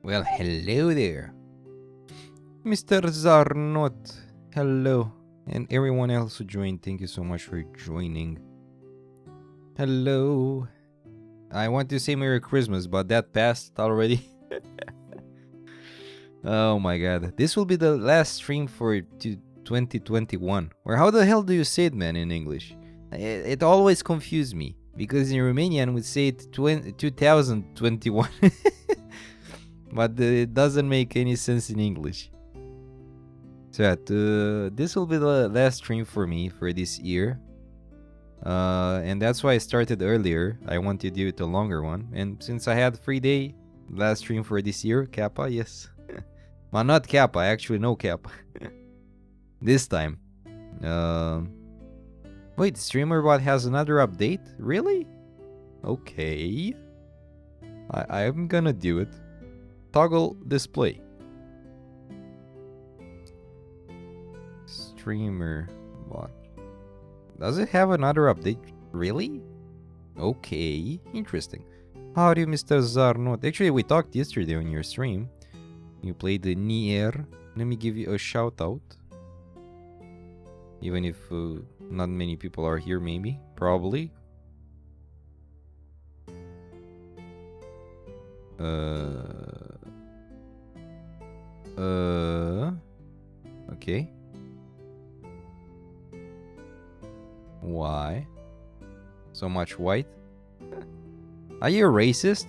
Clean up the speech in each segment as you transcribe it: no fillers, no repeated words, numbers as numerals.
Well, hello there, Mr. Zarnot. Hello. And everyone else who joined, thank you so much for joining. Hello. I want to say Merry Christmas, but that passed already. Oh my god. This will be the last stream for 2021. Or how the hell do you say it, man, in English? It always confused me. Because in Romanian we say it 2021. But it doesn't make any sense in English. So this will be the last stream for me for this year. And that's why I started earlier. I wanted to do it a longer one. And since I had free day, last stream for this year, Kappa, yes. Well, not Kappa, actually no Kappa. This time. Wait, StreamerBot has another update? Really? Okay. I'm gonna do it. Toggle display. StreamerBot. Does it have another update? Really? Okay, interesting. How are you, Mr. Zarnot? Actually, we talked yesterday on your stream. You played the Nier. Let me give you a shout out. Even if not many people are here, maybe. Probably. Okay. Why? So much white? Are you a racist?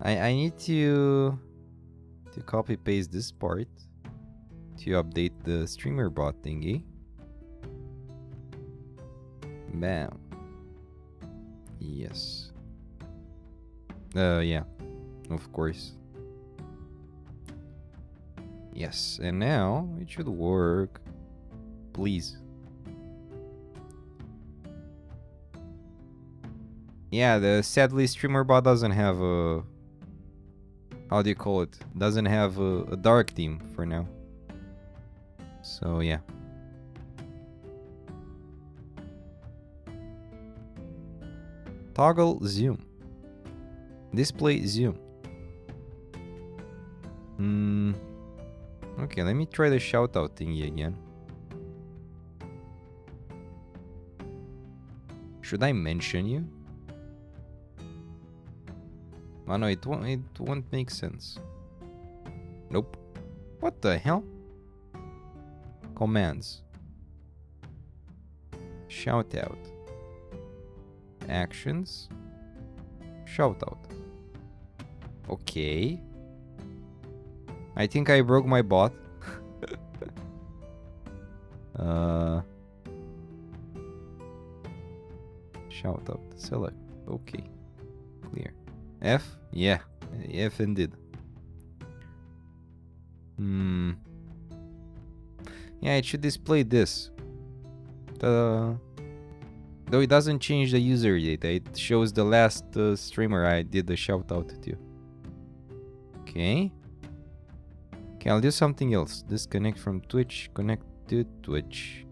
I need to copy paste this part to update the StreamerBot thingy. Bam. Yes. Yeah. Of course. Yes, and now it should work. Please. Yeah, the sadly StreamerBot doesn't have a... How do you call it? Doesn't have a dark theme for now. So yeah. Toggle zoom. Display zoom. Okay, let me try the shoutout thingy again. Should I mention you? Oh no, it won't make sense. Nope. What the hell? Commands. Shoutout. Actions. Shoutout. Okay. I think I broke my bot. Shoutout. Select. Okay. Clear. F? Yeah. F indeed. Yeah, it should display this. Though it doesn't change the user data. It shows the last streamer I did the shoutout to. Okay. Okay, I'll do something else. Disconnect from Twitch. Connect to Twitch.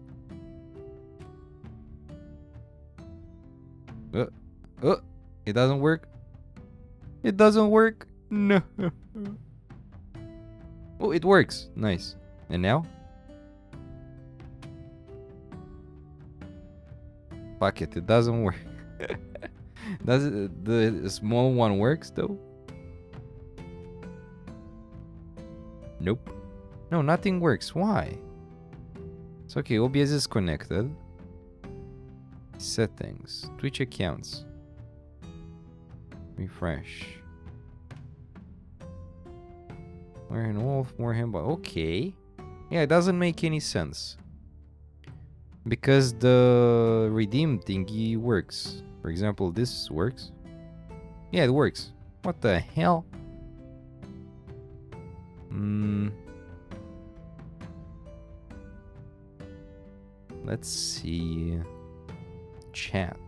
It doesn't work. It doesn't work. No. Oh, it works. Nice. And now? Fuck it. It doesn't work. Does it, the small one works though? Nope. No, nothing works. Why? It's okay. OBS is connected. Settings. Twitch accounts. Refresh. Iron Wolf, more Hemba. Okay. Yeah, it doesn't make any sense. Because the redeem thingy works. For example, this works. Yeah, it works. What the hell? Let's see. Chat.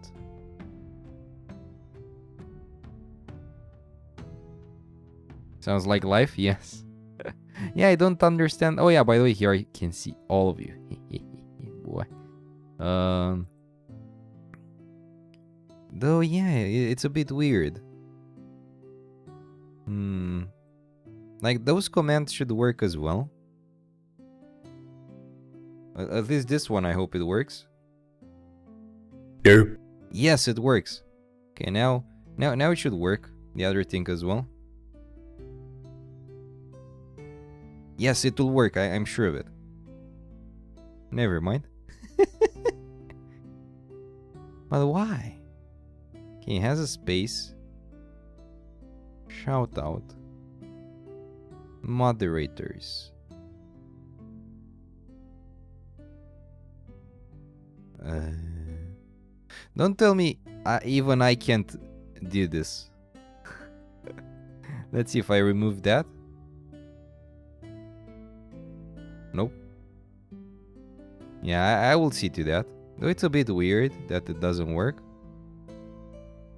Sounds like life, yes. Yeah, I don't understand. Oh yeah, by the way, here I can see all of you. Boy. Though, yeah, it's a bit weird. Like, those commands should work as well. At least this one, I hope it works. Nope. Yes, it works. Okay, now it should work. The other thing as well. Yes, it will work. I'm sure of it. Never mind. But why? Okay, it has a space. Shout out. Moderators. Don't tell me even I can't do this. Let's see if I remove that. Nope. Yeah, I will see to that. Though it's a bit weird that it doesn't work.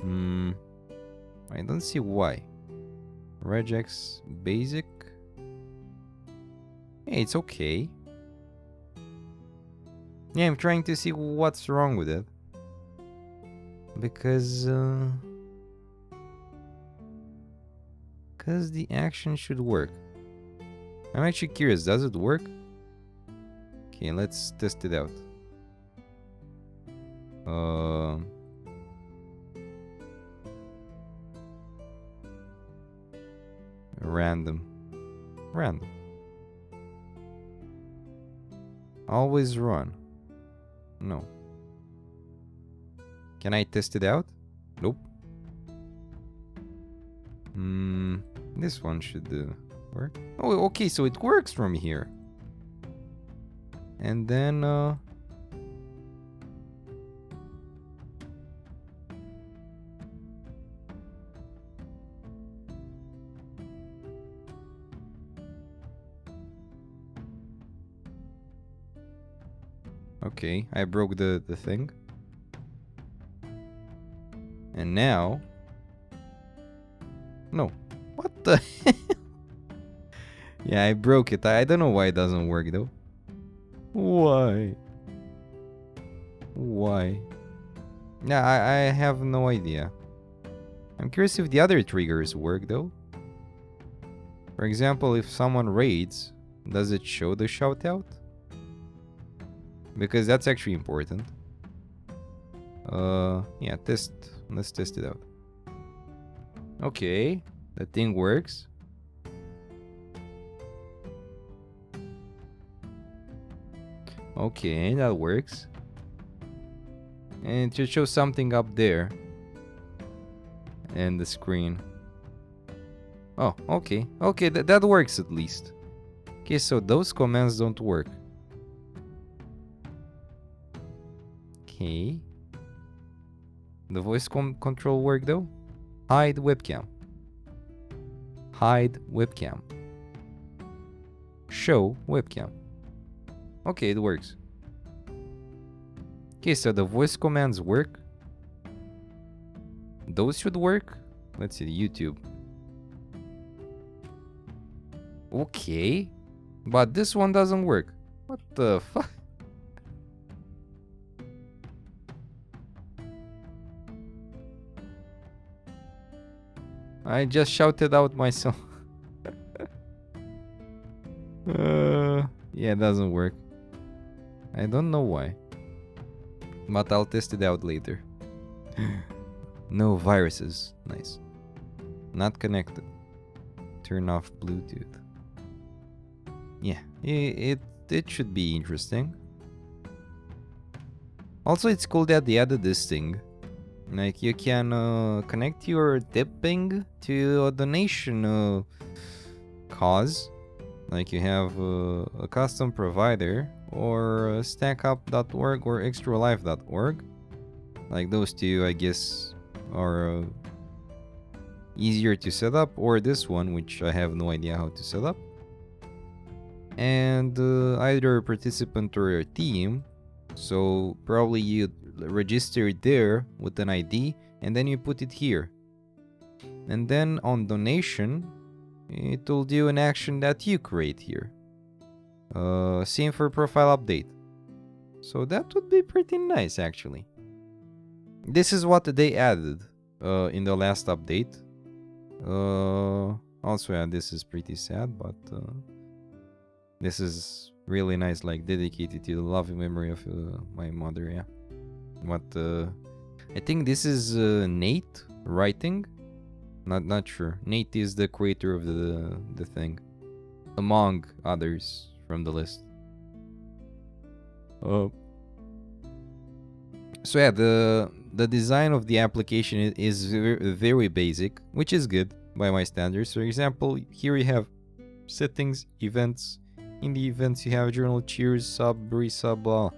I don't see why. Regex basic. Hey, it's okay. Yeah, I'm trying to see what's wrong with it. Because the action should work. I'm actually curious, does it work? Okay, let's test it out. Random. Always run. No. Can I test it out? Nope. This one should work. Oh, okay, so it works from here. And then okay, I broke the thing. And now... No. What the hell? Yeah, I broke it. I don't know why it doesn't work though. Why? Yeah, I have no idea. I'm curious if the other triggers work though. For example, if someone raids, does it show the shout out? Because that's actually important. Yeah, let's test it out. Okay, the thing works. Okay, that works. And it should show something up there. And the screen. Oh, okay. Okay, that works at least. Okay, so those commands don't work. Okay. The voice control work though? Hide webcam. Hide webcam. Show webcam. Okay, it works. Okay, so the voice commands work. Those should work. Let's see, YouTube. Okay. But this one doesn't work. What the fuck? I just shouted out myself. Yeah, it doesn't work. I don't know why. But I'll test it out later. No viruses. Nice. Not connected. Turn off Bluetooth. Yeah, it should be interesting. Also, it's cool that they added this thing. Like, you can connect your tipping to a donation cause. Like, you have a custom provider, or stackup.org or extralife.org. Like, those two, I guess, are easier to set up, or this one, which I have no idea how to set up. And either a participant or a team. So probably you register it there with an ID, and then you put it here. And then on donation, it will do an action that you create here. Same for profile update. So that would be pretty nice, actually. This is what they added in the last update. Also, yeah, this is pretty sad, but this is really nice, like dedicated to the loving memory of my mother. Yeah, what I think this is Nate writing. Not sure. Nate is the creator of the thing, among others from the list. So yeah, the design of the application is very basic, which is good by my standards. For example, here you have settings, events. In the events, you have journal, cheers, sub, resub, blah.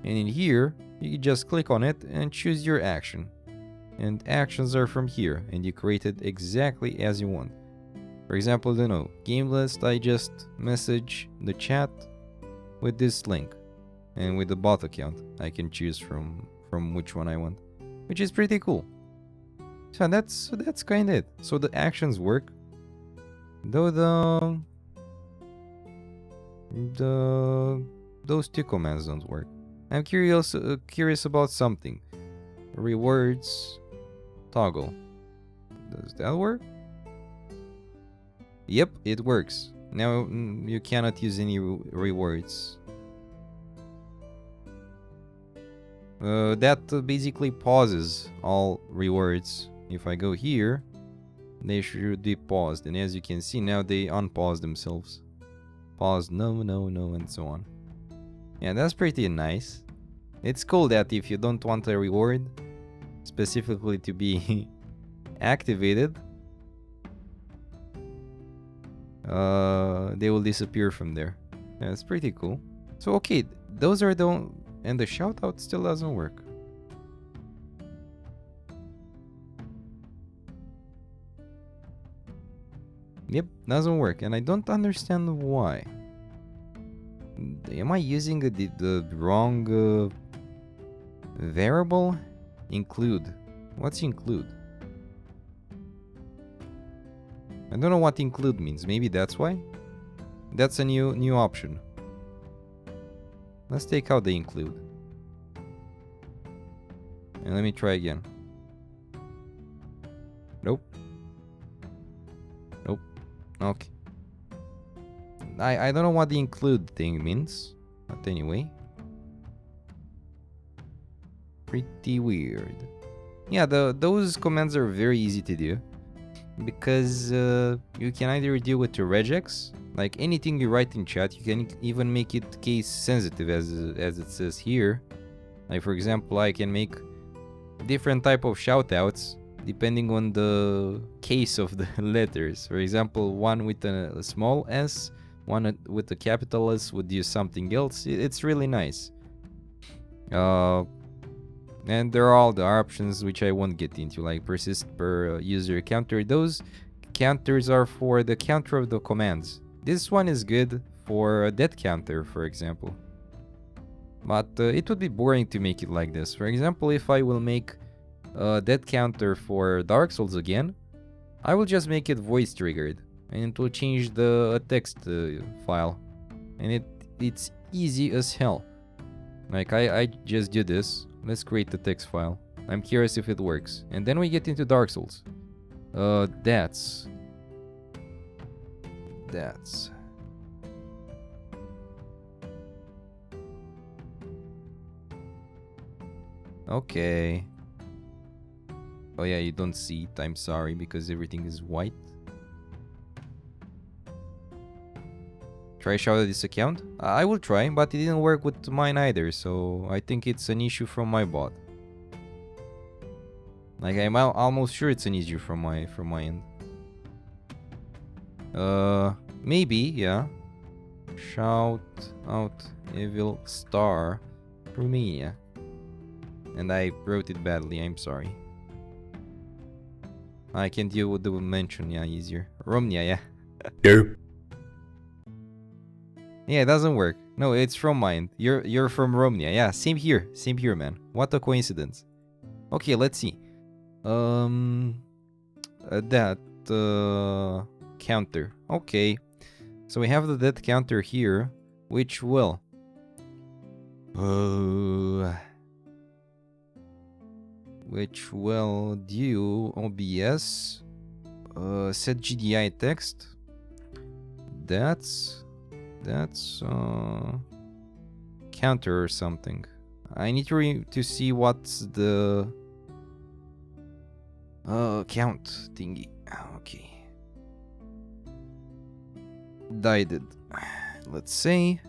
And in here, you just click on it and choose your action. And actions are from here, and you create it exactly as you want. For example, I don't know, game list, I just message the chat with this link. And with the bot account, I can choose from which one I want, which is pretty cool. So that's kind of it. So the actions work, though those two commands don't work. I'm curious about something. Rewards toggle. Does that work? Yep, it works. Now you cannot use any rewards. That basically pauses all rewards. If I go here, they should be paused, and as you can see now they unpause themselves. Pause, no, and so on. Yeah, that's pretty nice. It's cool that if you don't want a reward specifically to be activated, they will disappear from there. Yeah, it's pretty cool. So okay, those are the... And the shoutout still doesn't work. Yep, doesn't work, and I don't understand why. Am I using the wrong variable? Include. What's include? I don't know what include means. Maybe that's why? That's a new option. Let's take out the include. And let me try again. Nope. Nope. Okay. I don't know what the include thing means. But anyway. Pretty weird. Yeah, those commands are very easy to do. Because you can either deal with the regex. Like anything you write in chat, you can even make it case sensitive as it says here. Like for example, I can make different type of shoutouts depending on the case of the letters. For example, one with a small s, one with a capital S would use something else. It's really nice. And there are all the options which I won't get into, like persist per user counter. Those counters are for the counter of the commands. This one is good for a death counter, for example. But it would be boring to make it like this. For example, if I will make a death counter for Dark Souls again, I will just make it voice triggered, and it will change the text file. And it's easy as hell. Like I just do this. Let's create the text file. I'm curious if it works. And then we get into Dark Souls. That's... Okay. Oh yeah, you don't see it. I'm sorry, because everything is white. Try shout at this account? I will try, but it didn't work with mine either, so I think it's an issue from my bot. Like I'm almost sure it's an issue from my end. Maybe, yeah. Shout out Evil Star Romania. And I wrote it badly, I'm sorry. I can deal with the mention, yeah, easier. Romnia, yeah. Nope. Yeah, it doesn't work. No, it's from mine. You're from Romnia. Yeah, same here, man. What a coincidence. Okay, let's see. That counter. Okay, so we have the death counter here, which will. which will do OBS, set GDI text. That's counter or something. I need to see what's the count thingy. Okay. Died. Let's say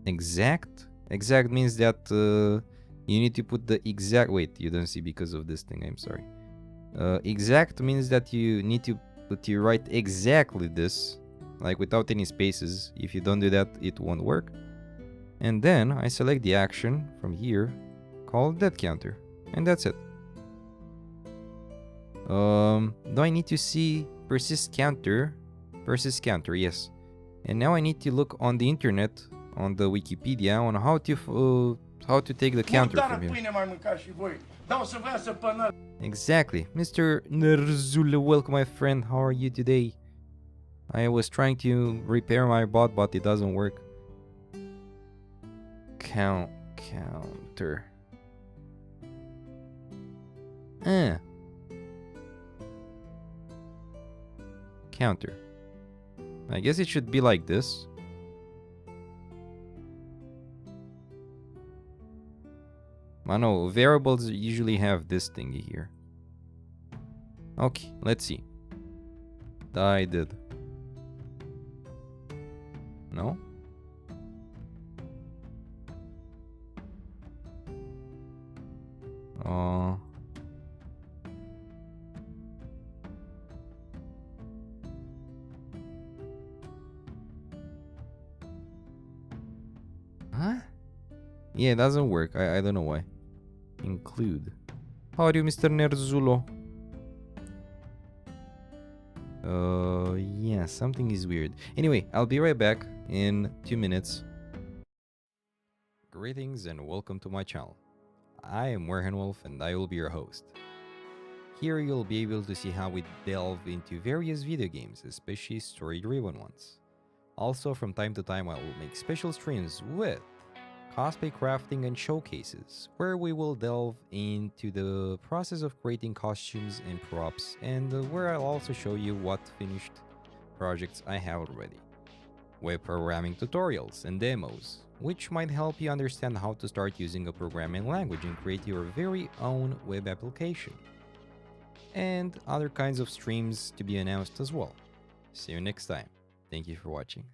exact. Exact means that you need to put the exact. Wait, you don't see because of this thing. I'm sorry. Exact means that you need to write exactly this, like without any spaces. If you don't do that, it won't work. And then I select the action from here called dead counter, and that's it. Do I need to see persist counter? Persist counter, yes. And now I need to look on the internet, on the Wikipedia, on how to take the counter from here. Exactly. Mr. Nerzula, welcome my friend. How are you today? I was trying to repair my bot, but it doesn't work. Counter. Counter. I guess it should be like this. I know, variables usually have this thingy here. Okay, let's see. I did. No? Huh? Yeah, it doesn't work. I don't know why. Include. How are you, Mr. Nerzulo? Yeah, something is weird. Anyway, I'll be right back in 2 minutes. Greetings and welcome to my channel. I am Werhenwolf and I will be your host. Here you'll be able to see how we delve into various video games, especially story-driven ones. Also, from time to time I will make special streams with cosplay crafting and showcases, where we will delve into the process of creating costumes and props, and where I'll also show you what finished projects I have already. Web programming tutorials and demos, which might help you understand how to start using a programming language and create your very own web application. And other kinds of streams to be announced as well. See you next time. Thank you for watching.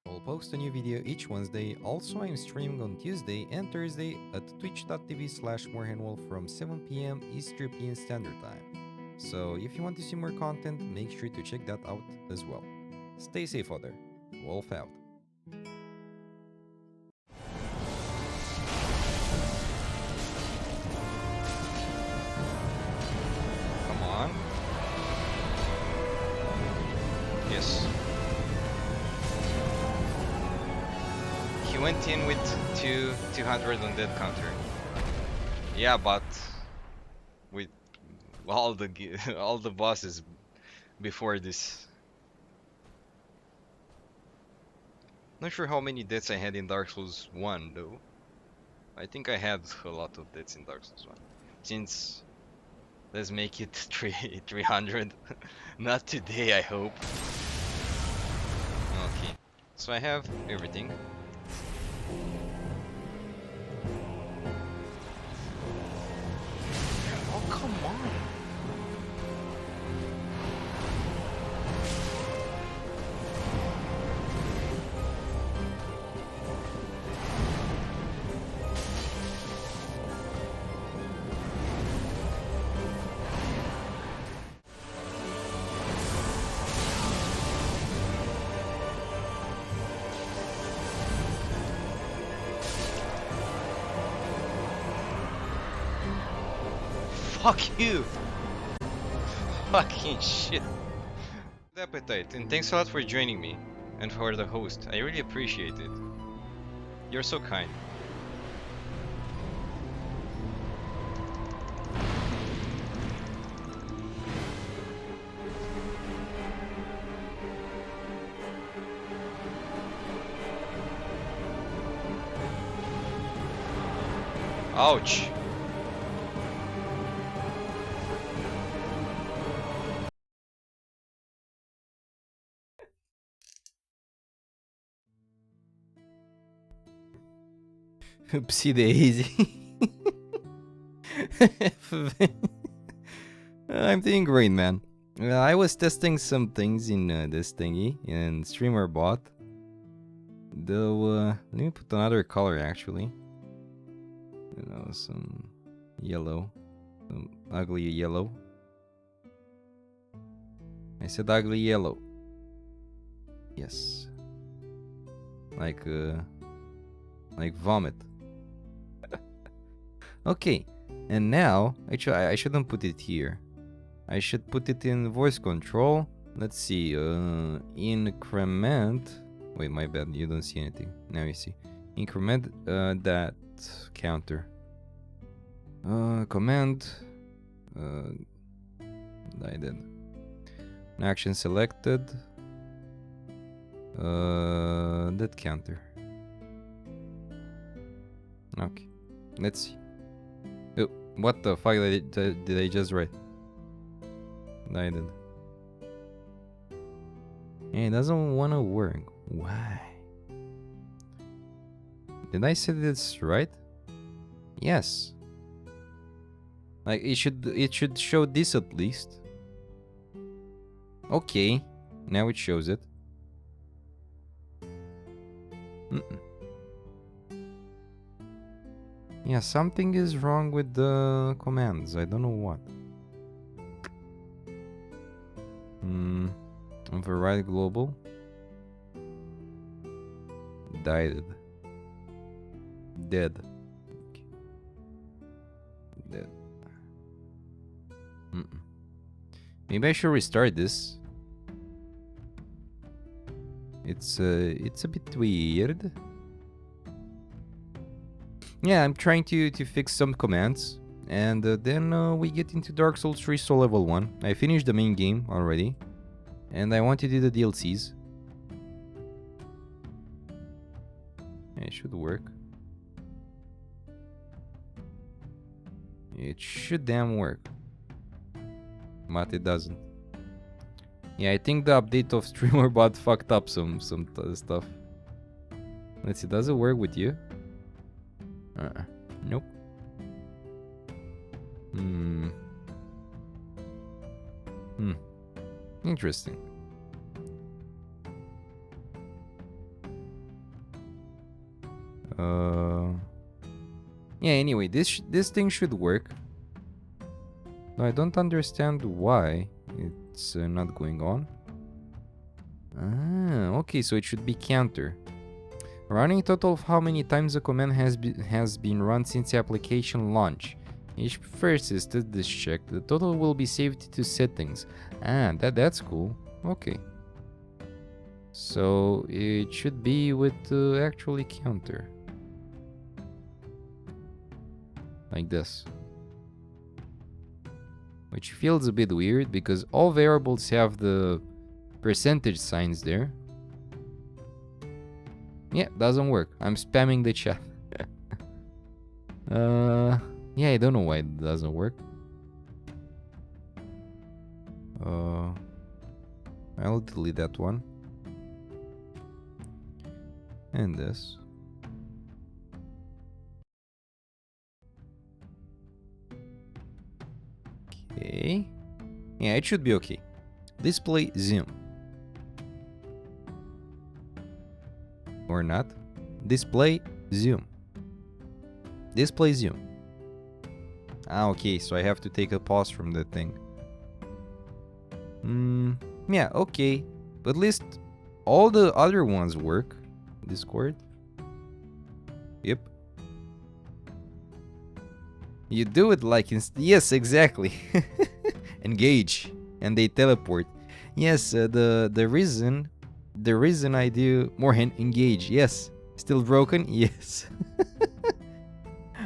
I'll post a new video each Wednesday. Also, I'm streaming on Tuesday and Thursday at twitch.tv/morehenwolf from 7 PM East European Standard Time. So if you want to see more content, make sure to check that out as well. Stay safe out there. Wolf out. Come on. Yes. He went in with 200 on dead counter. Yeah, but with all the bosses before this. Not sure how many deaths I had in Dark Souls 1 though. I think I had a lot of deaths in Dark Souls 1. Since let's make it 300. Not today, I hope. Okay. So I have everything. Oh, come on. Fuck you! Fucking shit. Good appetite, and thanks a lot for joining me, and for the host. I really appreciate it. You're so kind. Ouch! Oopsie daisy. I'm doing great, man. I was testing some things in this thingy in Streamer Bot. Though, let me put another color actually. You know, some yellow. Some ugly yellow. I said ugly yellow. Yes. Like vomit. Okay. And now, actually, I shouldn't put it here. I should put it in voice control. Let's see, increment. Wait, my bad, you don't see anything. Now you see. Increment that counter. Command. I did. Action selected. That counter. Okay, let's see. Oh, what the fuck did I just write? I did. It doesn't want to work. Why? Did I say this right? Yes. Like it should show this at least. Okay, now it shows it. Yeah, something is wrong with the commands. I don't know what. Override global. Died. Dead. Okay. Dead. Maybe I should restart this. It's a bit weird. Yeah, I'm trying to fix some commands, and then we get into Dark Souls 3 Soul Level 1. I finished the main game already, and I want to do the DLCs. It should work. It should damn work. But it doesn't. Yeah, I think the update of StreamerBot fucked up some stuff. Let's see, does it work with you? Nope. Interesting. Yeah, anyway, this thing should work. No, I don't understand why it's not going on. Ah, okay, so it should be counter. Running total of how many times the command has been run since the application launch. Each first is this check. The total will be saved to settings. Ah, that's cool. Okay. So it should be with actually counter. Like this. Which feels a bit weird because all variables have the percentage signs there. Yeah, doesn't work. I'm spamming the chat. Yeah, I don't know why it doesn't work. I'll delete that one. And this. Okay. Yeah, it should be okay. Display zoom. Or not. Display zoom. Display zoom. Ah, okay, so I have to take a pause from the thing. Yeah, okay. But at least all the other ones work. Discord. Yep. You do it like yes, exactly. Engage, and they teleport. Yes, the reason I do more engage. Yes, still broken. Yes.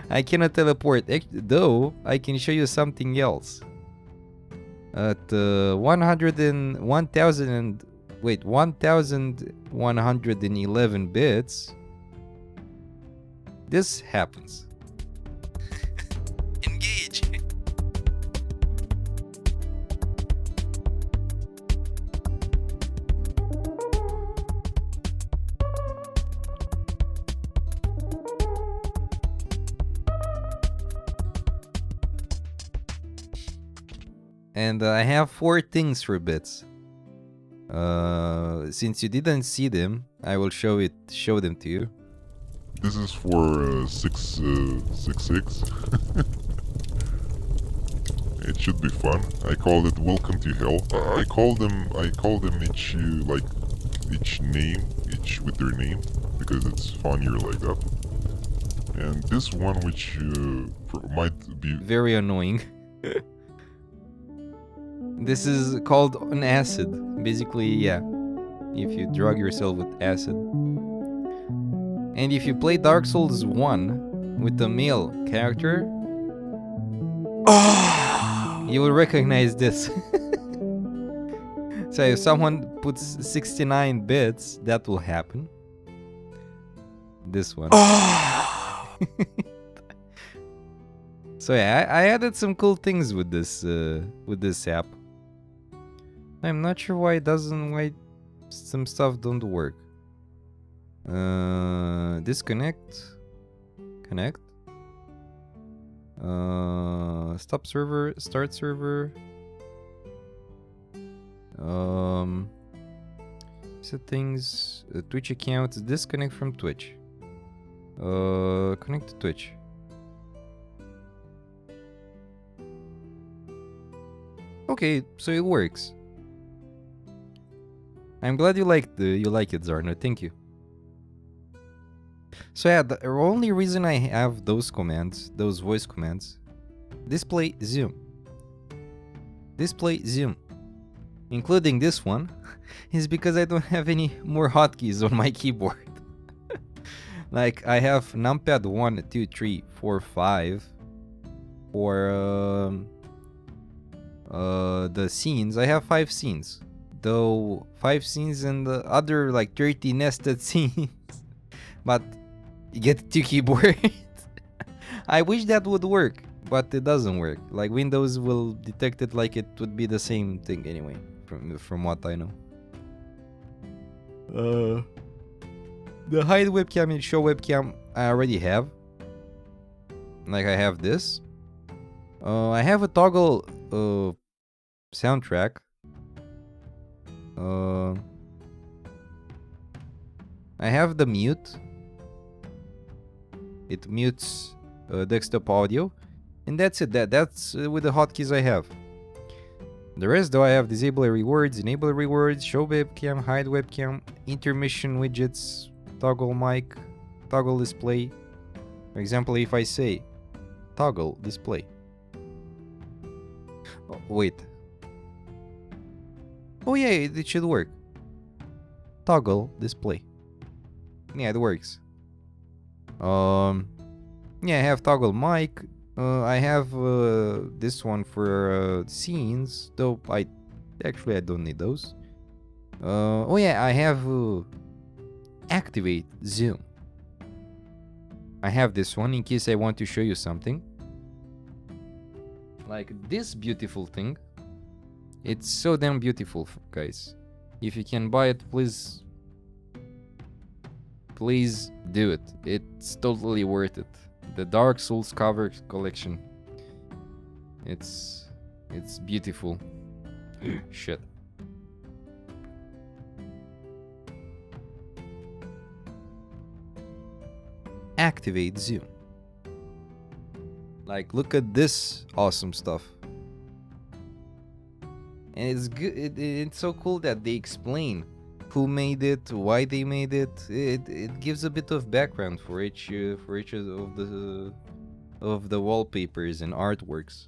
I cannot teleport. Though I can show you something else. At 1111 bits, this happens. Engage. And I have 4 things for bits. Since you didn't see them, I will show them to you. This is for 666. It should be fun. I call it Welcome to Hell. I call them each each name, each with their name, because it's funnier like that. And this one, which might be Very annoying. This is called an acid. Basically, yeah. If you drug yourself with acid. And if you play Dark Souls 1 with the male character, you will recognize this. So if someone puts 69 bits, that will happen. This one. So yeah, I added some cool things with this app. I'm not sure why some stuff don't work. Disconnect. Connect. Stop server. Start server. Settings. Twitch account. Disconnect from Twitch. Connect to Twitch. Okay, so it works. I'm glad you like it, Zarno. Thank you. So yeah, the only reason I have those commands, those voice commands, display zoom, including this one, is because I don't have any more hotkeys on my keyboard. Like I have numpad 1, 2, 3, 4, 5 for the scenes. I have 5 scenes. Though 5 scenes and the other like 30 nested scenes. But you get 2 keyboards. I wish that would work, but it doesn't work. Like Windows will detect it like it would be the same thing anyway, from what I know. The hide webcam and show webcam I already have. Like I have this. I have a toggle soundtrack. I have the mute. It mutes desktop audio, and that's it. That's with the hotkeys I have. The rest, though, I have disable rewards, enable rewards, show webcam, hide webcam, intermission widgets, toggle mic, toggle display. For example, if I say toggle display. Oh, wait. Oh yeah, it should work. Toggle display. Yeah, it works. Yeah, I have toggle mic. I have this one for scenes, though I don't need those. Oh yeah, I have activate zoom. I have this one in case I want to show you something. Like this beautiful thing. It's so damn beautiful, guys. If you can buy it, please do it. It's totally worth it. The Dark Souls cover collection. It's beautiful. Shit. Activate zoom. Like, look at this awesome stuff. And it's good. It's so cool that they explain who made it, why they made it. It gives a bit of background for each of the wallpapers and artworks,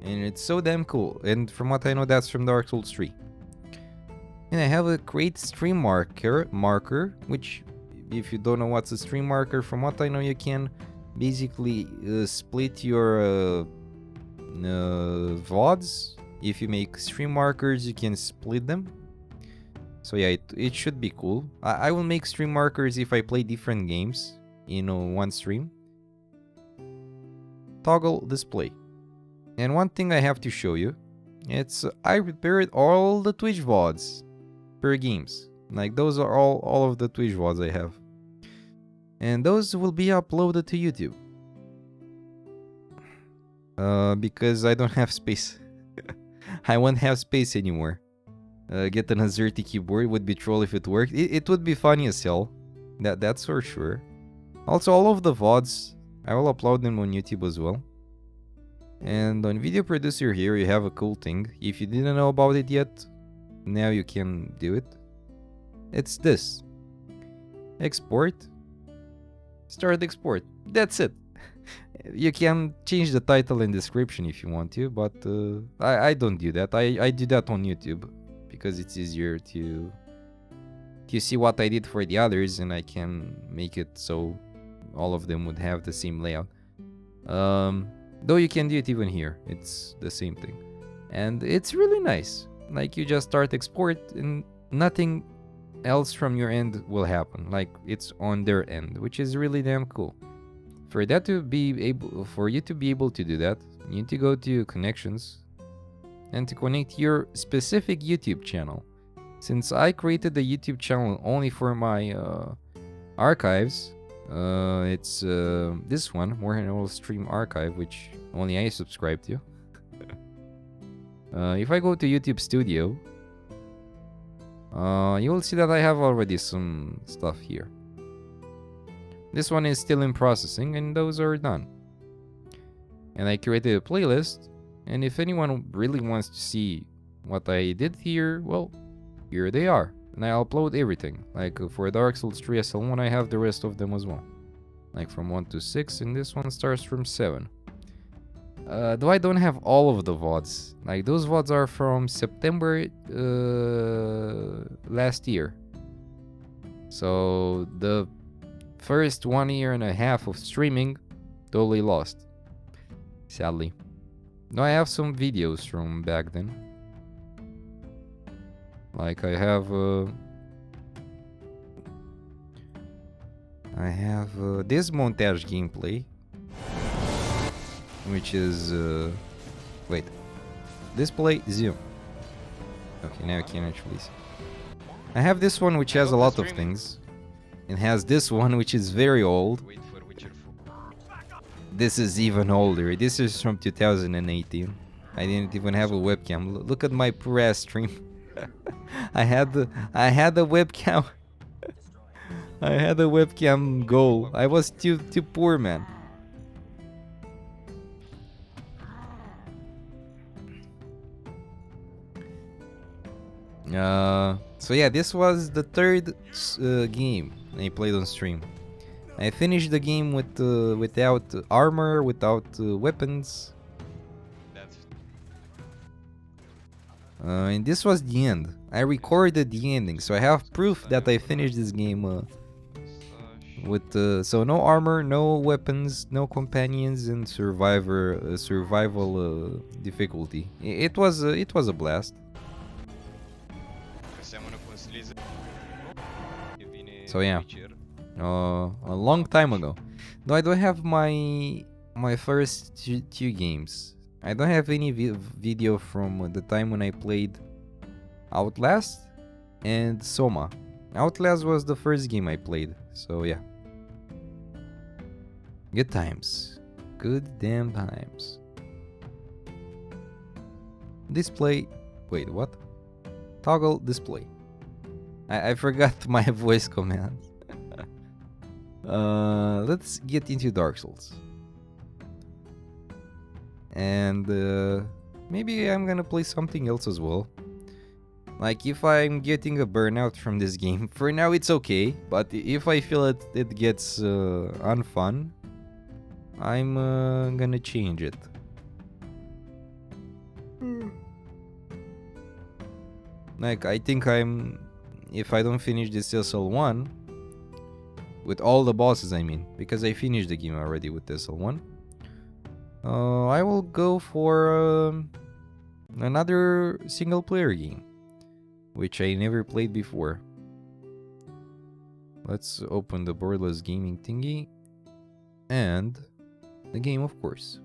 and it's so damn cool. And from what I know, that's from Dark Souls 3. And I have a create stream marker, which, if you don't know what's a stream marker, from what I know, you can basically split your VODs. If you make stream markers, you can split them. So yeah, it should be cool. I will make stream markers if I play different games in one stream. Toggle display. And one thing I have to show you, it's I prepared all the Twitch VODs per games. Like those are all of the Twitch VODs I have. And those will be uploaded to YouTube. Because I don't have space. I won't have space anymore. Get an AZERTY keyboard would be troll if it worked. It would be funny as hell. That's for sure. Also, all of the VODs, I will upload them on YouTube as well. And on Video Producer here, you have a cool thing. If you didn't know about it yet, now you can do it. It's this. Export. Start export. That's it. You can change the title and description if you want to, but I don't do that. I do that on YouTube because it's easier to see what I did for the others, and I can make it so all of them would have the same layout. Though you can do it even here. It's the same thing. And it's really nice. Like, you just start export and nothing else from your end will happen. Like, it's on their end, which is really damn cool. For you to be able to do that, you need to go to connections and to connect your specific YouTube channel. Since I created the YouTube channel only for my archives, it's this one, Warhammer Stream Archive, which only I subscribe to. If I go to YouTube Studio, you will see that I have already some stuff here. This one is still in processing, and those are done. And I created a playlist, and if anyone really wants to see what I did here, well, here they are. And I upload everything. Like for Dark Souls 3 SL1, I have the rest of them as well. Like from 1 to 6, and this one starts from 7. Though I don't have all of the VODs. Like, those VODs are from September last year. So the first 1.5 years of streaming, totally lost. Sadly. Now I have some videos from back then. Like I have this montage gameplay, which is wait, display zoom. Okay, now I can actually see. I have this one which has a lot of things. It has this one which is very old. This is even older. This is from 2018. I didn't even have a webcam. Look at my press stream. I had the webcam. I had a webcam goal. I was too poor, man. So yeah, this was the third game I played on stream. I finished the game with without armor, without weapons. And this was the end. I recorded the ending, so I have proof that I finished this game with so no armor, no weapons, no companions, and survival difficulty. It was a blast. So yeah, a long time ago. No, I don't have my first two games. I don't have any video from the time when I played Outlast and Soma. Outlast was the first game I played, so yeah. Good times. Good damn times. Display. Wait, what? Toggle display. I forgot my voice commands. Let's get into Dark Souls. And maybe I'm gonna play something else as well. Like, if I'm getting a burnout from this game, for now it's okay. But if I feel it gets unfun, I'm gonna change it. Like, I think if I don't finish this SL1, with all the bosses, I mean, because I finished the game already with SL1, I will go for another single player game, which I never played before. Let's open the Borderless Gaming thingy, and the game, of course.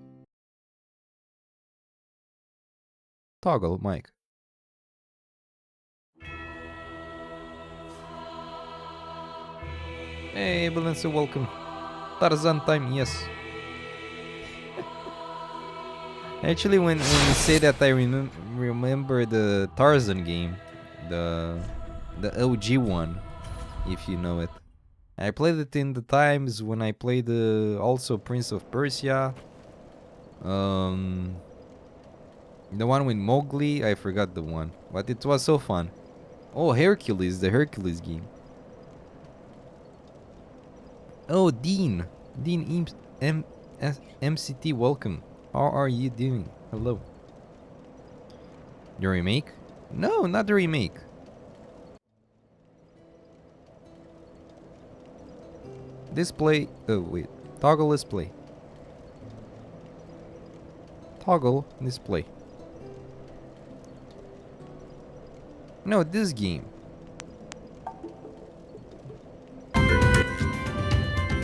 Toggle mic. Hey, Balensa, welcome. Tarzan time, yes. Actually, when you say that, I remember the Tarzan game, the OG one, if you know it. I played it in the times when I played also Prince of Persia. The one with Mowgli, I forgot the one, but it was so fun. Oh, Hercules, the Hercules game. Oh, Dean MCT, welcome. How are you doing? Hello. The remake? No, not the remake. Display. Oh wait, toggle display. Toggle display. No, this game.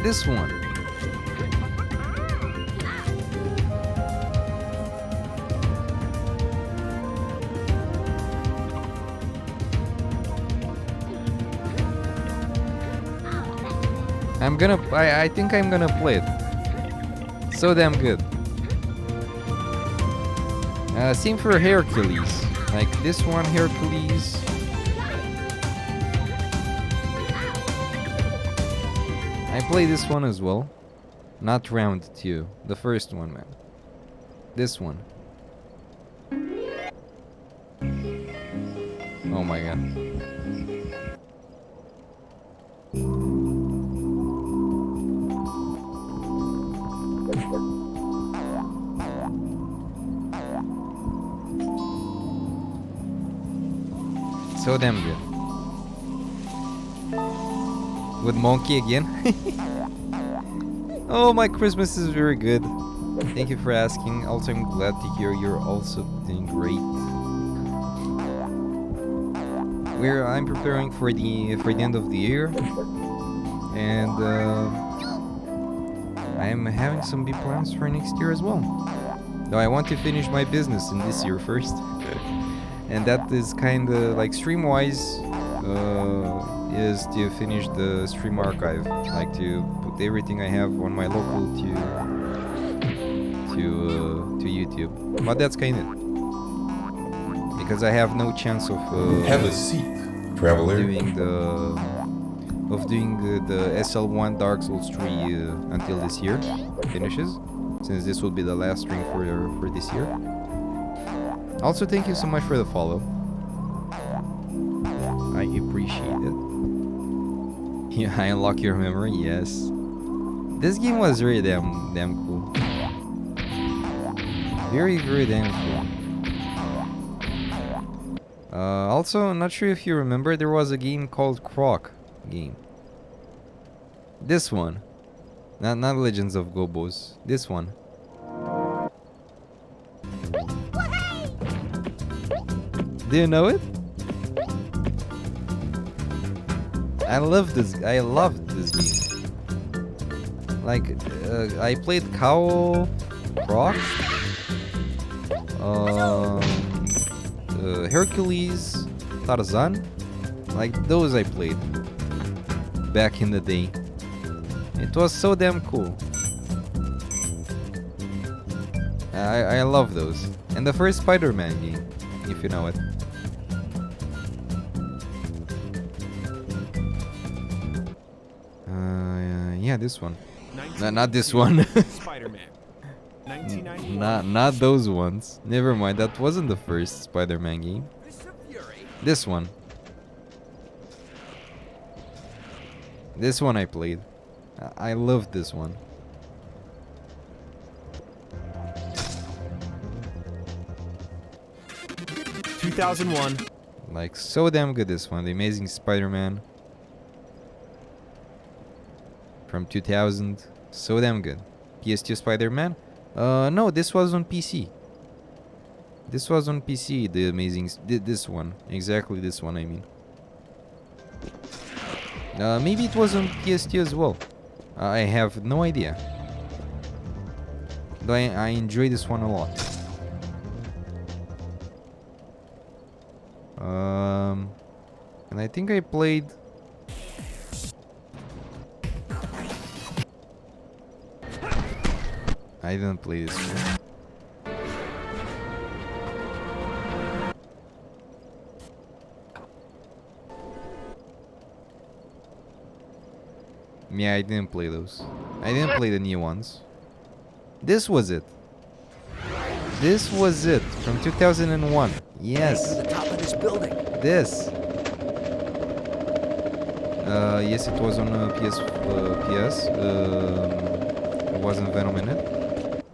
This one. I think I'm gonna play it. So damn good. Same for Hercules. Like this one, Hercules. I play this one as well. Not round 2. The first one, man. This one. Oh my god. So damn good. With Monkey again? Oh, my Christmas is very good. Thank you for asking. Also, I'm glad to hear you're also doing great. I'm preparing for the end of the year, and I'm having some big plans for next year as well. Though I want to finish my business in this year first. And that is kind of like stream-wise, is to finish the stream archive, like to put everything I have on my local to YouTube. But that's kind of because I have no chance of have a seat, traveler. doing the SL1 Dark Souls 3 until this year finishes, since this will be the last stream for this year. Also, thank you so much for the follow. I appreciate it. Yeah, I unlock your memory, yes. This game was really damn cool. Very, very damn cool. Also, I'm not sure if you remember, there was a game called Croc game. This one. Not Legends of Gobos. This one. Do you know it? I love this game. Like, I played Cow, Croc, Hercules, Tarzan. Like, those I played back in the day. It was so damn cool. I love those. And the first Spider-Man game, if you know it. Yeah, this one. Not this one. Spider-Man. Not those ones. Never mind, that wasn't the first Spider-Man game. This one. This one I played. I loved this one. (2001). Like, so damn good, this one. The Amazing Spider-Man. From 2000. So damn good. PS2 Spider-Man? No, this was on PC. This was on PC, the Amazing... this one. Exactly this one, I mean. Maybe it was on PS2 as well. I have no idea. But I enjoy this one a lot. And I think I played... I didn't play this one. Yeah, I didn't play those. I didn't play the new ones. This was it. This was it from 2001. Yes. The top of this building. This. Yes, it was on PS. It wasn't Venom in it.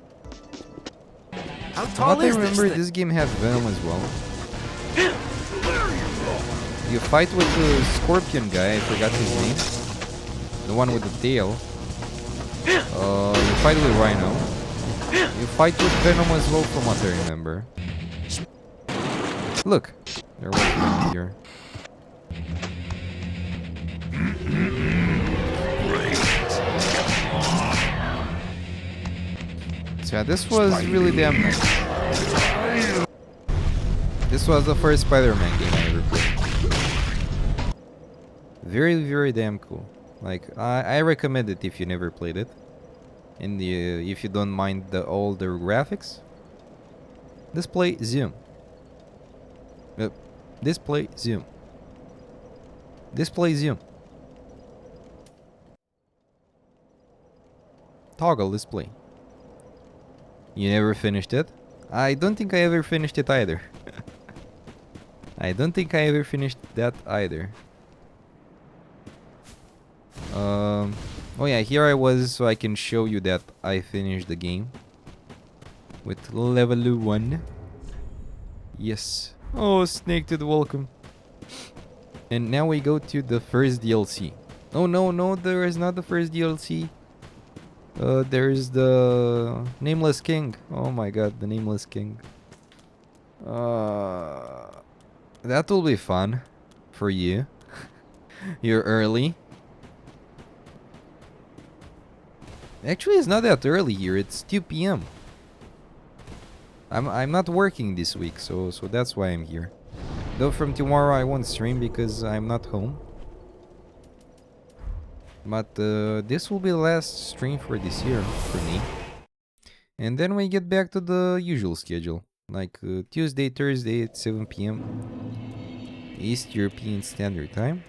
How From tall what I is remember, this this game has Venom as well. You fight with the Scorpion guy, I forgot his name. The one with the tail. You fight with Rhino. You fight with Venom as well from what I remember. Look, they're working here. So yeah, this was really damn nice. This was the first Spider-Man game I ever played. Very, very damn cool. Like, I recommend it if you never played it. And if you don't mind the older graphics. Display zoom. Display zoom. Display zoom. Toggle display. You never finished it? I don't think I ever finished it either. I don't think I ever finished that either. Oh yeah, here I was so I can show you that I finished the game. With level 1. Yes. Oh, Snake Tooth, welcome. And now we go to the first DLC. Oh no, there is not the first DLC. There's the Nameless King. Oh my god, the Nameless King. That will be fun for you. You're early. Actually, it's not that early here. It's 2 p.m. I'm not working this week, so that's why I'm here. Though from tomorrow I won't stream because I'm not home. But this will be the last stream for this year for me. And then we get back to the usual schedule. Like Tuesday, Thursday at 7 p.m. East European Standard Time.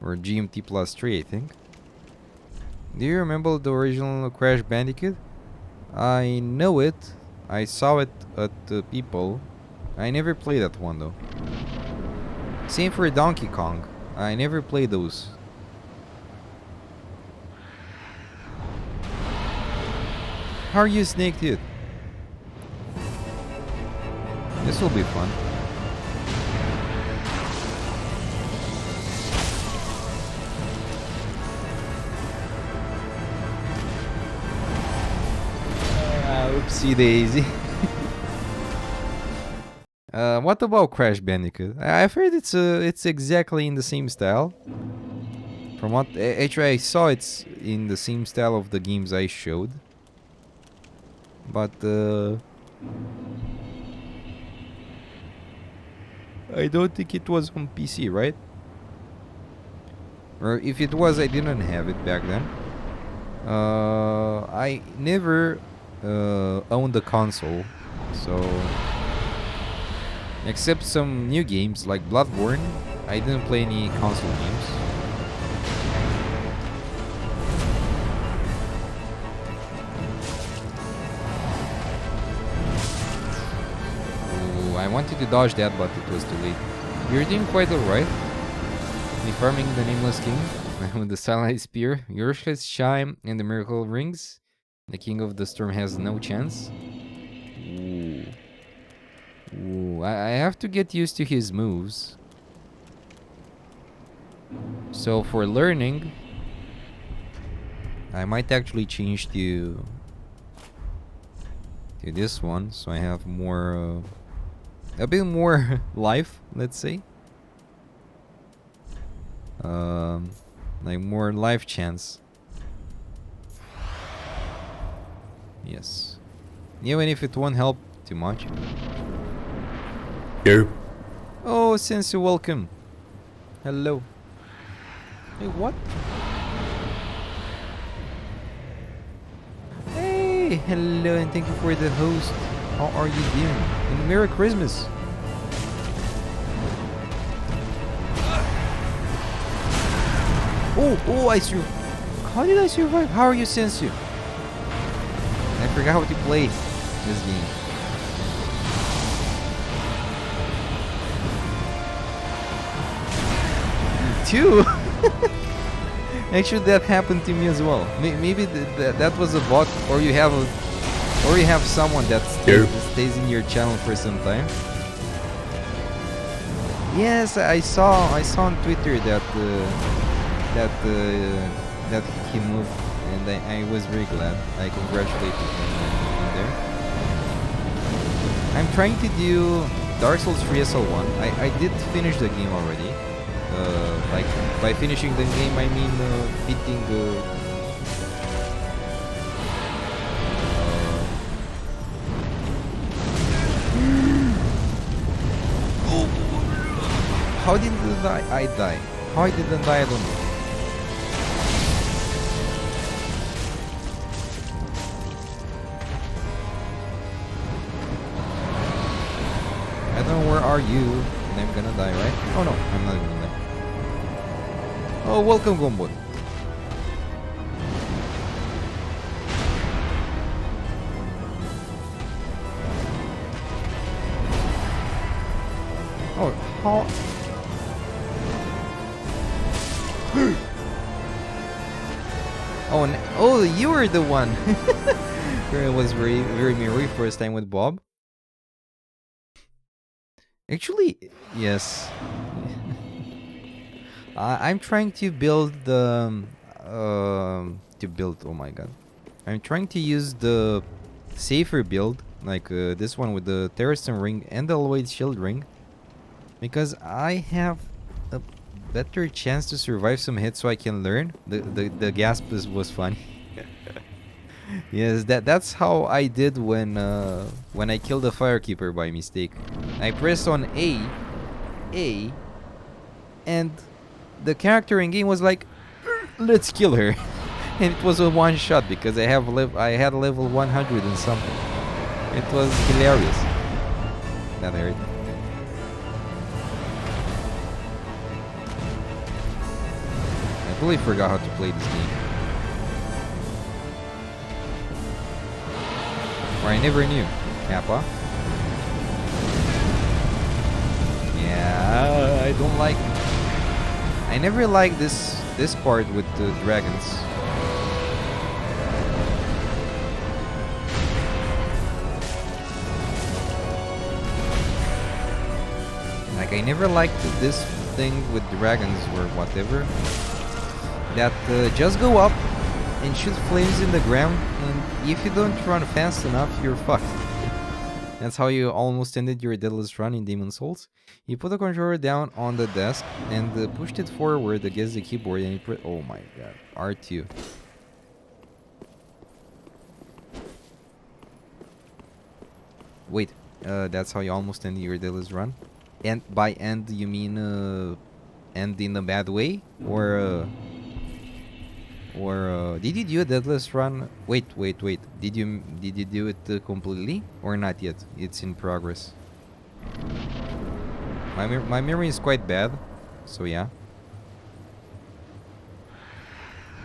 Or GMT plus 3, I think. Do you remember the original Crash Bandicoot? I know it. I saw it at People. I never played that one though. Same for Donkey Kong. I never played those. How are you, Snake Tooth? This will be fun. Oopsie daisy. What about Crash Bandicoot? I've heard it's exactly in the same style. From what actually I saw, it's in the same style of the games I showed. But I don't think it was on PC, right? Or if it was, I didn't have it back then. I never owned a console, so except some new games like Bloodborne, I didn't play any console games. Ooh, I wanted to dodge that, but it was too late. You're doing quite alright. Me farming the Nameless King with the Silent Spear, Yorshka's Chime, and the Miracle Rings. The King of the Storm has no chance. Ooh. Ooh, I have to get used to his moves. So for learning, I might actually change to this one, so I have more, a bit more life, let's say. Like more life chance. Yes. Even if it won't help too much. Yo. Oh, Sensu, welcome. Hello. Hey, what? Hey, hello, and thank you for the host. How are you doing? And Merry Christmas. Oh, I survived. How did I survive? How are you, Sensu? I forgot how to play this game. Two? Actually, that happened to me as well. Maybe that was a bot, or you have someone that stays in your channel for some time. Yes, I saw on Twitter that that he moved, and I was very glad. I congratulated him on there. I'm trying to do Dark Souls 3 SL1. I did finish the game already. Like by finishing the game, I mean beating How did I die? How I didn't die, I don't know. I don't know, where are you? And I'm gonna die, right? Oh no, I'm not gonna die. Oh, welcome, Gombot. Oh, how? Oh, you were the one. It was very merry first time with Bob. Actually, yes. I'm trying to build the oh my god. I'm trying to use the safer build, like this one with the Terraston ring and the Lloyd shield ring, because I have a better chance to survive some hits, so I can learn. The gasp was funny. Yes, that's how I did when I killed the Firekeeper by mistake. I pressed on A, and the character in game was like, let's kill her. And it was a one shot because I had level 100 and something. It was hilarious. That hurt. I totally forgot how to play this game. Or I never knew. Kappa. Yeah, I don't like. I never liked this part with the dragons. Like I never liked this thing with dragons or whatever. That just go up and shoot flames in the ground, and if you don't run fast enough, you're fucked. That's how you almost ended your deadliest run in Demon's Souls. You put the controller down on the desk and pushed it forward against the keyboard, and you put. Oh my god, R2. Wait, that's how you almost ended your deadliest run? And by end, you mean end in a bad way, or did you do a deadliest run? Wait. Did you do it completely or not yet? It's in progress. My memory is quite bad, so yeah.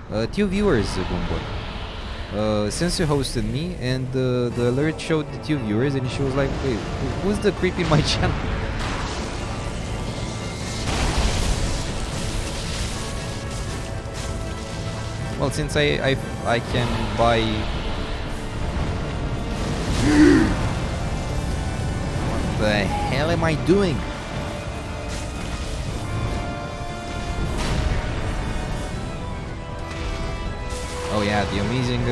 2 viewers, Gumbot. Since you hosted me, and the alert showed the 2 viewers, and she was like, "Wait, who's the creep in my channel?" Well, since I can buy. What the hell am I doing? Oh yeah, the amazing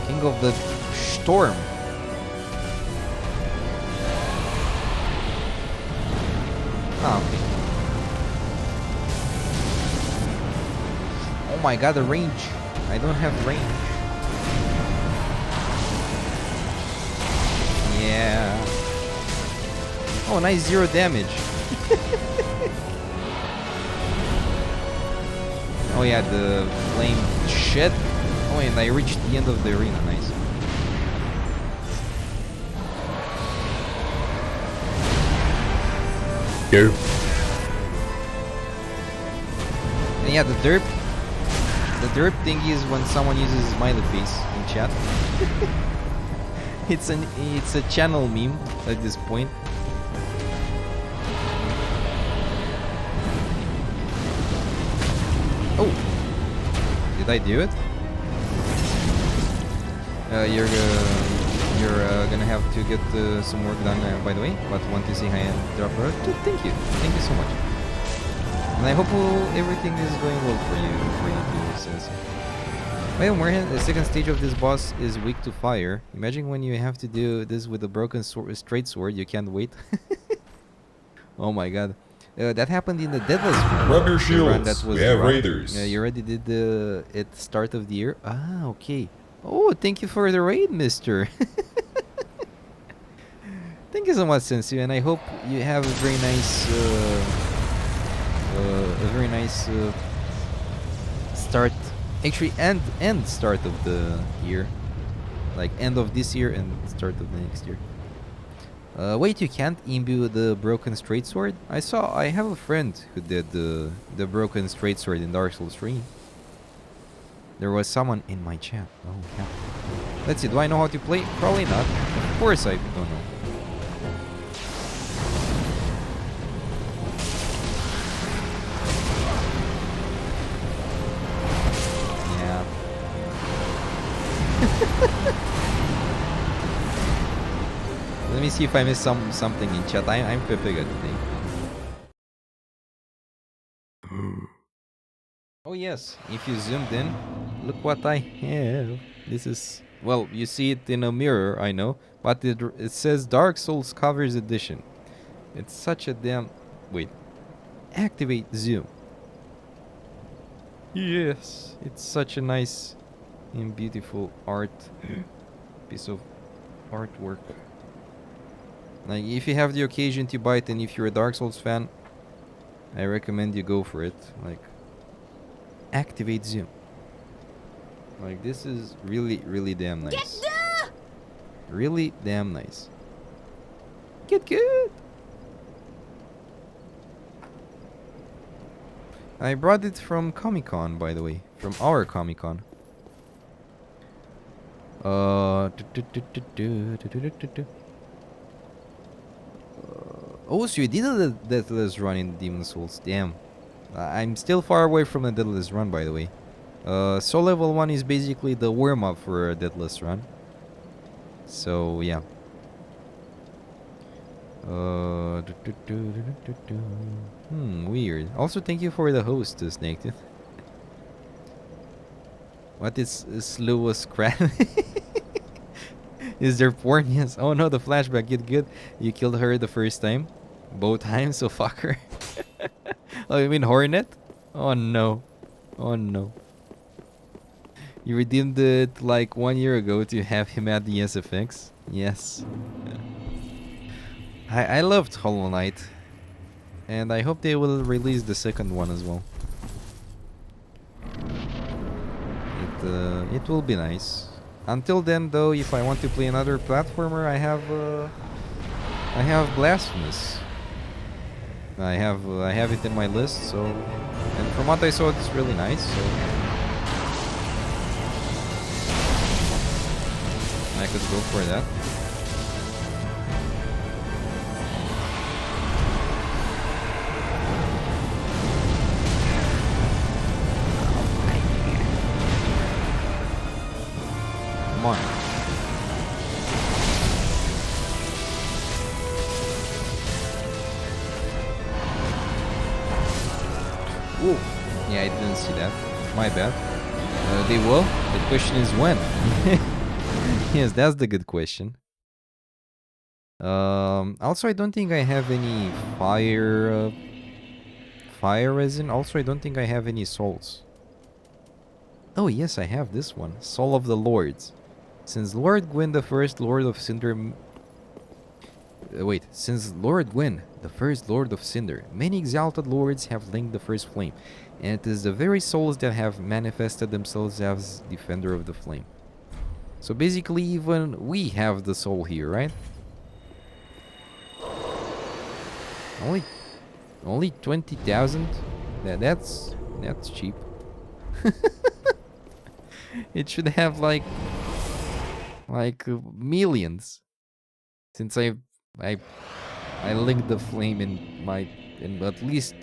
King of the Storm. Ah, okay. Oh my god, the range. I don't have range. Yeah. Oh, nice 0 damage. Oh yeah, the flame shed. Oh, and I reached the end of the arena. Nice. Go. Yeah, the derp. The derp thingy is when someone uses smiley face in chat. It's a channel meme at this point. Oh, did I do it? You're gonna have to get some work done, by the way. But want to say hi and drop a thank you so much. And I hope everything is going well for you too, Sensei. Well, Moorhen, the second stage of this boss is weak to fire. Imagine when you have to do this with a broken straight sword. You can't wait. Oh my god. That happened in the Deadless run. Rub your The run shields. that was We have the run. raiders. You already did the at the start of the year. Ah, okay. Oh, thank you for the raid, mister. Thank you so much, Sensei, and I hope you have a very nice start. Actually, end start of the year, like end of this year and start of the next year. Wait, you can't imbue the broken straight sword? I have a friend who did the broken straight sword in Dark Souls 3. There was someone in my chat. Oh, yeah. Let's see, do I know how to play? Probably not. Of course I don't know. Yeah. Let me see if I missed something in chat. I'm pretty good today. Oh yes, if you zoomed in, look what I have. This is, well, you see it in a mirror, I know, but it says Dark Souls Covers Edition. It's such a damn... Wait. Activate zoom. Yes, it's such a nice and beautiful piece of artwork. Like, if you have the occasion to buy it, and if you're a Dark Souls fan, I recommend you go for it. Like, activate zoom. Like, this is really damn nice. Really damn nice. Get good. I brought it from Comic-Con, by the way, from our Comic-Con. Oh, so you did a Deathless run in Demon Souls. Damn. I'm still far away from a Deathless run, by the way. Soul Level 1 is basically the warm-up for a Deathless run. So, yeah. Weird. Also, thank you for the host, Snake Tooth. What is slowest crab? Is there porn? Yes. Oh no, the flashback. Get good. You killed her the first time. Both times, so fuck her. Oh, you mean Hornet? Oh no. Oh no. You redeemed it like 1 year ago to have him at the SFX? Yes. I loved Hollow Knight. And I hope they will release the second one as well. It will be nice. Until then, though, if I want to play another platformer, I have Blasphemous. I have it in my list, so, and from what I saw, it's really nice. So I could go for that. Come on. Ooh. Yeah, I didn't see that. My bad. They will. The question is when. Yes, that's the good question. Also, I don't think I have any fire resin. Also, I don't think I have any souls. Oh yes, I have this one. Soul of the Lords. Since Lord Gwyn, the first Lord of Cinder... since Lord Gwyn, the first Lord of Cinder, many exalted lords have linked the first flame, and it is the very souls that have manifested themselves as defender of the flame. So basically, even we have the soul here, right? Only 20,000? That's That's cheap. It should have like millions. Since I I linked the flame in at least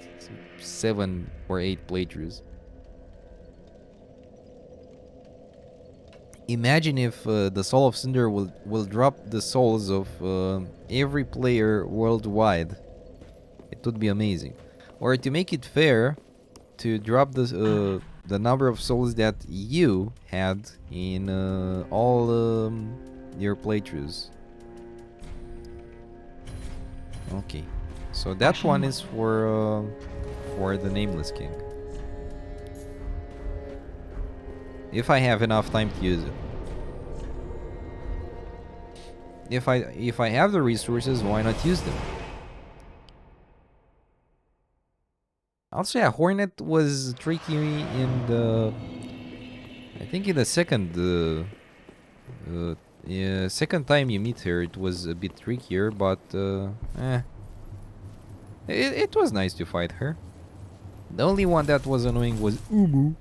7 or 8 playthroughs. Imagine if the Soul of Cinder will drop the souls of every player worldwide. It would be amazing. Or to make it fair, to drop the number of souls that you had in all your playthroughs. Okay, so that one is for the Nameless King. If I have enough time to use it. If I have the resources, why not use them? Also, yeah, Hornet was tricky in the... I think in the second time you meet her, it was a bit trickier, but it was nice to fight her. The only one that was annoying was Umu.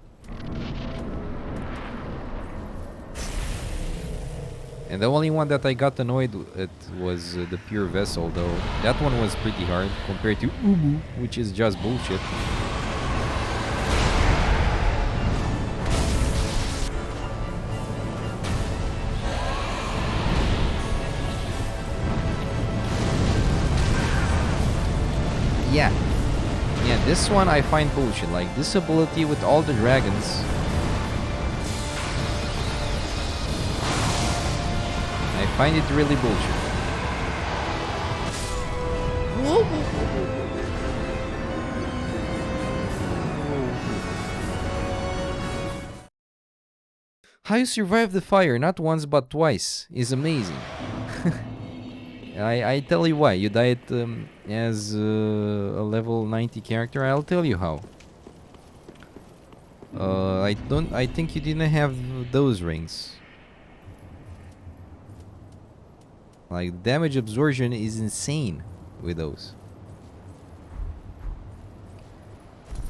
And the only one that I got annoyed at was the Pure Vessel, though. That one was pretty hard compared to Umu, which is just bullshit. Yeah. Yeah, this one I find bullshit. Like, this ability with all the dragons... I find it really bullshit. How you survive the fire, not once but twice, is amazing. I tell you why. You died as a level 90 character. I'll tell you how. I think you didn't have those rings. Like, damage absorption is insane with those.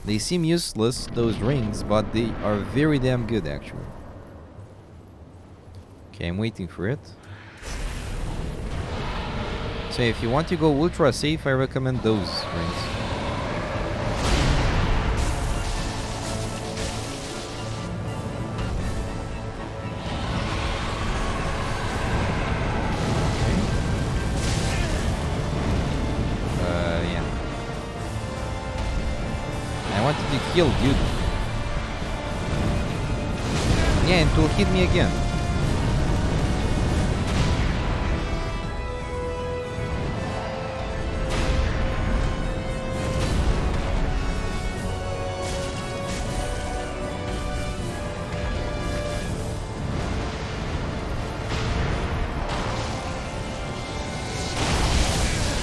They seem useless, those rings, but they are very damn good, actually. Okay, I'm waiting for it. So if you want to go ultra safe, I recommend those rings. Kill, dude. Yeah, and it will hit me again.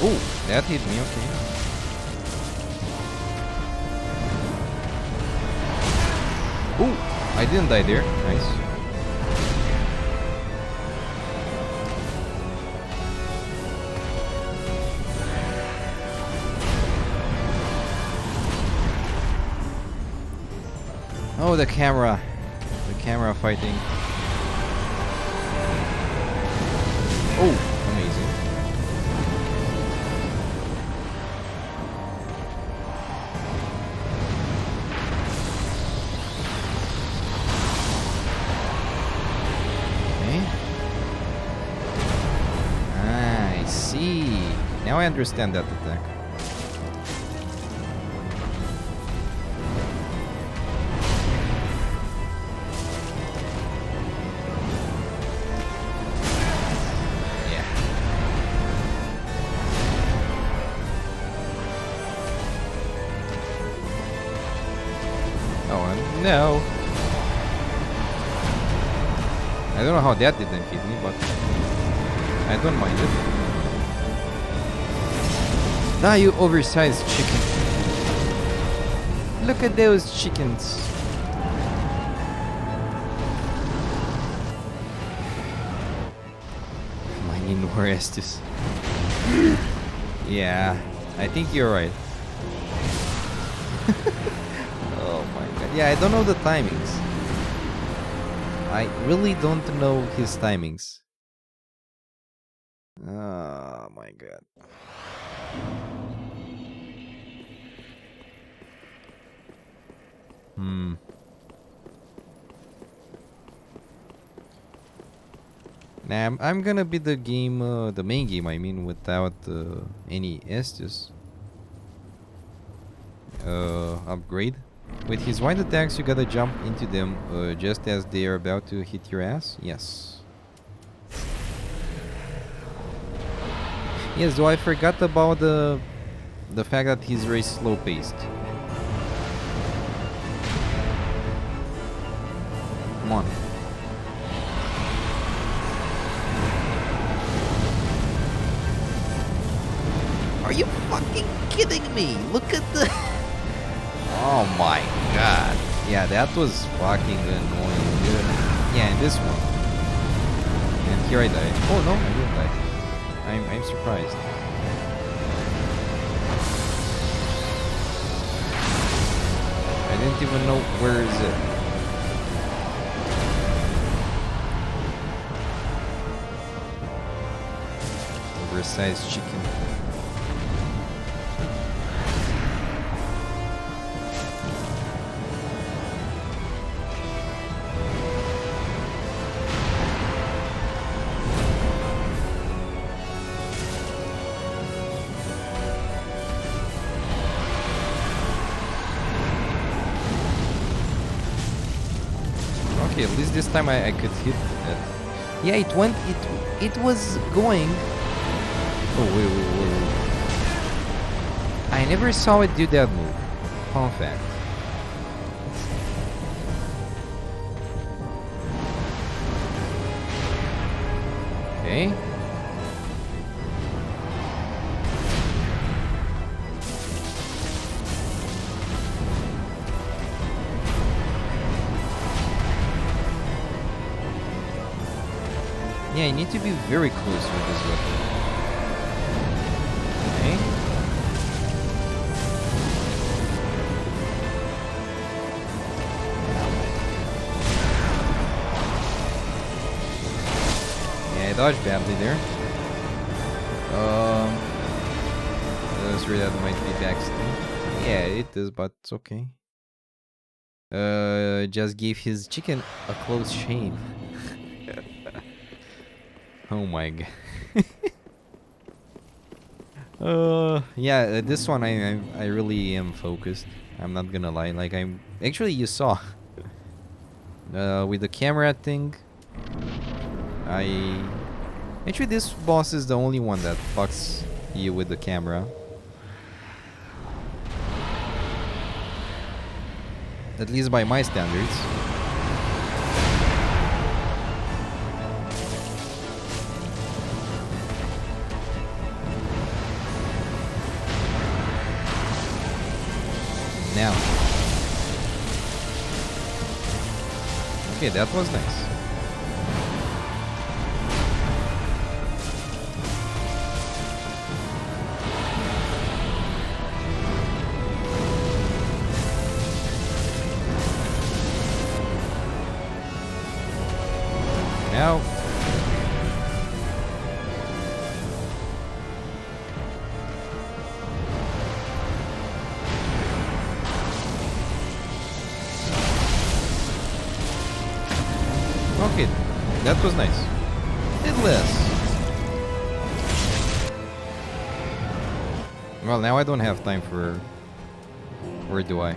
Oh, that hit me, okay. Oh, I didn't die there. Nice. Oh, the camera. The camera fighting. Oh, amazing. Now I understand that attack. Yeah. Oh, no. I don't know how that didn't hit me, but I don't mind it. Ah, you oversized chicken. Look at those chickens. I need more Estus. Yeah, I think you're right. Oh my Yeah, I don't know the timings. I really don't know his timings. Oh my god. Hmm. Nah, I'm gonna be the game, the main game, I mean, without any Estus upgrade. With his wide attacks, you gotta jump into them just as they are about to hit your ass. Yes. Yes, though I forgot about the fact that he's very slow paced. Come on. Are you fucking kidding me? Look at the... Oh my god. Yeah, that was fucking annoying, dude. Yeah, and this one. And here I died. Oh no, I didn't die. I'm surprised. I didn't even know where is it. Oversized chicken. Okay, at least this time I could hit it. Yeah, it was going. Oh wait. I never saw it do that move. Fun fact. Okay. Yeah, you need to be very close with this weapon. Okay. Yeah, I dodged badly there. Sorry, that might be backstab. Yeah, it is, but it's okay. Just gave his chicken a close shave. Oh my god. Yeah, this one I really am focused. I'm not gonna lie. Like I'm actually you saw with the camera thing. Actually this boss is the only one that fucks you with the camera. At least by my standards. Now. Okay, that was nice. Now. Okay, that was nice. Did less. Well, now I don't have time for... Where do I?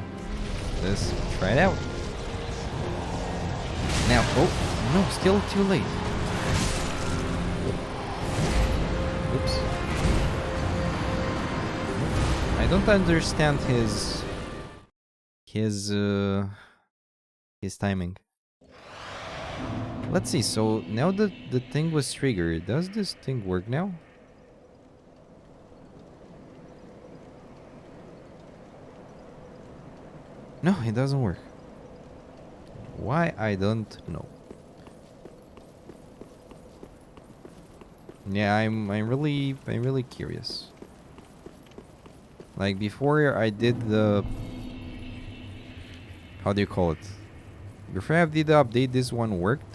Let's try it out. Now, oh, no, still too late. Oops. I don't understand his timing. Let's see, so now that the thing was triggered, does this thing work now? No, it doesn't work. Why? I don't know. Yeah, I'm really curious. Like before I did the... how do you call it? Before I did the update, this one worked.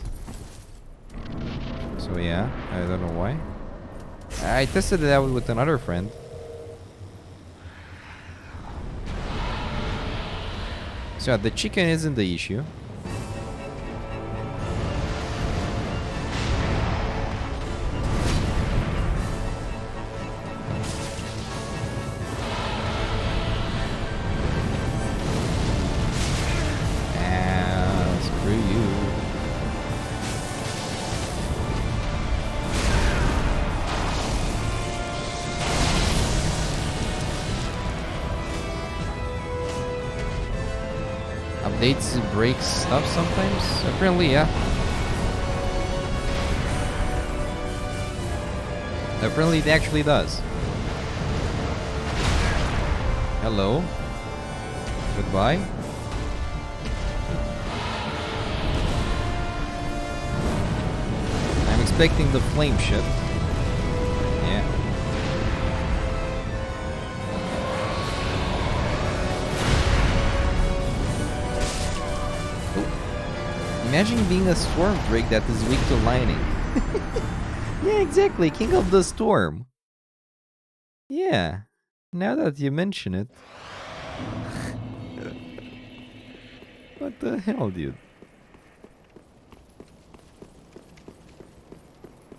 So yeah, I don't know why. I tested it out with another friend. So yeah, the chicken isn't the issue. Ah, screw you. Updates break stuff sometimes? Apparently, yeah. Apparently it actually does. Hello. Goodbye. I'm expecting the flame shit. Yeah. Imagine being a storm drake that is weak to lightning. Yeah, exactly. King of the Storm. Yeah. Now that you mention it. What the hell, dude?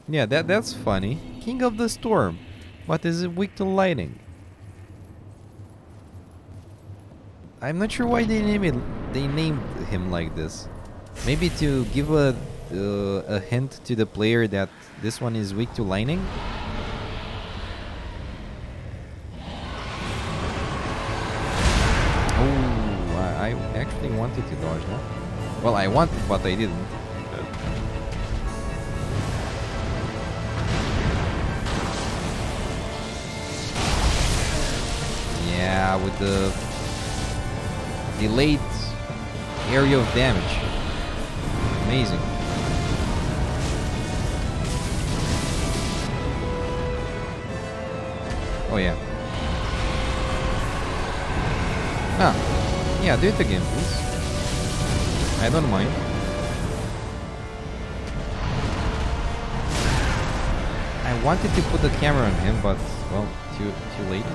Yeah, that's funny. King of the Storm. But is it weak to lightning? I'm not sure why they named him like this. Maybe to give a hint to the player that this one is weak to lightning. Oh, I actually wanted to dodge that. Well, I wanted, but I didn't. Yeah, with the delayed area of damage. Amazing. Oh yeah. Ah, yeah, do it again, please. I don't mind. I wanted to put the camera on him, but well, too late.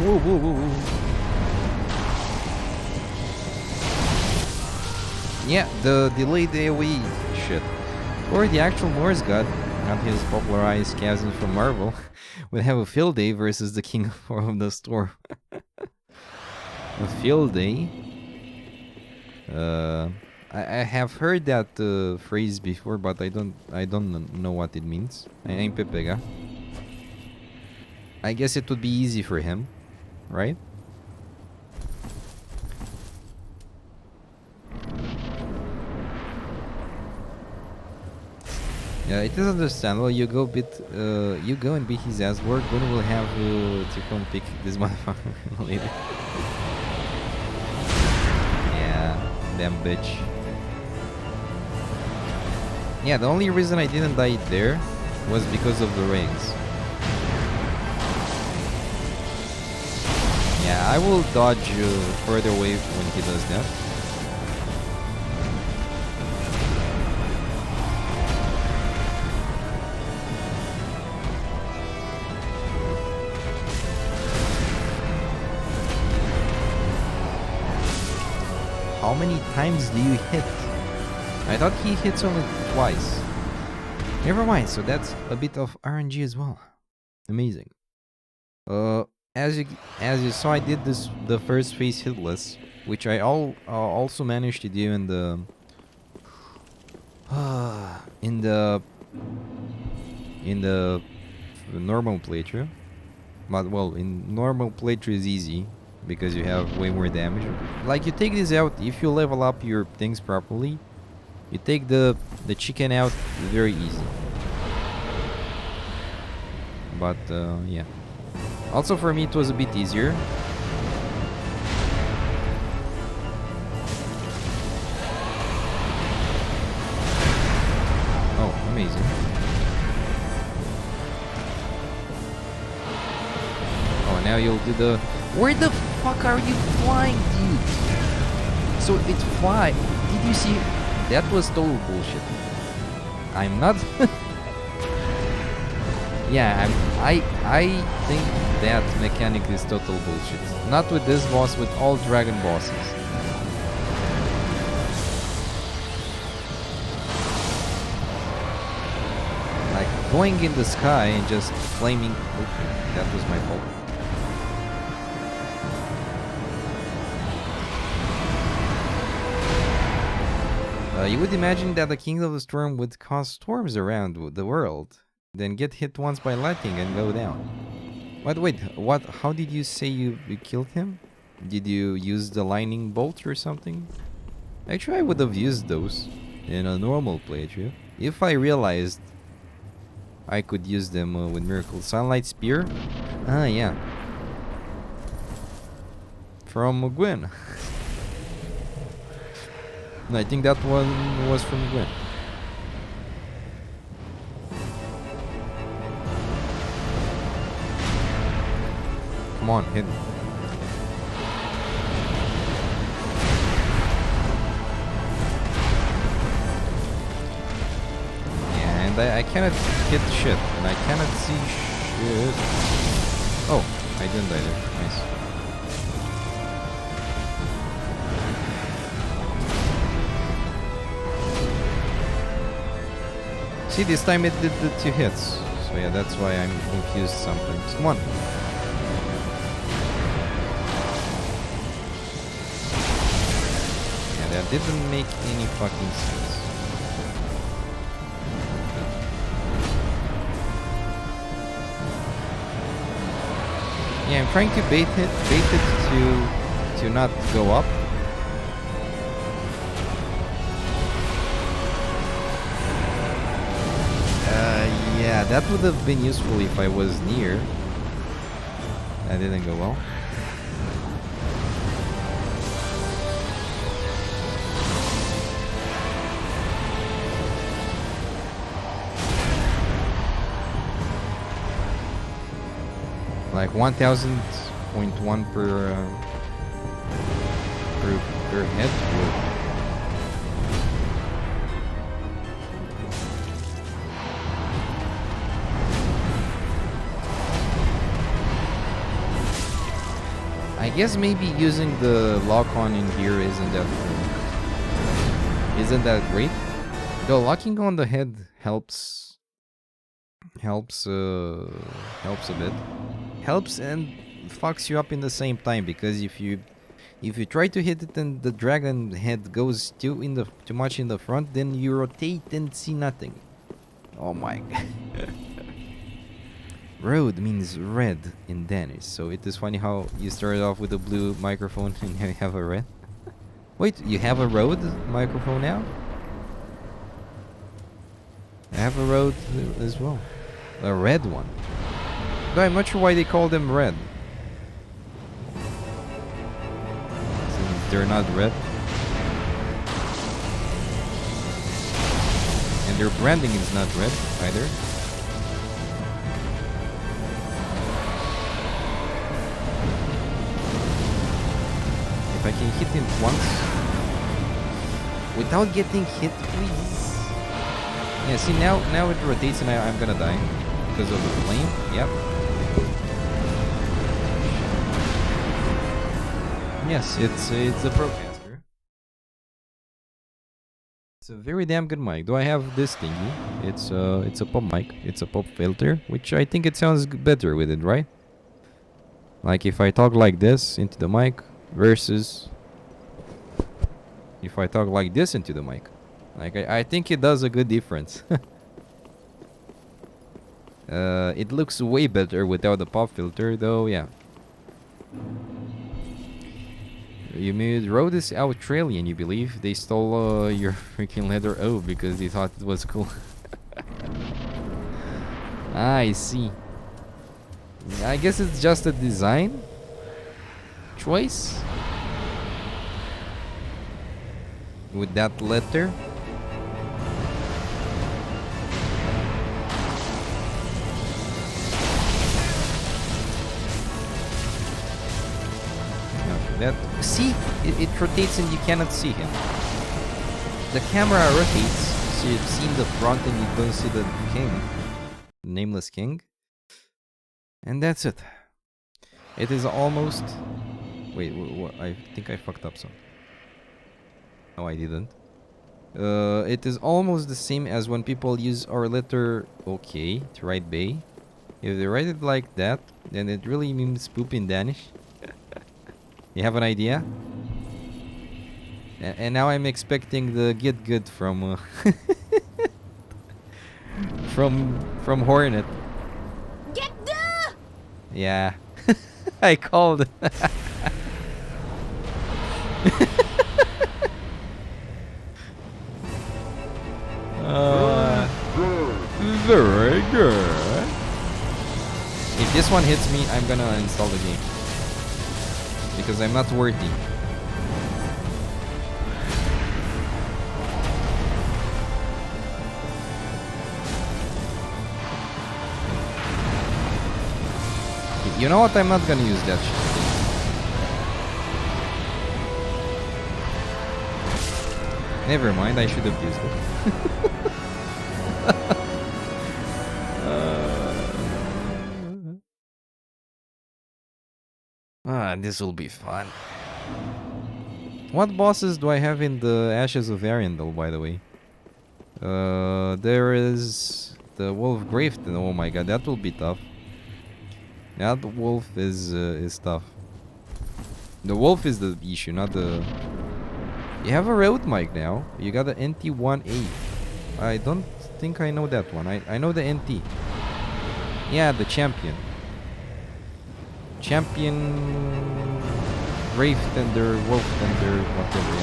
Whoa. Yeah, the delayed AoE shit. Or the actual Norse god, not his popularized cousin from Marvel, would have a field day versus the King of the Storm. A field day? I have heard that phrase before, but I don't know what it means. I'm Pepega. I guess it would be easy for him, right? Yeah, it is understandable. You go and beat his ass. Work. Gun will have to come pick this motherfucker later. Yeah, damn bitch. Yeah, the only reason I didn't die there was because of the rings. Yeah, I will dodge further away when he does that. How many times do you hit? I thought he hits only twice. Never mind, so that's a bit of RNG as well. Amazing. As you saw, I did the first phase hitless, which I also managed to do in the normal playthrough. But well, in normal playthrough is easy. because you have way more damage. Like you take this out if you level up your things properly. You take the chicken out very easy. But yeah. Also for me it was a bit easier. Oh, amazing. Oh, now you'll do the... Where the fuck are you flying, dude? So it's fly. Did you see? That was total bullshit. I'm not... Yeah, I think that mechanic is total bullshit. Not with this boss, with all dragon bosses. Like going in the sky and just flaming. Okay, that was my fault. You would imagine that the King of the Storm would cause storms around the world, then get hit once by lightning and go down. But wait, what? How did you say you killed him? Did you use the lightning bolt or something? Actually, I would have used those in a normal playthrough if I realized I could use them with Miracle Sunlight Spear. Ah, yeah. From Gwen. I think that one was from Gwen. Come on, hit me. Yeah, and I cannot hit shit, and I cannot see shit. Oh, I didn't die there. Nice. See, this time it did the 2 hits. So yeah, that's why I'm confused sometimes. Come on. Yeah, that didn't make any fucking sense. Yeah, I'm trying to bait it to not go up. Yeah, that would have been useful if I was near. That didn't go well. Like 1000.1 per head would... I guess maybe using the lock-on in here isn't that great. Though locking on the head helps a bit. Helps and fucks you up in the same time, because if you try to hit it and the dragon head goes too much in the front, then you rotate and see nothing. Oh my god. Road means red in Danish, so it is funny how you started off with a blue microphone and now you have a red. Wait, you have a Rode microphone now? I have a Rode as well. A red one. Though I'm not sure why they call them red. Since they're not red. And their branding is not red either. If I can hit him once without getting hit, please. Yeah, see, now it rotates and I'm gonna die because of the flame. Yep. Yes, it's a Procaster. It's a very damn good mic. Do I have this thingy? It's a pop mic. It's a pop filter, which I think it sounds better with it, right? Like if I talk like this into the mic versus if I talk like this into the mic. Like I think it does a good difference. It looks way better without the pop filter, though. Yeah. You made Road is Australian, you believe? They stole your freaking letter O because they thought it was cool. Ah, I see. I guess it's just a design choice with that letter. That see, it rotates and you cannot see him. The camera rotates, so you've seen the front and you don't see the king, nameless king, and that's it. It is almost. Wait, I think I fucked up some. No, I didn't. It is almost the same as when people use our letter OK to write bay. If they write it like that, then it really means poop in Danish. You have an idea? And now I'm expecting the get good from from Hornet. Get the! Yeah. I called. Very good. If this one hits me, I'm gonna uninstall the game. Because I'm not worthy. You know what? I'm not gonna use that shit. Never mind, I should have used it. This will be fun. What bosses do I have in the Ashes of Ariandel, by the way? There is the Wolf Grafton. Oh my god, that will be tough. That wolf is tough. The wolf is the issue, not the... You have a road mic now. You got the NT1A. I don't think I know that one. I know the NT. Yeah, the champion. Champion... Wraith Tender, Wolf Tender, whatever,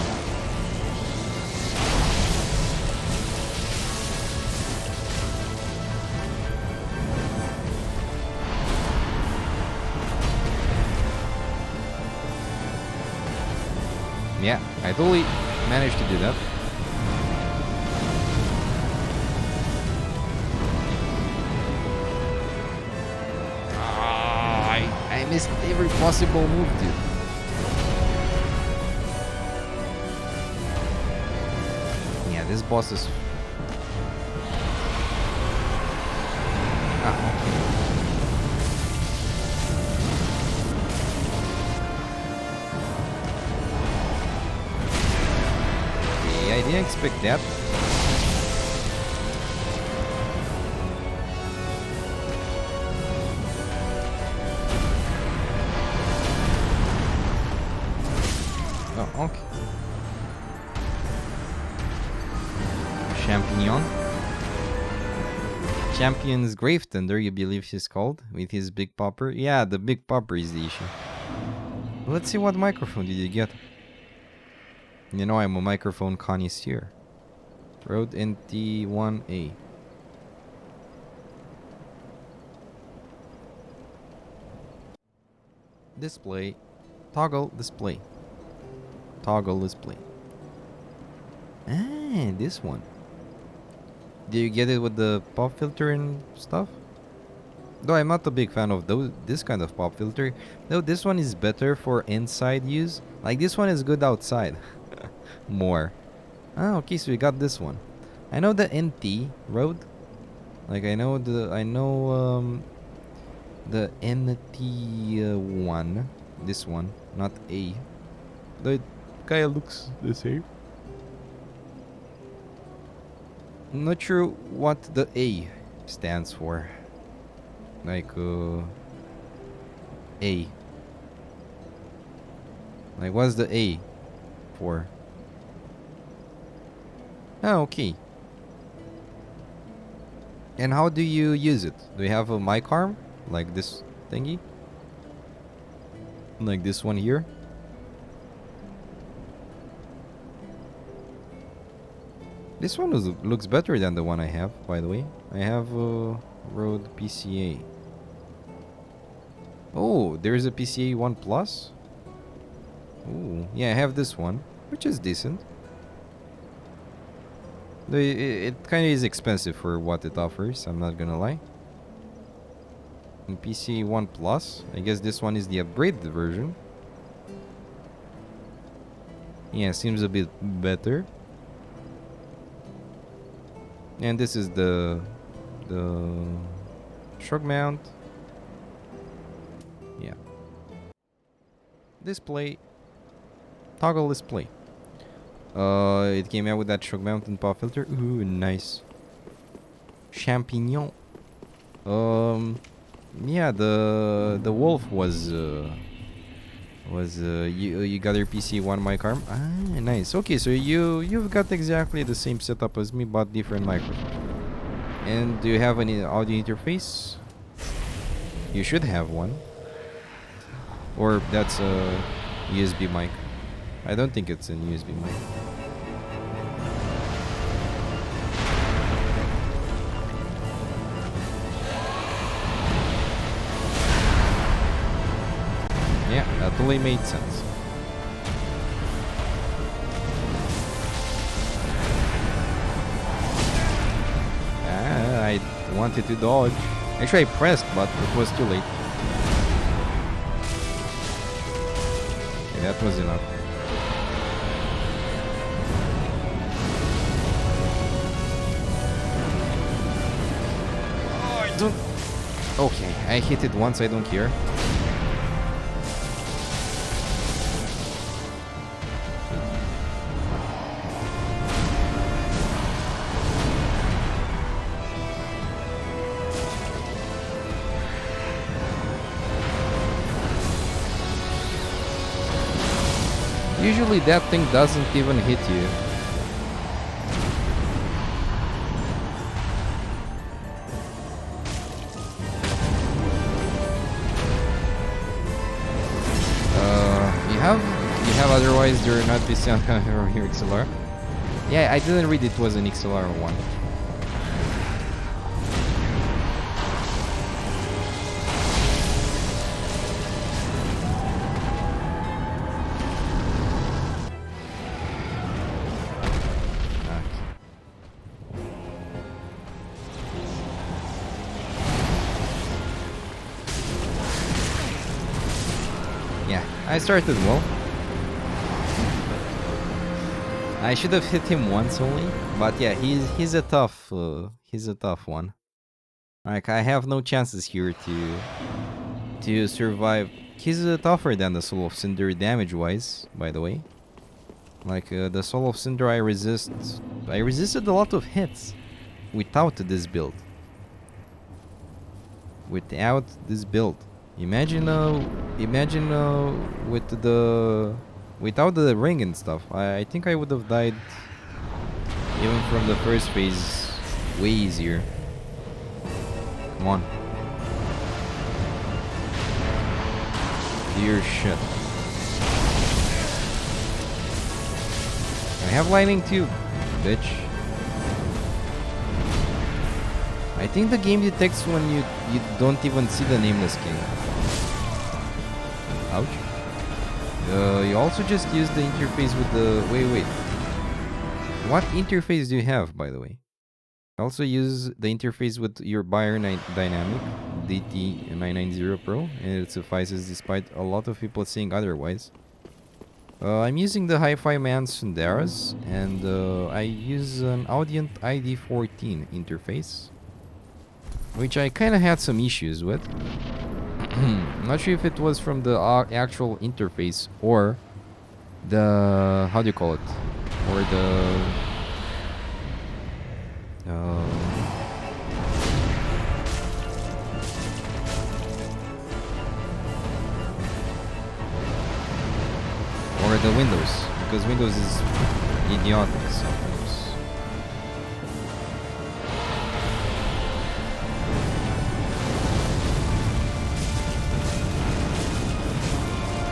yeah. Yeah, I totally managed to do that. I missed every possible move, dude. Yeah, this boss is... I didn't expect that. Oh, okay. Champignon. Champion's Grave Tender, you believe he's called, with his big popper. Yeah, the big popper is the issue. Let's see what microphone did you get. You know I'm a microphone connoisseur. Rode NT1A. Display. Toggle display. Toggle display. Ah, this one. Do you get it with the pop filter and stuff? Though I'm not a big fan of this kind of pop filter. Though this one is better for inside use. Like this one is good outside. More. Ah, okay, so we got this one. I know the NT road. Like I know the NT1. This one, not A. The guy looks the same. Not sure what the A stands for. Like A. Like what's the A for? Oh, okay. And how do you use it? Do you have a mic arm? Like this thingy? Like this one here? This one looks better than the one I have, by the way. I have Rode PCA. Oh, there's a PCA 1 Plus? Ooh, yeah, I have this one, which is decent. It kind of is expensive for what it offers, I'm not gonna lie. And PCA 1 Plus, I guess this one is the upgraded version. Yeah, seems a bit better. And this is the shock mount. Yeah. Display. Toggle display. It came out with that shock mount and pop filter. Ooh, nice. Champignon. Yeah, the Wolf was you got your PC one mic arm. Ah, nice. Okay, so you've got exactly the same setup as me, but different microphone. And do you have any audio interface? You should have one. Or that's a USB mic. I don't think it's a USB mic. Yeah, that totally made sense. Ah, I wanted to dodge. Actually, I pressed, but it was too late. Okay, that was enough. Oh, I don't... Okay, I hit it once, I don't care. Usually that thing doesn't even hit you. You have otherwise you're not PC on your XLR. Yeah, I didn't read it was an XLR one. I started well. I should have hit him once only, but yeah, he's a tough one. Like I have no chances here to survive. He's tougher than the Soul of Cinder damage wise, by the way. Like the Soul of Cinder, I resisted a lot of hits without this build. Imagine without the ring and stuff. I think I would have died even from the first phase way easier. Come on. Dear shit. I have lightning too, bitch. I think the game detects when you don't even see the nameless king. Ouch. You also just use the interface with the... Wait. What interface do you have, by the way? Also use the interface with your Bayer Dynamic DT990 Pro, and it suffices despite a lot of people saying otherwise. I'm using the Hi-Fi Man Sundaras, and I use an Audient ID14 interface, which I kind of had some issues with. Not sure if it was from the actual interface or the... how do you call it? Or the... or the Windows, because Windows is idiotic sometimes.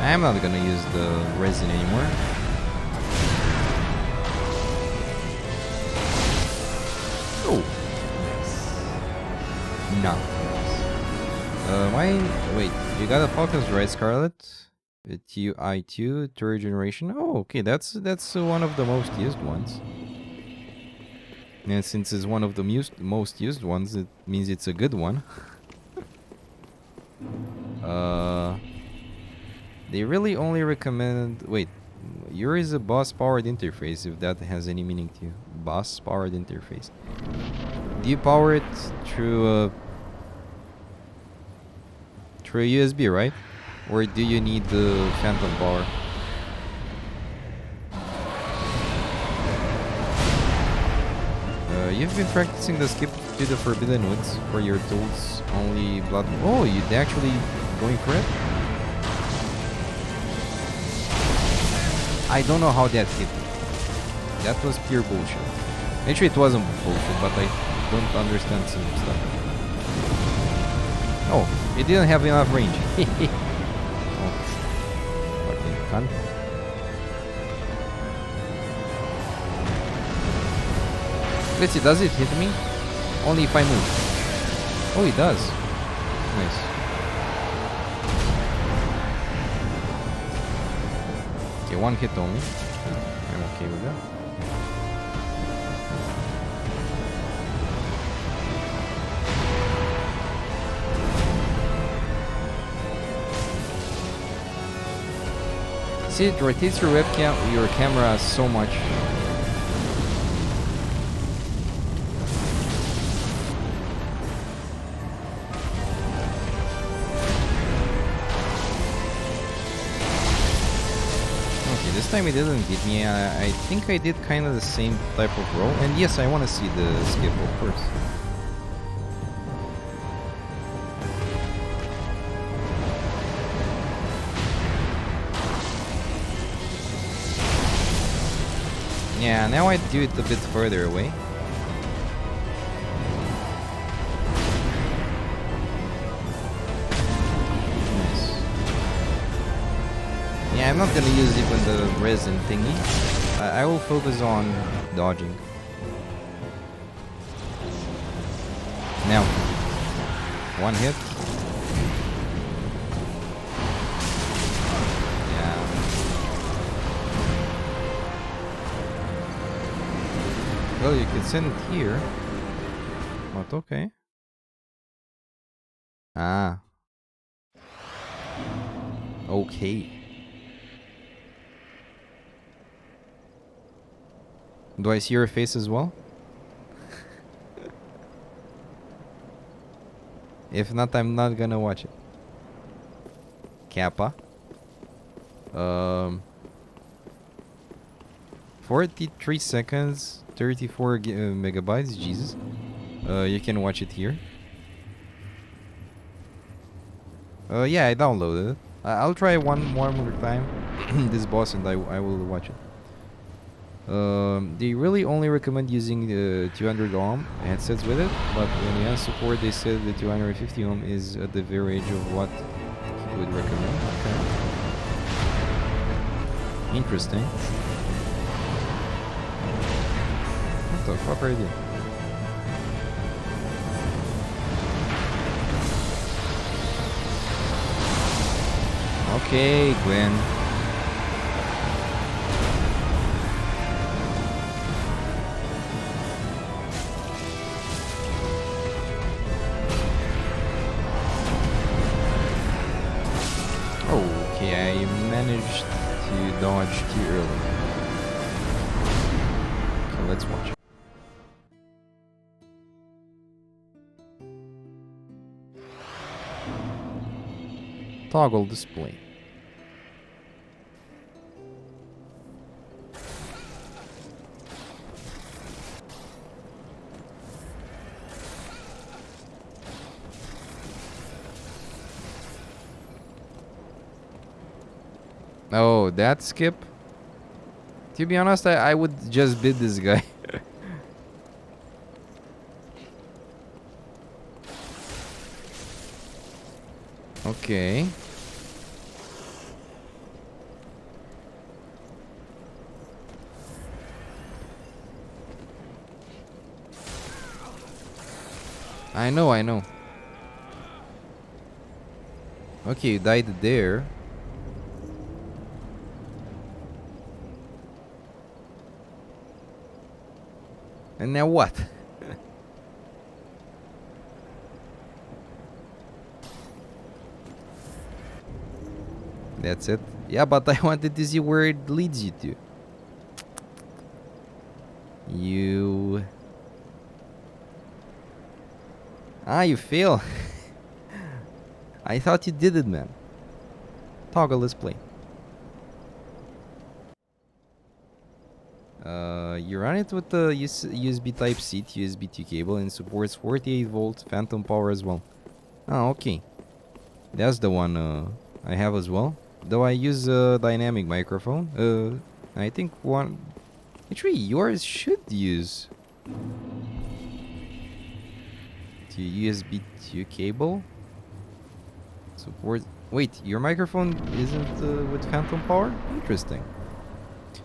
I'm not gonna use the resin anymore. Why? Wait, you got a focus, right, Scarlet? TI2, third generation. Oh, okay, that's one of the most used ones. And since it's one of the most used ones, it means it's a good one. They really only recommend. Wait, here is a boss powered interface. If that has any meaning to you, boss powered interface. Do you power it through a USB, right? Or do you need the phantom power? You've been practicing the skip to the Forbidden Woods for your tools only blood. Oh, you're actually going for it? I don't know how that hit me. That was pure bullshit. Actually, it wasn't bullshit, but I don't understand some stuff. Oh, it didn't have enough range. Oh, fucking cunt. Let's see, does it hit me? Only if I move. Oh, it does. Nice. Okay, one hit only. I'm okay with that. See, it rotates your webcam, your camera so much. This time it didn't hit me. I think I did kind of the same type of roll. And yes, I want to see the skip, of course. Yeah, now I do it a bit further away. Yeah, I'm not gonna use even the resin thingy. I will focus on dodging. Now, one hit. Yeah. Well, you can send it here. But okay. Ah. Okay. Do I see your face as well? If not, I'm not gonna watch it. Kappa. 43 seconds, 34 megabytes. Jesus. You can watch it here. Yeah, I downloaded it. I'll try one more time. This boss, and I will watch it. They really only recommend using the 200 ohm headsets with it, but when we asked support, they said the 250 ohm is at the very edge of what he would recommend. Okay. Interesting. What the fuck are you doing? Okay, Gwen. Okay, I managed to dodge too early. Okay, let's watch. Toggle display. Oh, that skip? To be honest, I would just bid this guy. Okay. I know. Okay, you died there. And now what? That's it. Yeah, but I wanted to see where it leads you to. You... Ah, you fail. I thought you did it, man. Toggle display. You run it with the USB Type-C to USB 2 cable and supports 48 volt phantom power as well. Oh, okay. That's the one I have as well. Though I use a dynamic microphone. I think one... Actually, yours should use... to USB 2 cable. Support... Wait, your microphone isn't with phantom power? Interesting.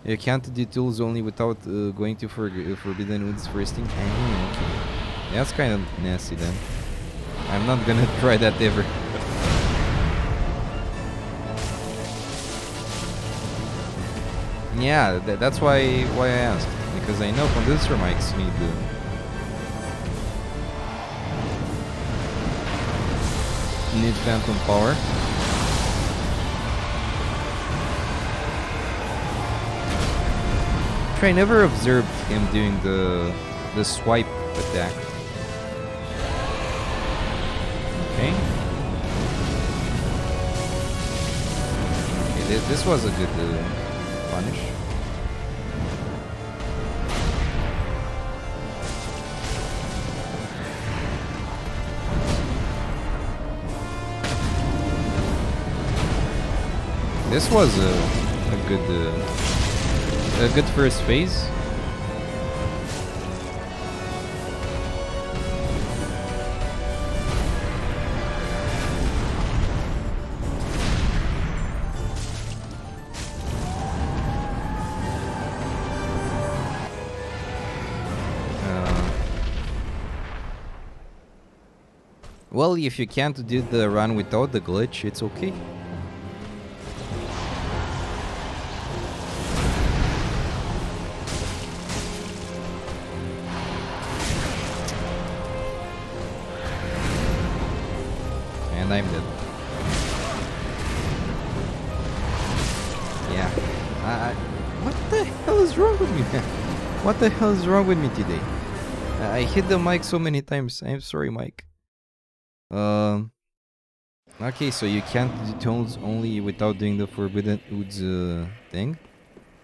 You can't do tools only without going to Forbidden Woods first thing? Okay. That's kind of nasty then. I'm not gonna try that ever. Yeah, that's why I asked. Because I know condenser mics need phantom power. I never observed him doing the swipe attack. Okay. Okay, this was a good punish. This was a good first phase. Well, if you can't do the run without the glitch, it's okay. And I'm dead. Yeah. What the hell is wrong with me, man? What the hell is wrong with me today? I hit the mic so many times. I'm sorry, Mike. Okay, so you can't do tones only without doing the Forbidden Woods thing.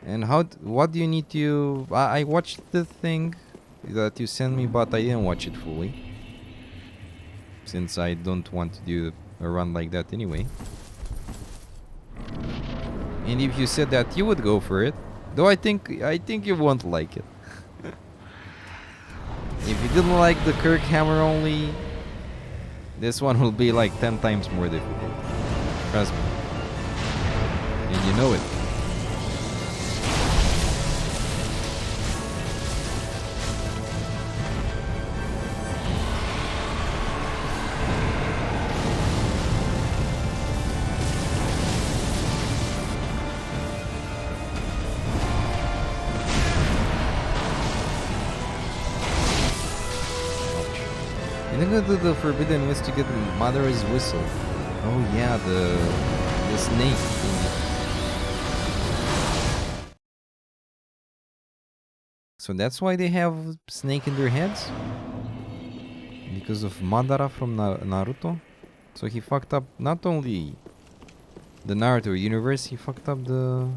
And what do you need to... I watched the thing that you sent me, but I didn't watch it fully. Since I don't want to do a run like that anyway. And if you said that you would go for it, though I think you won't like it. If you didn't like the Kirk Hammer only, this one will be like 10 times more difficult. Trust me. And you know it. To the Forbidden Woods to get Mother's Whistle. Oh yeah, the snake thing. So that's why they have snake in their heads? Because of Madara from Naruto? So he fucked up not only the Naruto universe, he fucked up the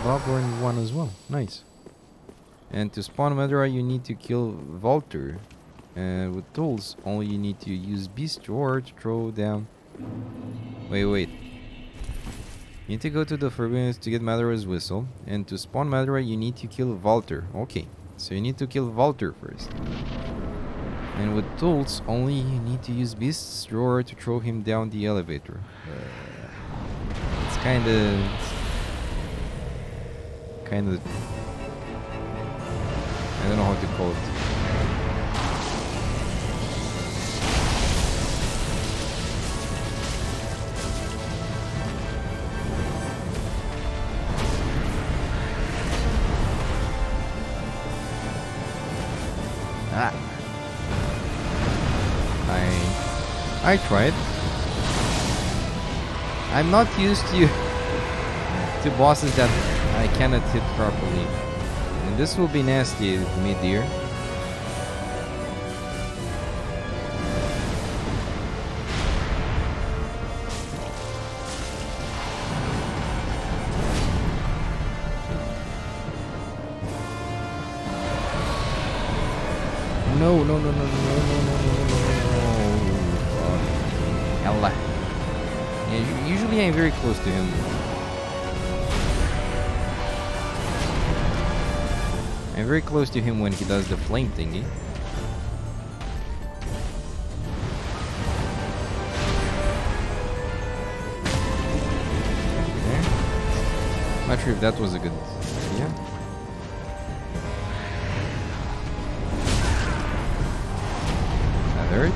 Bloodborne one as well. Nice. And to spawn Madara, you need to kill Valter. And with tools, only you need to use Beast Roar to throw down. Wait. You need to go to the Forbidden Woods to get Madara's Whistle. And to spawn Madara, you need to kill Valter. Okay, so you need to kill Valter first. And with tools, only you need to use Beast's Roar to throw him down the elevator. It's kind of... I don't know how to call it. I tried. I'm not used to to bosses that I cannot hit properly. And this will be nasty mid-year. No, no, no, no, no, no, no, no, no, no, no. Hella. Yeah, usually I'm very close to him. I'm very close to him when he does the flame thingy. Okay. Not sure if that was a good idea. That hurt.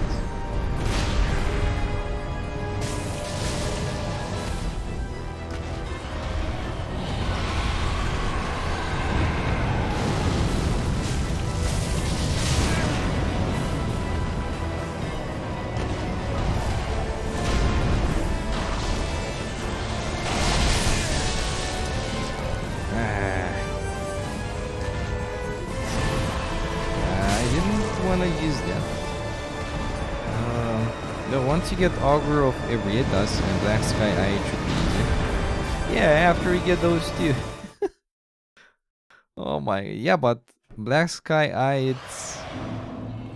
Once you get Augur of Ebrietas and Black Sky Eye, it should be easy. Yeah, after you get those two. Oh my, yeah, but Black Sky Eye, it's...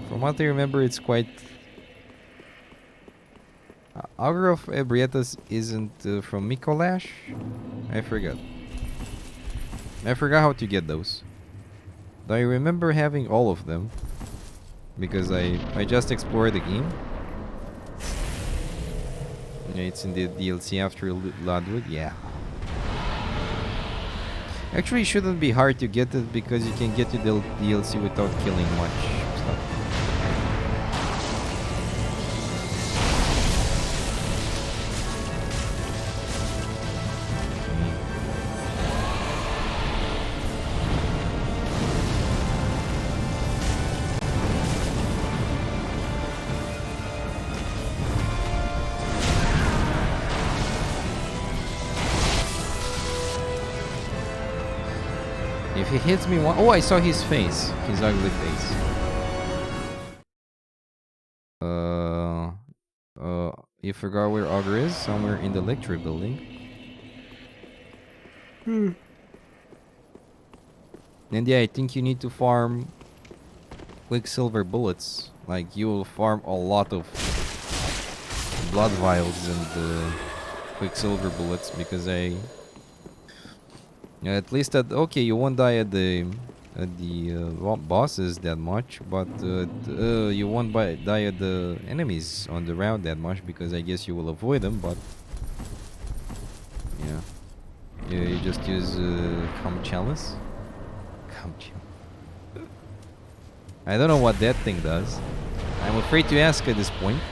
From what I remember, it's quite... Augur of Ebrietas isn't from Mikolash? I forgot. I forgot how to get those. Though I remember having all of them. Because I just explored the game. Yeah, it's in the DLC after Ludwig, yeah. Actually, it shouldn't be hard to get it because you can get to the DLC without killing much stuff. If he hits me one... Oh, I saw his face. His ugly face. You forgot where Augur is? Somewhere in the lecture building. And yeah, I think you need to farm Quicksilver bullets. Like, you will farm a lot of blood vials and Quicksilver bullets because at least okay, you won't die at the bosses that much, but you won't die at the enemies on the route that much because I guess you will avoid them. But yeah, you just use Chalice. I don't know what that thing does. I'm afraid to ask at this point.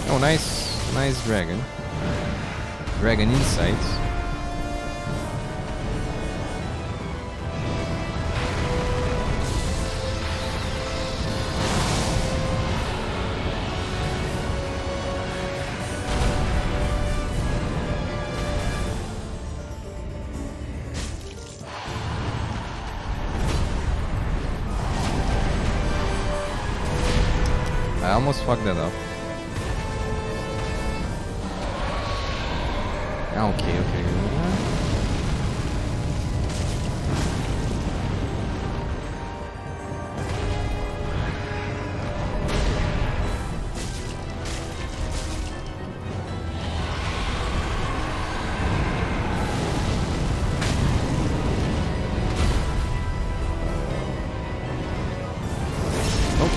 Oh, nice dragon. Dragon insights. I almost fucked that up. Okay.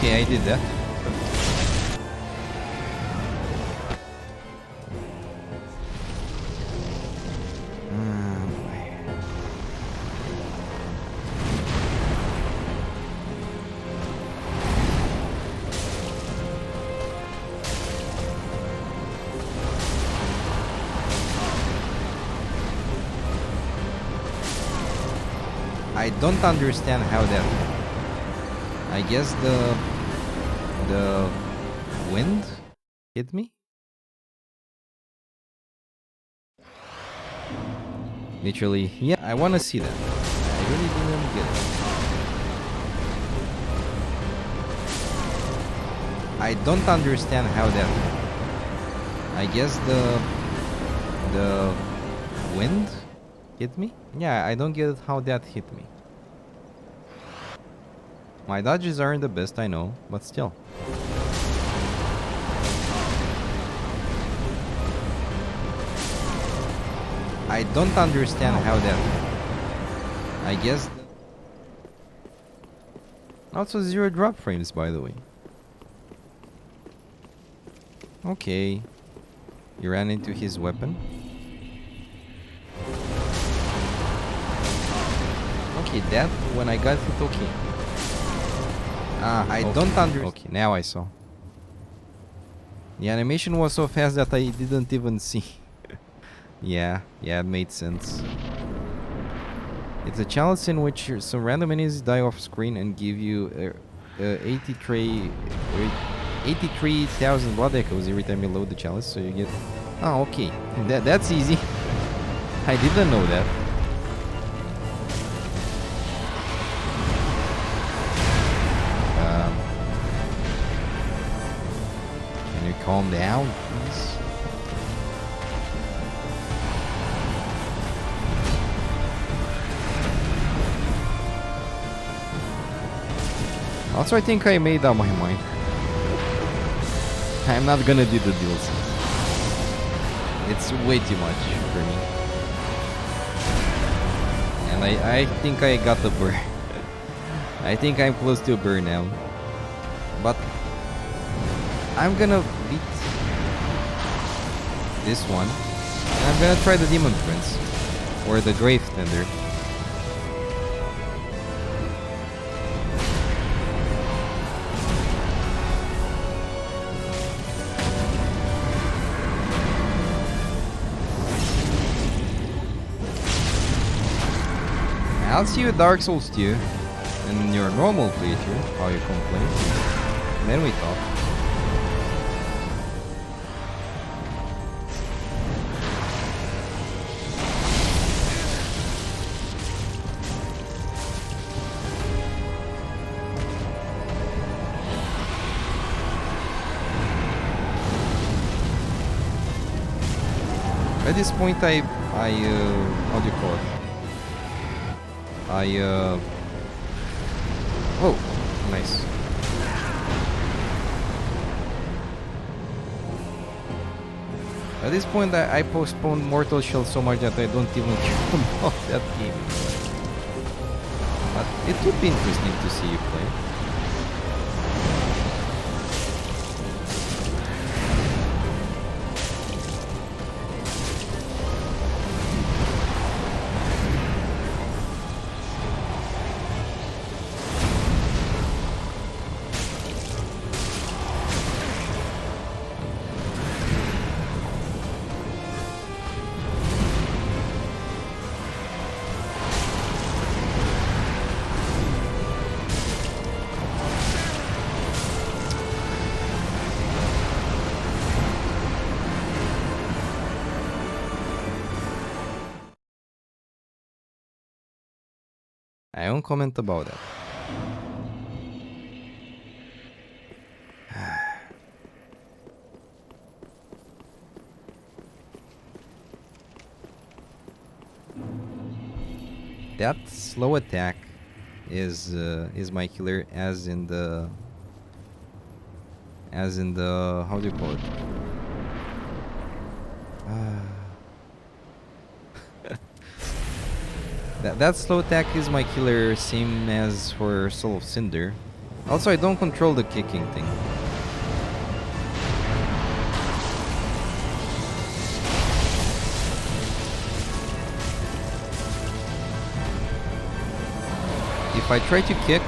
Okay, I did that. I don't understand how that. I guess the wind hit me. Literally, yeah. I want to see that. I really didn't get it. I don't understand how that. I guess the wind hit me. Yeah, I don't get how that hit me. My dodges aren't the best, I know, but still. I don't understand how that. I guess. Also 0 drop frames, by the way. Okay. You ran into his weapon. Okay, that when I got it, okay. I don't understand. Okay, now I saw. The animation was so fast that I didn't even see. Yeah, it made sense. It's a challenge in which some random enemies die off screen and give you 83,000 blood echoes every time you load the chalice, so you get... Oh, okay. That's easy. I didn't know that. Can you calm down, please? Also, I think I made up my mind. I'm not gonna do the DLC. It's way too much for me. And I think I got the burn. I think I'm close to a burn now. But I'm gonna beat this one. And I'm gonna try the Demon Prince. Or the Grave Tender. I'll see you at Dark Souls 2 in your normal playthrough, how you complain. And then we talk. At this point, how do you call it? Oh, nice. At this point, I postponed Mortal Shell so much that I don't even care about that game. But it would be interesting to see you play. I won't comment about that. That slow attack is my killer, as in the how do you call it? That slow attack is my killer, same as for Soul of Cinder. Also, I don't control the kicking thing. If I try to kick,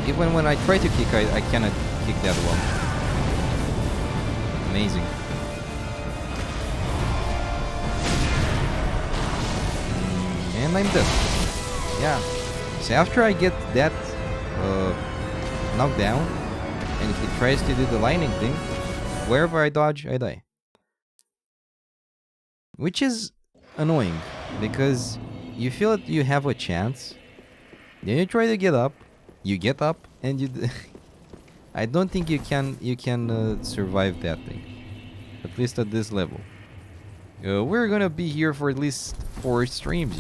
even when I try to kick, I cannot kick that well. Amazing. And I'm dead. Yeah. So after I get that knocked down, and he tries to do the lightning thing, wherever I dodge, I die. Which is annoying, because you feel that you have a chance, then you try to get up, you get up, and you... I don't think you can survive that thing. At least at this level. We're gonna be here for at least 4 streams.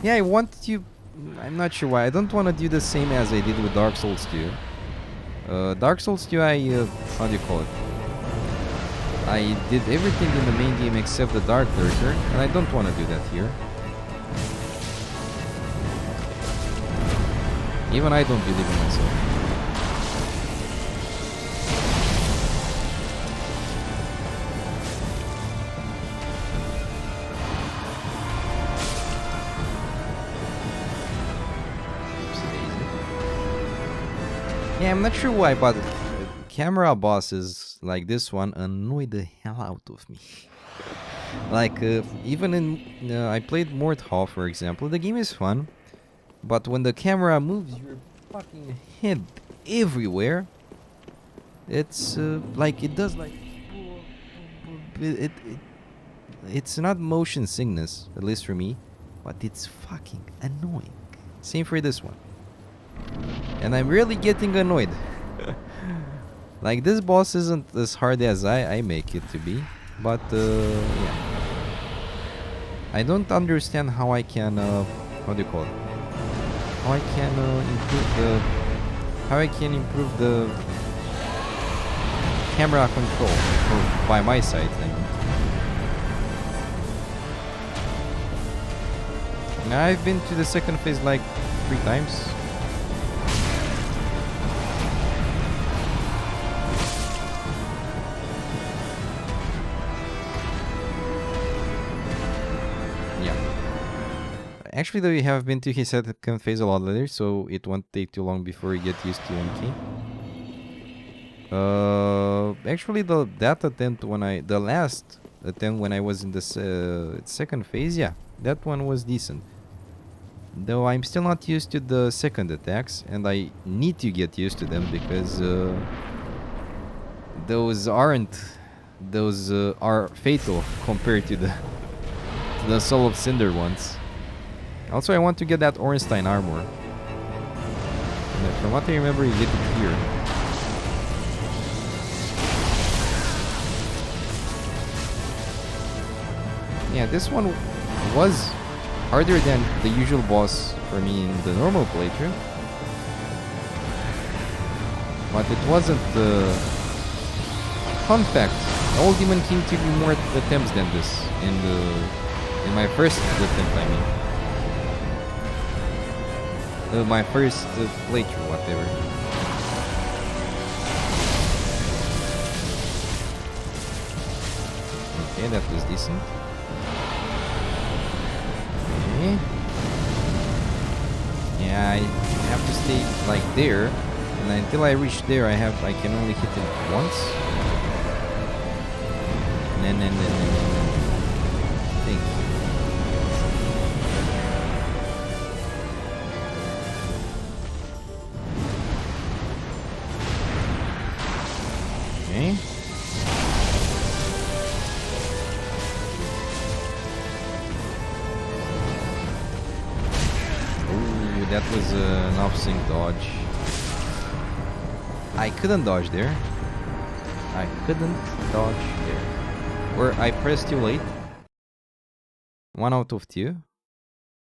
Yeah, I want to... I'm not sure why. I don't want to do the same as I did with Dark Souls 2. Dark Souls 2, how do you call it? I did everything in the main game except the Dark Lurker, and I don't want to do that here. Even I don't believe in myself. Yeah, I'm not sure why, but camera bosses like this one annoy the hell out of me. Like, even in... I played Mordhau, for example. The game is fun, but when the camera moves your fucking head everywhere, it's like it does like... It's not motion sickness, at least for me, but it's fucking annoying. Same for this one. And I'm really getting annoyed. Like, this boss isn't as hard as I make it to be, but yeah. I don't understand how I can how do you call it? How I can improve the camera control by my side then. Now I've been to the second phase like 3 times. Actually, though, you have been to his second phase a lot later, so it won't take too long before you get used to MK. Actually, the last attempt when I was in the second phase, yeah, that one was decent. Though I'm still not used to the second attacks, and I need to get used to them because those are fatal compared to the Soul of Cinder ones. Also, I want to get that Ornstein armor. And from what I remember, you get it here. Yeah, this one was harder than the usual boss for me in the normal playthrough. But it wasn't fun fact, Old Demon King took me more attempts than this in my first attempt, I mean. My first playthrough, whatever. Okay, that was decent. Okay. Yeah, I have to stay like there, and until I reach there, I can only hit it once. And then. Thank you. Okay. Ooh, that was an off-sync dodge. I couldn't dodge there. Or I pressed too late. 1 out of 2.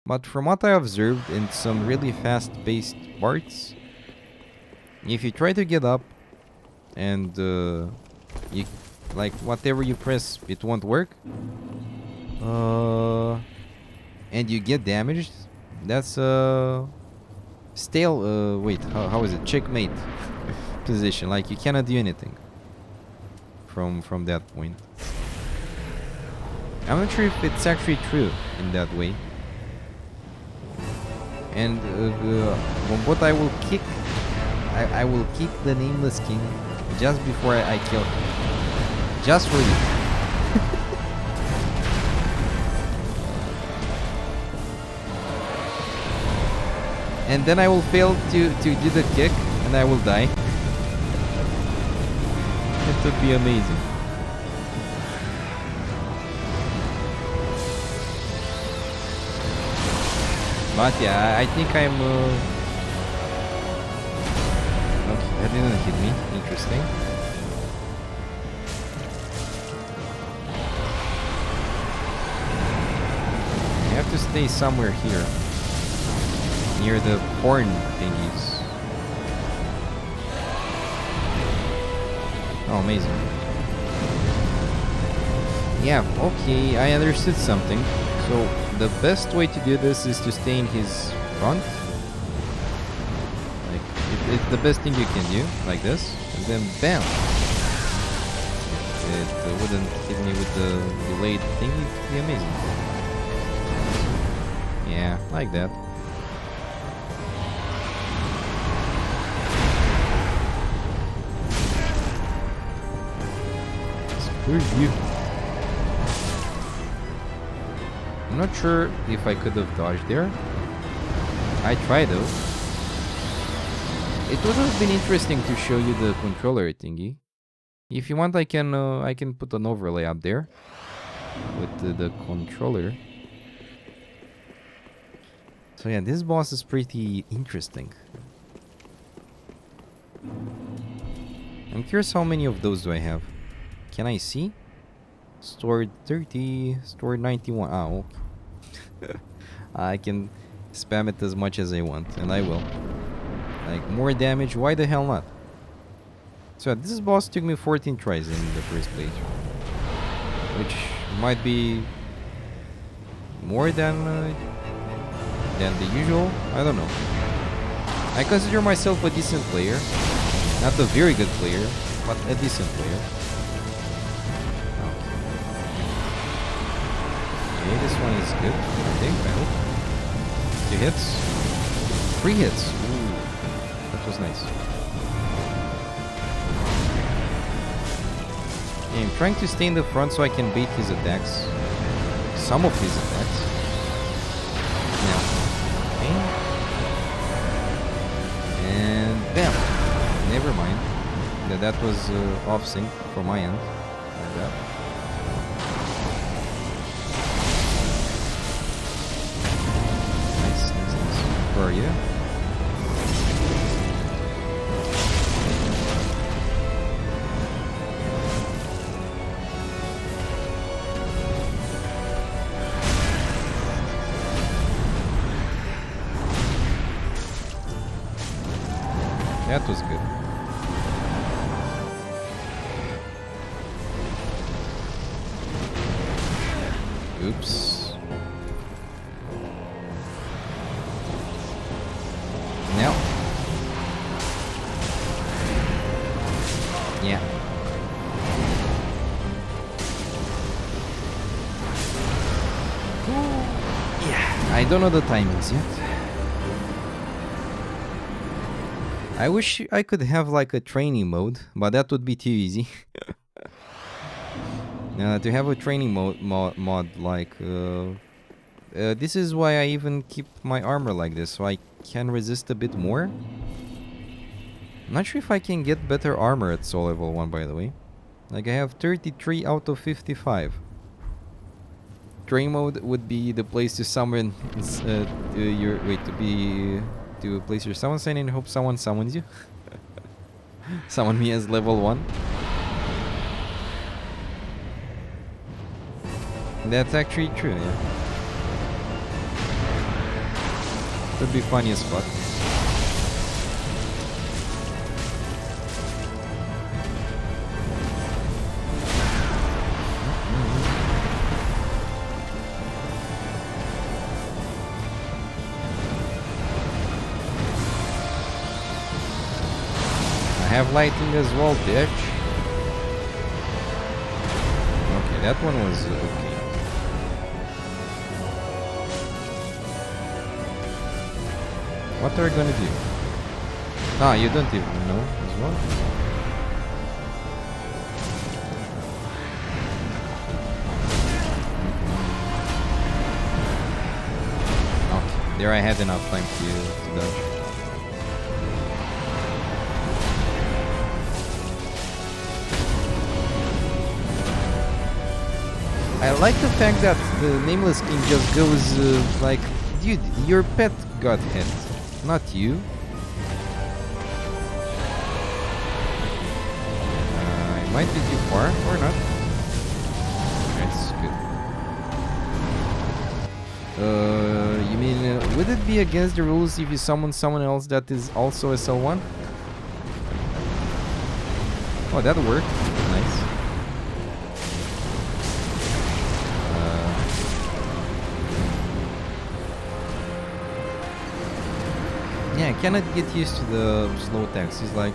But from what I observed in some really fast-paced parts, if you try to get up, and you like whatever you press, it won't work. and you get damaged, that's stale. Wait, how is it? Checkmate position. Like you cannot do anything from that point. I'm not sure if it's actually true in that way. And but I will kick. I will kick the Nameless King just before I kill him. Just for you. And then I will fail to do the kick and I will die. It would be amazing. But yeah, I think I'm... Okay, that didn't hit me. Interesting. I have to stay somewhere here. Near the horn thingies. Oh, amazing. Yeah, okay, I understood something. So, the best way to do this is to stay in his front. Like, it's the best thing you can do, like this. And then, bam! It wouldn't hit me with the delayed thing, it would be amazing. Yeah, like that. Screw you. I'm not sure if I could have dodged there. I tried though. It would have been interesting to show you the controller thingy. If you want, I can put an overlay up there with the controller. So yeah, this boss is pretty interesting. I'm curious how many of those do I have. Can I see? Stored 30, stored 91. Ah, okay. I can spam it as much as I want, and I will. Like, more damage, why the hell not? So this boss took me 14 tries in the first place. Which might be more than the usual. I don't know. I consider myself a decent player. Not a very good player, but a decent player. Okay, this one is good, I think, I hope. 2 hits. 3 hits. Ooh, that was nice. Okay, I'm trying to stay in the front so I can bait his attacks. Some of his attacks. Now. Okay. And bam! Never mind. That was off sync from my end. Like that. Where are you? That was good. Oops. No. Yeah. Yeah, I don't know the timings yet. I wish I could have like a training mode, but that would be too easy. To have a training mod like this is why I even keep my armor like this, so I can resist a bit more. I'm not sure if I can get better armor at soul level 1, by the way. Like I have 33 out of 55. Train mode would be the place to summon to place your summon sign and hope someone summons you. Summon me as level 1. That's actually true, yeah. Would be funny as fuck. have lighting as well, bitch. Okay, that one was okay. What are you gonna do? Ah, you don't even know as well. Okay, there I had enough time to dodge. I like the fact that the Nameless King just goes like, dude, your pet got hit, not you. It might be too far, or not. That's good. You mean, would it be against the rules if you summon someone else that is also SL1? Oh, that worked. Nice. Yeah, I cannot get used to the slow attacks. It's like,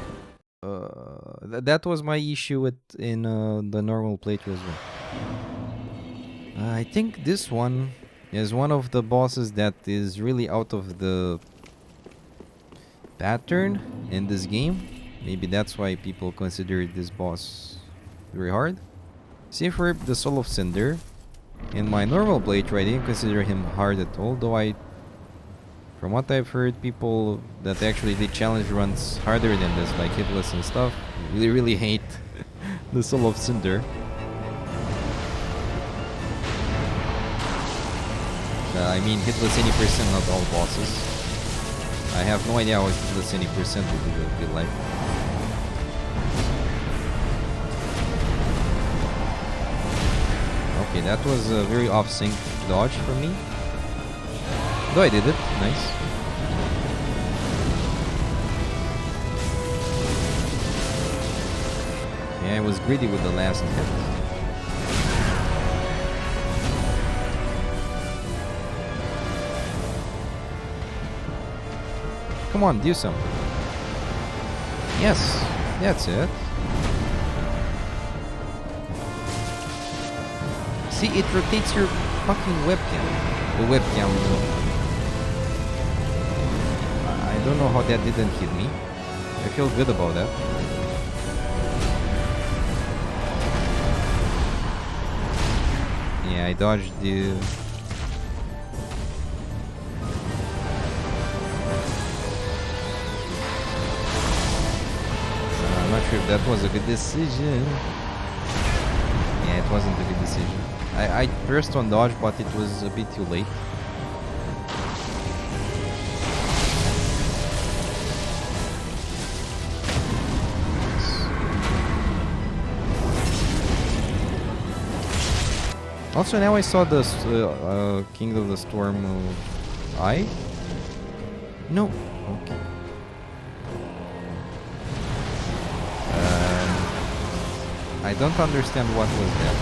that was my issue with in the normal playthrough as well. I think this one is one of the bosses that is really out of the pattern in this game. Maybe that's why people consider this boss very hard. See, for the Soul of Cinder, in my normal playthrough, I didn't consider him hard at all, though from what I've heard, people that actually did challenge runs harder than this, like Hitless and stuff, really hate the Soul of Cinder. I mean, Hitless any percent, not all bosses. I have no idea what Hitless any percent would be like. Okay, that was a very off-sync dodge for me. Though I did it, nice. Yeah, I was greedy with the last hit. Come on, do something. Yes, that's it. See, it rotates your fucking webcam. The webcam. I don't know how that didn't hit me. I feel good about that. Yeah, I dodged the... I'm not sure if that was a good decision. Yeah, it wasn't a good decision. I pressed on dodge, but it was a bit too late. Also, now I saw the King of the Storm eye. No. Okay. I don't understand what was that.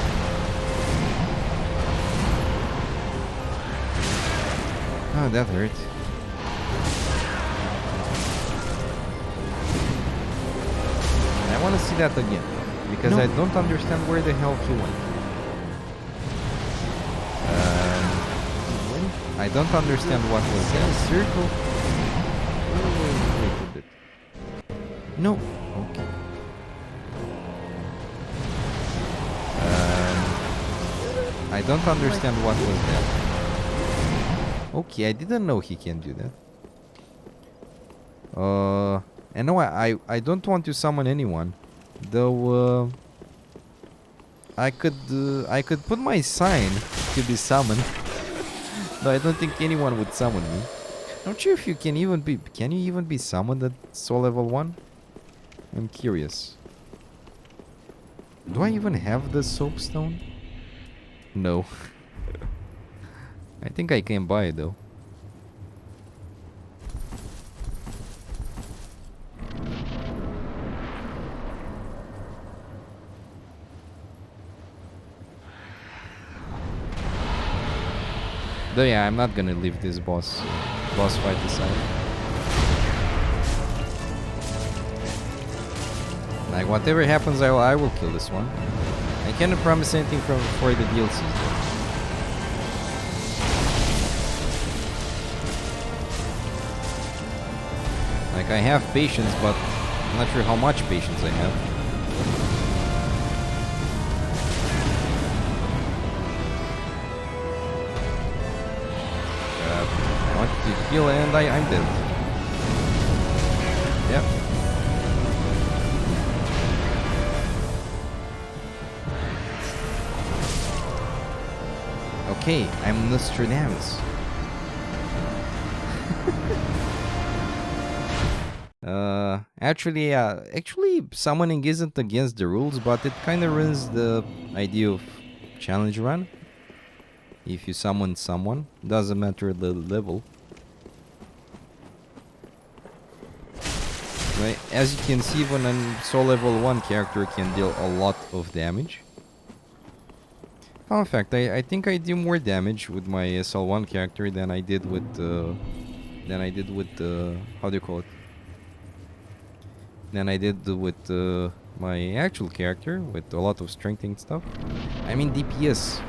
Oh, that hurt. I want to see that again. Because I don't understand where the hell he went. I don't understand what was that. Circle? Wait a bit. No. Okay. I don't understand what was that. Okay, I didn't know he can do that. And no, I don't want to summon anyone. Though, I could put my sign to be summoned. Though I don't think anyone would summon me. Not sure if you can even be summoned at soul level 1? I'm curious. Do I even have the soapstone? No. I think I can buy it though. Though yeah, I'm not gonna leave this boss fight aside. Like, whatever happens, I will kill this one. I cannot promise anything for the DLCs though. Like, I have patience, but I'm not sure how much patience I have. I want to heal and I'm dead. Yep. Okay, I'm Nostradamus. Actually, summoning isn't against the rules, but it kind of ruins the idea of challenge run. If you summon someone, doesn't matter the level. Right? As you can see, even a soul level 1 character can deal a lot of damage. Oh, in fact, I think I do more damage with my SL1 character than I did with how do you call it? Than I did with my actual character with a lot of strengthening stuff. I mean DPS,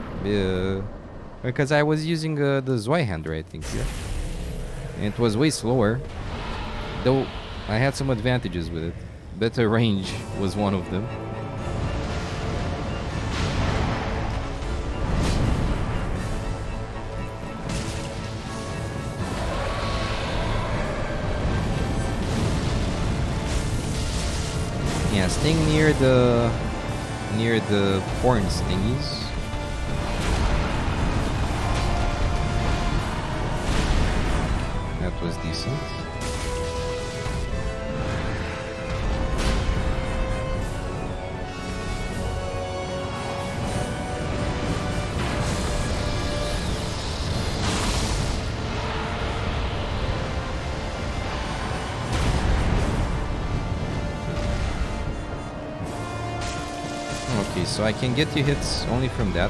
because I was using the Zweihander, I think, here. And it was way slower, though I had some advantages with it. Better range was one of them. Yeah, staying near the horns thingies. That was decent. Okay, so I can get you hits only from that.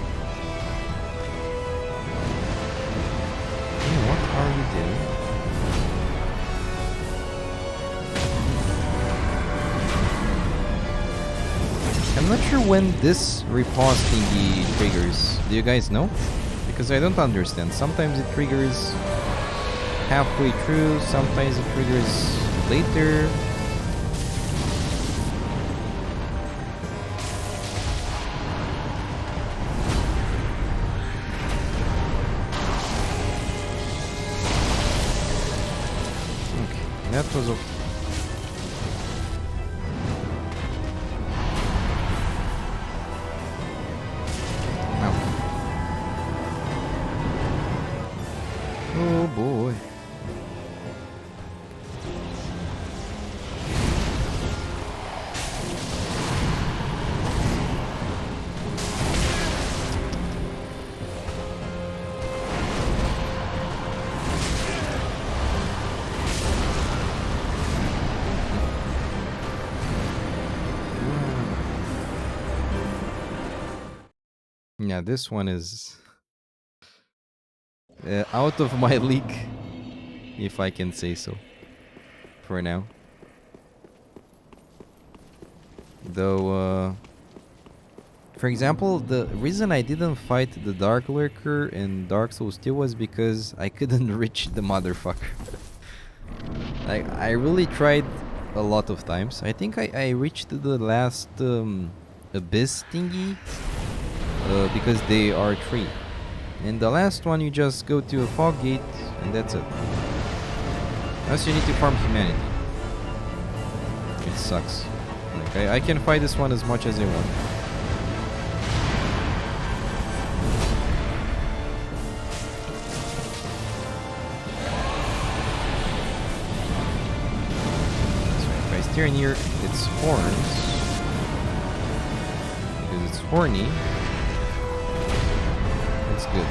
Hey, what are you doing? I'm not sure when this repause thingy triggers. Do you guys know? Because I don't understand. Sometimes it triggers halfway through, sometimes it triggers later. That was okay. Oh boy. Yeah, this one is out of my league, if I can say so, for now. Though, for example, the reason I didn't fight the Dark Lurker in Dark Souls 2 was because I couldn't reach the motherfucker. Like, I really tried a lot of times. I think I reached the last Abyss thingy. Because they are 3. And the last one, you just go to a fog gate, and that's it. Also, you need to farm humanity. It sucks. Like, I can fight this one as much as I want. So if I steer near its horns, because it's horny, good.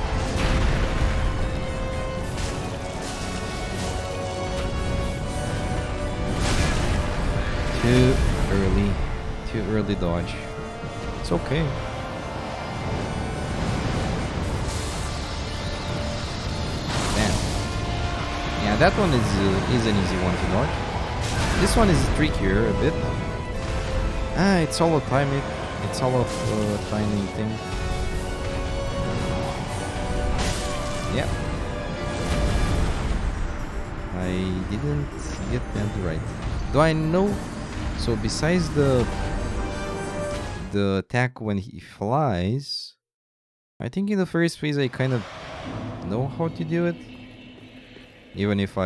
Too early dodge. It's okay. Damn. Yeah, that one is an easy one to dodge. This one is trickier a bit. It's all a timing. It's all of timing thing. Yeah. I didn't get that right. Do I know? So besides the attack when he flies, I think in the first phase I kind of know how to do it. Even if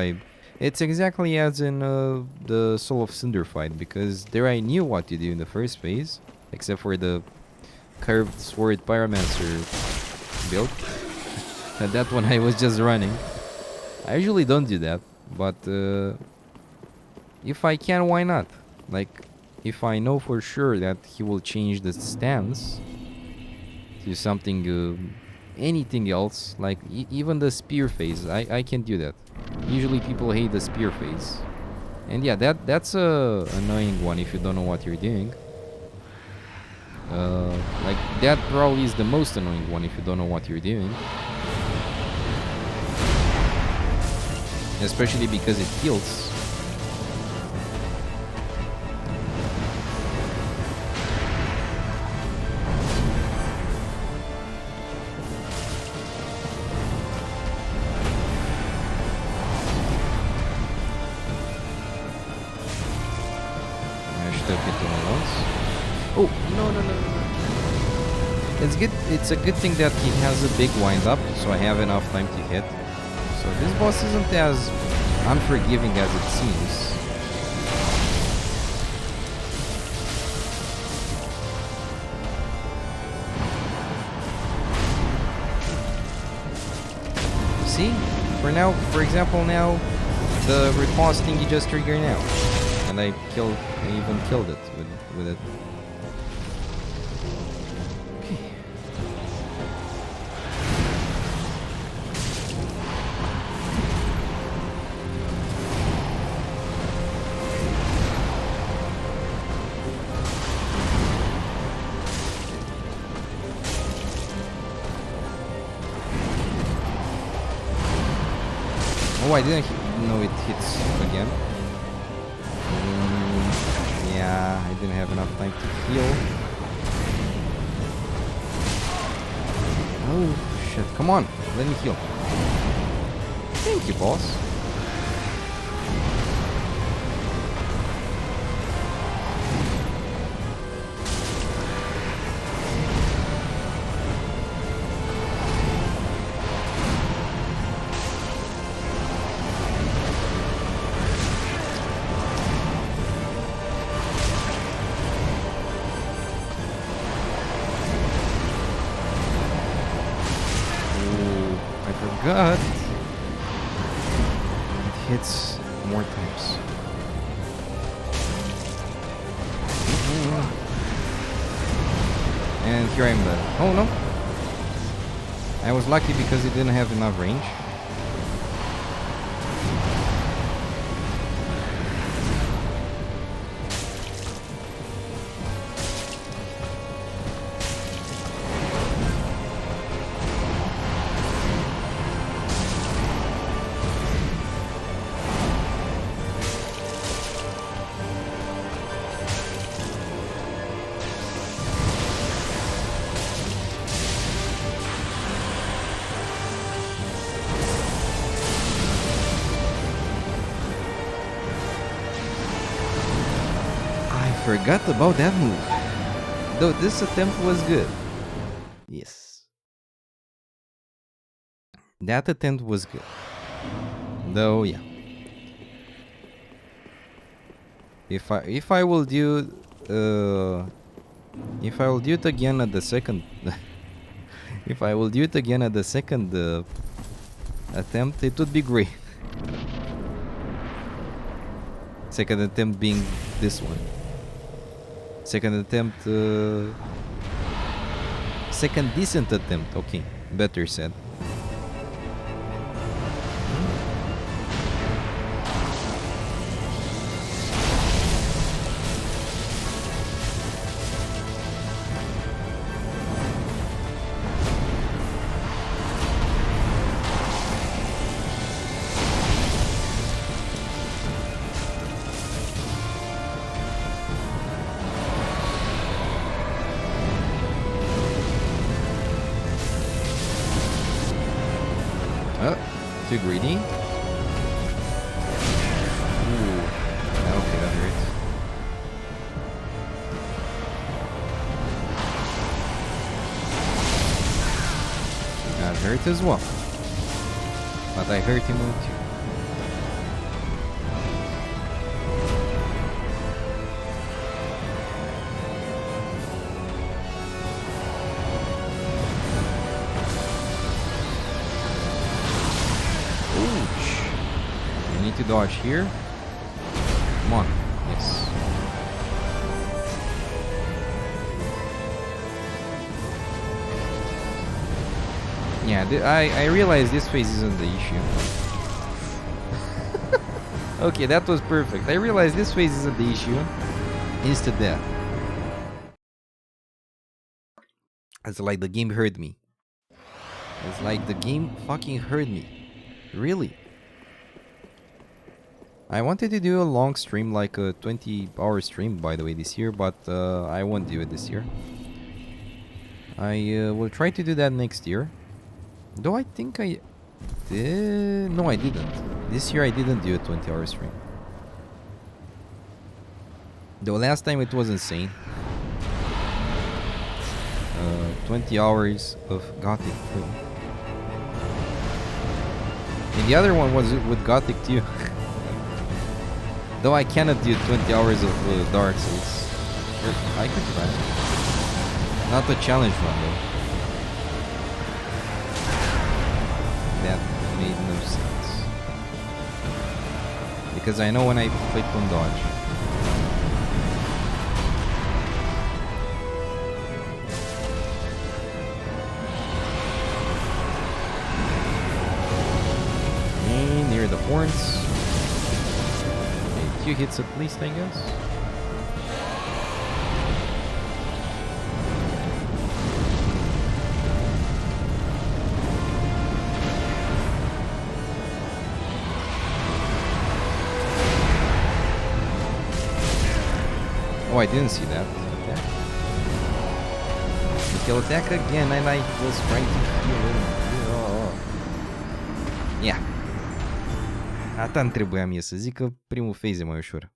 it's exactly as in the Soul of Cinder fight, because there I knew what to do in the first phase, except for the curved sword pyromancer build. And that one I was just running. I usually don't do that, but if I can, why not? Like, if I know for sure that he will change the stance to something, anything else, like even the spear phase, I can do that. Usually people hate the spear phase. And yeah, that's a annoying one if you don't know what you're doing. Like, that probably is the most annoying one if you don't know what you're doing. Especially because it heals. I should have hit him once. Oh, no. It's good. It's a good thing that he has a big wind up, so I have enough time to hit. So this boss isn't as unforgiving as it seems. See? For example, now the response thingy just triggered now. And I even killed it with it. Oh, I didn't know it hits again. Yeah, I didn't have enough time to heal. Oh, shit. Come on. Let me heal. Thank you, boss. God, it hits more times. And here I'm dead. Oh no! I was lucky because it didn't have enough range. Forgot about that move. Though this attempt was good. Yes. That attempt was good. Though yeah. If I will do if I will do it again at the second if I will do it again at the second attempt, it would be great. Second attempt being this one. Second attempt, second decent attempt, okay, better said. Too greedy? Ooh. Okay, that hurts. That hurt as well. But I hurt him too. Ouch. I need to dodge here. Come on. Yes. Yeah, I realize this phase isn't the issue. Okay, that was perfect. I realize this phase isn't the issue. Instant death. It's like the game heard me. It's like the game fucking heard me. Really. I wanted to do a long stream, like a 20-hour stream, by the way, this year, but I won't do it this year. I will try to do that next year. Though I think I did... No, I didn't. This year I didn't do a 20-hour stream. Though last time it was insane. 20 hours of Gothic 3. And the other one was with Gothic 2. Though I cannot do 20 hours of Dark Souls. I could try. Not a challenge run though. That made no sense. Because I know when I click on dodge. And near the horns. Okay, 2 hits at least, I guess. Oh, I didn't see that. Okay. Kill attack again, and I was trying to heal him. Oh. Yeah. Asta îmi trebuia mie să zic, că primul phase e mai ușor.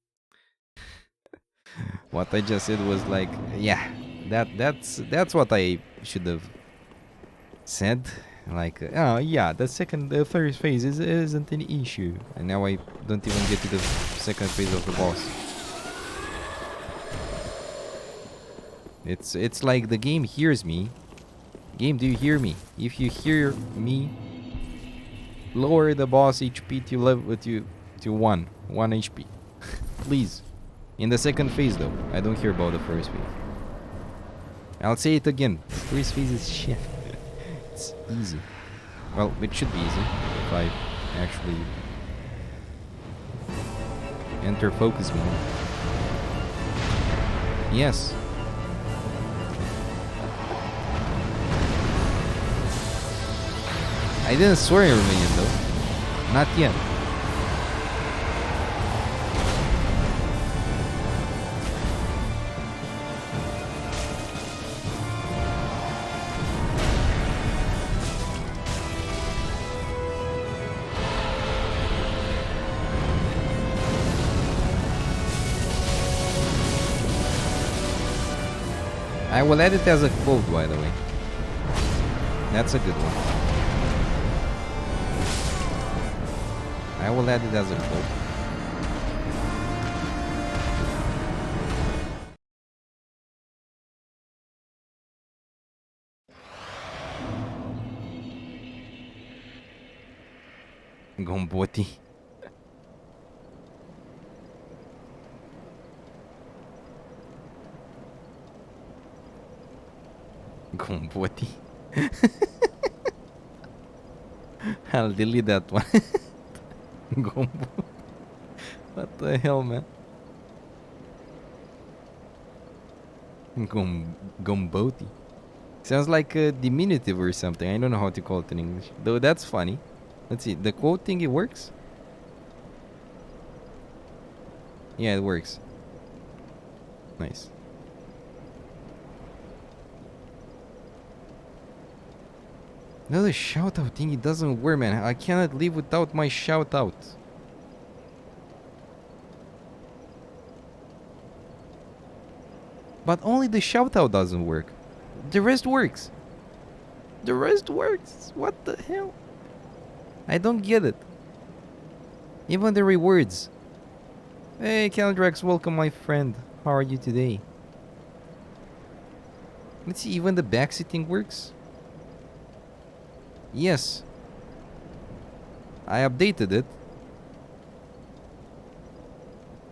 What I just said was like, yeah, that's what I should have said. Like, oh yeah, the third phase isn't an issue, and now I don't even get to the second phase of the boss. It's like the game hears me. Game, do you hear me? If you hear me, lower the boss HP to level to 1 HP. Please. In the second phase though. I don't care about the first phase. I'll say it again. First phase is shit. It's easy. Well, it should be easy if I actually enter focus mode. Yes. I didn't swear in Romanian though. Not yet. I will add it as a quote, by the way. That's a good one. I will add it as a quote. Gomboti. Gomboti. I'll delete that one. Gombo. What the hell, man? Gomboti. Sounds like a diminutive or something. I don't know how to call it in English. Though that's funny. Let's see. The quote thing, it works? Yeah, it works. Nice. No, the shout out thingy doesn't work, man. I cannot live without my shout out. But only the shout out doesn't work. The rest works. The rest works. What the hell? I don't get it. Even the rewards. Hey, Caldrax, welcome, my friend. How are you today? Let's see, even the backseating works? Yes. I updated it.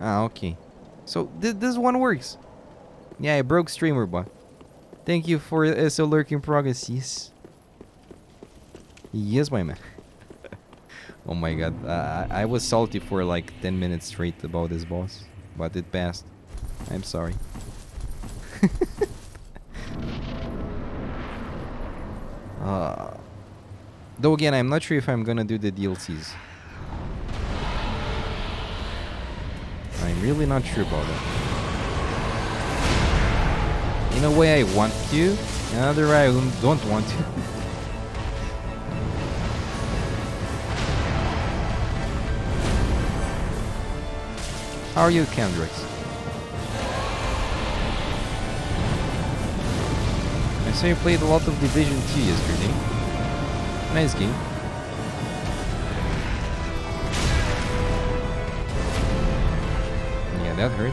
Ah, okay. So, this one works. Yeah, I broke streamer bot. Thank you for SO lurking progress. Yes. Yes, my man. Oh my god. I was salty for like 10 minutes straight about this boss. But it passed. I'm sorry. Though again, I'm not sure if I'm gonna do the DLCs. I'm really not sure about that. In a way I want to, another way I don't want to. How are you, Kendrix? I saw you played a lot of Division 2 yesterday. Nice game. Yeah, that hurt.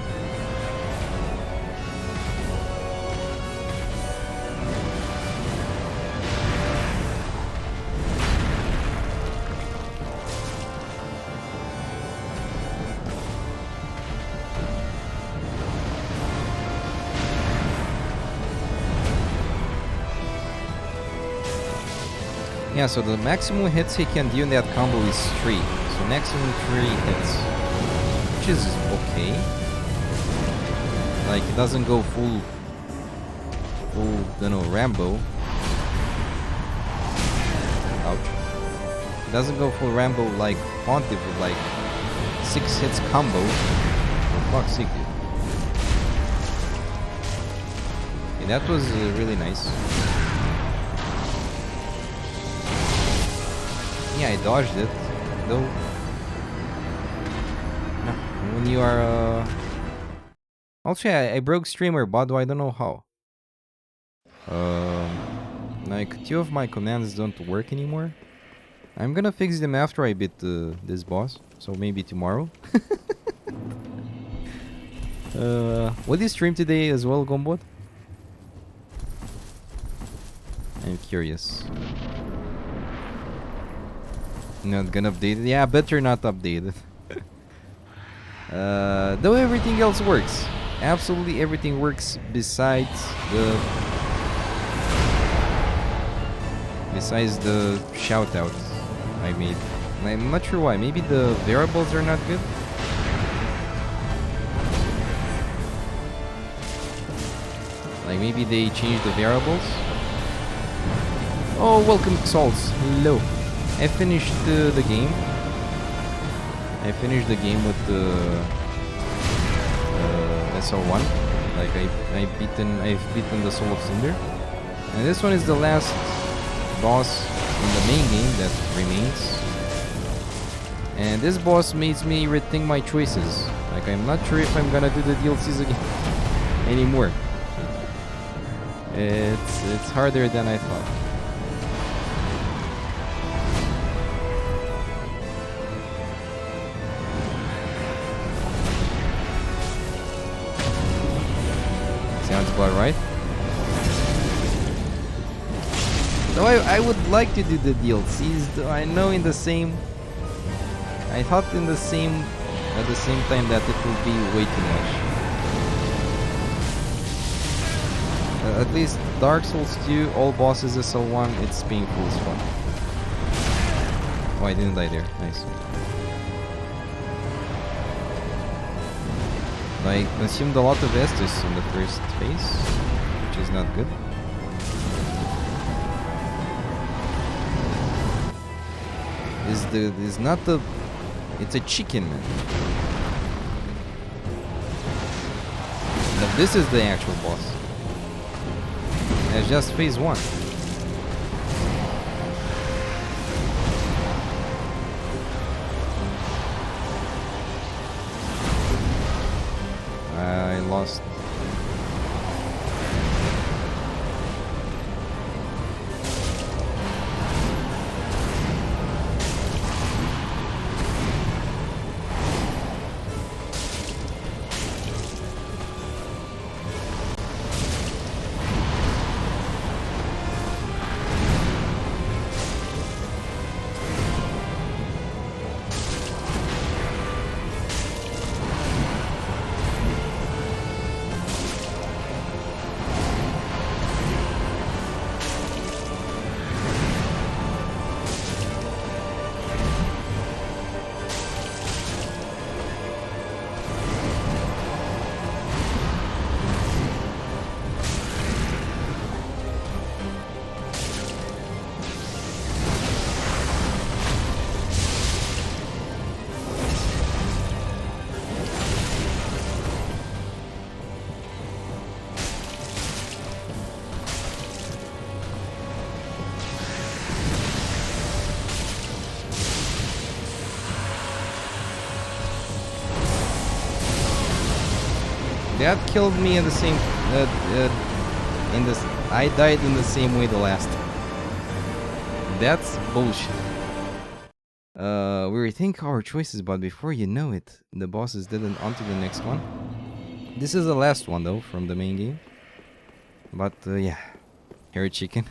Yeah, so the maximum hits he can do in that combo is 3. So maximum 3 hits. Which is okay. Like, he doesn't go full, you know, Rambo. Ouch. He doesn't go full Rambo like Pontiff with like 6 hits combo. For fuck's sake, dude. Okay, that was really nice. Yeah, I dodged it, though. No, when you are, Also, yeah, I broke streamer bot, though I don't know how. Like, 2 of my commands don't work anymore. I'm gonna fix them after I beat this boss, so maybe tomorrow. Will you stream today as well, Gombot? I'm curious. Not gonna update it. Yeah, better not update it. Though everything else works. Absolutely everything works besides the shout out I made. I'm not sure why. Maybe the variables are not good. Like maybe they changed the variables. Oh, welcome Salts. Hello. I finished the game. I finished the game with the SL1. Like I've beaten the Soul of Cinder, and this one is the last boss in the main game that remains. And this boss makes me rethink my choices. Like I'm not sure if I'm gonna do the DLCs again anymore. It's harder than I thought. Sounds about right. So I would like to do the DLCs, though I know I thought at the same time that it will be way too much. At least Dark Souls 2, all bosses SL1, it's painful as fuck. Oh, I didn't die there. Nice. I consumed a lot of Estus in the first phase, which is not good. It's a chicken, man. But this is the actual boss. That's just phase 1. lost. That killed me in the same. I died in the same way the last time. That's bullshit. We rethink our choices, but before you know it, the boss is dead and on to the next one. This is the last one though from the main game. But yeah, hairy chicken.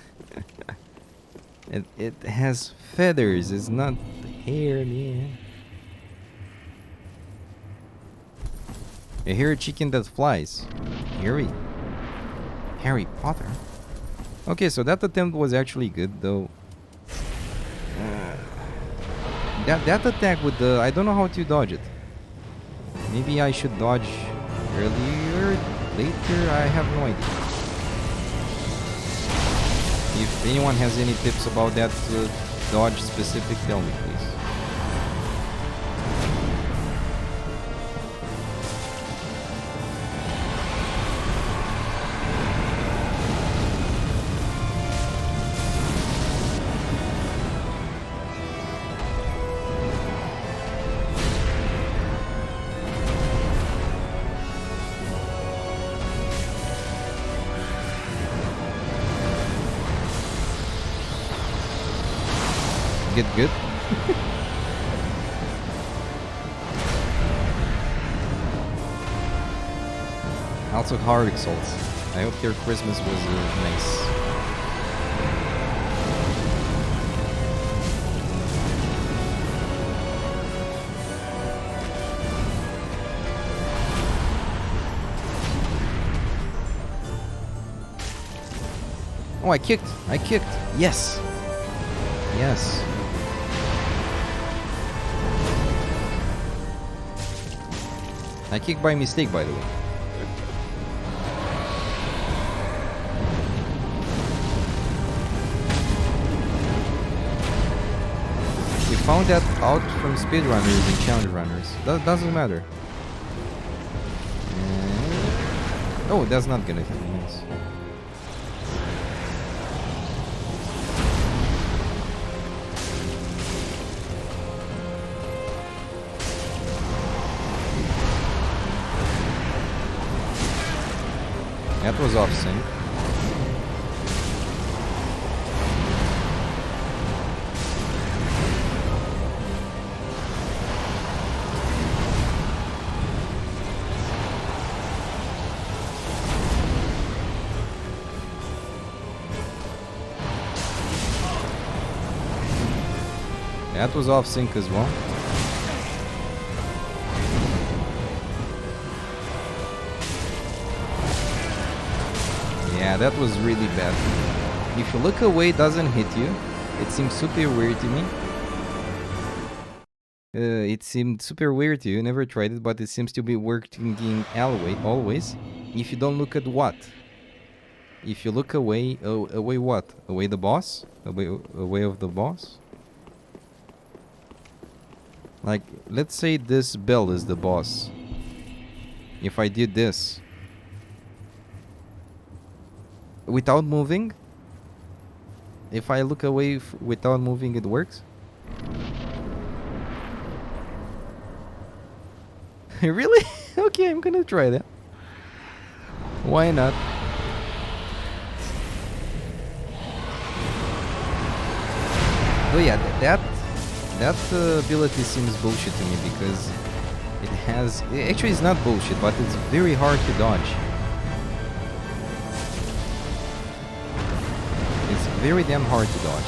it has feathers. It's not hair, man. A hairy chicken that flies. Harry Potter. Okay, so that attempt was actually good though. That attack with the, I don't know how to dodge it. Maybe I should dodge earlier, later. I have no idea. If anyone has any tips about that dodge specific, tell me please. Get good. Also Hardic Souls. I hope your Christmas was nice. Oh, I kicked. Yes. Yes. I kicked by mistake, by the way. We found that out from speedrunners and challenge runners. That doesn't matter. Oh, that's not gonna hit me. Nice. That was off sync. That was off sync as well. Yeah, that was really bad. If you look away, it doesn't hit you. It seems super weird to me. It seemed super weird to you. Never tried it, but it seems to be working in alleyway always. If you don't look at what? If you look away, away what? Away the boss? Away of the boss? Like, let's say this bell is the boss. If I did this without moving, if I look away without moving, it works. Really? Okay, I'm gonna try that. Why not? Oh yeah, that ability seems bullshit to me because it has... Actually, it's not bullshit, but it's very hard to dodge. It's very damn hard to dodge.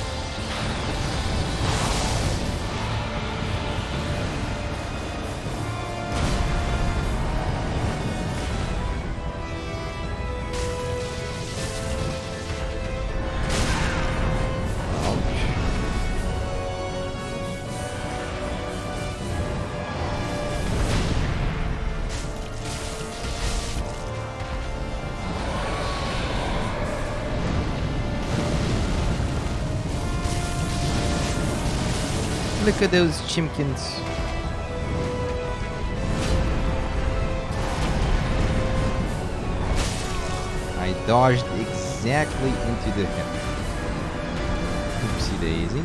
Look at those chimkins. I dodged exactly into the head. Oopsie daisy.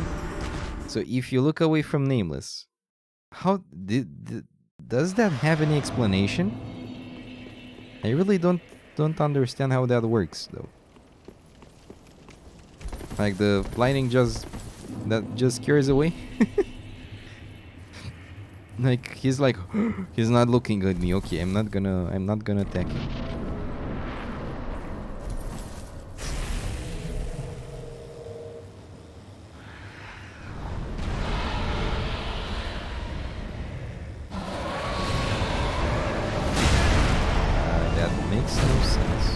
So if you look away from Nameless, how does that have any explanation? I really don't understand how that works though. Like the lightning just scares away. Like he's like he's not looking at me. Okay, I'm not gonna attack him. That makes no sense.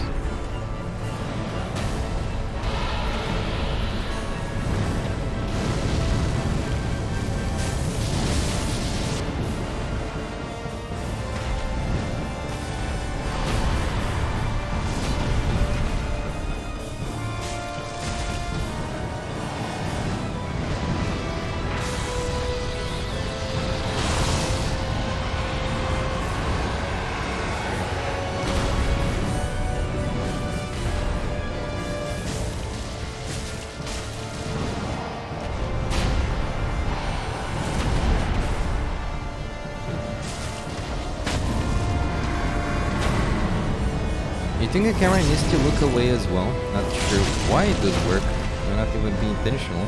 I think the camera needs to look away as well. Not sure why it does work. May not even be intentional.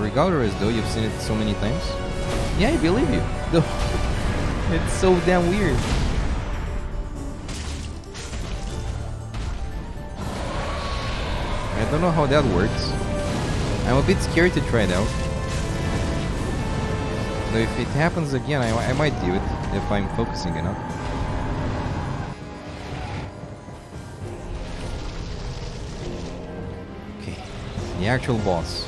Regardless though, you've seen it so many times. Yeah, I believe you. Though it's so damn weird. I don't know how that works. I'm a bit scared to try it out. Though if it happens again, I might do it if I'm focusing enough. The actual boss.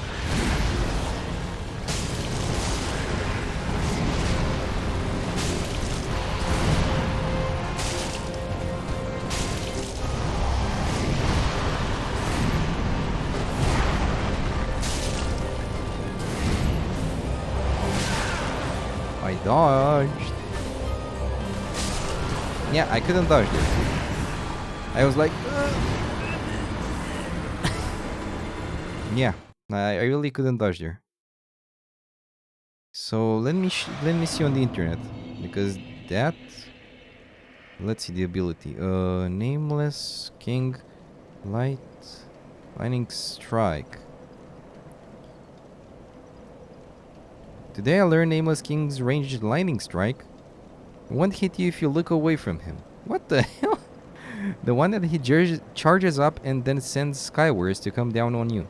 I dodged. Yeah, I couldn't dodge this. I was like... Yeah, I really couldn't dodge there. So let me see on the internet, because that... Let's see the ability. Nameless King Lightning Strike. Today I learned Nameless King's ranged lightning strike won't hit you if you look away from him. What the hell? The one that he charges up and then sends skywards to come down on you.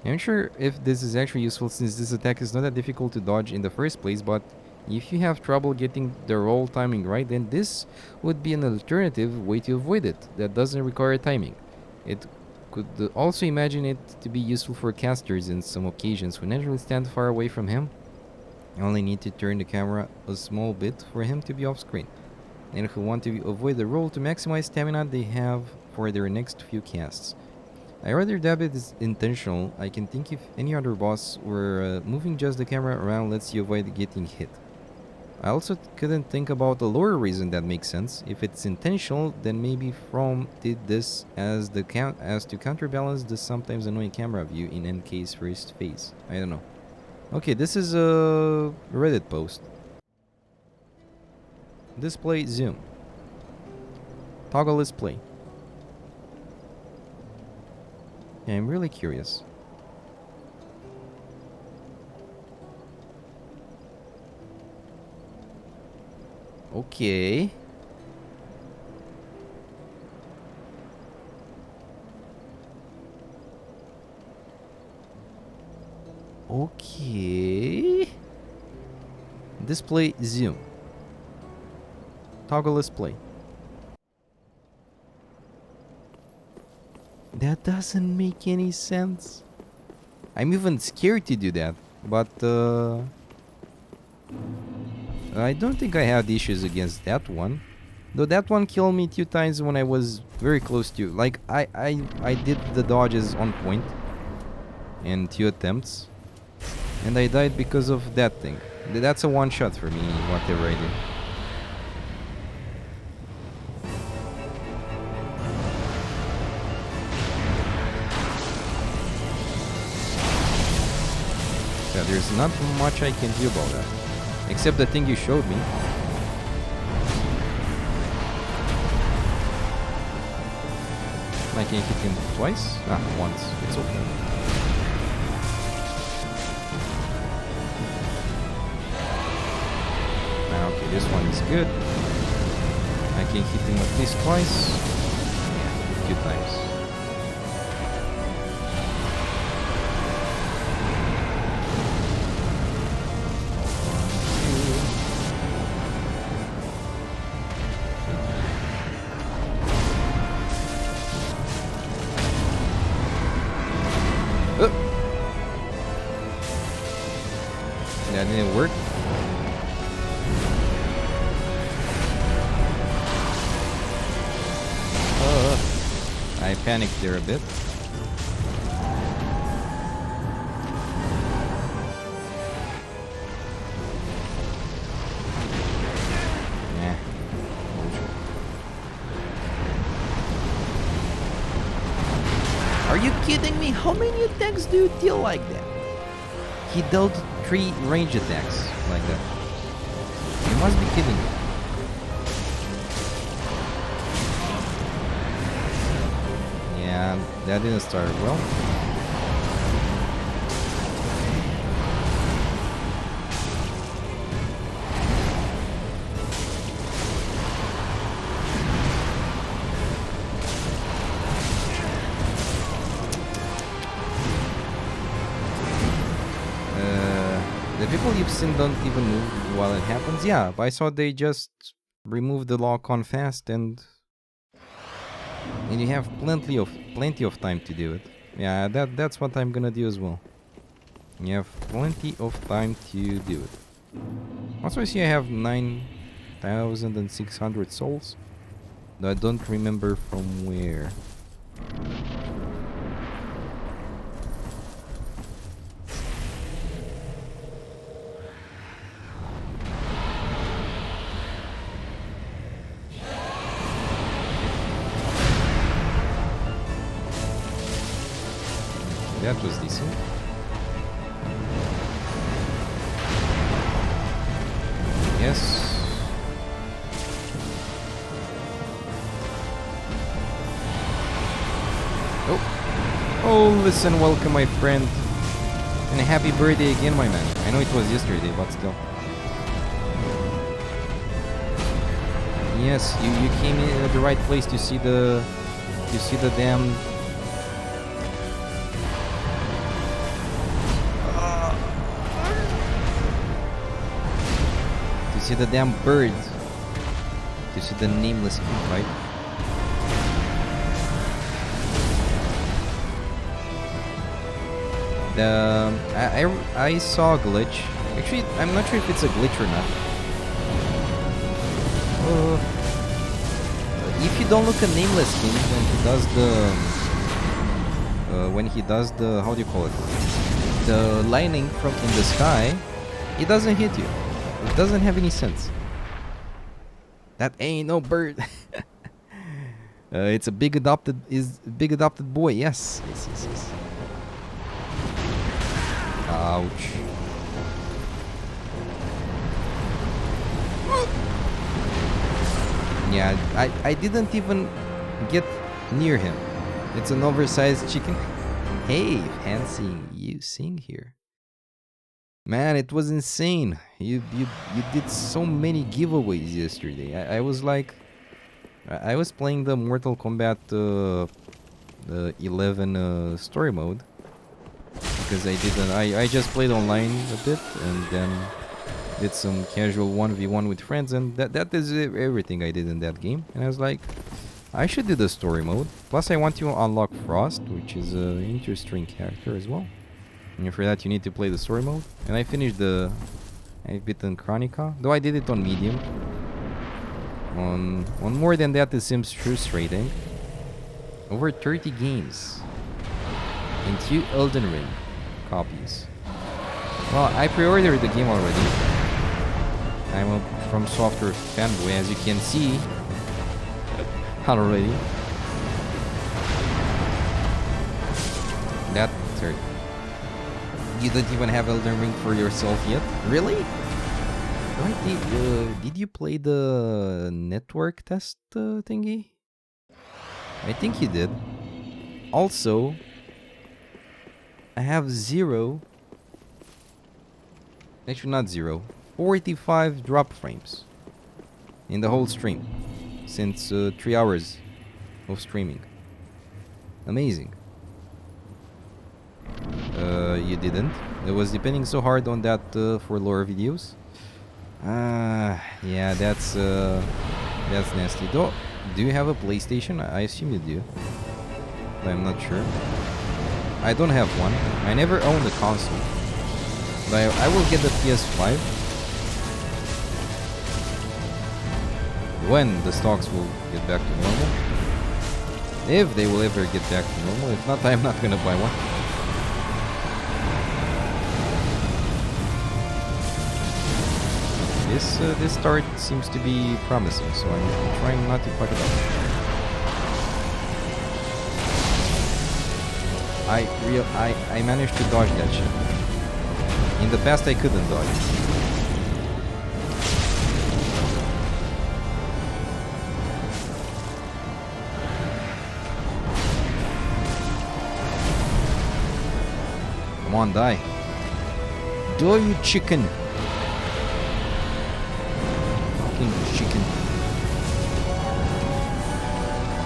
I'm not sure if this is actually useful since this attack is not that difficult to dodge in the first place, but if you have trouble getting the roll timing right, then this would be an alternative way to avoid it that doesn't require timing. It could also imagine it to be useful for casters in some occasions who naturally stand far away from him. You only need to turn the camera a small bit for him to be off screen, and who want to avoid the roll to maximize stamina they have for their next few casts. I rather that it is intentional. I can think if any other boss where moving just the camera around lets you avoid getting hit. I also couldn't think about a lower reason that makes sense. If it's intentional, then maybe From did this as to counterbalance the sometimes annoying camera view in NK's first phase. I don't know. Okay, this is a Reddit post. Display zoom. Toggle is play. Yeah, I'm really curious. Okay. Okay. Display zoom. Toggle is play. That doesn't make any sense. I'm even scared to do that, but I don't think I had issues against that one. Though that one killed me 2 times when I was very close to. Like I did the dodges on point in 2 attempts, and I died because of that thing. That's a one shot for me, whatever I did. Yeah, there's not much I can do about that. Except the thing you showed me. I can hit him twice? Ah, once. It's okay. Ah, okay, this one is good. I can hit him at least twice. Yeah, 2 times. That didn't work. I panicked there a bit. Nah. Are you kidding me? How many attacks do you deal like that? He dealt 3 range attacks like that. You must be kidding me. Yeah, that didn't start well. The people you've seen don't even move while it happens. Yeah, but I saw they just remove the lock-on fast and you have plenty of time to do it. Yeah, that's what I'm gonna do as well. You have plenty of time to do it. Also, I see I have 9,600 souls. Though I don't remember from where. That was decent. Yes. Oh. Oh, listen, welcome, my friend. And a happy birthday again, my man. I know it was yesterday, but still. Yes, you came in at the right place to see the damn see the damn bird. To see the nameless king, right? I saw a glitch. Actually, I'm not sure if it's a glitch or not. If you don't look at nameless king when he does the how do you call it? The lightning from in the sky, it doesn't hit you. It doesn't have any sense. That ain't no bird. It's a big adopted boy. Yes. Ouch. Yeah, I didn't even get near him. It's an oversized chicken. Hey, fancy you sing here. Man, it was insane. You did so many giveaways yesterday. I was like, I was playing the Mortal Kombat 11 story mode because I just played online a bit and then did some casual 1v1 with friends, and that is everything I did in that game. And I was like, I should do the story mode. Plus I want to unlock Frost, which is an interesting character as well. And for that you need to play the story mode. And I finished I beaten Chronica, though I did it on medium. On more than that, it seems frustrating. Over 30 games and 2 Elden Ring copies. Well, I pre-ordered the game already. I'm a From Software fanboy, as you can see already. That hurt. You don't even have Elden Ring for yourself yet? Really? Right, did you play the network test thingy? I think you did. Also, I have 0. Actually, not 0. 45 drop frames in the whole stream since 3 hours of streaming. Amazing. You didn't. It was depending so hard on that for lore videos. Yeah, that's nasty. Though, do you have a PlayStation? I assume you do, but I'm not sure. I don't have one. I never owned a console, but I will get the PS5 when the stocks will get back to normal. If they will ever get back to normal. If not, I'm not gonna buy one. This start seems to be promising, so I'm trying not to fuck it up. I managed to dodge that shit. In the past, I couldn't dodge it. Come on, die. Die, you chicken. Chicken.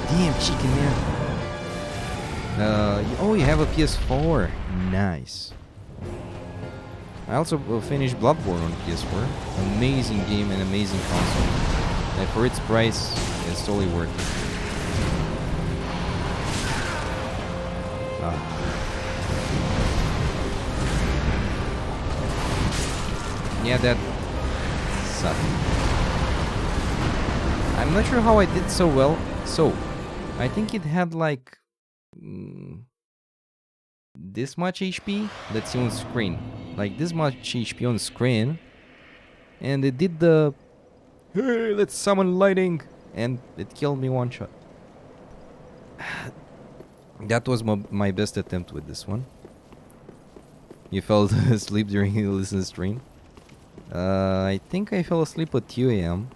Damn chicken, man. Oh, you have a PS4. Nice. I also finished Bloodborne on PS4. Amazing game and amazing console. And for its price, it's totally worth it. Yeah, that sucked. I'm not sure how I did so well. So, I think it had like this much HP. Let's see on screen. Like this much HP on screen. And it did the hey, let's summon lightning, and it killed me one shot. That was my best attempt with this one. You fell asleep during the listen stream. I think I fell asleep at 2 a.m.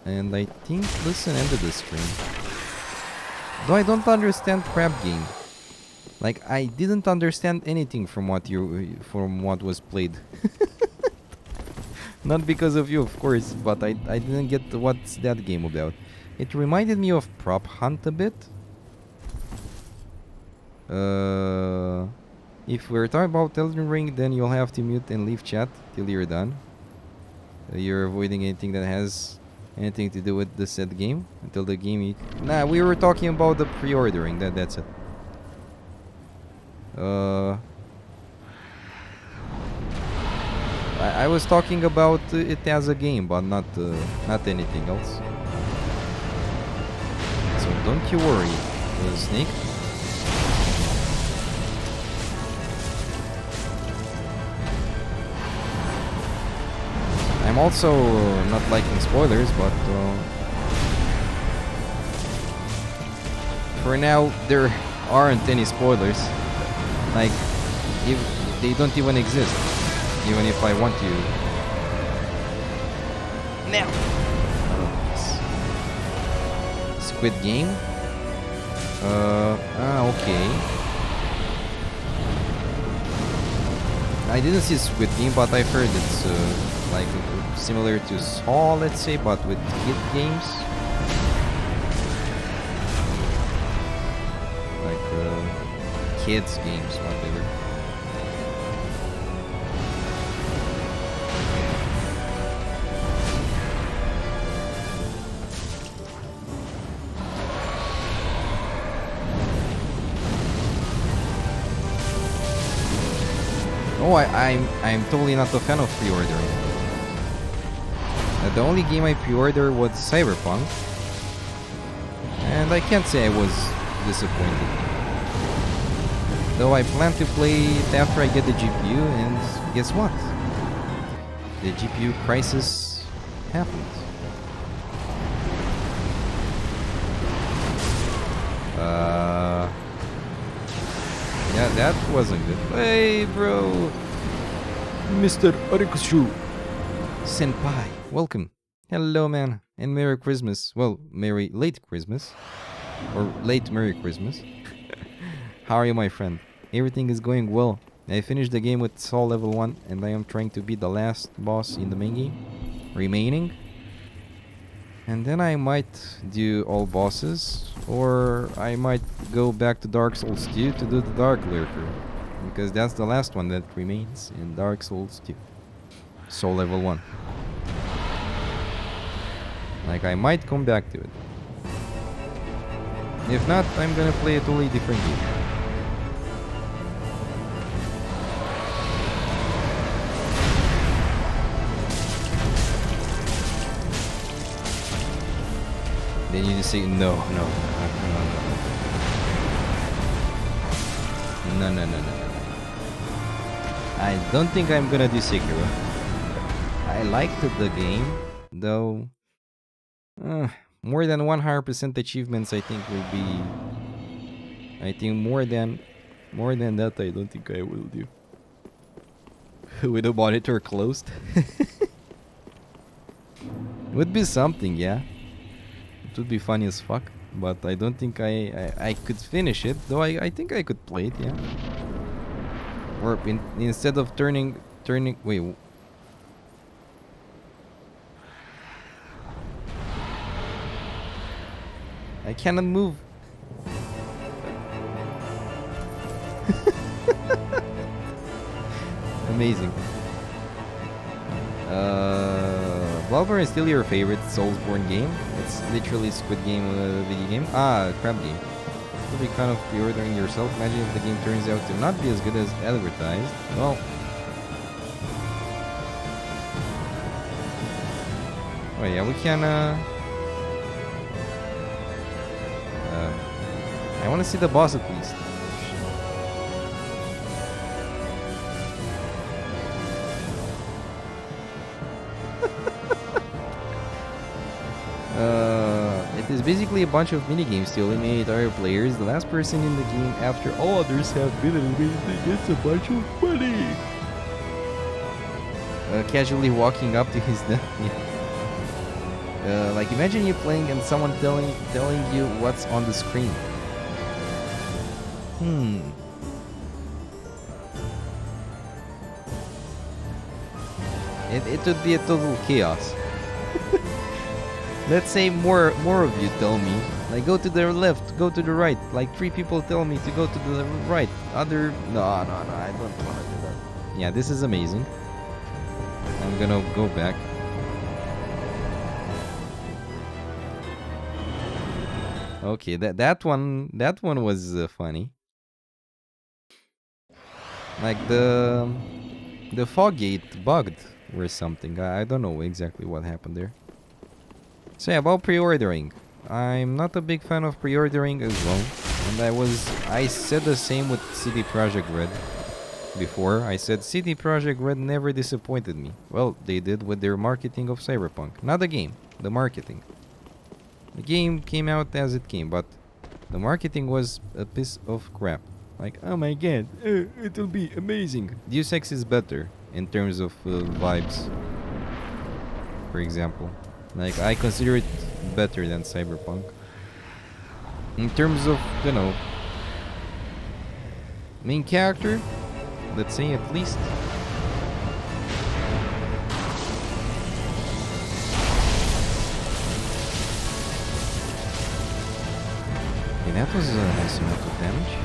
And I think listen ended the stream. Though I don't understand crab game. Like I didn't understand anything from what was played. Not because of you, of course, but I didn't get what's that game about. It reminded me of Prop Hunt a bit. If we're talking about Elden Ring, then you'll have to mute and leave chat till you're done. You're avoiding anything that has anything to do with the said game until the game. Nah, we were talking about the pre-ordering. That's it. I was talking about it as a game, but not anything else. So don't you worry, Snake. I'm also not liking spoilers, but for now there aren't any spoilers. Like, if they don't even exist, even if I want to. Now. Squid Game? Okay. I didn't see Squid Game, but I've heard it's like similar to Saw, let's say, but with kid games. Like kids games, whatever. Oh, I'm totally not a fan of pre-ordering. The only game I pre-ordered was Cyberpunk, and I can't say I was disappointed. Though I plan to play it after I get the GPU, and guess what? The GPU crisis happened. Yeah, that wasn't good. Hey, bro! Mr. Orikushu! Senpai, welcome. Hello, man. And Merry Christmas. Well, Merry late Christmas. Or late Merry Christmas. How are you, my friend? Everything is going well. I finished the game with Saw level 1, and I am trying to beat the last boss in the main game. Remaining. And then I might do all bosses, or I might go back to Dark Souls 2 to do the Dark Lurker, because that's the last one that remains in Dark Souls 2. Soul level 1. Like, I might come back to it. If not, I'm gonna play a totally different game. Then you just say no. I don't think I'm gonna do Sekiro. I liked the game, though. More than 100% achievements, I think will be. I think more than that, I don't think I will do. With the monitor closed, would be something, yeah. It would be funny as fuck, but I don't think I could finish it, though I think I could play it, yeah. Or instead of turning, wait. I cannot move. Amazing. Bloodborne is still your favorite Soulsborne game? It's literally Squid Game video game. Crab game. You'll be kind of pre-ordering yourself. Imagine if the game turns out to not be as good as advertised. Well, oh yeah, we can. I want to see the boss at least. It is basically a bunch of minigames to eliminate other players. The last person in the game after all others have been eliminated gets a bunch of money. Casually walking up to his death. Yeah. Like imagine you playing and someone telling you what's on the screen. It would be a total chaos. Let's say more of you tell me, like go to the left, go to the right. Like 3 people tell me to go to the right. Other no, I don't want to do that. Yeah, this is amazing. I'm gonna go back. Okay, that one was funny. Like the fog gate bugged or something. I don't know exactly what happened there. So yeah, about pre-ordering. I'm not a big fan of pre-ordering as well. And I said the same with CD Projekt Red before. I said CD Projekt Red never disappointed me. Well, they did with their marketing of Cyberpunk. Not the game, the marketing. The game came out as it came, but the marketing was a piece of crap. Like, oh my god, it'll be amazing. Deus Ex is better in terms of vibes, for example. Like, I consider it better than Cyberpunk. In terms of, you know, main character, let's say at least. Okay, that was a nice amount of damage.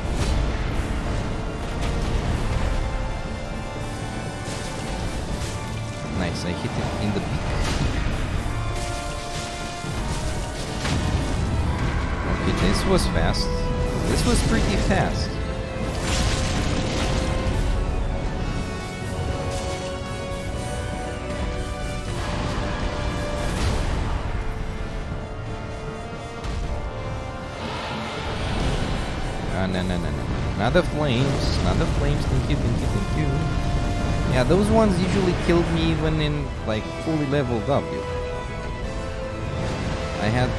Nice, I hit it in the beak. Okay, this was fast. This was pretty fast. No. Not the flames. Not the flames. Thank you, thank you, thank you. Yeah, those ones usually killed me even in, like, fully leveled up, dude. I had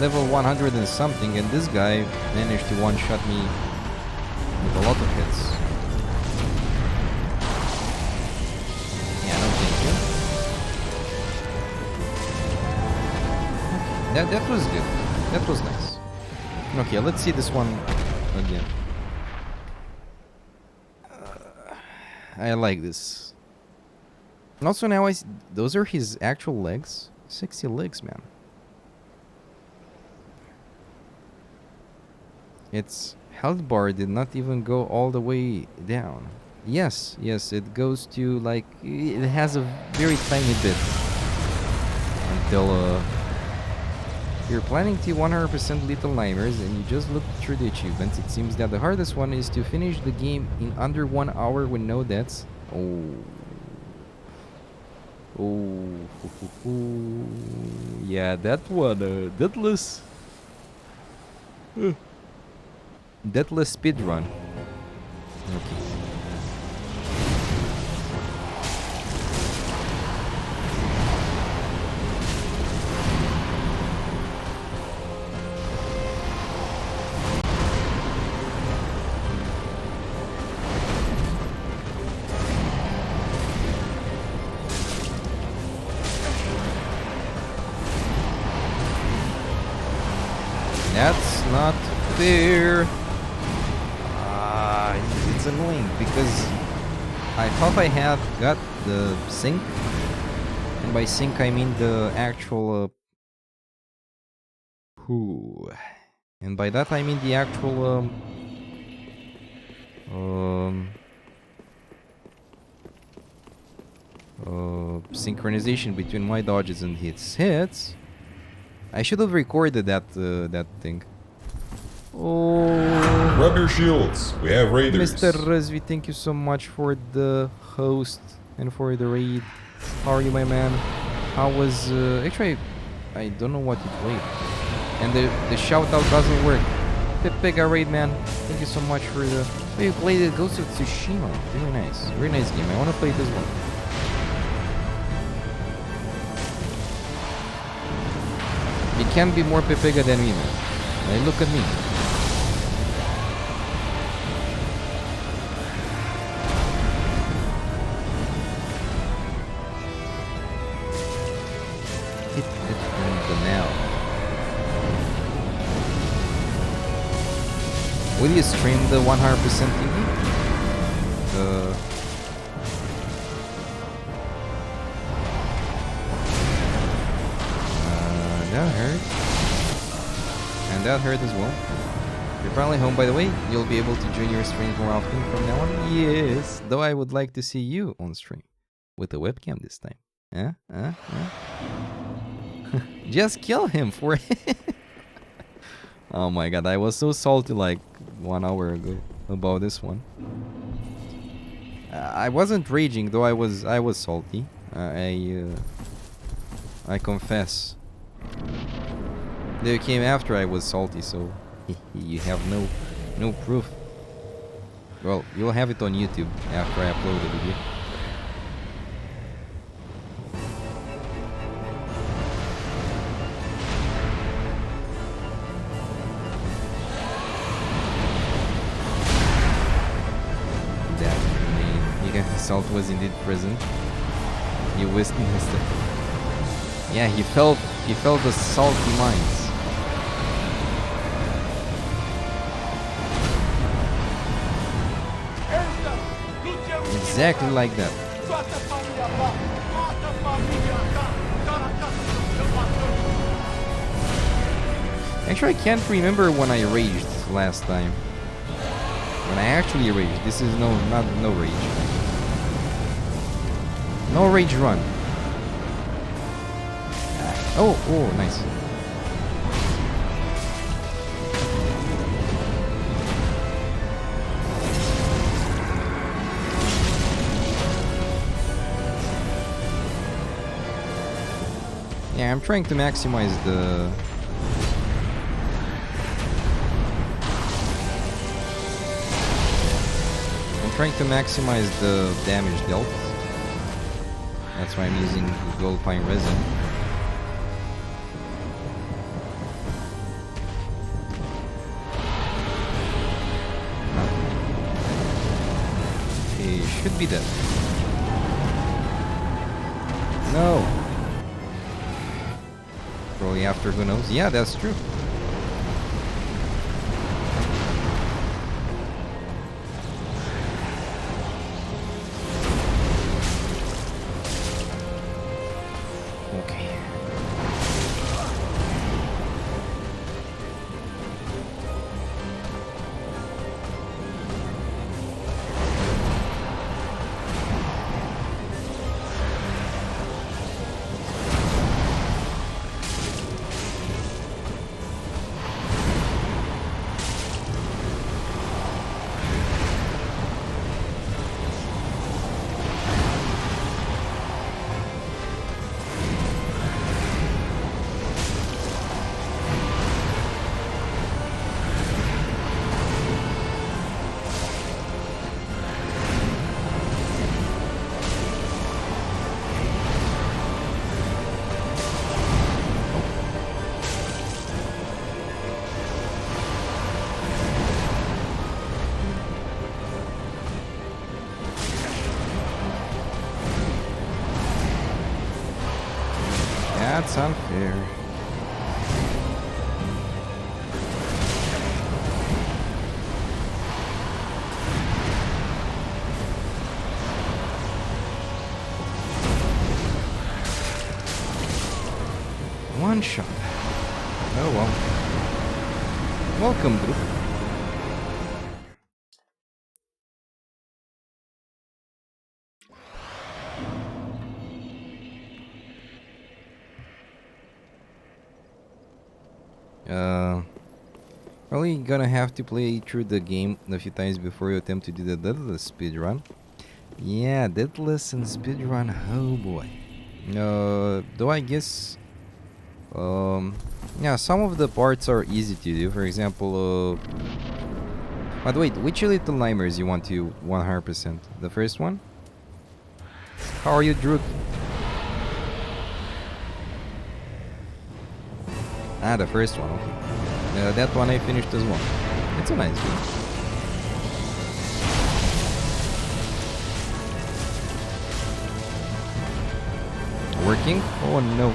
level 100 and something, and this guy managed to one-shot me with a lot of hits. Yeah, no thank you. That was good. That was nice. Okay, let's see this one again. I like this. And also now those are his actual legs. Sexy legs, man. Its health bar did not even go all the way down. Yes, it goes to, like, it has a very tiny bit until you're planning to 100% Little Nightmares and you just look through the achievements. It seems that the hardest one is to finish the game in under 1 hour with no deaths. Yeah, that one, Deathless. Deathless speedrun. Okay. That's not fair. It's annoying because I thought I had got the sync, and by sync I mean the actual and by that I mean the actual synchronization between my dodges and his hits. I should have recorded that thing. Oh, Rub your shields. We have raiders. Mr. Resvi, thank you so much for the host and for the raid. How are you, my man? How was actually I don't know what you played. And the shout out doesn't work. Pepega raid, man. Thank you so much for the you played it Ghost of Tsushima. Very nice. Very nice game. I wanna play this one. You can't be more Pepega than me, man. Like, look at me. Hit it in the nail. Will you stream the 100% TV? That hurt. And that hurt as well. You're probably home, by the way. You'll be able to join your streams more often from now on. Yes. Though I would like to see you on stream. With a webcam this time. Just kill him for it. Oh my god, I was so salty like 1 hour ago about this one. I wasn't raging, though I was salty. I confess. They came after I was salty, so you have no proof. Well, you'll have it on YouTube after I upload the video. Salt was indeed present. You witnessed it. Yeah, he felt the salty mines. Exactly like that. Actually, I can't remember when I raged last time. When I actually raged. This is no rage. No rage run. Oh, nice. Yeah, I'm trying to maximize the... I'm trying to maximize the damage dealt. That's why I'm using gold pine resin. Okay, should be dead. No! Probably after, who knows? Yeah, that's true. Okay. That's unfair. One shot. Oh well. Welcome, group. Probably gonna have to play through the game a few times before you attempt to do the Deadless speedrun. Yeah, Deadless and speedrun, oh boy. Though I guess... yeah, some of the parts are easy to do. For example, but wait, which Little Nightmares you want to 100%? The first one? How are you, Druk? Ah, the first one, okay. That one I finished as well. It's a nice game. Working? Oh no.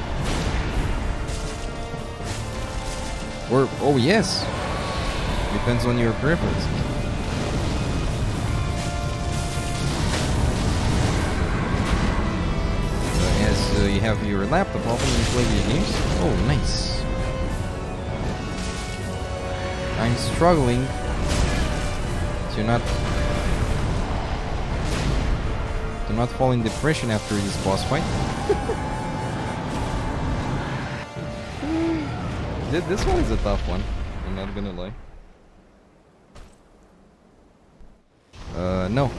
Or, oh yes! Depends on your preference. As you have your laptop open and play these games. Oh, nice. I'm struggling to not fall in depression after this boss fight. This one is a tough one, I'm not gonna lie. No.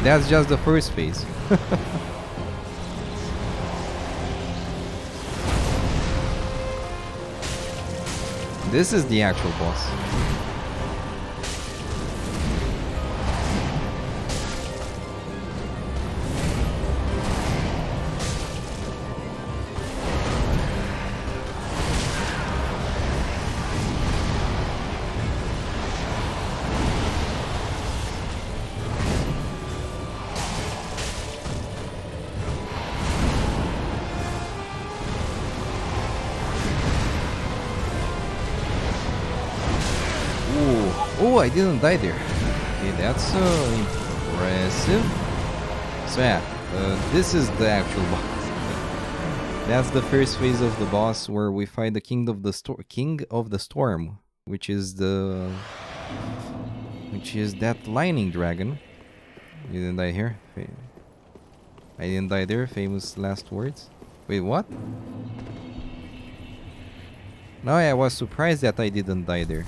That's just the first phase. This is the actual boss. Oh, I didn't die there. Okay, that's impressive. So yeah, this is the actual boss. That's the first phase of the boss where we fight the King of the Storm, which is that lightning dragon. You didn't die here. I didn't die there. Famous last words. Wait, what? No, I was surprised that I didn't die there.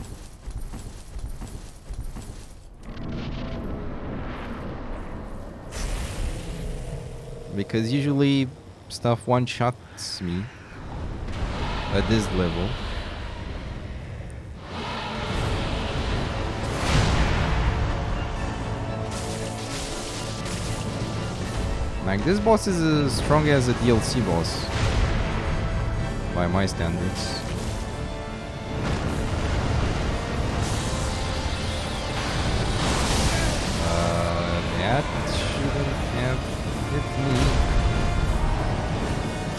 Because usually stuff one-shots me at this level. Like, this boss is as strong as a DLC boss by my standards. That shouldn't have hit me.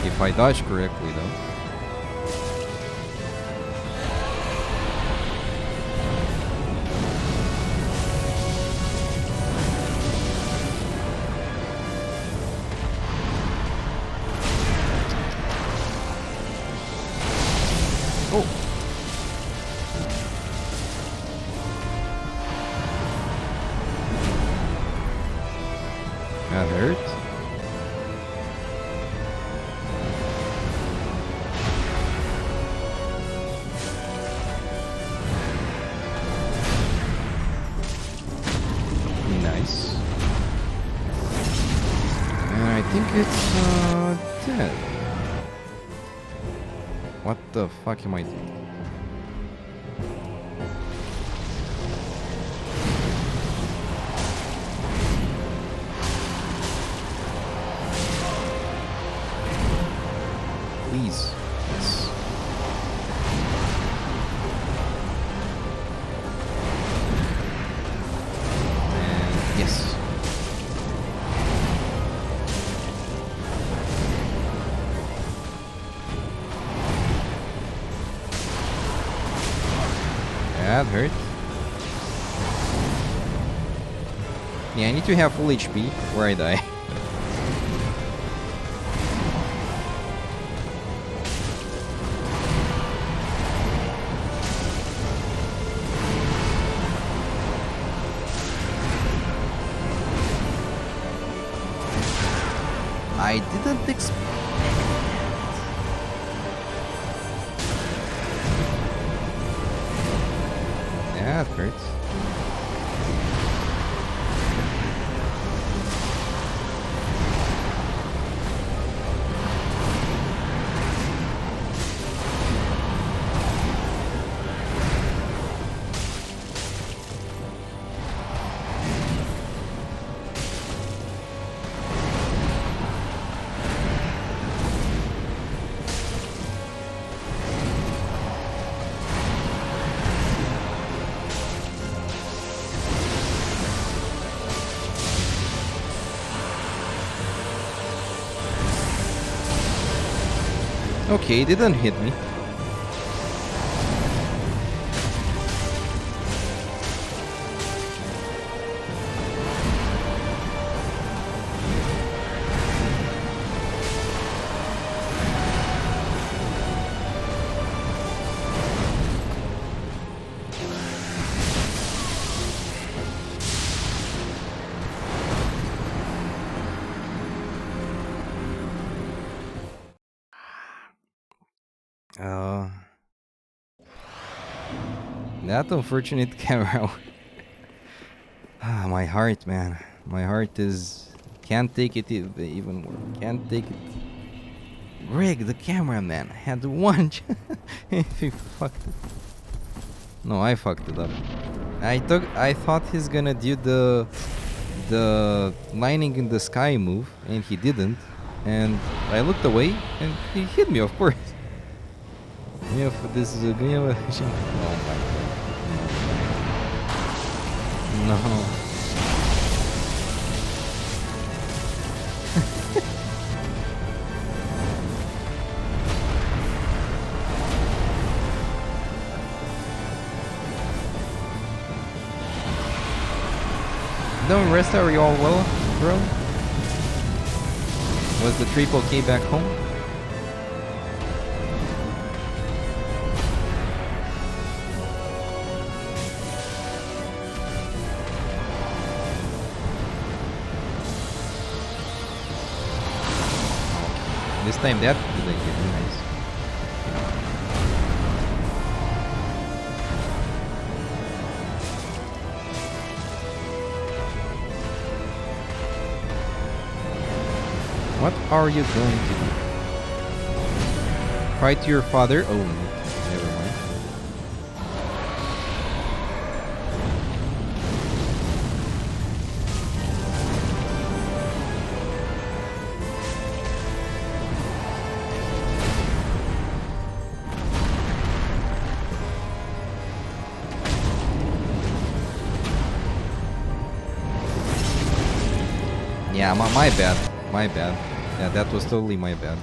If I dodge correctly, though. Oh. That hurt. Nice. And I think it's dead. What the fuck am I doing? Please. Yes. And yes. That hurt. Yeah, I need to have full HP or I die. I didn't expect. That hurts. Okay, it didn't hit me. That unfortunate camera. My heart, man. My heart is... Can't take it even more. Can't take it. Greg, the cameraman, had one... He fucked it. No, I fucked it up. I thought he's gonna do the lightning in the sky move, and he didn't. And I looked away, and he hit me, of course. Yeah, this is a game. Oh my god. No. doing rest? Are you all well, bro? Was the trip okay back home? This time that didn't get me nice. What are you going to do? Cry to your father? Oh, never mind. Yeah, my bad. My bad. Yeah, that was totally my bad.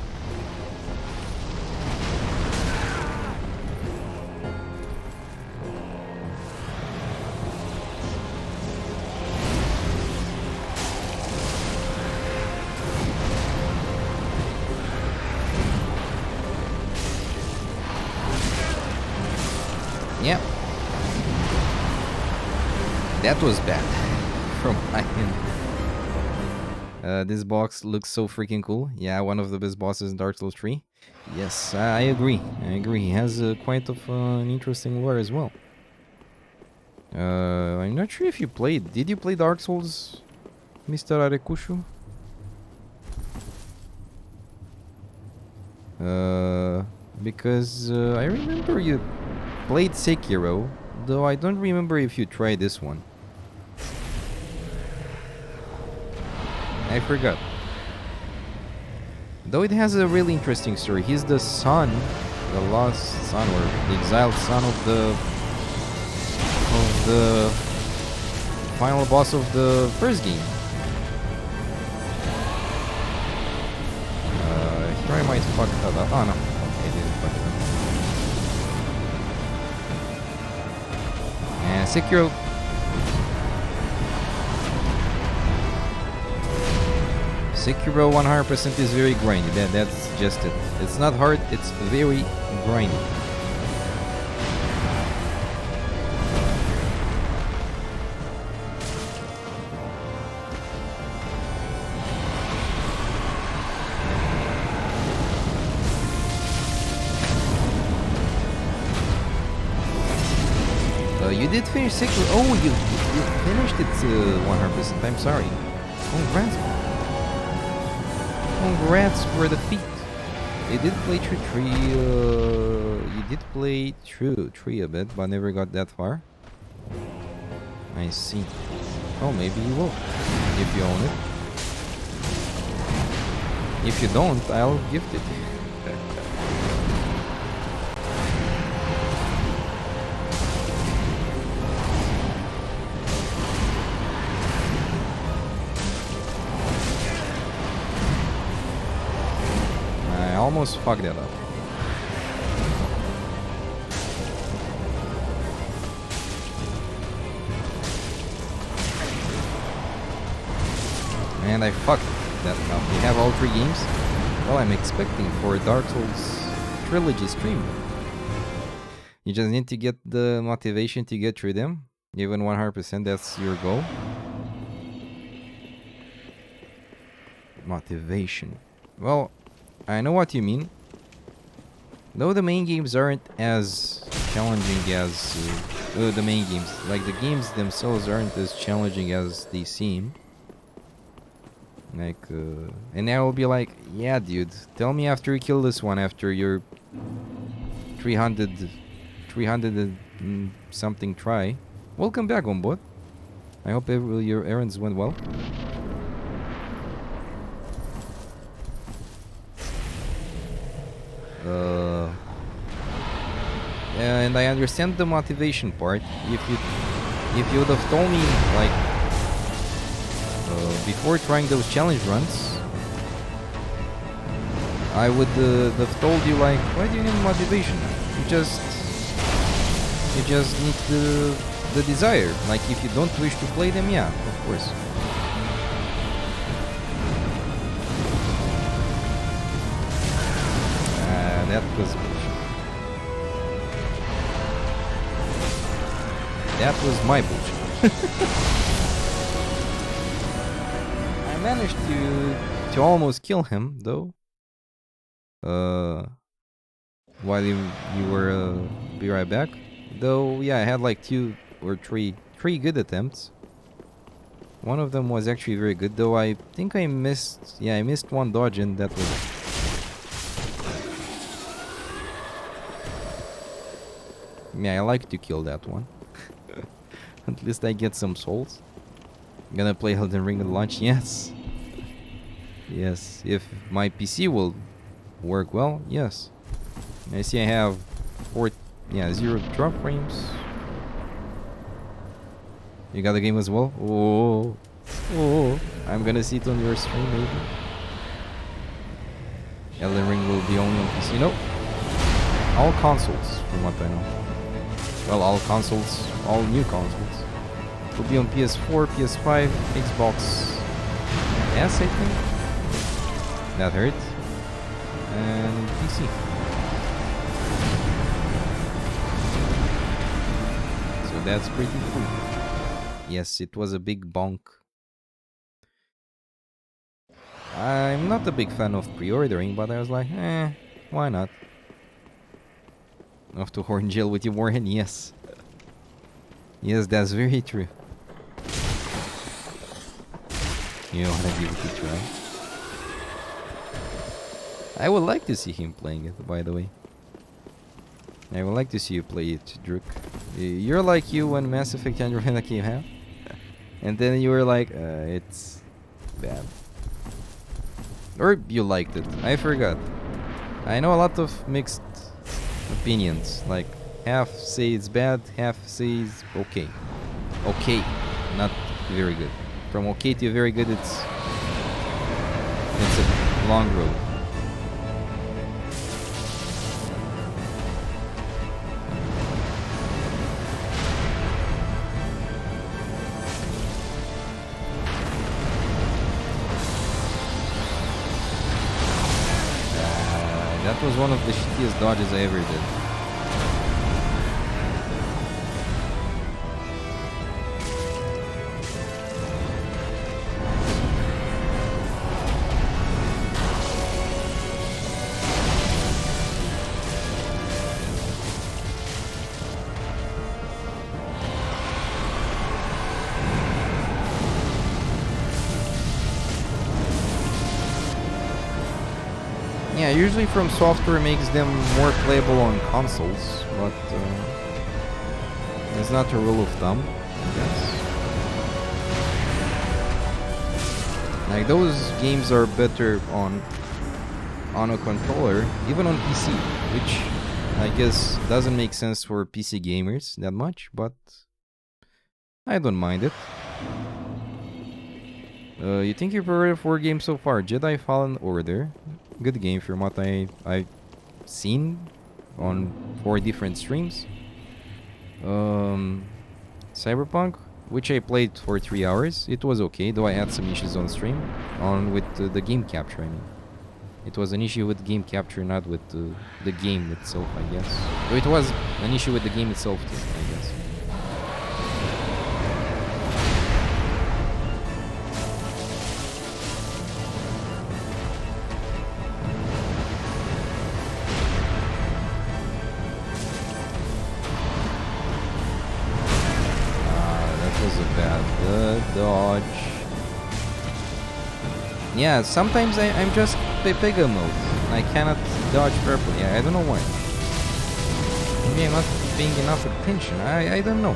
Yeah. That was bad from my end. This box looks so freaking cool. Yeah, one of the best bosses in Dark Souls 3. Yes, I agree. I agree. He has quite of an interesting lore as well. I'm not sure if you played. Did you play Dark Souls, Mr. Arekushu? Because I remember you played Sekiro, though I don't remember if you tried this one. I forgot. Though it has a really interesting story. He's the son, the lost son, or the exiled son of the final boss of the first game. Here I might fuck that up. Oh no, okay, I didn't fuck it up. And Sekiro. Sekiro 100% is very grindy. That's just it. It's not hard, it's very grindy. You did finish Sekiro. Oh, you finished it 100%. I'm sorry. Congrats. Congrats for the feat. You did play you did play True 3 a bit, but never got that far. I see. Oh, maybe you will, if you own it. If you don't, I'll gift it. Almost fucked that up. And I fucked that up. We have all 3 games. Well, I'm expecting for Dark Souls Trilogy stream. You just need to get the motivation to get through them. Even 100%, that's your goal. Motivation. Well, I know what you mean. Though the main games aren't as challenging as the main games. Like the games themselves aren't as challenging as they seem. Like, and I will be like, yeah, dude, tell me after you kill this one, after your 300 and something try. Welcome back, Ombot. I hope your errands went well. And I understand the motivation part. If you would have told me like before trying those challenge runs, I would have told you like, why do you need motivation? You just need to the desire. Like, if you don't wish to play them, yeah, of course. That was bullshit. That was my bullshit. I managed to almost kill him, though. While you were be right back. Though, yeah, I had like three good attempts. One of them was actually very good, though I think I missed one dodge, and that was it. Yeah, I like to kill that one. At least I get some souls. Gonna play Elden Ring at launch? Yes. Yes, if my PC will work well, yes. I see I have 0 drop frames. You got the game as well? Oh, I'm gonna see it on your stream maybe. Elden Ring will be only on PC. Nope. All consoles, from what I know. Well, all consoles, all new consoles. Will be on PS4, PS5, Xbox S, I think. That hurt. And PC. So that's pretty cool. Yes, it was a big bonk. I'm not a big fan of pre-ordering, but I was like, why not? Off to Horn Jail with you, Warren? Yes. Yes, that's very true. You know how to give it a try. I would like to see him playing it, by the way. I would like to see you play it, Druk. You're like you when Mass Effect Andromeda came out. And then you were like, it's bad. Or you liked it. I forgot. I know a lot of mixed opinions. Like, half say it's bad, half say it's okay. Okay, not very good. From okay to very good, it's a long road. That was one of the shittiest dodges I ever did. Yeah, usually From Software makes them more playable on consoles, but it's not a rule of thumb, I guess. Like, those games are better on a controller, even on PC, which I guess doesn't make sense for PC gamers that much, but I don't mind it. You think you prefer 4 games so far? Jedi Fallen Order. Good game from what I've seen on 4 different streams. Cyberpunk, which I played for 3 hours. It was okay, though I had some issues on stream. With the game capture, I mean. It was an issue with game capture, not with the game itself, I guess. Though it was an issue with the game itself too, I guess. Dodge. Yeah, sometimes I'm just Pepega mode. I cannot dodge properly. I don't know why. Maybe I'm not paying enough attention. I don't know.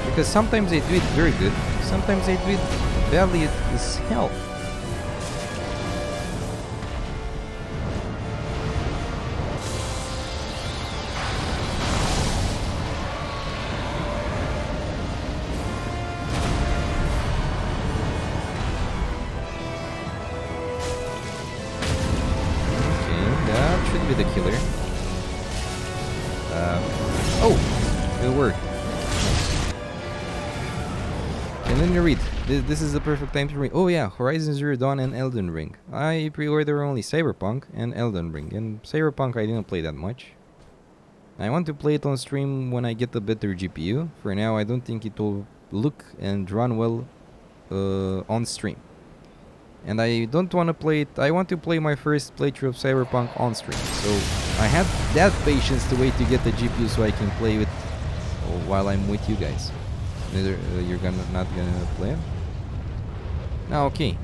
Because sometimes I do it very good. Sometimes I do it badly as hell. The killer. Oh, it worked. let me read. This is the perfect time to read. Oh yeah, Horizon Zero Dawn and Elden Ring. I pre-order only Cyberpunk and Elden Ring. And Cyberpunk I didn't play that much. I want to play it on stream when I get a better GPU. For now, I don't think it will look and run well on stream. And I don't want to play it. I want to play my first playthrough of Cyberpunk on stream. So I had that patience to wait to get the GPU so I can play it while I'm with you guys. You're not gonna play it? No, okay.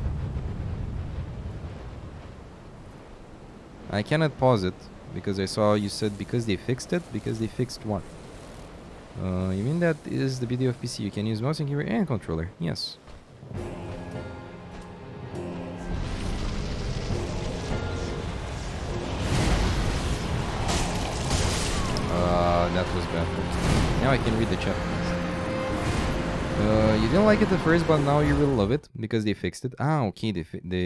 I cannot pause it because I saw you said because they fixed it. Because they fixed what? You mean that is the beauty of PC? You can use mouse and keyboard and controller. Yes. That was bad. Now I can read the chat. You didn't like it at first, but now you will love it because they fixed it. Ah, okay.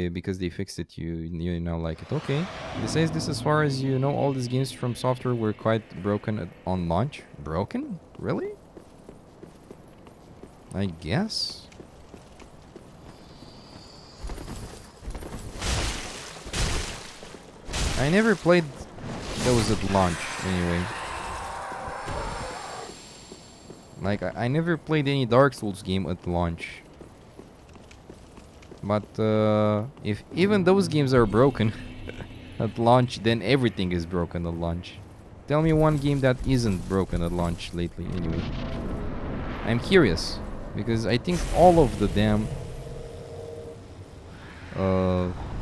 Because they fixed it, you now like it. Okay. It says this as far as you know, all these games from software were quite broken on launch. Broken? Really? I guess. I never played those at launch anyway. Like, I never played any Dark Souls game at launch. But, if even those games are broken at launch, then everything is broken at launch. Tell me one game that isn't broken at launch lately, anyway. I'm curious, because I think all of the damn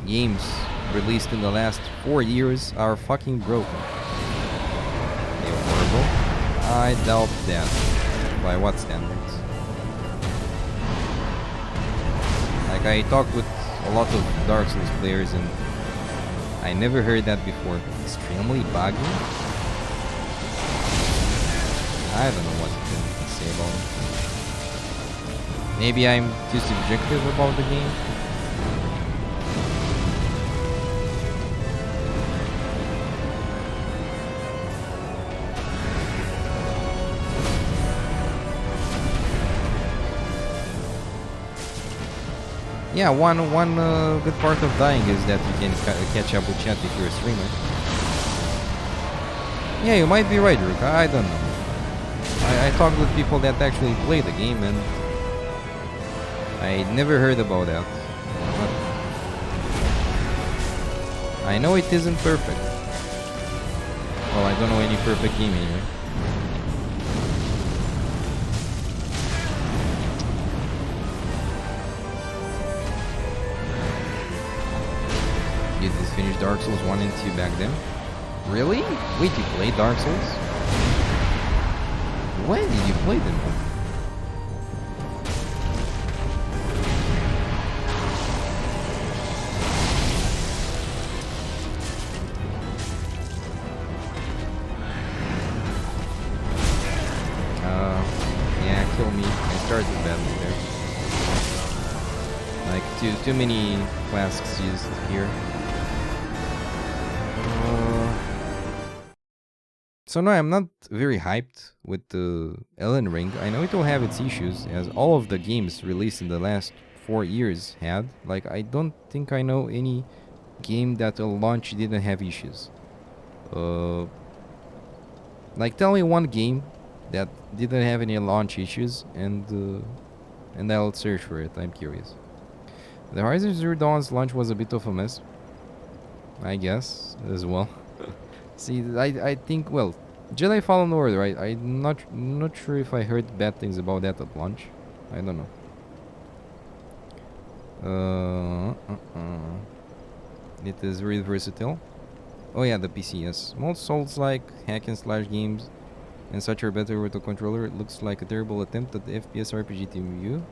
games released in the last 4 years are fucking broken. They're horrible. I doubt that. By what standards? Like, I talked with a lot of Dark Souls players and I never heard that before. Extremely buggy? I don't know what to say about it. Maybe I'm too subjective about the game. Yeah, one good part of dying is that you can catch up with chat if you're a streamer. Yeah, you might be right, Rook. I don't know. I talked with people that actually play the game and I never heard about that. But I know it isn't perfect. Well, I don't know any perfect game anyway. You just finished Dark Souls 1 and 2 back then? Really? Wait, you played Dark Souls? When did you play them? Yeah, kill me. I started badly there. Like, too many flasks used here. So no, I'm not very hyped with the Elden Ring. I know it will have its issues, as all of the games released in the last 4 years had. Like, I don't think I know any game that at launch didn't have issues. Like, tell me one game that didn't have any launch issues, and I'll search for it. I'm curious. The Horizon Zero Dawn's launch was a bit of a mess, I guess, as well. See, I think, well, Jedi Fallen Order, I'm not sure if I heard bad things about that at launch. I don't know. It is very versatile. Oh yeah, the PC, yes. Most Souls-like hack and slash games and such are better with a controller. It looks like a terrible attempt at the FPS RPG team view.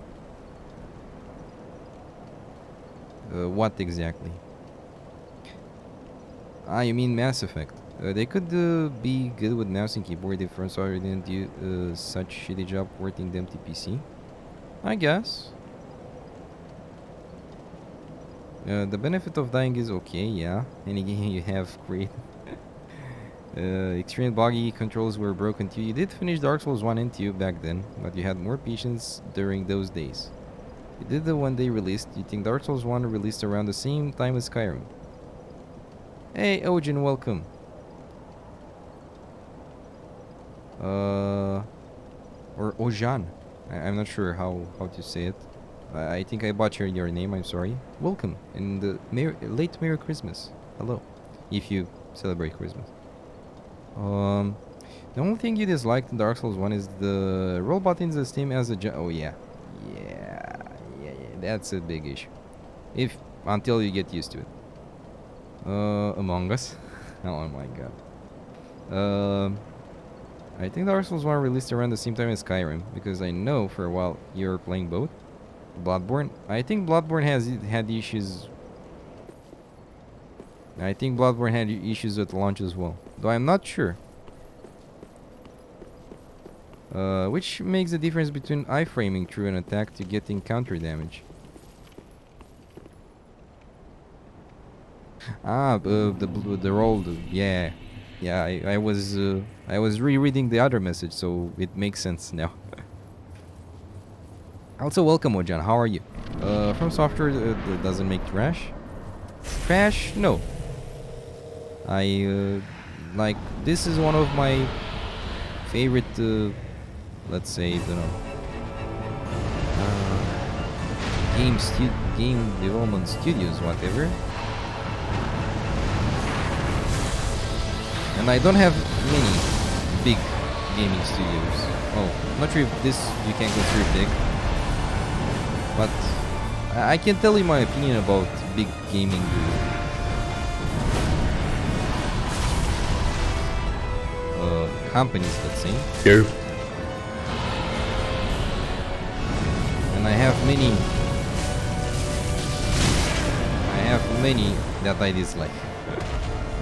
What exactly? Ah, you mean Mass Effect. They could be good with mouse and keyboard if FromSoftware didn't do such shitty job porting them to PC. I guess. The benefit of dying is okay, yeah. Any game you have, great. Extreme buggy controls were broken too. You did finish Dark Souls 1 and 2 back then, but you had more patience during those days. You did the one they released. You think Dark Souls 1 released around the same time as Skyrim? Hey, Ojin, welcome. Or Ojan. I'm not sure how to say it. I think I butchered your name, I'm sorry. Welcome, and late Merry Christmas. Hello, if you celebrate Christmas. The only thing you disliked in Dark Souls 1 is the roll buttons the same as the oh yeah. Yeah, that's a big issue. Until you get used to it. Among Us. Oh my god. I think Dark Souls 1 released around the same time as Skyrim, because I know for a while you're playing both. Bloodborne. I think Bloodborne had issues. I think Bloodborne had issues with launch as well, though I'm not sure. Which makes the difference between iframing through an attack to getting counter damage. The roll. Yeah. I was rereading the other message, so it makes sense now. Also, welcome, Ojan. How are you? From Software doesn't make trash. Trash? No. Like, this is one of my favorite, let's say, game development studios, whatever. And I don't have many big gaming studios. Oh, not sure if this you can consider big. But I can tell you my opinion about big gaming companies, let's say. Yeah. And I have many that I dislike.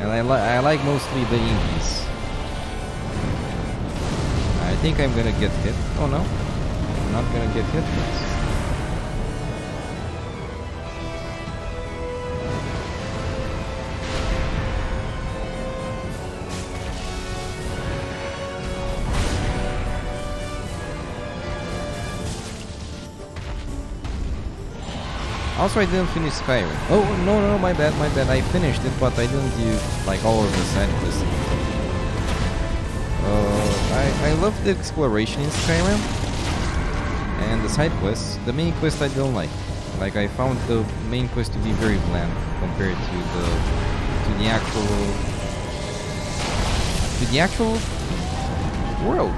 And I like mostly the indies. I think I'm gonna get hit. Oh no, I'm not gonna get hit. Also, I didn't finish Skyrim. Oh, no, my bad. I finished it, but I didn't do, like, all of the side quests. I love the exploration in Skyrim. And the side quests. The main quest I don't like. Like, I found the main quest to be very bland compared to the actual world.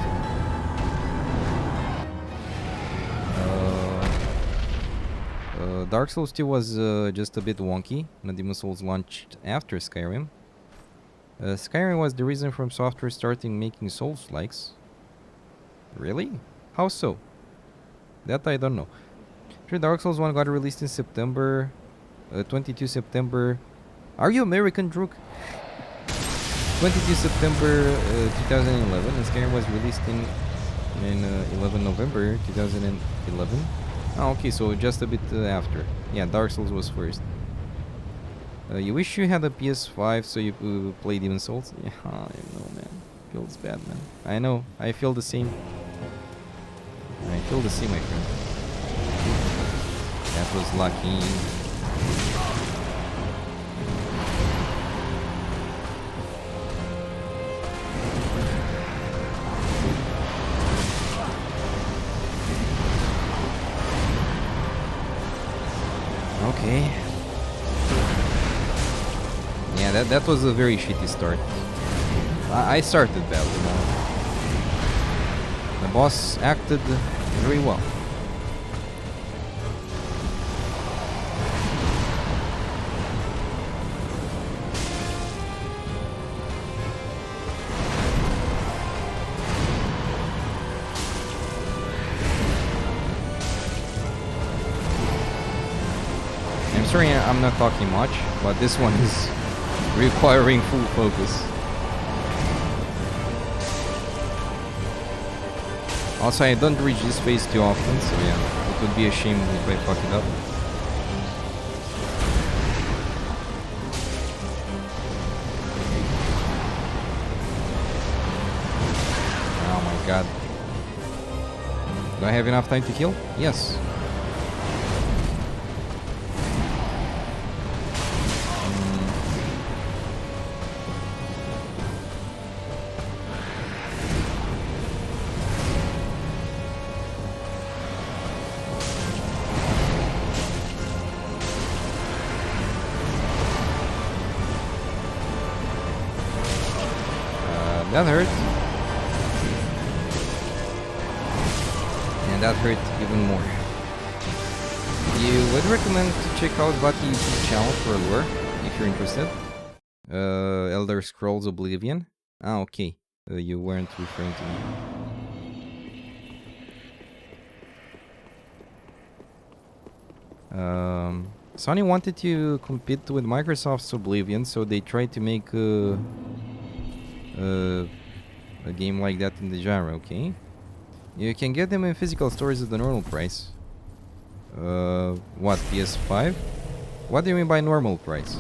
Dark Souls 2 was just a bit wonky. Demon's Souls launched after Skyrim. Skyrim was the reason From Software starting making Souls-likes. Really? How so? That I don't know. Sure, Dark Souls 1 got released in September. 22 September. Are you American, Druk? 22 September 2011. And Skyrim was released in 11 November 2011. Oh, okay, so just a bit after. Yeah, Dark Souls was first. You wish you had a PS5 so you play Demon's Souls? Yeah, I know, man. Feels bad, man. I know. I feel the same. My friend. That was lucky. Okay. Yeah, that was a very shitty start. I started bad, you know. The boss acted very well. I'm sorry I'm not talking much, but this one is requiring full focus. Also, I don't reach this phase too often, so yeah, it would be a shame if I fuck it up. Oh my god. Do I have enough time to kill? Yes. That hurt. And that hurt even more. You would recommend to check out Bucky YouTube channel for lore, if you're interested. Elder Scrolls Oblivion. Ah, okay. You weren't referring to me. Sony wanted to compete with Microsoft's Oblivion, so they tried to make a game like that in the genre, okay? You can get them in physical stores at the normal price. What, PS5? What do you mean by normal price?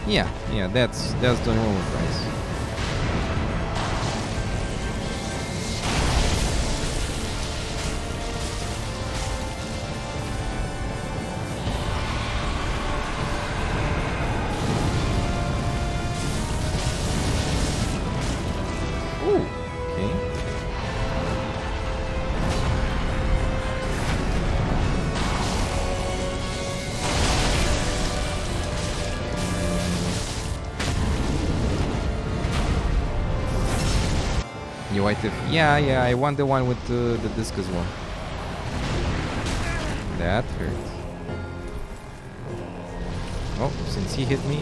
Yeah, that's the normal price. Ooh, okay. You white if yeah, I want the one with the disc as well. That hurt. Oh, since he hit me.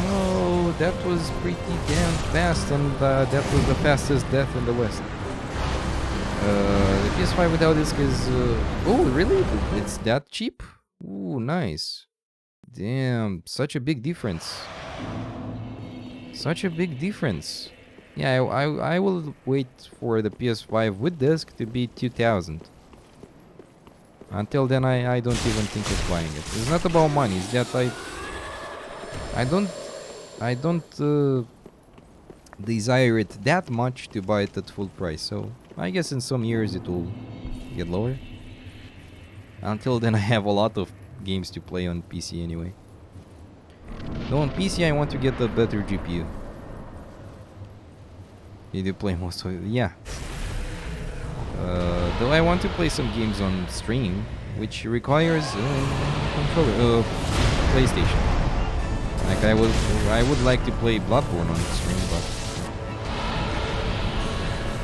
Oh, that was pretty damn fast, and that was the fastest death in the West. The PS5 without disc is... oh, really? It's that cheap? Ooh, nice. Damn, such a big difference. Such a big difference. Yeah, I will wait for the PS5 with disc to be 2000. Until then, I don't even think of buying it. It's not about money. It's that I don't desire it that much to buy it at full price. So I guess in some years it will get lower. Until then, I have a lot of games to play on PC anyway. Though on PC I want to get a better GPU. You do play most of it? Yeah. Though I want to play some games on stream, which requires controller, PlayStation. Like I would like to play Bloodborne on stream, but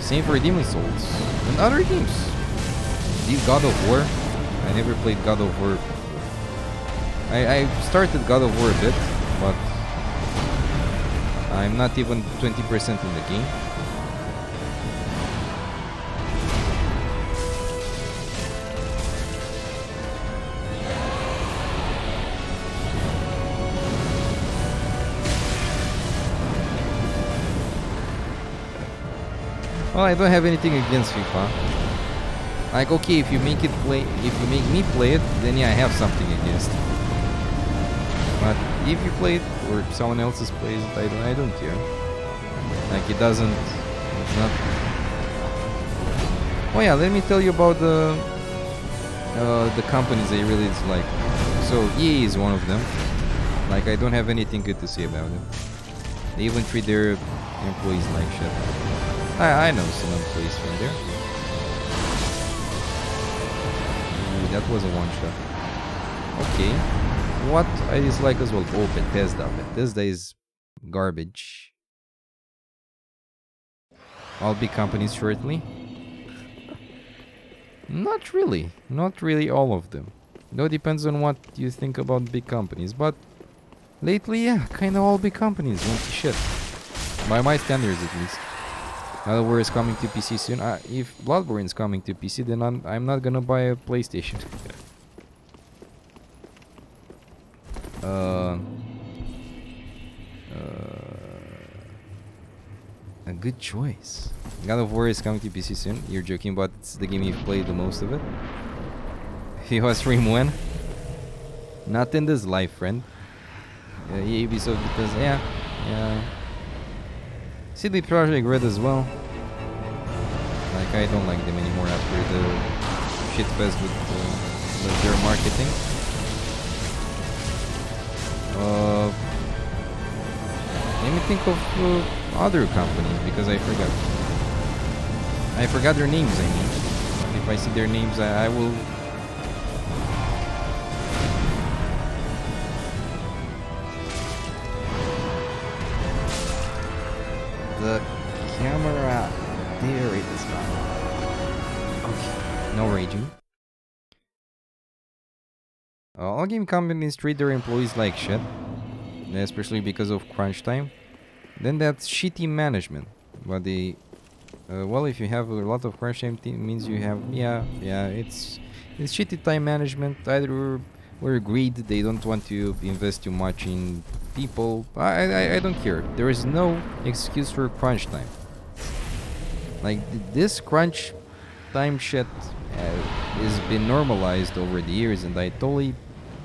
same for Demon's Souls and other games. God of War. I never played God of War. I started God of War a bit, but I'm not even 20% in the game. Well, I don't have anything against FIFA. Like, okay, if you make me play it, then yeah, I have something against it. But if you play it or someone else's plays it, I don't care. Like it's not. Oh yeah, let me tell you about the companies I really dislike. So EA is one of them. Like I don't have anything good to say about them. They even treat their employees like shit. I know some employees from there. Ooh, that was a one shot. Okay. What I dislike as well. Oh, Bethesda. Bethesda is garbage. All big companies shortly. Not really. Not really all of them. Though depends on what you think about big companies. But lately, yeah, kind of all big companies went to shit. By my standards, at least. Another War is coming to PC soon. If Bloodborne is coming to PC, then I'm not gonna buy a PlayStation. A good choice. God of War is coming to PC soon. You're joking, but it's the game you've played the most of it. FIFA stream when? Not in this life, friend. Ubisoft because yeah. CD Projekt Red as well. Like I don't like them anymore after the shitfest with their marketing. think of other companies because I forgot. I forgot their names, I mean. If I see their names, I will... The camera... There it is now. Okay, no raging. All game companies treat their employees like shit, especially because of crunch time. Then that's shitty management. But the well, if you have a lot of crunch time, it means you have it's shitty time management. Either we're greed, they don't want to invest too much in people. I don't care. There is no excuse for crunch time. Like this crunch time shit has been normalized over the years, and I totally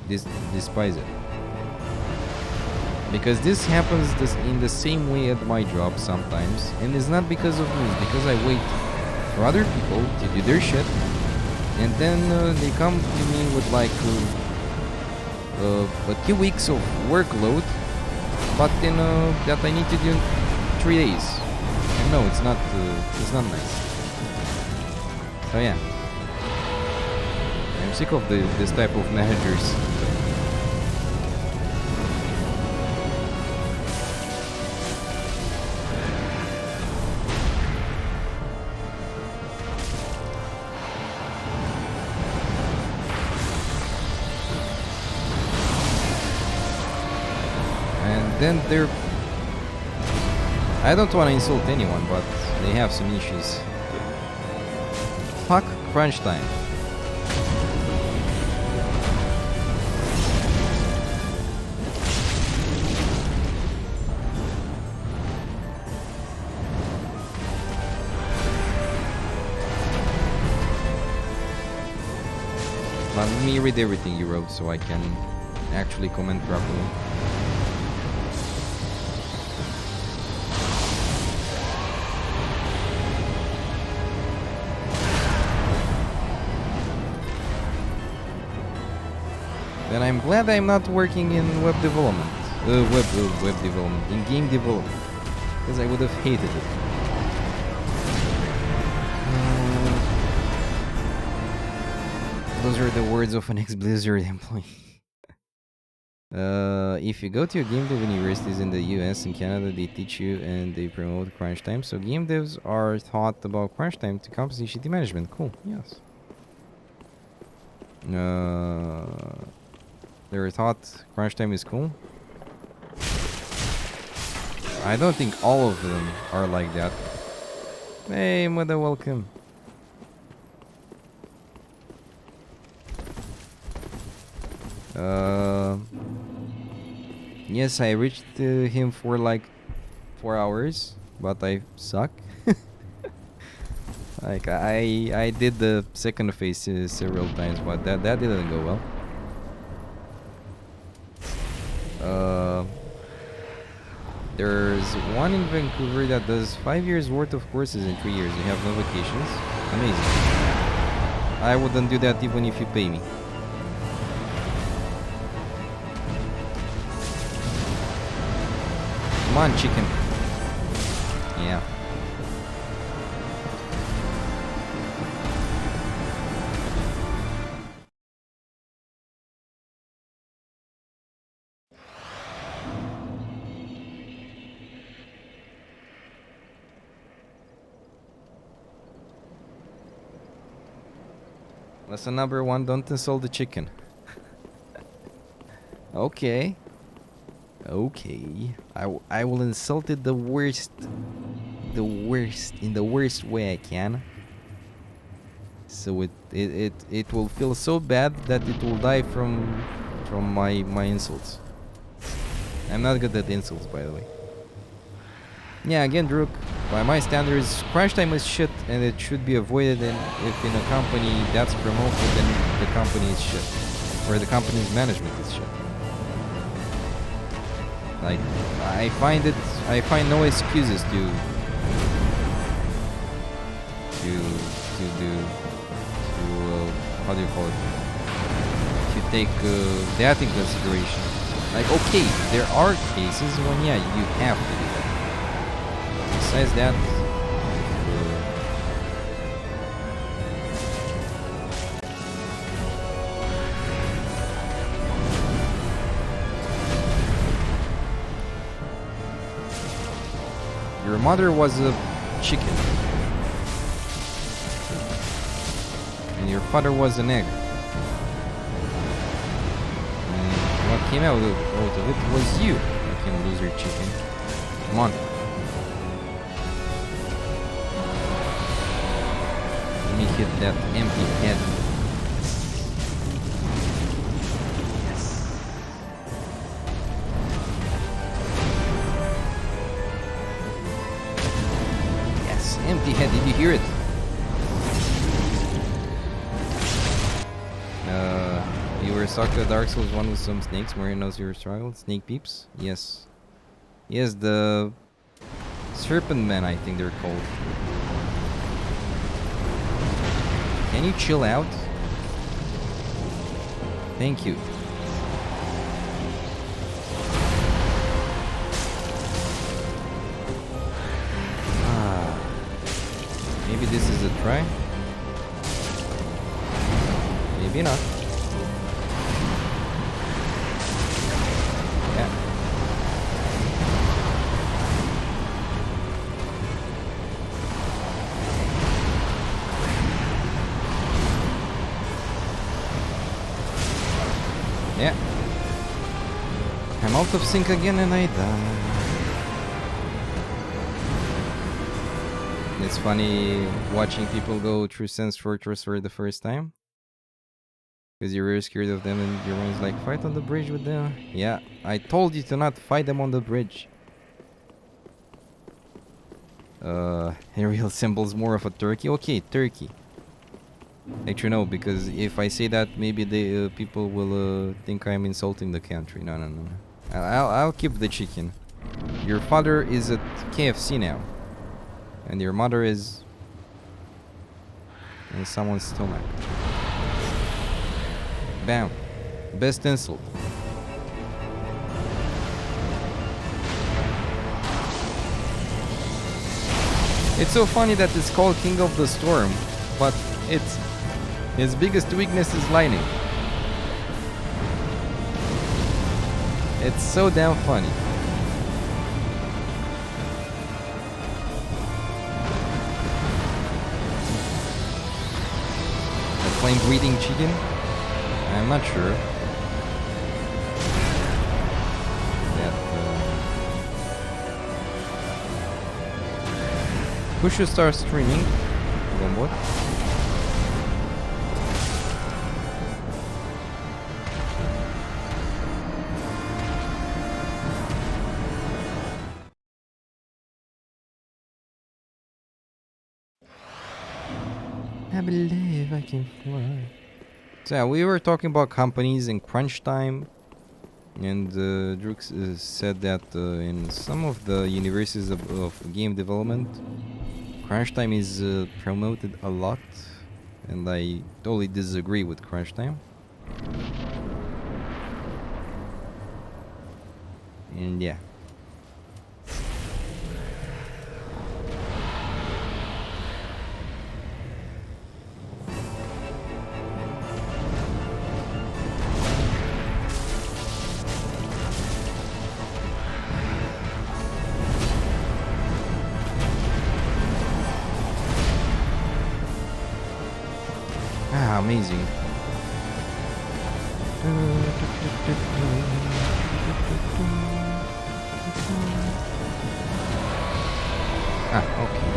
despise it. Because this happens in the same way at my job sometimes, and it's not because of me, it's because I wait for other people to do their shit, and then they come to me with like a 2 weeks of workload, but then that I need to do in 3 days. And no, it's not nice. So yeah, I'm sick of this type of managers. Then they're... I don't want to insult anyone, but they have some issues. Fuck crunch time. Let me read everything you wrote so I can actually comment properly. And I'm glad I'm not working in web development. Web development. In game development. Because I would have hated it. Those are the words of an ex-Blizzard employee. If you go to game dev universities in the US and Canada, they teach you and they promote crunch time. So game devs are taught about crunch time to compensate shitty management. Cool, yes. They were taught crunch time is cool. I don't think all of them are like that. Hey, mother, welcome. Yes, I reached him for like 4 hours, but I suck. Like I did the second phase several times, but that didn't go well. There's one in Vancouver that does 5 years worth of courses in 3 years. You have no vacations. Amazing. I wouldn't do that even if you pay me. Come on, chicken. Yeah. Lesson number 1, don't insult the chicken. Okay. Okay. I will insult it the worst in the worst way I can. So it will feel so bad that it will die from my insults. I'm not good at insults, by the way. Yeah, again, Druk, by my standards, crunch time is shit and it should be avoided, and if in a company that's promoted, then the company is shit. Or the company's management is shit. Like, I find no excuses to how do you call it? To take that in consideration. Like, okay, there are cases when, yeah, you have to do that. besides that, your mother was a chicken. And your father was an egg. And what came out of it was you. You can lose your chicken. Come on. Let me hit that empty head. Yes, empty head. Did you hear it? You were stuck to Dark Souls 1 with some snakes. Mario knows your struggle. Snake peeps? Yes. Yes, the Serpent Men, I think they're called. Can you chill out? Thank you. Maybe this is a try? Maybe not. Yeah. Yeah. I'm out of sync again and I die. It's funny watching people go through Sense Fortress for the first time. Because you're very scared of them and your one's like, fight on the bridge with them. Yeah, I told you to not fight them on the bridge. Aerial symbol's more of a turkey. Okay, turkey. Actually, no, because if I say that, maybe the people will think I'm insulting the country. No, no, no. I'll keep the chicken. Your father is at KFC now. And your mother is in someone's stomach. Bam. Best insult. It's so funny that it's called King of the Storm, but it's his biggest weakness is lightning. It's so damn funny. A flame breathing chicken? I'm not sure. That, who should start streaming? Lombot? I believe I can fly. So yeah, we were talking about companies in crunch time, and Drux said that in some of the universities of game development, crunch time is promoted a lot, and I totally disagree with crunch time. And yeah. Ah, amazing. Ah, okay.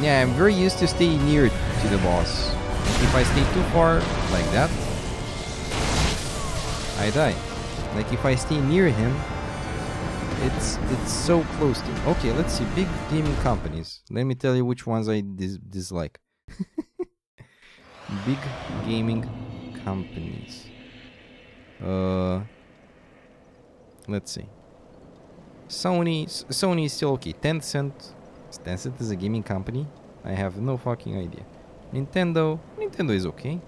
Yeah, I'm very used to stay near to the boss. If I stay too far, like that, I die. Like if I stay near him, it's so close to. Okay, let's see. Big gaming companies. Let me tell you which ones I dislike. Big gaming companies. Let's see. Sony is still okay. Tencent is a gaming company. I have no fucking idea. Nintendo is okay.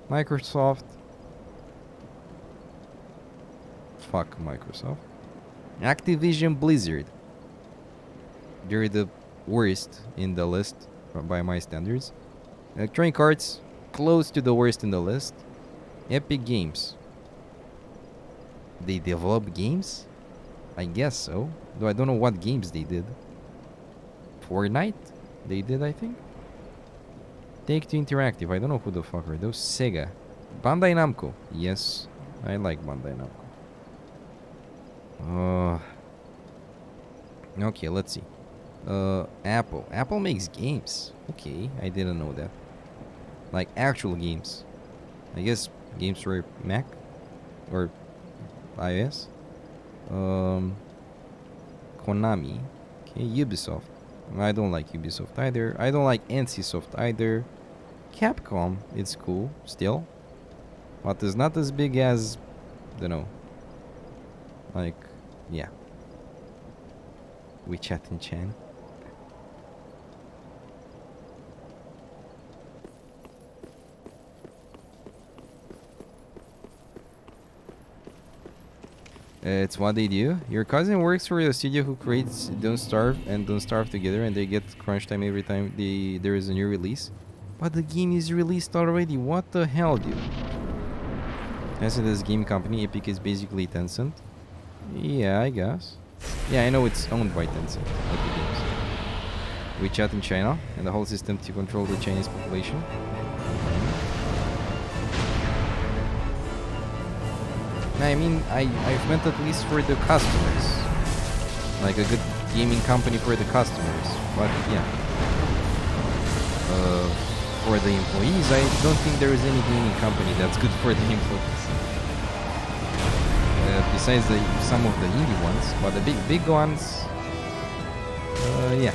Microsoft, fuck Microsoft. Activision Blizzard. They're the worst in the list by my standards. Electronic Arts, close to the worst in the list. Epic Games. They develop games? I guess so. Though I don't know what games they did. Fortnite? They did, I think. Take-Two Interactive. I don't know who the fuck are those. Sega. Bandai Namco. Yes, I like Bandai Namco. Okay, let's see. Apple. Apple makes games. Okay, I didn't know that. Like actual games. I guess games for Mac or iOS. Konami. Okay, Ubisoft. I don't like Ubisoft either. I don't like NCSoft either. Capcom, it's cool still, but it's not as big as, don't know. Like, yeah. WeChat and Chan. It's what they do. Your cousin works for a studio who creates Don't Starve and Don't Starve together, and they get crunch time every time there is a new release. But the game is released already. What the hell, dude? Tencent is game company. Epic is basically Tencent. Yeah, I guess. Yeah, I know it's owned by Tencent. Epic Games. WeChat in China, and the whole system to control the Chinese population. I mean, I've meant at least for the customers. Like a good gaming company for the customers. But yeah. For the employees, I don't think there is any gaming company that's good for the employees. Besides some of the indie ones, but the big ones, yeah.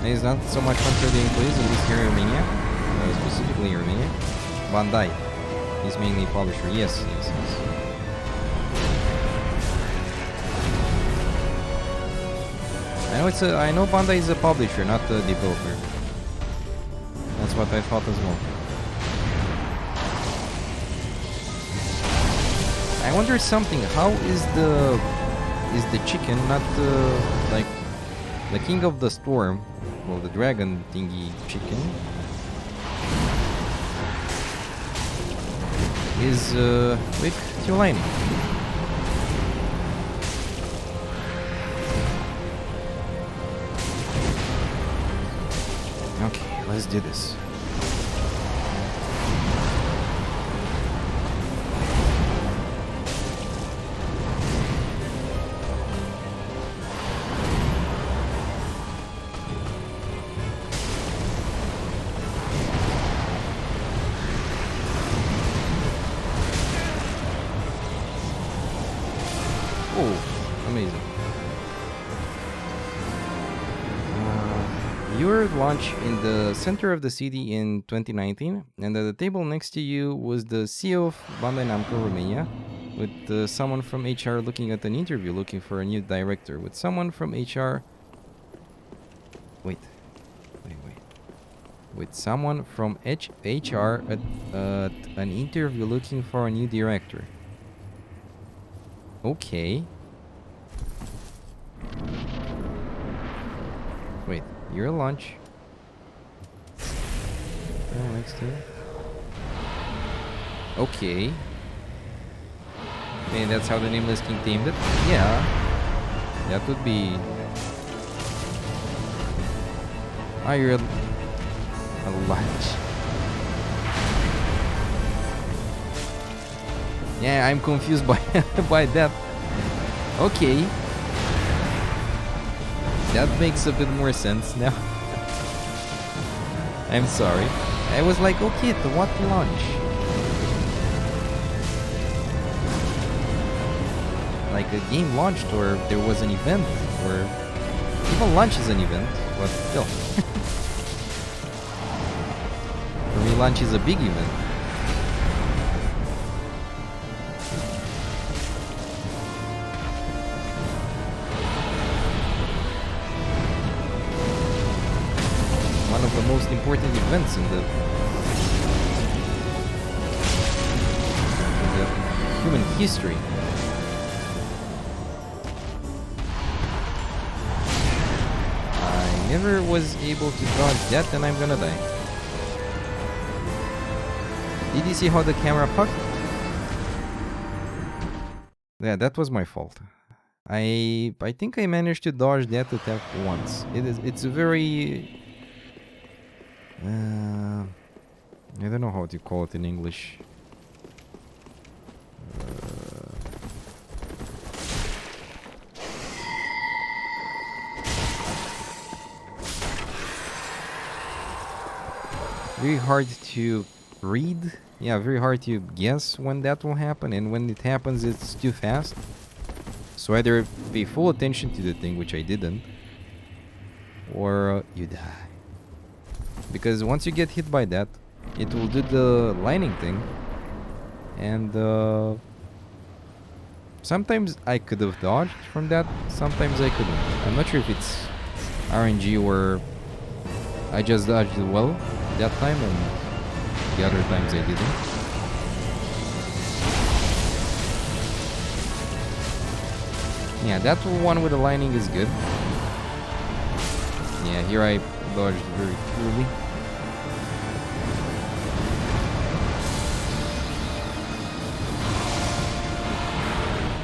It's not so much fun for the employees, at least here in Romania, specifically in Romania. Bandai is mainly a publisher. Yes. I know Bandai is a publisher, not a developer. That's what I thought as well. I wonder something. How is the chicken not like the king of the storm? Well, the dragon thingy chicken is with Tulane. Okay, let's do this. Launch in the center of the city in 2019, and at the table next to you was the CEO of Bandai Namco Romania, with someone from HR looking at an interview looking for a new director, with someone from HR... Wait. With someone from HR at an interview looking for a new director. Okay. Wait, your lunch. Next to it. Okay. And that's how the Nameless King tamed it? Yeah. That would be... Ah, you're a lunch. Yeah, I'm confused by by that. Okay. That makes a bit more sense now. I'm sorry. I was like, okay, what lunch? Like a game launched, or there was an event, or even lunch is an event, but still. For me, lunch is a big event. of the most important events in the human history. I never was able to dodge that, and I'm gonna die. Did you see how the camera fucked? Yeah, that was my fault. I think I managed to dodge that attack once. It's a very I don't know how to call it in English. Very hard to read. Yeah, very hard to guess when that will happen, and when it happens, it's too fast. So either pay full attention to the thing, which I didn't, or you die. Because once you get hit by that, it will do the lining thing, and sometimes I could have dodged from that, sometimes I couldn't. I'm not sure if it's RNG or I just dodged well that time and the other times I didn't. Yeah, that one with the lining is good. Yeah, here I dodged very poorly.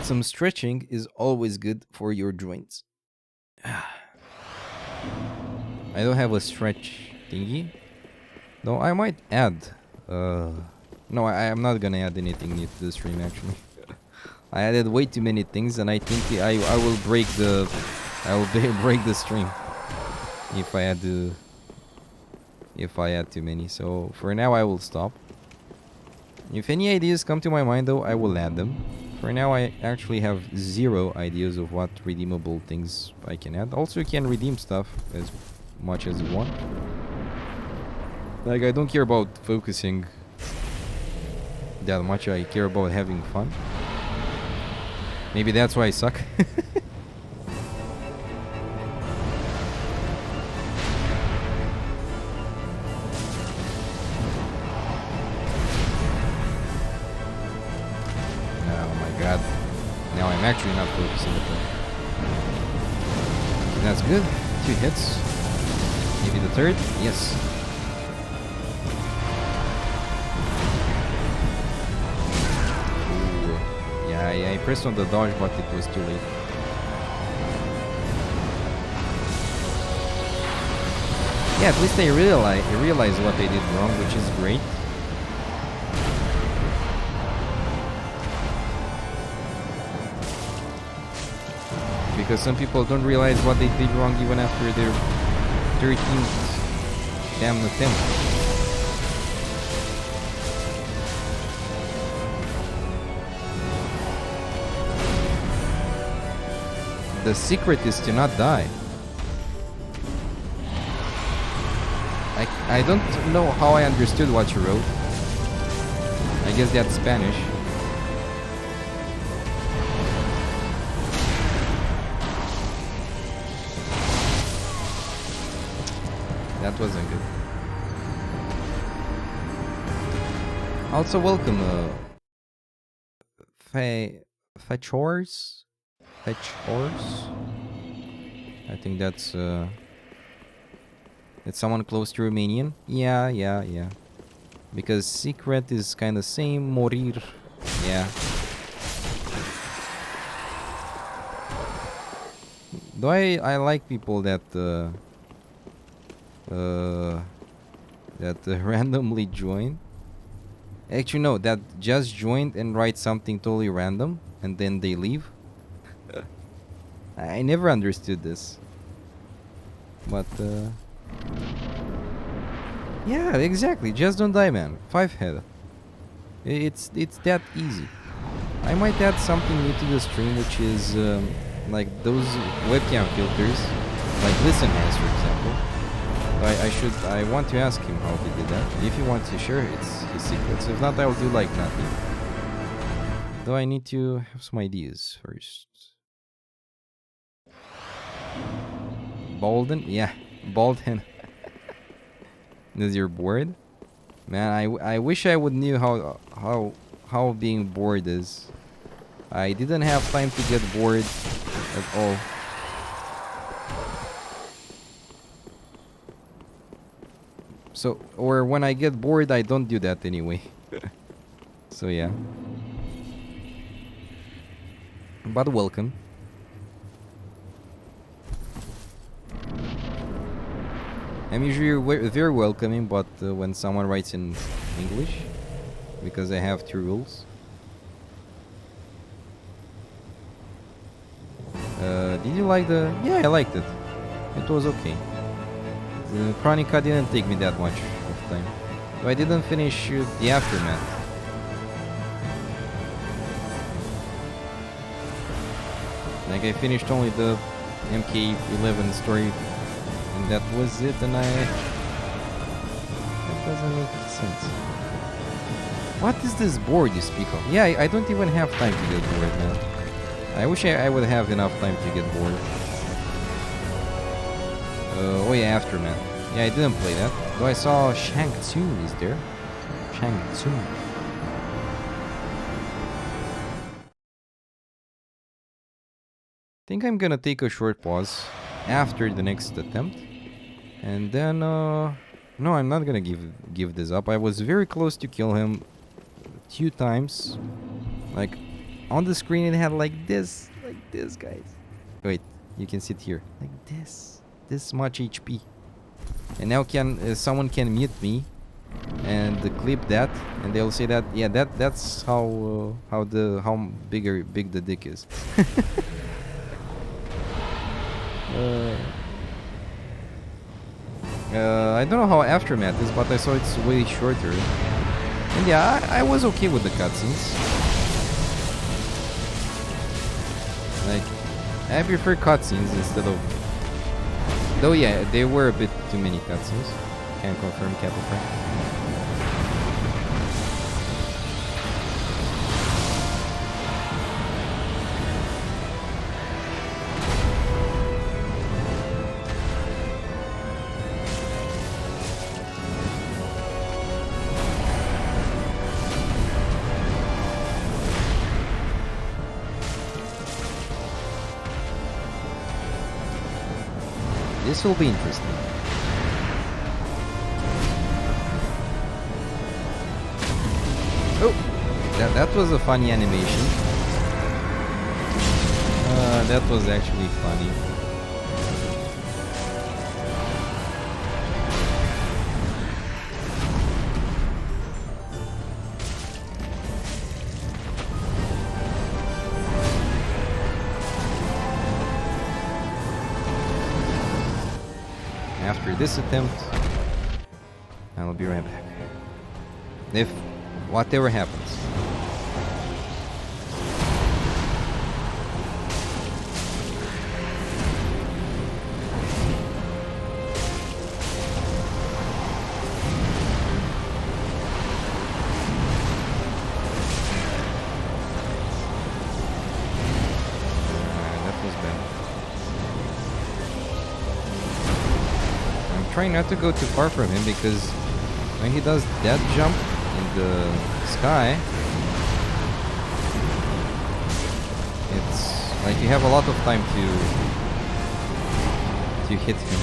Some stretching is always good for your joints. I don't have a stretch thingy. No, I might add. No, I am not gonna add anything new to the stream actually. I added way too many things, and I think I will break the break the stream if I add too many. So for now I will stop. If any ideas come to my mind though, I will add them. For now I actually have 0 ideas of what redeemable things I can add. Also, you can redeem stuff as much as you want. Like, I don't care about focusing that much, I care about having fun. Maybe that's why I suck. Oh my god. Now I'm actually not focusing at all. So that's good. 2 hits. Maybe the third? Yes. I pressed on the dodge, but it was too late. Yeah, at least I realized what I did wrong, which is great. Because some people don't realize what they did wrong even after their 13th damn attempt. The secret is to not die. I don't know how I understood what you wrote. I guess that's Spanish. That wasn't good. Also welcome Fetchors? Fetchors? I think that's it's someone close to Romanian. Yeah. Because secret is kind of same. Morir. Yeah. Though I like people that randomly join. Actually no, that just joined and write something totally random and then they leave. I never understood this. But yeah, exactly. Just don't die, man. 5 head. It's that easy. I might add something new to the stream, which is like those webcam filters, like Listen has, for example. I want to ask him how he did that. If he wants to share his secrets. If not, I will do like nothing. Though I need to have some ideas first. Bolden? Yeah, Bolden. Because you're bored? Man, I wish I would knew how being bored is. I didn't have time to get bored at all. So, or when I get bored, I don't do that anyway. So yeah. But welcome. I'm usually very welcoming, but when someone writes in English, because I have two rules. Did you like the... Yeah, I liked it. It was okay. The Chronica didn't take me that much of time. So I didn't finish the Aftermath. Like I finished only the MK11 story, and that was it, and that doesn't make sense. What is this board you speak of? Yeah, I don't even have time to get bored, man. I wish I would have enough time to get bored. Oh yeah, Aftermath. Yeah, I didn't play that. Though I saw Shang Tsung is there. Shang Tsung. I think I'm gonna take a short pause after the next attempt. And then, no, I'm not gonna give this up. I was very close to kill him 2 times. Like, on the screen it had like this, guys. Wait, you can see it here. Like this much HP. And now someone can mute me and clip that, and they'll say that, yeah, that's how big the dick is. I don't know how Aftermath is, but I saw it's way shorter. And yeah, I was okay with the cutscenes. Like, I prefer cutscenes instead of... Though yeah, there were a bit too many cutscenes. Can confirm, Captain Frank. This will be interesting. Oh, that was a funny animation. That was actually funny. After this attempt, I'll be right back. If whatever happens. That was bad. Trying not to go too far from him, because when he does that jump in the sky, it's like you have a lot of time to hit him.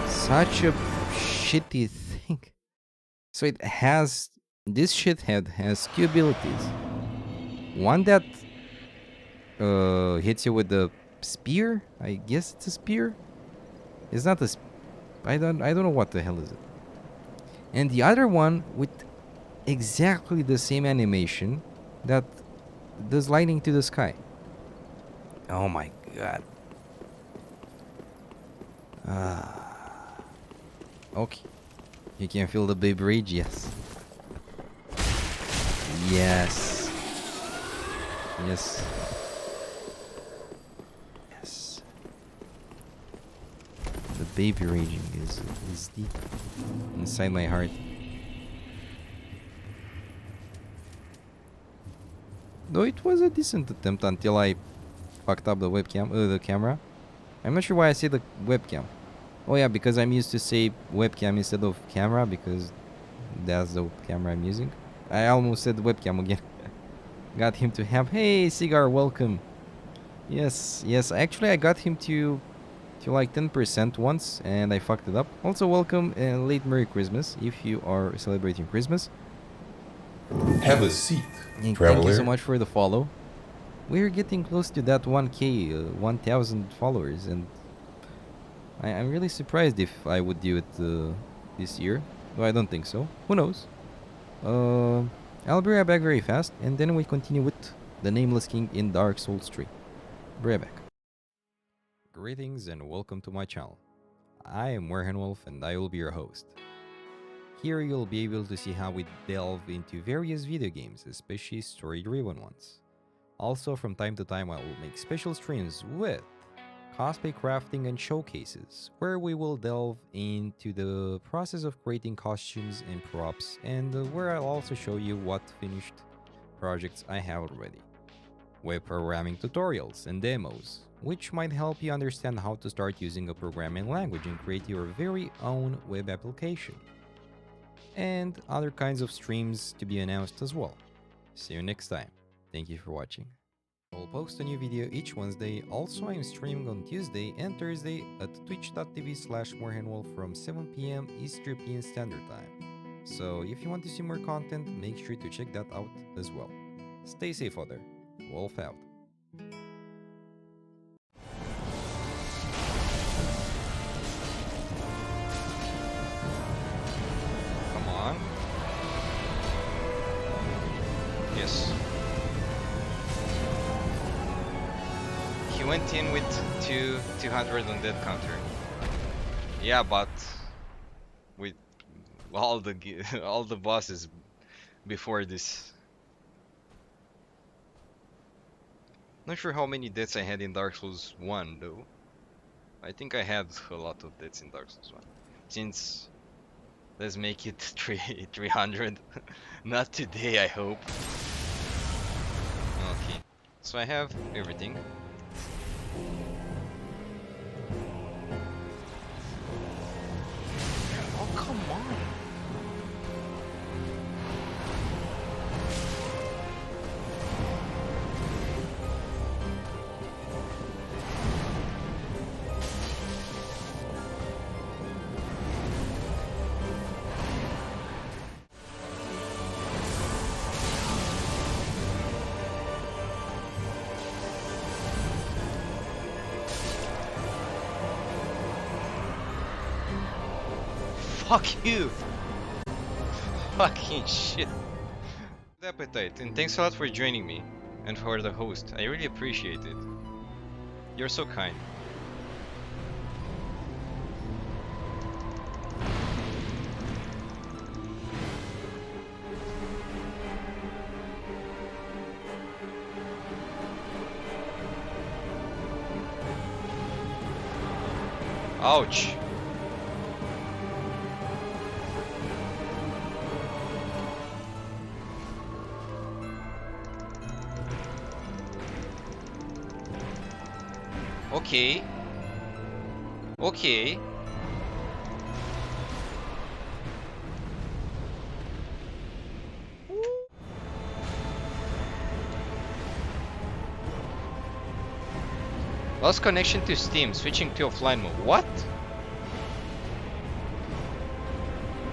Such a shitty thing. So it has This shithead has two abilities. One that hits you with the spear. I guess it's a spear. It's not a. I don't know what the hell is it. And the other one with exactly the same animation that does lightning to the sky. Oh my god. Okay. You can feel the babe rage, yes. Yes. Yes. Yes. The baby raging is deep inside my heart. Though it was a decent attempt until I fucked up the webcam, the camera. I'm not sure why I say the webcam. Oh yeah, because I'm used to say webcam instead of camera because that's the camera I'm using. I almost said webcam again. Got him to have. Hey, Cigar, welcome. Yes, yes. Actually, I got him to like 10% once, and I fucked it up. Also, welcome and late Merry Christmas if you are celebrating Christmas. Have a seat, And traveler. thank you so much for the follow. We're getting close to that 1K, 1,000 followers, and I'm really surprised if I would do it this year. Though I don't think so. Who knows? I'll be right back very fast, and then we continue with the Nameless King in Dark Souls 3. Be right back. Greetings and welcome to my channel. I am Werhenwolf and I will be your host. Here you'll be able to see how we delve into various video games, especially story-driven ones. Also, from time to time I will make special streams with cosplay crafting and showcases, where we will delve into the process of creating costumes and props, and where I'll also show you what finished projects I have already. Web programming tutorials and demos, which might help you understand how to start using a programming language and create your very own web application. And other kinds of streams to be announced as well. See you next time. Thank you for watching. I'll post a new video each Wednesday. Also, I'm streaming on Tuesday and Thursday at twitch.tv/morehandwolf from 7 PM East European Standard Time. So if you want to see more content, make sure to check that out as well. Stay safe out there. Wolf out. Come on. Yes. He went in with 200 on that counter. Yeah, but with all the bosses before this. Not sure how many deaths I had in Dark Souls 1 though. I think I had a lot of deaths in Dark Souls 1. Since let's make it 300. Not today, I hope. Okay. So I have everything. Oh, come on. Fuck you! Fucking shit. Good appetite, and thanks a lot for joining me, and for the host. I really appreciate it. You're so kind. Ouch! Okay. Okay. Lost connection to Steam, switching to offline mode. What?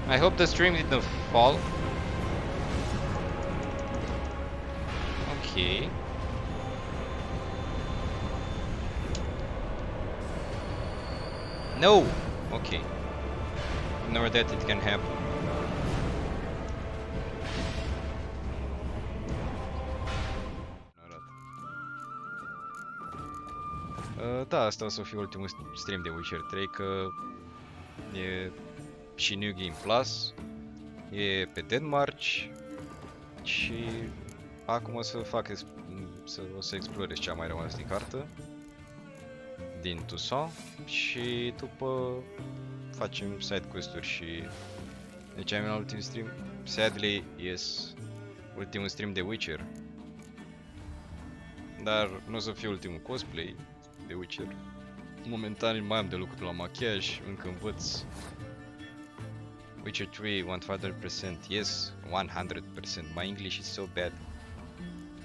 I hope the stream didn't fall. Okay. No! Okay. Ignore that, it can happen. Da, asta o să fie ultimul stream de Witcher 3, că e și New Game Plus, e pe Deadmarch și acum o să fac o să explorez ce a mai rămas din cartă din Toussaint și după facem side quest-uri și deci am la ultimul stream. Sadly, yes, ultimul stream de Witcher. Dar nu o să fie ultimul cosplay de Witcher. Momentan mai am de lucru la machiaj, încă învăț. Witcher 3 100%, yes, 100%. My English is so bad.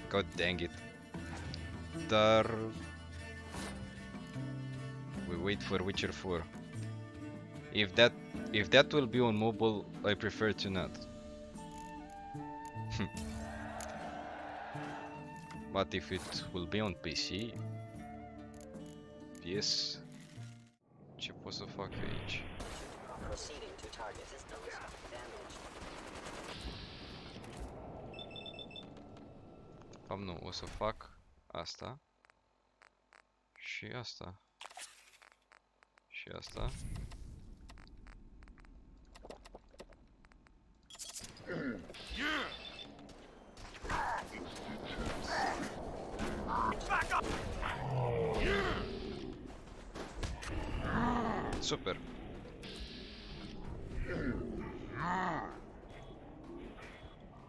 God dang it. Dar we wait for Witcher 4. If that will be on mobile, I prefer to not. But if it will be on PC, yes. Ce pot să fac aici? Proceeding to target systems damaged. Nu, o să fac asta și asta și asta. Super.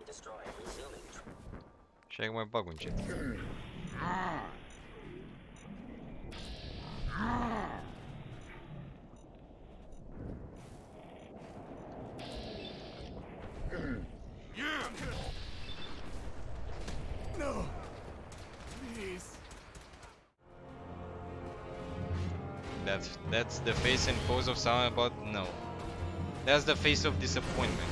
Destroy. Resuming. Și acum mai bag un jet. No. Please. That's the face and pose of someone about no. That's the face of disappointment.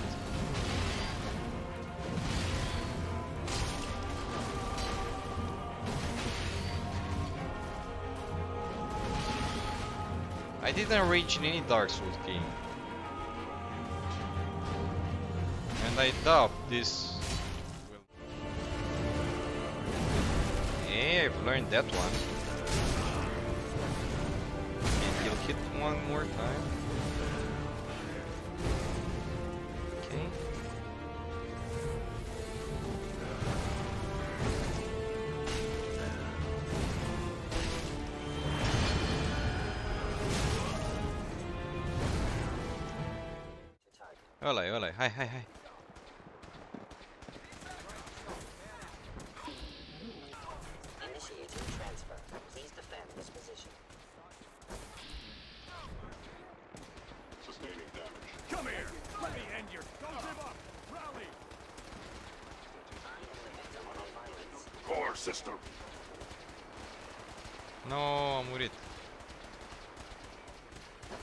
I didn't reach in any Dark Souls game. And I doubt this will... Hey, I've learned that one. And he'll hit one more time. Okay. Ăla-i, hai. Initiating transfer. Please defend this position. Come here. Let me end your. Don't give up. Rally. Core system. No, a murit.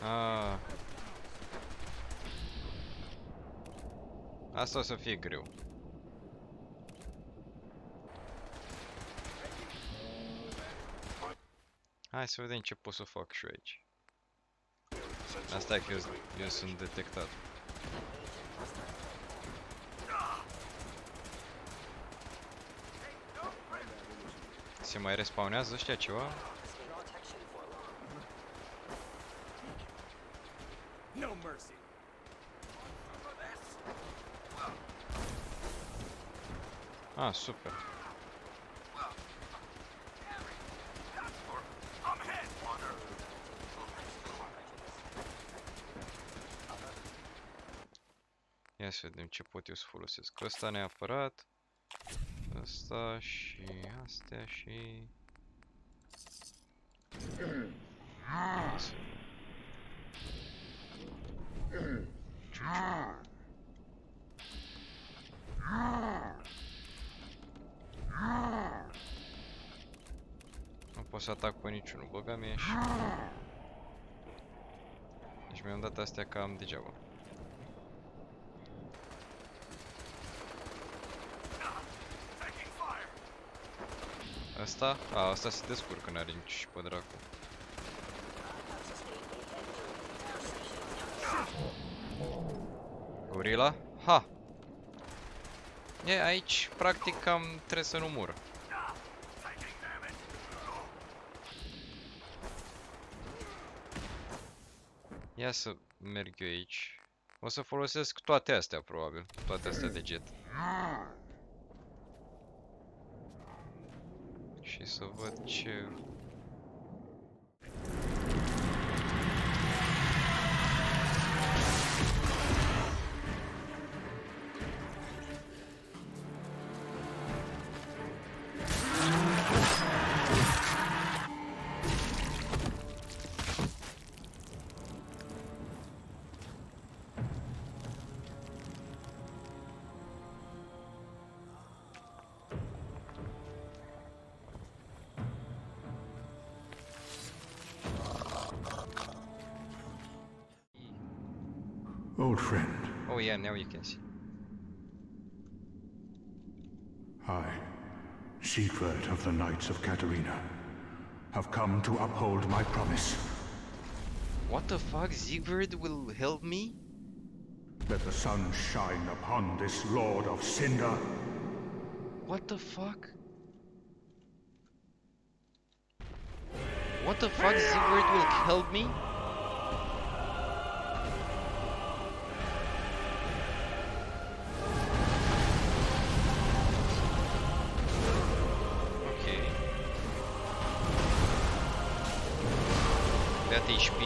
Ah. Asta o să fie greu. Hai să vedem ce pot să fac și eu aici. Asta e că eu sunt detectat. Se mai respawnează ăștia ceva? No mercy. Ah, super. Ia să vedem ce pot eu să folosesc. Ăsta neapărat. Ăsta și astea și... Nu pot să atac pe niciunul, băga mie și... Deci mi-am dat astea cam degeaba. Asta? A, asta se descurcă, n-are nici pe dracu. Gorila? Ha! E, aici, practic, cam trebuie să nu mur. Ia să merg eu aici. O să folosesc toate astea, probabil. Toate astea de jet. Și să văd ce... Old friend, Oh yeah, now you can see. I, Siegfried of the Knights of Katarina, have come to uphold my promise. What the fuck? Siegfried will help me? Let the sun shine upon this Lord of Cinder. What the fuck? What the fuck? Siegfried will help me? Okay. That HP.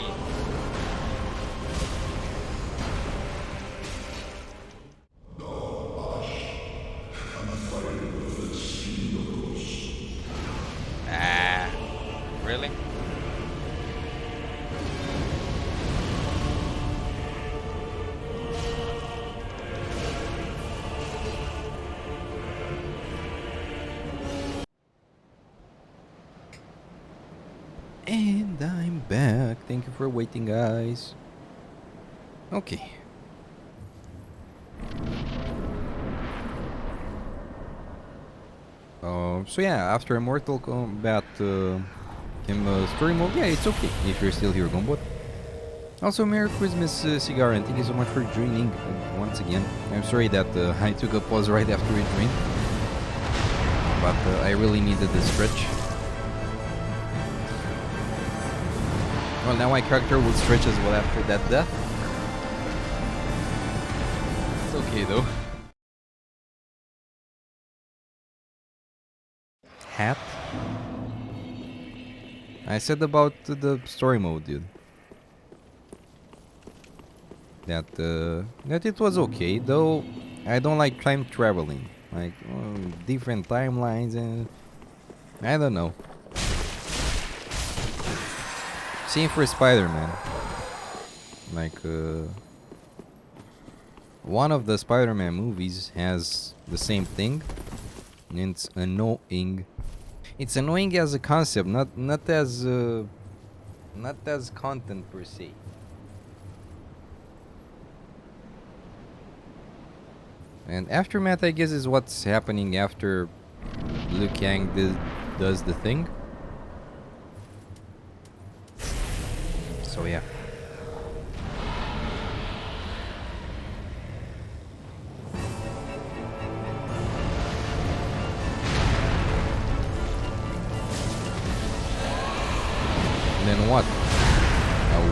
Ah, really? And I'm back. Thank you for waiting, guys. Okay. So yeah, after Mortal Kombat story mode, yeah, it's okay if you're still here, Gombot. Also, Merry Christmas, Cigar, and thank you so much for joining once again. I'm sorry that I took a pause right after it rained, but I really needed the stretch. Well, now my character will stretch as well after that death. It's okay though. Hat? I said about the story mode, dude. That it was okay, though I don't like time traveling. Like, different timelines and... I don't know. Same for Spider-Man. Like, one of the Spider-Man movies has the same thing, and it's annoying. It's annoying as a concept, not as content per se. And Aftermath, I guess, is what's happening after Liu Kang does the thing. So yeah. And then what? Oh.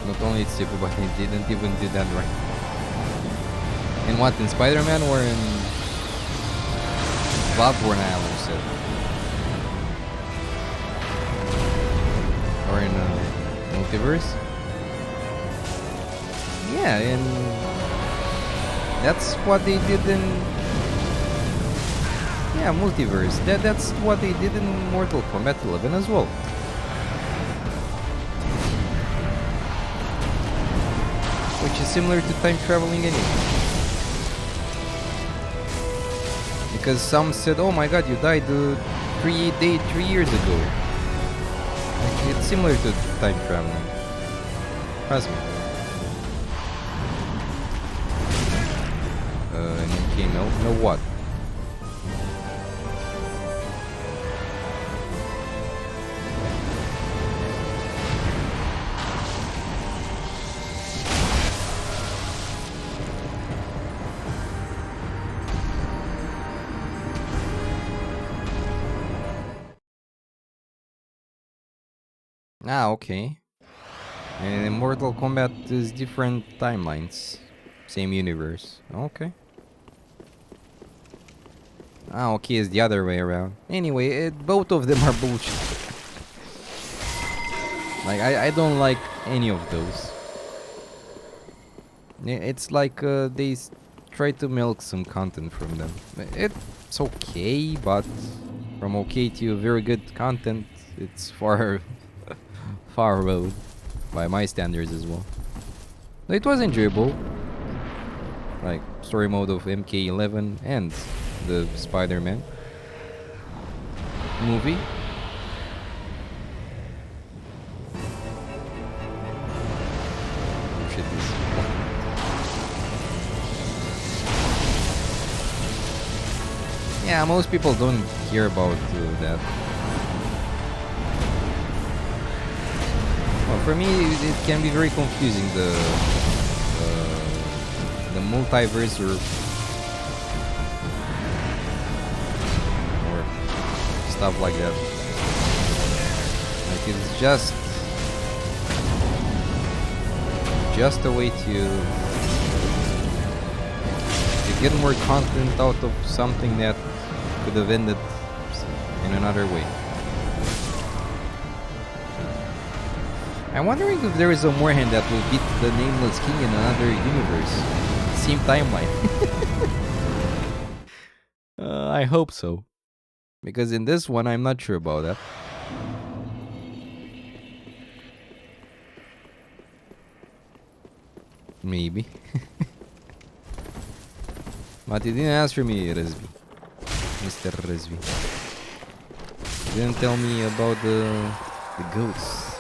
Not only it's stupid, but he didn't even do that right. In what? In Spider-Man or in Bloodborne, I almost said. Or in Multiverse? Yeah, and that's what they did in... Yeah, Multiverse. That's what they did in Mortal Kombat 11 as well. Which is similar to time traveling anyway. Because some said, oh my god, you died 3 years ago. Like, it's similar to time traveling. Trust me. Okay, no. No what? Ah, okay. And in Mortal Kombat is different timelines. Same universe. Okay. Ah, okay, it's the other way around. Anyway, both of them are bullshit. Like, I don't like any of those. It's like they try to milk some content from them. It's okay, but from okay to very good content, it's far, far road by my standards as well. It was enjoyable. Like, story mode of MK11 and the Spider-Man movie. Oh shit, this. Yeah, most people don't care about that. Well, for me, it can be very confusing, the multiverse or stuff like that. Like, it's just a way to get more content out of something that could have ended in another way. I'm wondering if there is a Moorhen that will beat the Nameless King in another universe. Same timeline. I hope so. Because in this one, I'm not sure about that. Maybe. But you didn't answer me, Rezvi. Mr. Rezvi. You didn't tell me about the ghosts.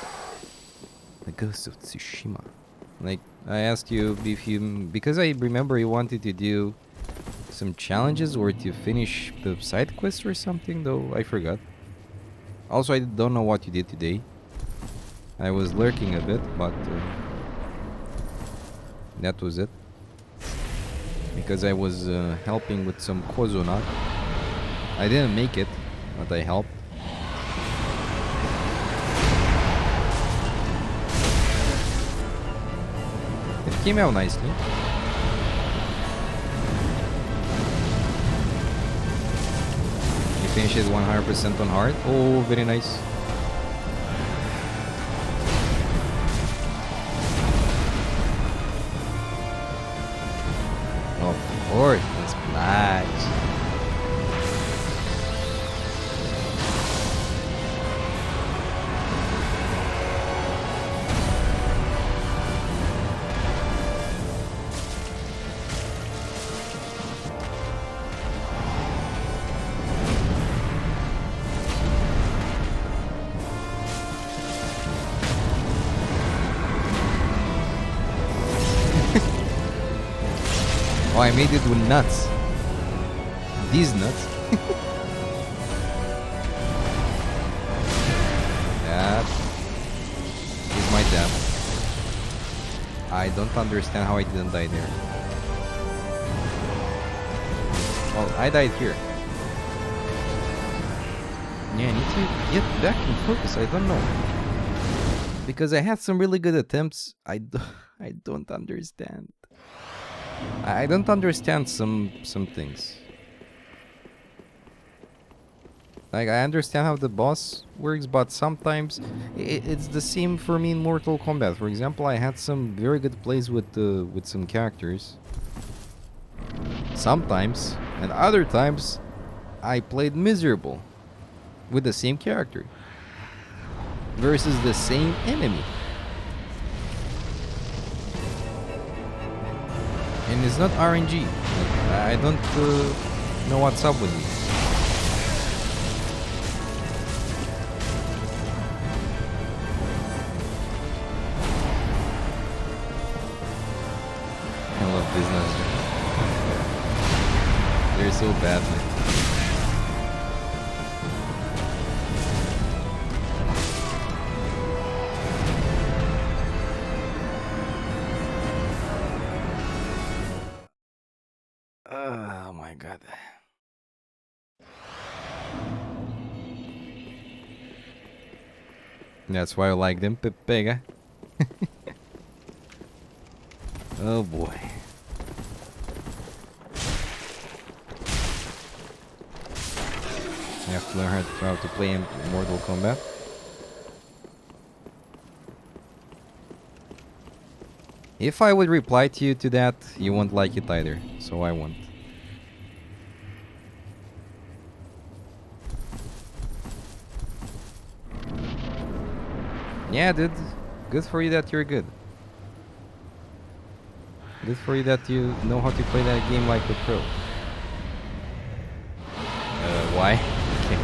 The ghosts of Tsushima. Like, I asked you if you... Because I remember you wanted to do some challenges or to finish the side quest or something, though I forgot. Also, I don't know what you did today. I was lurking a bit, but that was it. Because I was helping with some Kozonak. I didn't make it, but I helped. It came out nicely. You finished it 100% on hard. Oh, very nice. Of course, the splash. Oh, I made it with nuts. These nuts. That is my death. I don't understand how I didn't die there. Oh, I died here. Yeah, I need to get back in focus. I don't know. Because I had some really good attempts. I don't understand. I don't understand some things. Like, I understand how the boss works, but sometimes it's the same for me in Mortal Kombat. For example, I had some very good plays with some characters. Sometimes, and other times, I played miserable with the same character versus the same enemy. And it's not RNG. I don't know what's up with me. I love business. They're so bad, man. Oh my god. That's why I like them, Pepega. Oh boy. You have to learn how to play in Mortal Kombat. If I would reply to you to that, you won't like it either, so I won't. Yeah, dude. Good for you that you're good. Good for you that you know how to play that game like a pro. Why? Okay.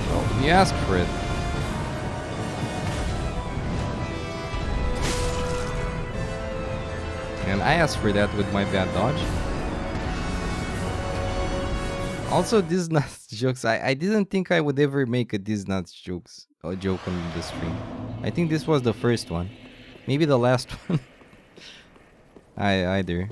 Well, you asked for it. And I asked for that with my bad dodge. Also, these nuts jokes. I didn't think I would ever make a these nuts jokes a joke on the stream. I think this was the first one. Maybe the last one. Either.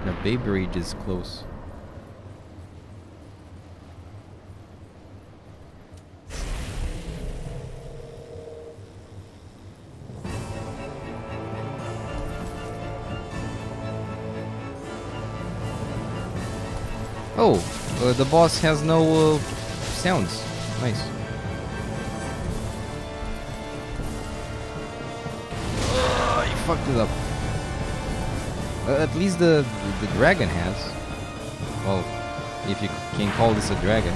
The baby rage is close. Oh, the boss has no sounds. Nice. You fucked it up. At least the dragon has. Well, if you can call this a dragon.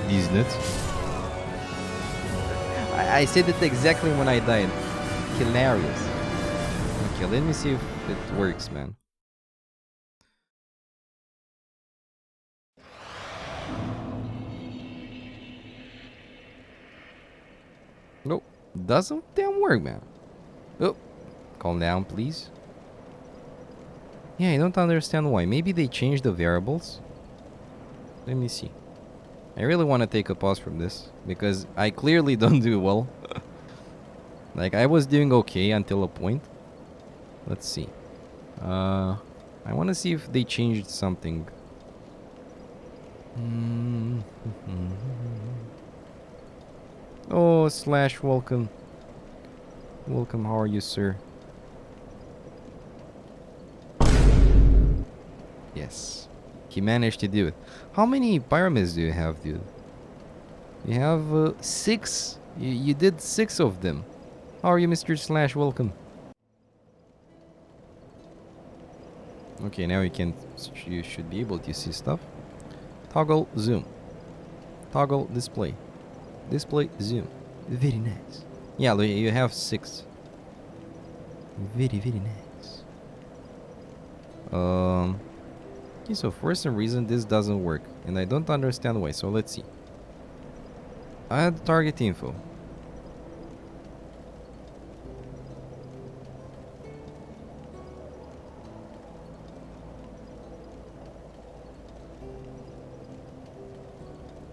These nuts. I said it exactly when I died. Hilarious. Okay, let me see if it works, man. Nope. Doesn't damn work, man. Oh, calm down, please. Yeah, I don't understand why. Maybe they changed the variables. Let me see. I really want to take a pause from this because I clearly don't do well. Like, I was doing okay until a point. Let's see. I want to see if they changed something. Oh, Slash, welcome. Welcome, how are you, sir? Yes. He managed to do it. How many pyramids do you have, dude? You have 6. You did 6 of them. How are you, Mr. Slash? Welcome. Okay, now you should be able to see stuff. Toggle zoom. Toggle display. Display zoom. Very nice. Yeah, you have 6. Very, very nice. Okay, so for some reason this doesn't work, and I don't understand why. So let's see. Add target info.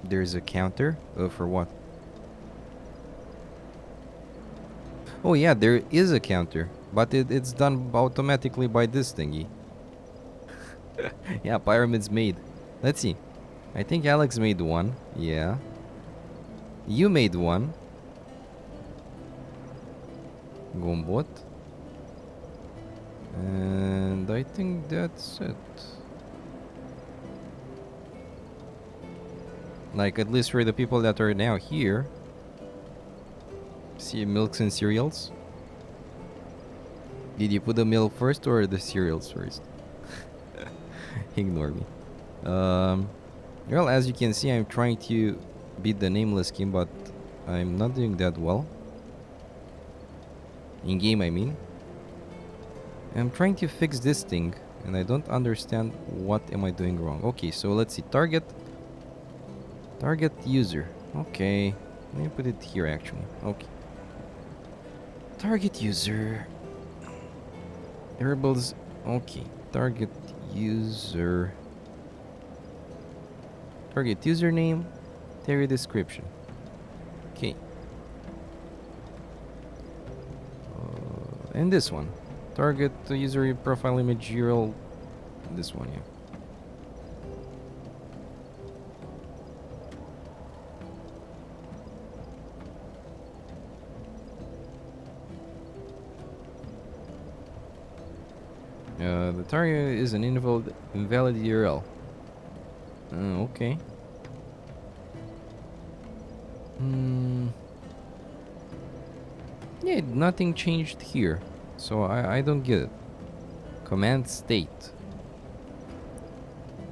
There's a counter. For what? Oh yeah, there is a counter, but it's done automatically by this thingy. Yeah, pyramids made. Let's see. I think Alex made one. Yeah. You made one. Gombot. And I think that's it. Like, at least for the people that are now here. See, milks and cereals. Did you put the milk first or the cereals first? Ignore me. Well, as you can see, I'm trying to beat the Nameless King, but I'm not doing that well. In game, I mean. I'm trying to fix this thing, and I don't understand what am I doing wrong. Okay, so let's see. Target user. Okay. Let me put it here, actually. Okay. Target user. Variables. Okay. Target user. Target username. Terry description. Okay. And this one. Target user profile image URL. This one, yeah. The target is an invalid URL. Okay. Yeah, nothing changed here. So I don't get it. Command state.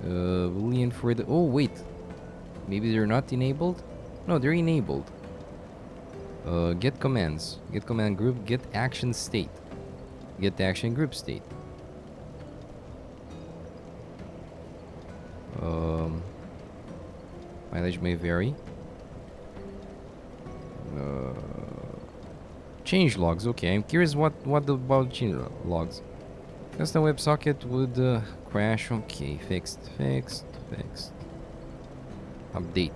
Boolean for the... Oh, wait. Maybe they're not enabled? No, they're enabled. Get commands. Get command group. Get action state. Get action group state. Mileage may vary. Change logs. Okay, I'm curious what about change logs. Custom WebSocket would crash. Okay, fixed. Update.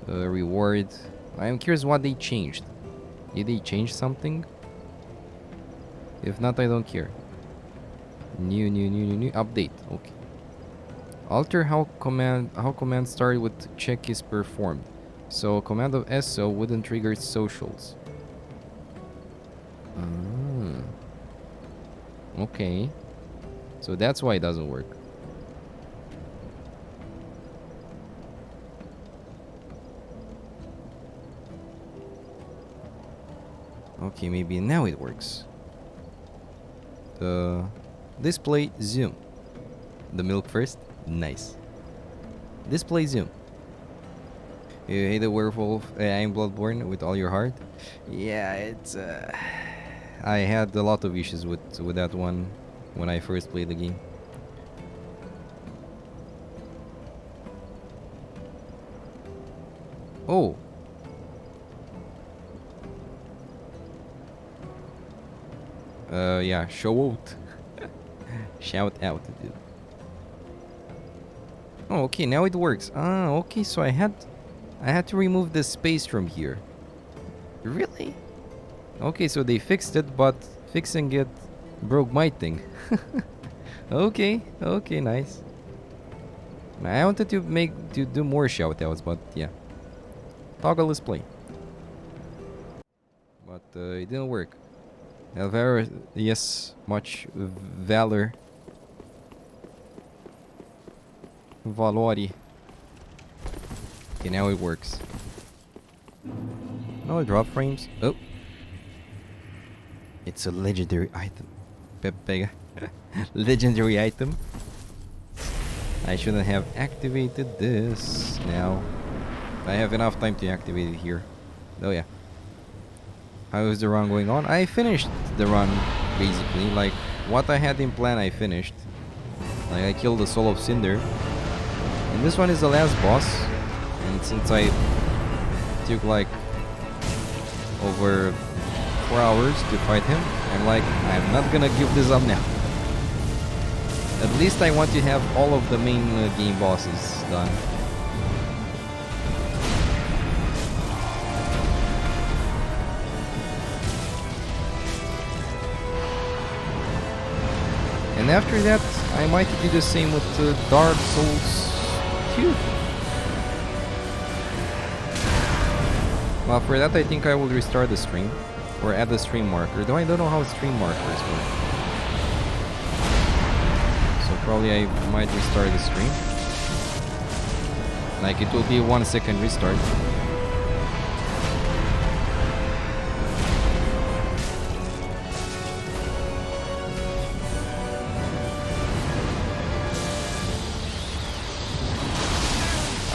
Reward. I'm curious what they changed. Did they change something? If not, I don't care. New. Update. Okay. Alter how command started with check is performed. So command of SO wouldn't trigger socials. Okay. So that's why it doesn't work. Okay, maybe now it works. The display zoom. The milk first? Nice. Display zoom. You hate the werewolf I'm Bloodborne with all your heart? Yeah, it's I had a lot of issues with that one when I first played the game. Oh. Yeah, show out. Shout out, dude. Oh, okay, now it works. Ah, okay, so I had to remove the space from here. Really? Okay, so they fixed it, but fixing it broke my thing. Okay, nice. I wanted to do more shoutouts, but yeah. Toggle display. But it didn't work. Elvira, yes, much valor. Valori. Okay, now it works. No drop frames. Oh. It's a legendary item. Pepe. Legendary item. I shouldn't have activated this now. I have enough time to activate it here. Oh yeah. How is the run going on? I finished the run, basically. Like, what I had in plan, I finished. Like, I killed the Soul of Cinder. And this one is the last boss. And since I took, like, over 4 hours to fight him, I'm like, I'm not gonna give this up now. At least I want to have all of the main game bosses done. And after that, I might do the same with Dark Souls 2. Well, for that, I think I will restart the stream. Or add a stream marker. Though I don't know how stream markers work. So probably I might restart the stream. Like it will be a 1 second restart.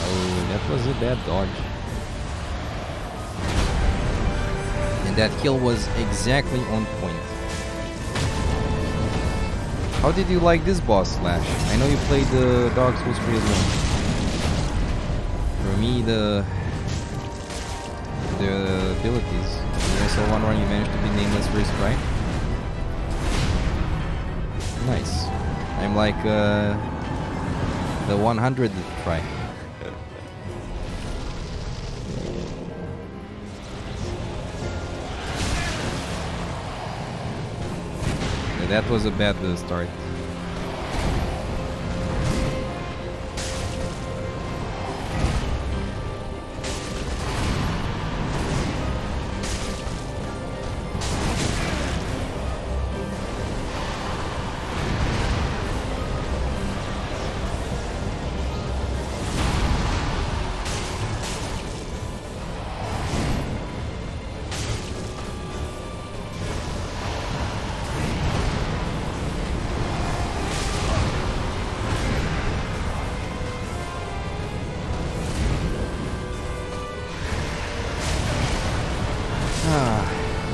Oh, that was a bad dodge. And that kill was exactly on point. How did you like this boss, Slash? I know you played the Dark Souls 3 as well. For me, the abilities. In SL1 run, you managed to be nameless first, right? Nice. I'm like the 100th try. That was a bad start.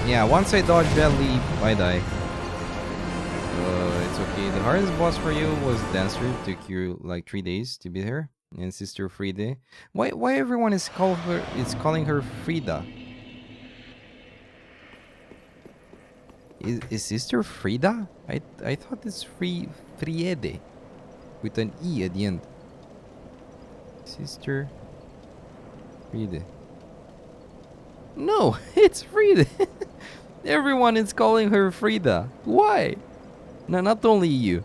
Yeah, once I dodge that leap, I die. It's okay. The hardest boss for you was Dancer. It took you like 3 days to beat her. And Sister Frida. Why everyone is calling her Frida? Is Sister Frida? I thought it's Friede with an E at the end. Sister Frida. No, it's Frida. Everyone is calling her Frida. Why? No, not only you.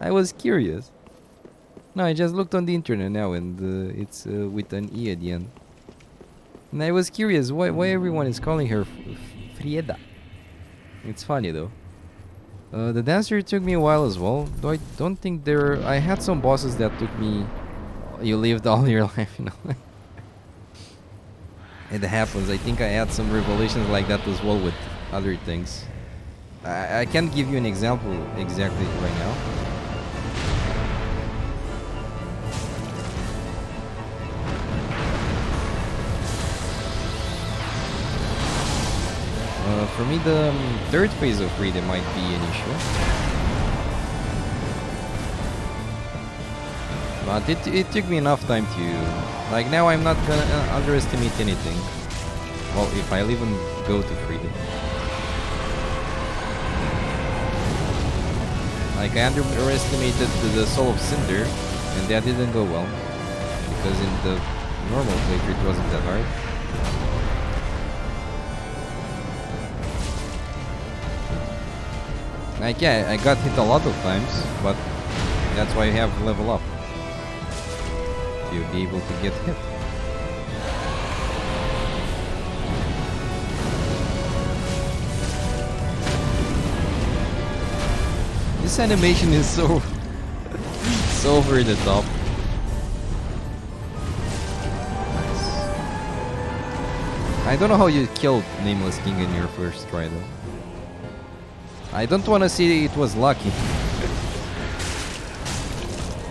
I was curious. No, I just looked on the internet now and it's with an E at the end. And I was curious why everyone is calling her Frieda. It's funny though. The Dancer took me a while as well. Though I don't think I had some bosses that took me... You lived all your life, you know. It happens. I think I had some revelations like that as well with other things. I can't give you an example exactly right now. For me, the third phase of freedom might be an issue. But it took me enough time to... Like, now I'm not gonna underestimate anything. Well, if I'll even go to freedom. Like, I underestimated the Soul of Cinder, and that didn't go well. Because in the normal playthrough, it wasn't that hard. Like, yeah, I got hit a lot of times, but that's why you have to level up. You'll be able to get hit. This animation is so over the top. Nice. I don't know how you killed Nameless King in your first try though. I don't want to say it was lucky.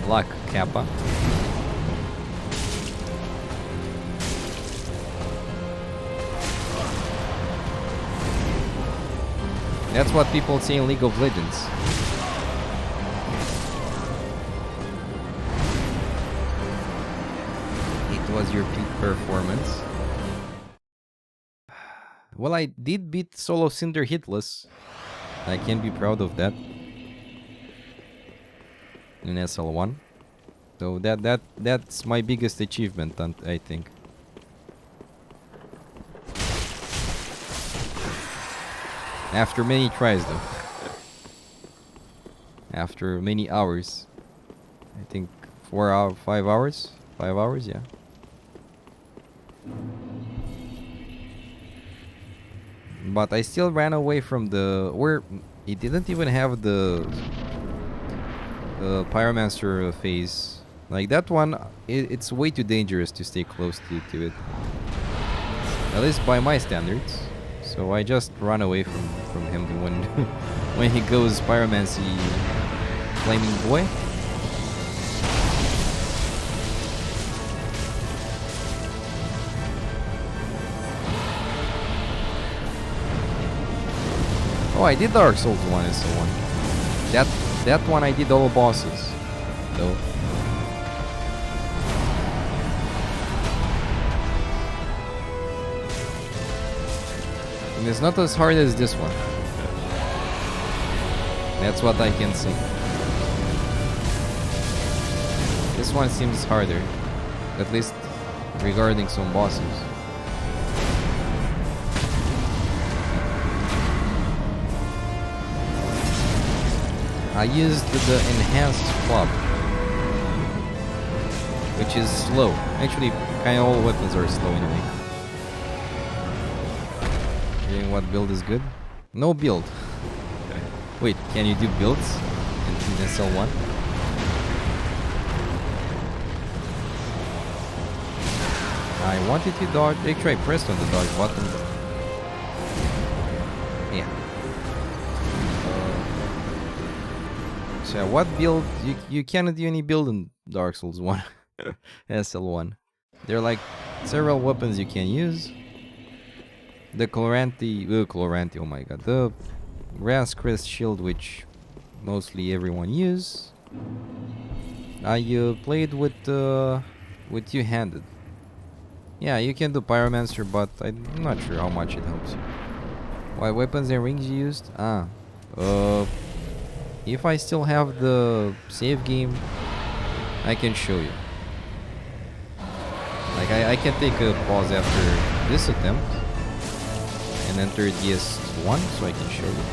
Luck, Kappa. That's what people say in League of Legends. It was your peak performance. Well, I did beat Soul of Cinder hitless. I can be proud of that. In SL1. So that's my biggest achievement, I think. After many tries though. After many hours. I think 4 hours, 5 hours? 5 hours, yeah. But I still ran away from the... where it didn't even have the Pyromancer phase. Like that one, it's way too dangerous to stay close to it. At least by my standards. So I just run away from him when when he goes Pyromancy Flaming Boy. Oh, I did Dark Souls 1 and so on. That one I did all bosses, though. And it's not as hard as this one. That's what I can say. This one seems harder, at least regarding some bosses. I used the enhanced club, which is slow. Actually, kind of all weapons are slow anyway. Okay, what build is good? No build. Wait, can you do builds in SL1? I wanted to dodge. Actually, I pressed on the dodge button. Yeah. So what build? You cannot do any build in Dark Souls 1. SL1. There are like several weapons you can use. The Cloranti, oh my god, the Ras Crest shield, which mostly everyone use. I played with two-handed. Yeah, you can do Pyromancer, but I'm not sure how much it helps you. What weapons and rings you used? If I still have the save game, I can show you. Like I can take a pause after this attempt and enter DS1 so I can show you.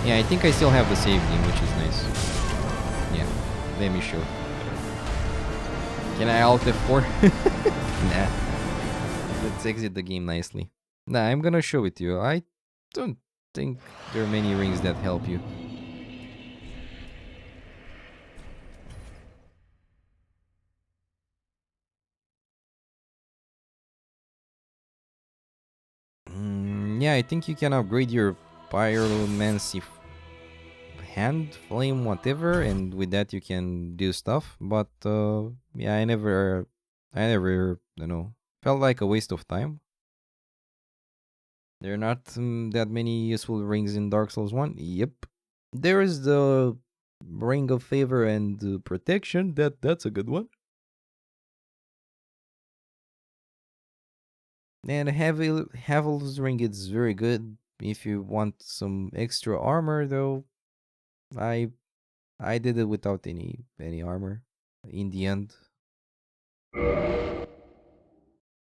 Yeah, I think I still have the save game, which is nice. Yeah, let me show. Can I Alt F4? Nah. Let's exit the game nicely. Nah, I'm gonna show it to you. I don't think there are many rings that help you. Yeah, I think you can upgrade your Pyromancy hand, flame, whatever, and with that you can do stuff. But yeah, I never, you know, felt like a waste of time. There are not that many useful rings in Dark Souls 1. Yep. There is the Ring of Favor and Protection. That's a good one. And Havel's Ring is very good if you want some extra armor, though. I did it without any armor in the end.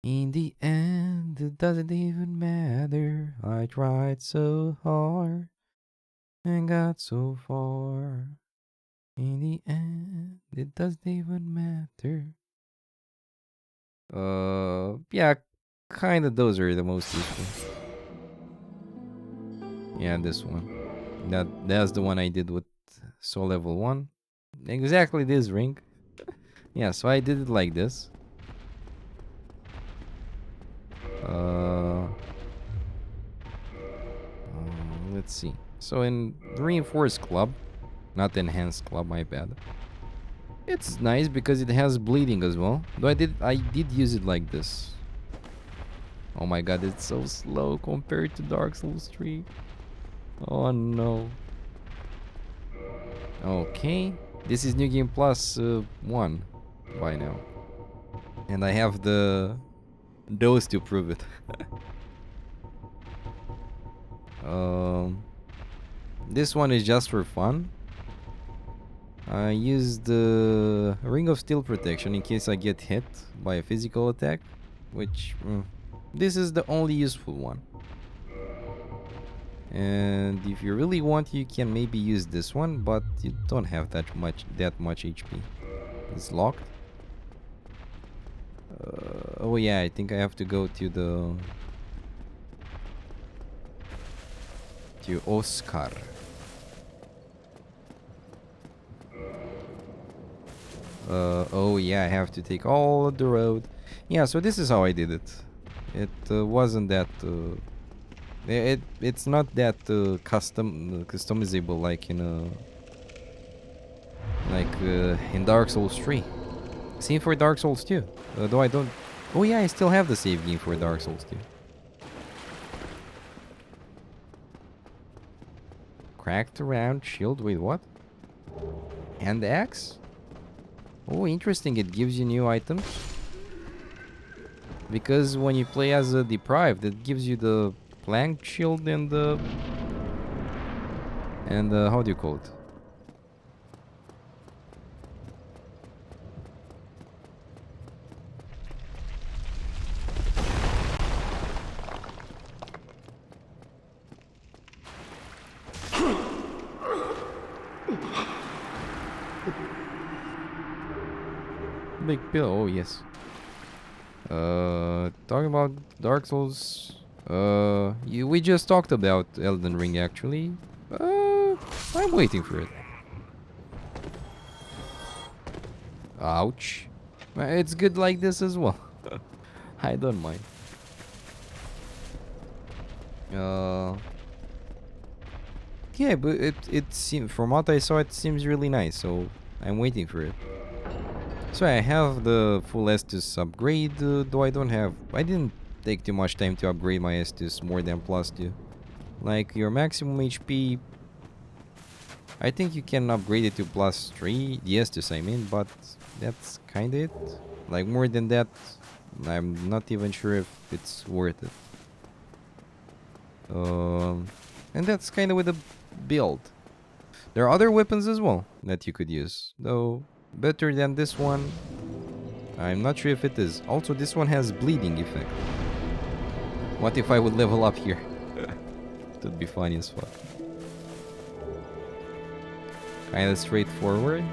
In the end, it doesn't even matter. I tried so hard and got so far. In the end, it doesn't even matter. Yeah, kind of those are the most useful. Yeah, this one. That's the one I did with Soul Level 1. Exactly this ring. Yeah, so I did it like this. Let's see. So in Reinforced Club, not Enhanced Club, my bad. It's nice because it has bleeding as well. Though I did use it like this. Oh my god, it's so slow compared to Dark Souls 3. Oh no. Okay, this is New Game Plus 1 by now. And I have those to prove it. This one is just for fun. I used the Ring of Steel Protection in case I get hit by a physical attack, which this is the only useful one. And if you really want, you can maybe use this one, but you don't have that much HP. It's locked. Oh yeah, I think I have to go to the to Oscar. Oh yeah, I have to take all the road. Yeah, so this is how I did it. It wasn't that it's not that customizable like in Dark Souls 3. Same for Dark Souls 2. Though I don't. Oh yeah, I still have the save game for Dark Souls 2. Cracked around shield. Wait, what? Hand axe? Oh, interesting. It gives you new items. Because when you play as a deprived, it gives you the planked shield and the how do you call it? Big pill. Oh yes. Talking about Dark Souls. We just talked about Elden Ring actually. I'm waiting for it. Ouch. It's good like this as well. I don't mind. Yeah, but it seems, from what I saw, it seems really nice. So I'm waiting for it. So I have the full Estus upgrade, though I didn't take too much time to upgrade my Estus more than +2. Like your maximum HP, I think you can upgrade it to +3, the Estus I mean, but that's kinda it. Like more than that, I'm not even sure if it's worth it. And that's kinda with the build. There are other weapons as well that you could use, though better than this one, I'm not sure if it is. Also, this one has bleeding effect. What if I would level up here? That'd be funny as fuck. Kinda straightforward.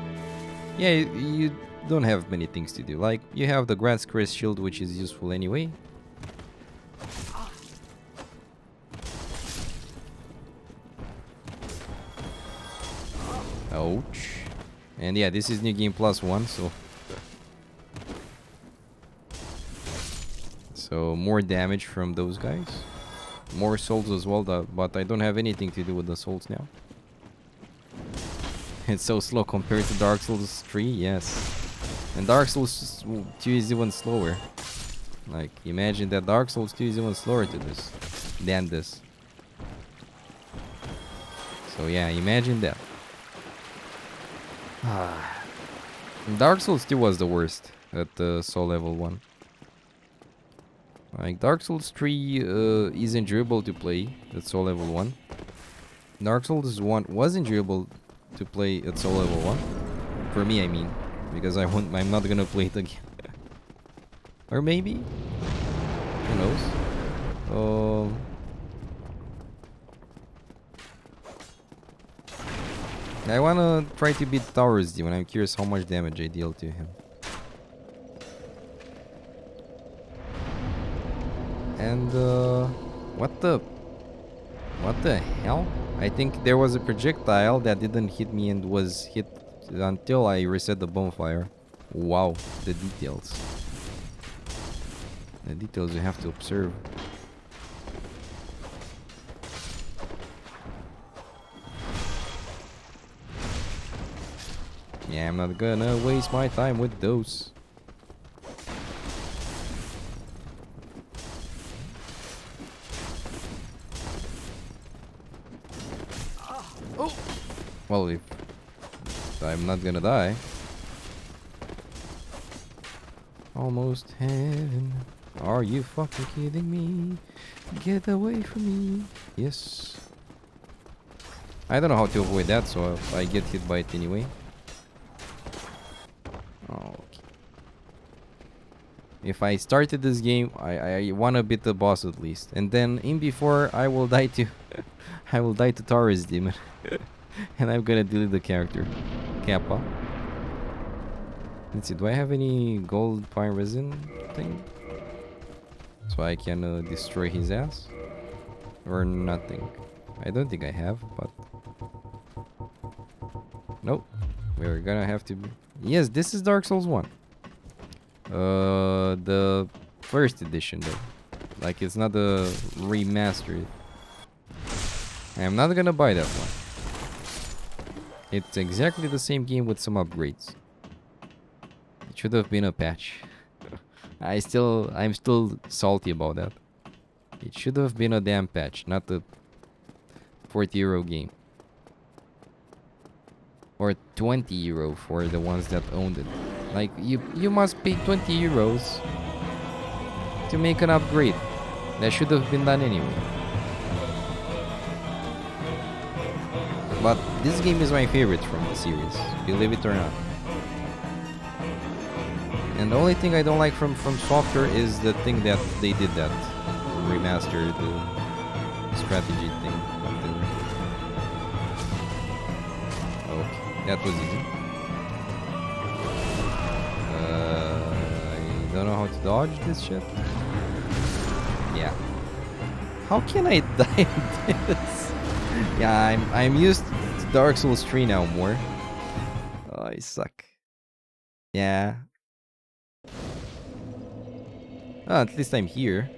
Yeah, you don't have many things to do. Like, you have the Grass Crest shield, which is useful anyway. Ouch. And yeah, this is New Game +1, so more damage from those guys. More souls as well, but I don't have anything to do with the souls now. It's so slow compared to Dark Souls 3, yes. And Dark Souls 2 is even slower. Like, imagine that Dark Souls 2 is even slower than this. So yeah, imagine that. Dark Souls 2 was the worst at the soul level 1. Like, Dark Souls 3 is enjoyable to play at soul level 1. Dark Souls 1 was enjoyable to play at soul level 1. For me, I mean. Because I'm not gonna play it again. Or maybe? Who knows? I wanna try to beat Taurus Demon. I'm curious how much damage I deal to him. And what the hell? I think there was a projectile that didn't hit me and was hit until I reset the bonfire. Wow, the details. The details you have to observe. Yeah, I'm not gonna waste my time with those. Oh! Well, if I'm not gonna die. Almost heaven. Are you fucking kidding me? Get away from me. Yes. I don't know how to avoid that, so I get hit by it anyway. Okay. If I started this game, I wanna beat the boss at least, and then in before I will die to, I will die to Taurus Demon, and I'm gonna delete the character, Kappa. Let's see. Do I have any gold pine resin thing, so I can destroy his ass, or nothing? I don't think I have, but... Nope. We're gonna have to... Yes, this is Dark Souls 1. The first edition though. Like, it's not a remastered. I'm not gonna buy that one. It's exactly the same game with some upgrades. It should have been a patch. I'm still salty about that. It should have been a damn patch, not a 40 euro game. Or 20 euro for the ones that owned it. Like, you must pay 20 euros to make an upgrade. That should have been done anyway. But this game is my favorite from the series, believe it or not. And the only thing I don't like from Software is the thing that they did that remastered strategy thing. Okay, that was easy. I don't know how to dodge this shit. Yeah. How can I die in this? Yeah, I'm used to Dark Souls 3 now more. Oh, I suck. Yeah. Oh, at least I'm here.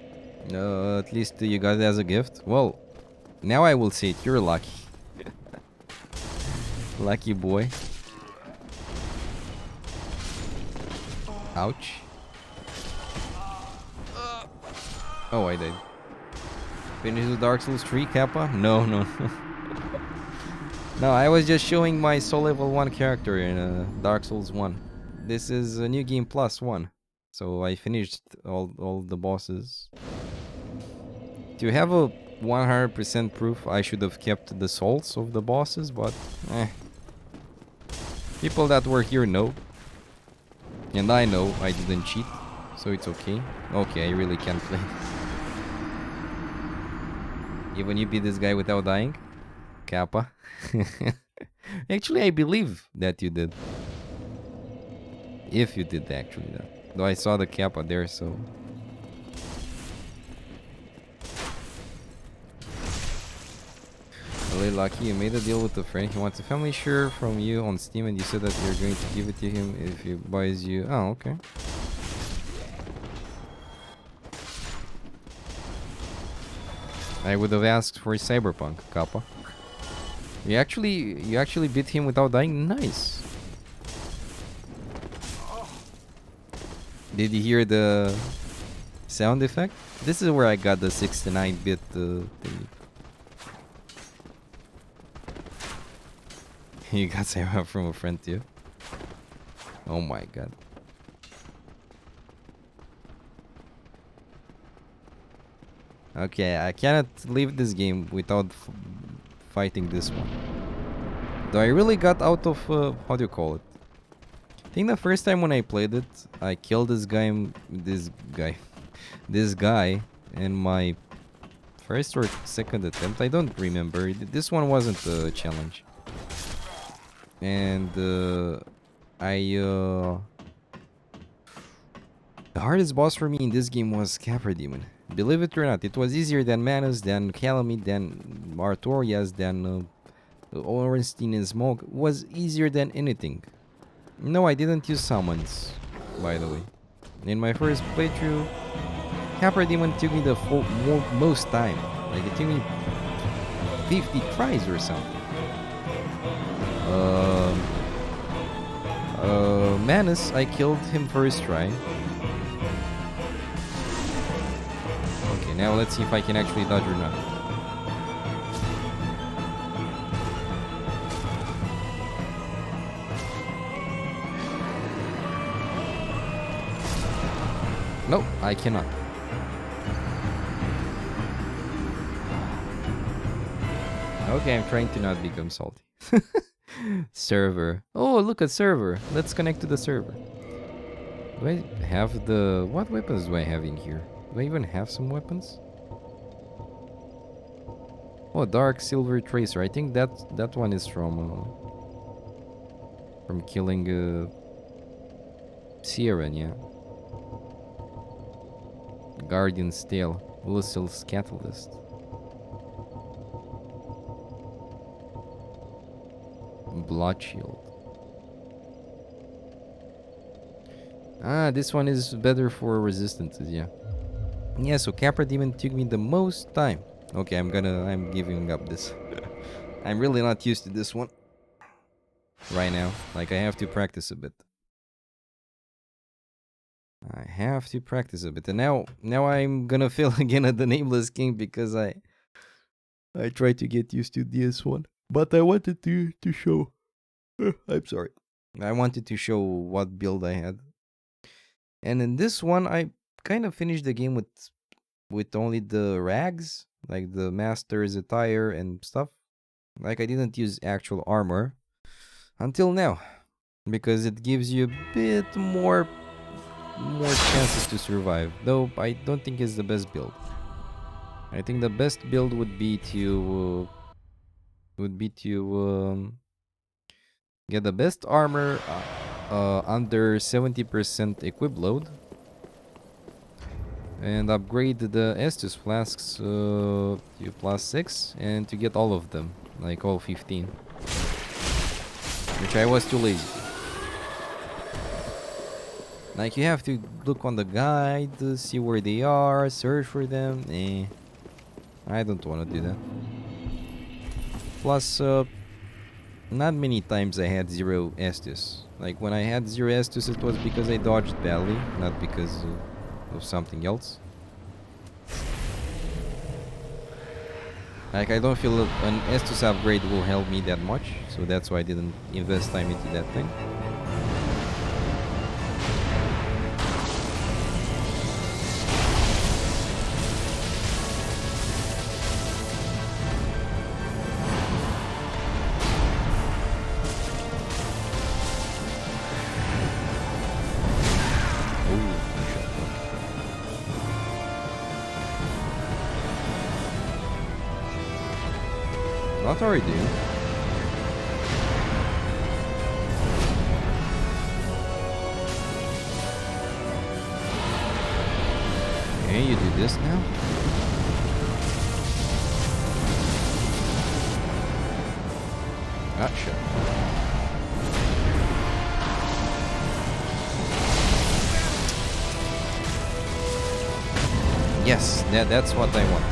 At least you got it as a gift. Well, now I will say it. You're lucky. Lucky boy. Ouch. Oh, I died. Finish the Dark Souls 3, Kappa? No. No, I was just showing my soul level 1 character in Dark Souls 1. This is a new game plus 1. So I finished all the bosses. To have a 100% proof, I should have kept the souls of the bosses, but people that were here know. And I know I didn't cheat, so it's okay. Okay, I really can't play. Even you beat this guy without dying? Kappa. Actually, I believe that you did. If you did actually that. Though I saw the Kappa there, so... Really lucky, you made a deal with a friend. He wants a family share from you on Steam and you said that you're going to give it to him if he buys you... Oh, okay. I would have asked for Cyberpunk, Kappa. You actually beat him without dying? Nice. Did you hear the sound effect? This is where I got the 69-bit thingy. You got Cyberpunk from a friend too? Oh my god. Okay, I cannot leave this game without fighting this one. Though I really got out of, how do you call it? I think the first time when I played it, I killed this guy in my first or second attempt. I don't remember. This one wasn't a challenge. And, the hardest boss for me in this game was Capra Demon. Believe it or not, it was easier than Manus, than Calamity, than Artorias, than Ornstein and Smoke. It was easier than anything. No, I didn't use summons, by the way. In my first playthrough, Capra Demon took me the most time. Like, it took me 50 tries or something. Manus, I killed him first try. Okay, now let's see if I can actually dodge or not. Nope, I cannot. Okay, I'm trying to not become salty. Server. Oh, look at server. Let's connect to the server. Do I have the... What weapons do I have in here? Do I even have some weapons? Oh, Dark Silver Tracer. I think that one is from killing Sierra, yeah. Guardian's Tale. Lucille's Catalyst. Blood Shield. Ah, this one is better for resistances, yeah. Yeah, so Capra Demon took me the most time. Okay, I'm giving up this. I'm really not used to this one right now. Like, I have to practice a bit. I have to practice a bit. And now I'm gonna fail again at the Nameless King because I tried to get used to this one. But I wanted to show. I'm sorry. I wanted to show what build I had. And in this one, I kind of finished the game with only the rags, like the master's attire and stuff. Like, I didn't use actual armor until now, because it gives you a bit more chances to survive. Though I don't think it's the best build. I think the best build would be to get the best armor under 70% equip load, and upgrade the Estus flasks to +6, and to get all of them, like all 15, which I was too lazy to. Like, you have to look on the guide to see where they are, search for them. I don't want to do that. Plus, not many times I had 0 Estus. Like, when I had 0 Estus, it was because I dodged badly, not because of something else. Like, I don't feel that an Estus upgrade will help me that much, so that's why I didn't invest time into that thing. What are you doing? Okay, you do this now? Gotcha. Yes, that's what I want.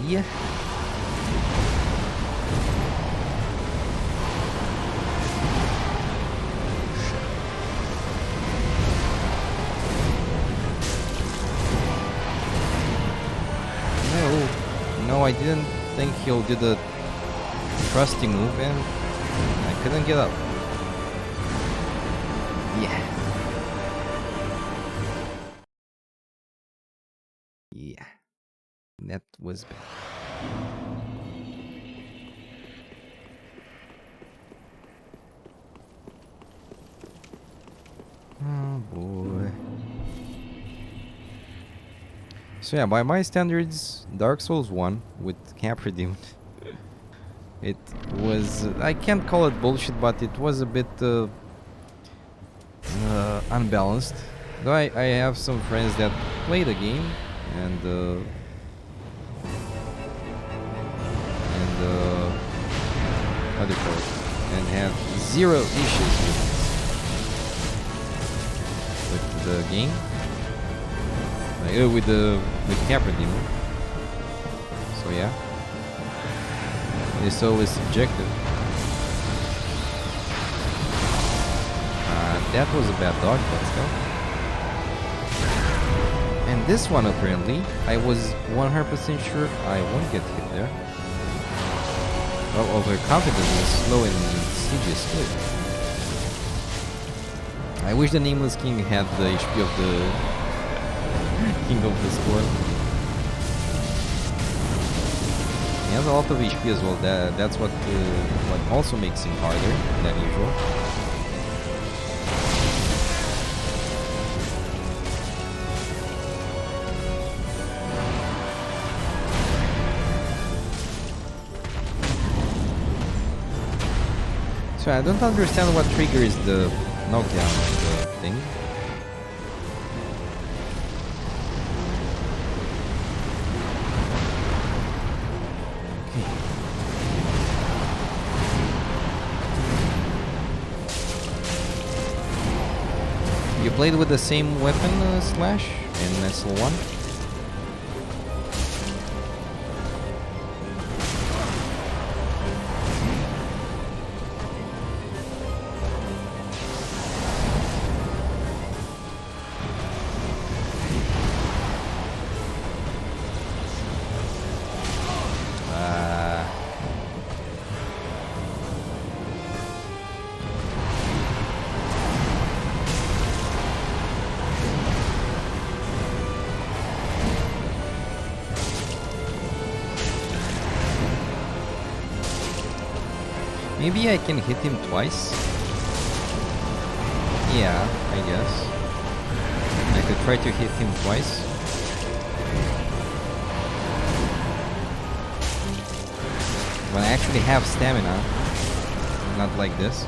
Okay. No, I didn't think he'll do the thrusting move, and I couldn't get up. Yeah. Yeah. That was bad. Oh boy. So yeah, by my standards, Dark Souls 1 with Capra Demon, it was, I can't call it bullshit, but it was a bit unbalanced. Though I have some friends that play the game and how do you call it? And have 0 issues with the game. Like, with Capra Demon. So yeah, it's always subjective. That was a bad dodge, but still. And this one, apparently, I was 100% sure I won't get hit there. Well, overconfident is slow and insidious too. I wish the Nameless King had the HP of the King of the Squirrel. He has a lot of HP as well. That's what also makes him harder than usual. So I don't understand what triggers the knockdown of the thing. You played with the same weapon, Slash, in SL1? Maybe I can hit him twice? Yeah, I guess. I could try to hit him twice. When I actually have stamina. Not like this.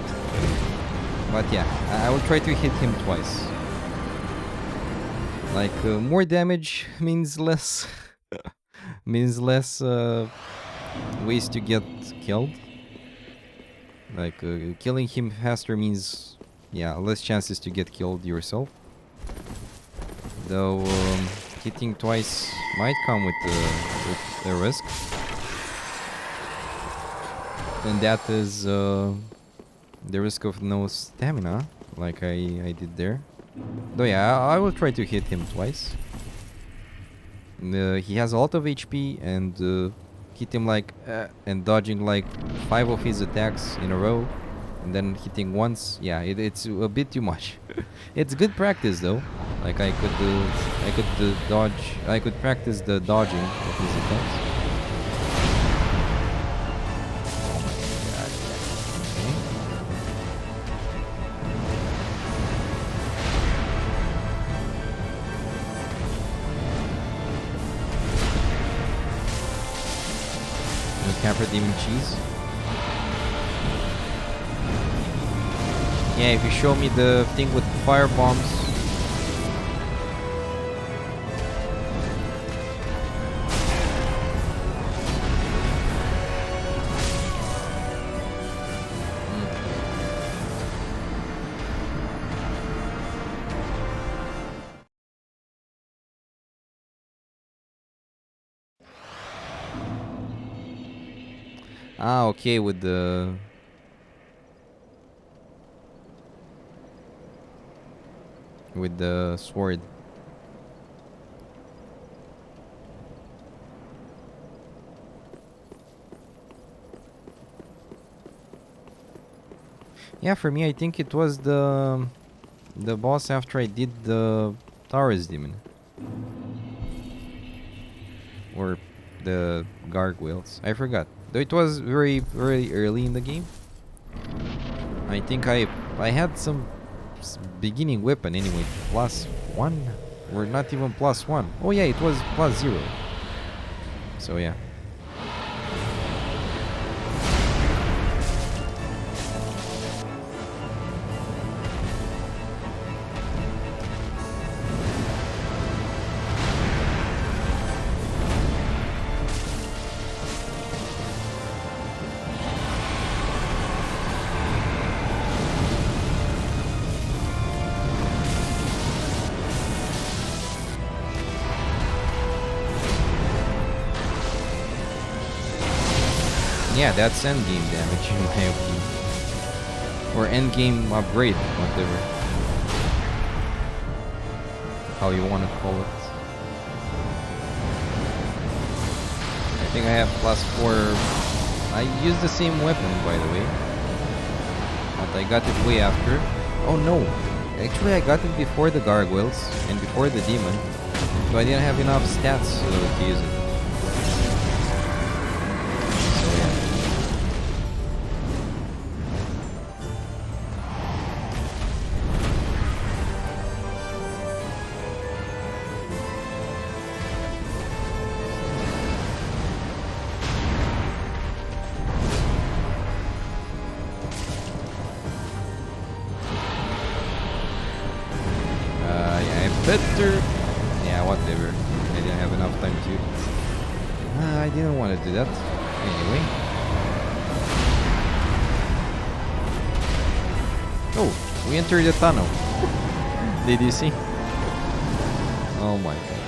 But yeah, I will try to hit him twice. Like, more damage means less... means less ways to get killed. Like, killing him faster means, yeah, less chances to get killed yourself. Though, hitting twice might come with a risk. And that is the risk of no stamina, like I did there. Though yeah, I will try to hit him twice. He has a lot of HP and hit him like and dodging like 5 of his attacks in a row and then hitting once. Yeah, it's a bit too much. It's good practice though. Like I could dodge. I could practice the dodging of his attacks. Camper Demon Cheese. Yeah, if you show me the thing with fire bombs. Ah, okay, with the... with the sword. Yeah, for me, I think it was the boss after I did the Taurus Demon. Or the gargoyles. I forgot. Though it was very early in the game. I think I had some beginning weapon anyway. +1? Or not even +1. Oh yeah, it was +0. So yeah. Yeah, that's endgame damage in my opinion. Or endgame upgrade, whatever. How you want to call it. I think I have +4. I used the same weapon, by the way. But I got it way after. Oh no! Actually, I got it before the gargoyles and before the demon. So I didn't have enough stats to use it. So yeah. Yeah, I better. Yeah, whatever. I didn't have enough time to. I didn't want to do that. Anyway. Oh, we entered the tunnel. Did you see? Oh my god.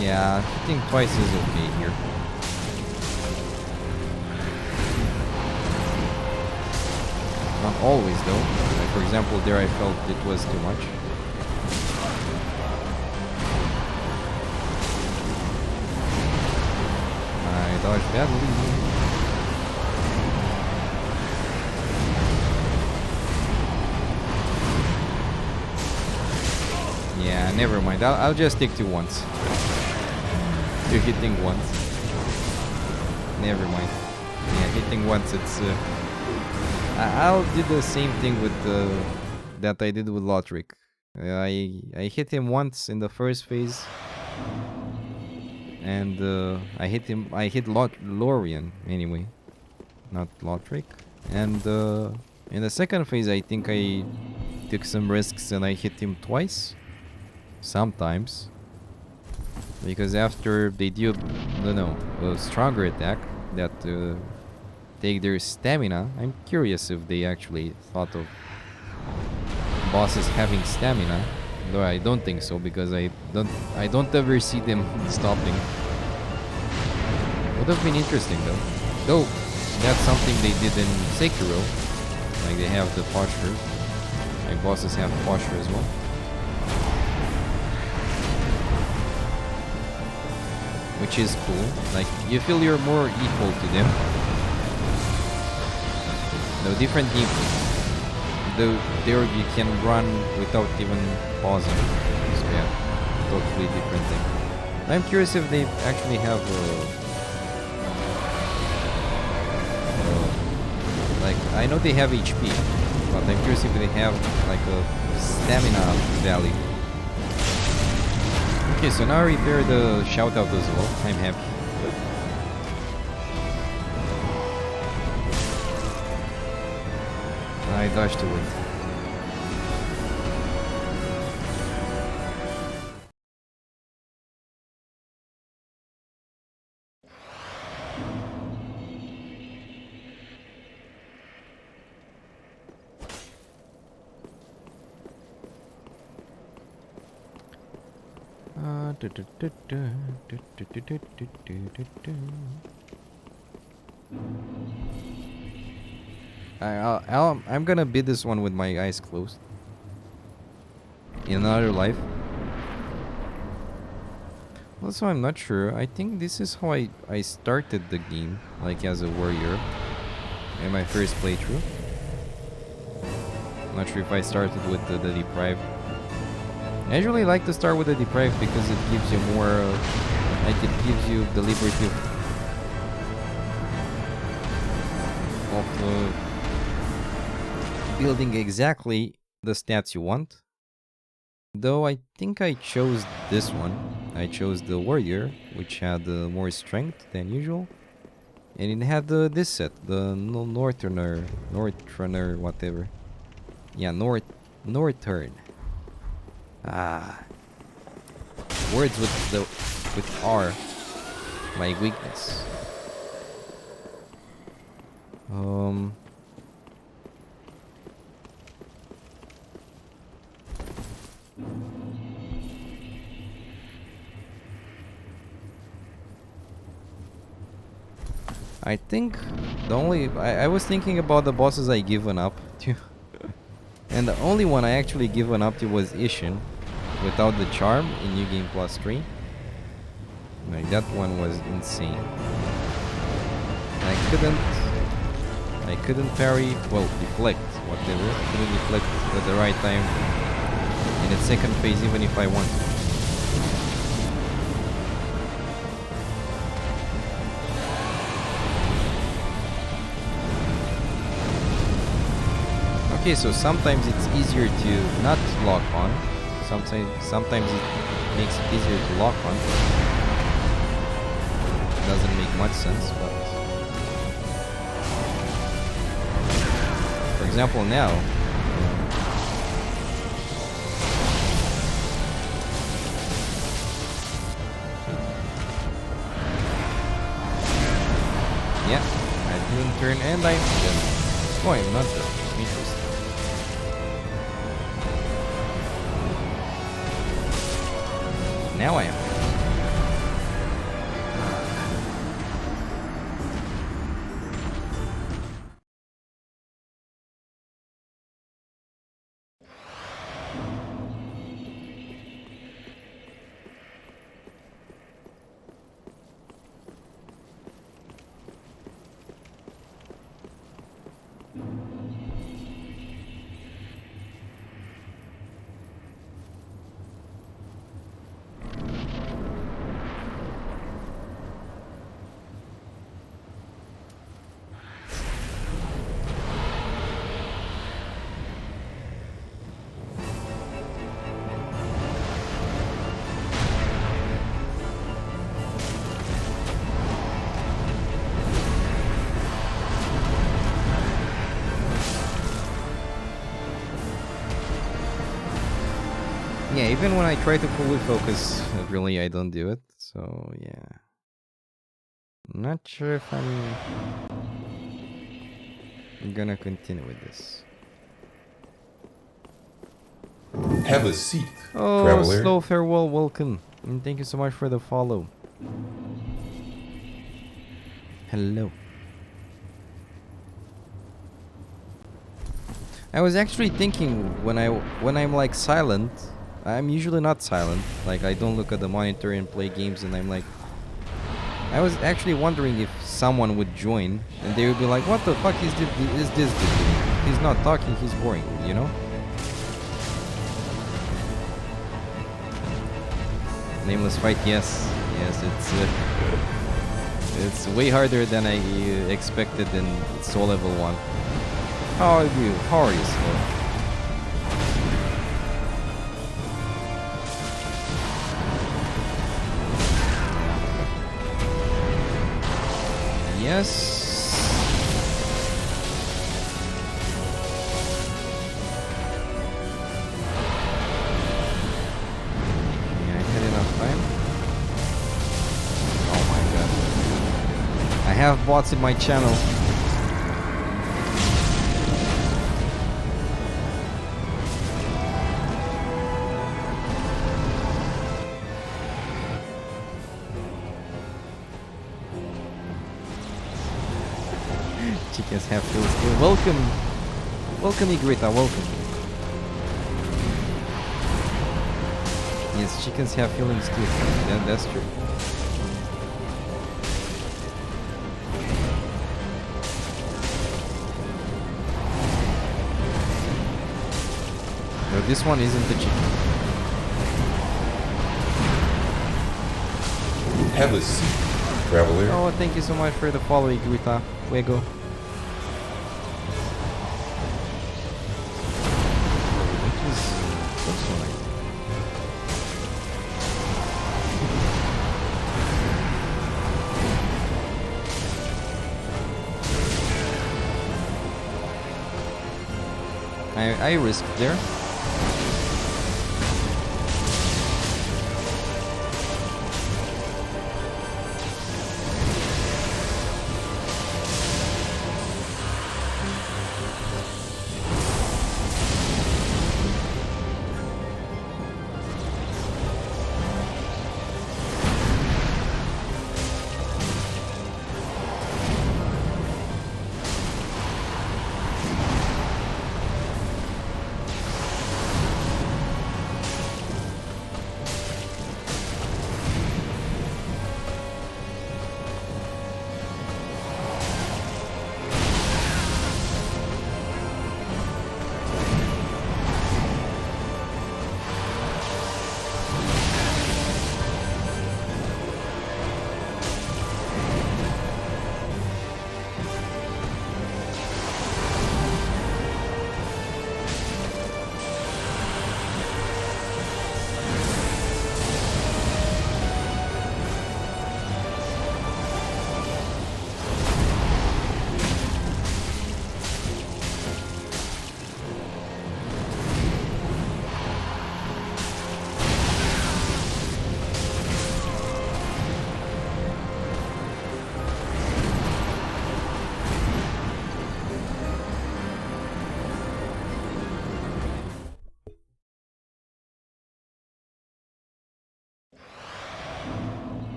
Yeah, I think twice is okay here. Not always though. Like for example, there I felt it was too much. I dodged badly. Yeah, never mind. I'll just stick to once. You're hitting once. Never mind. Yeah, hitting once. It's. I'll do the same thing with that I did with Lothric. I hit him once in the first phase, and I hit Lorien anyway, not Lothric. And in the second phase, I think I took some risks and I hit him twice, sometimes, because after they do, a stronger attack that. Take their stamina. I'm curious if they actually thought of bosses having stamina, though I don't think so because I don't ever see them stopping. Would have been interesting though that's something they did in Sekiro, like they have the posture, like bosses have posture as well. Which is cool, like you feel you're more equal to them. No, different gameplay. Though there you can run without even pausing. So yeah, totally different thing. I'm curious if they actually have like I know they have HP, but I'm curious if they have like a stamina value. Okay, so now I repair the shoutout as well. I'm happy. I dodged to it. I'm gonna beat this one with my eyes closed. In another life. Also, I'm not sure. I think this is how I started the game, like as a warrior, in my first playthrough. Not sure if I started with the deprived. I usually like to start with the deprived because it gives you more, like it gives you the liberty of building exactly the stats you want. Though I think I chose this one. I chose the warrior, which had more strength than usual. And it had this set, the Northrunner, whatever. Yeah, Northern. Ah. Words with R. My weakness. I think the only I was thinking about the bosses I given up to. And the only one I actually given up to was Ishin without the charm in New Game Plus 3. Like that one was insane. I couldn't parry, well, deflect whatever. Couldn't deflect at the right time in its second phase, even if I want to. Okay, so sometimes it's easier to not lock on. Sometimes it makes it easier to lock on. Doesn't make much sense, but for example now, yeah, I didn't turn and I didn't. Oh, I'm not there. Interesting. Now I am. Yeah, even when I try to fully focus, really I don't do it. So yeah, not sure if I'm gonna continue with this. Have a seat, Oh, traveler. slow farewell, welcome, and thank you so much for the follow. Hello. I was actually thinking when I'm like silent, I'm usually not silent. Like I don't look at the monitor and play games, and I'm like, I was actually wondering if someone would join, and they would be like, "What the fuck is this dude doing? He's not talking. He's boring," you know? Nameless fight, yes, it's way harder than I expected in Soul Level 1. How are you? How are you, Slow? Yes. Yeah, I had enough time. Oh my god. I have bots in my channel. Chickens have feels good. Welcome Igrita, welcome. Yes, chickens have feelings too. Yeah, that's true. No, this one isn't the chicken. Have a seat, traveler. Oh, thank you so much for the follow, Igrita. Fuego. I risked there.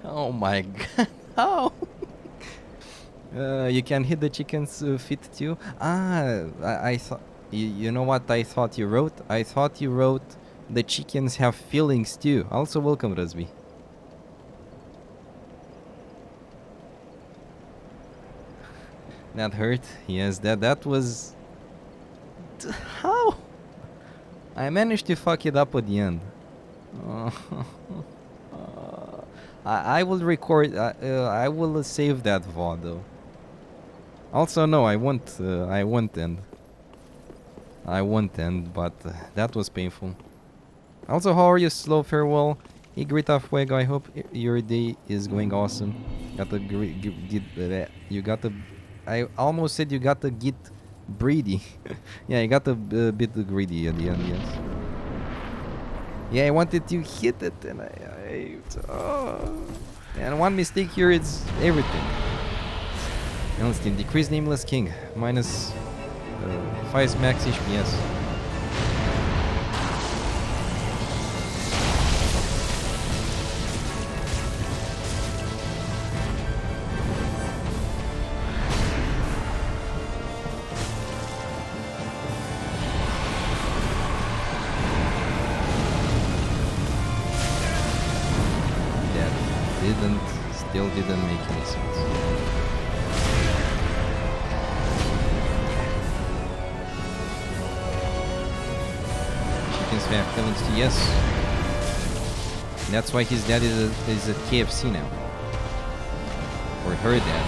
Oh my god. How? You can hit the chicken's feet too? I thought... You know what I thought you wrote? I thought you wrote the chickens have feelings too. Also welcome, Rasby. That hurt. Yes, that was... How? I managed to fuck it up at the end. I will record... I will save that VOD though. Also, no, I won't end. I won't end, but that was painful. Also, how are you, Slow Farewell? Igrita Fuego, I hope your day is going awesome. You got the... I almost said you got to get greedy. Yeah, you got a bit greedy at the end, yes. Yeah, I wanted to hit it and and one mistake here, it's everything. Elstein, decrease Nameless King. Minus 5 max HPS. Still didn't make any sense. Chickens have feelings too, yes. That's why his dad is at KFC now. Or her dad.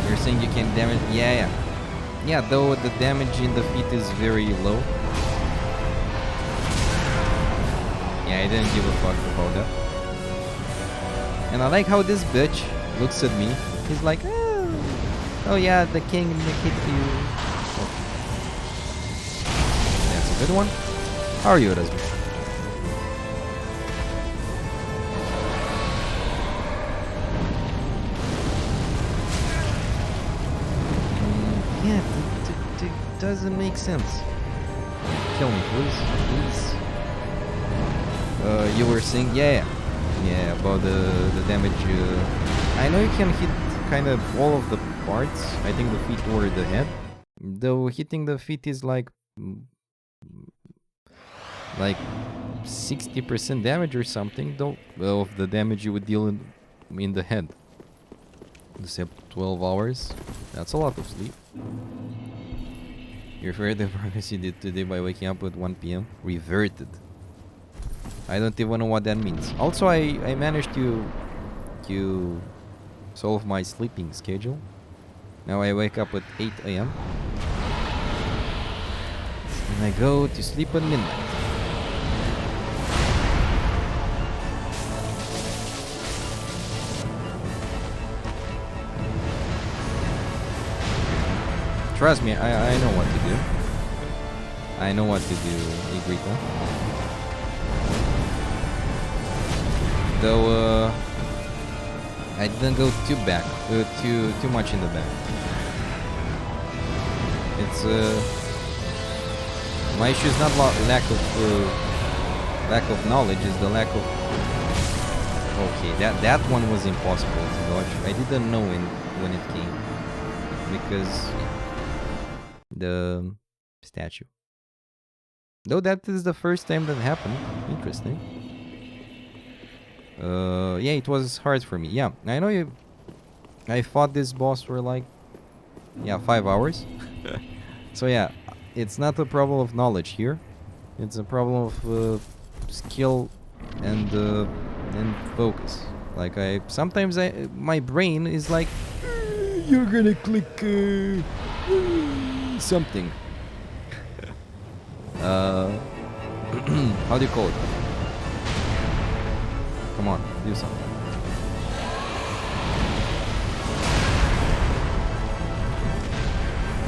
You're saying you can damage... Yeah. Yeah, though the damage in the feet is very low. Yeah, I didn't give a fuck about that. And I like how this bitch looks at me. He's like, oh yeah, the king hit you. Okay. That's a good one. How are you, Rasmus? Yeah, it doesn't make sense. Kill me, please. You were saying, yeah, about the damage. I know you can hit kind of all of the parts. I think the feet or the head. Though hitting the feet is like 60% damage or something. Though of the damage you would deal in the head. Except 12 hours. That's a lot of sleep. You refer the progress you did today by waking up at 1 PM. Reverted. I don't even know what that means. Also, I managed to solve my sleeping schedule. Now I wake up at 8 AM. And I go to sleep at midnight. Trust me, I know what to do. I know what to do, Igrita. Though I didn't go too much in the back. It's my issue is not lack of knowledge, is the lack of... Okay, that one was impossible to dodge. I didn't know when it came because the statue. Though that is the first time that happened. Interesting. Yeah, it was hard for me. Yeah, I know I fought this boss for like 5 hours. So yeah, it's not a problem of knowledge here. It's a problem of skill and focus. Like sometimes my brain is like, you're gonna click something. How do you call it? Come on, do something.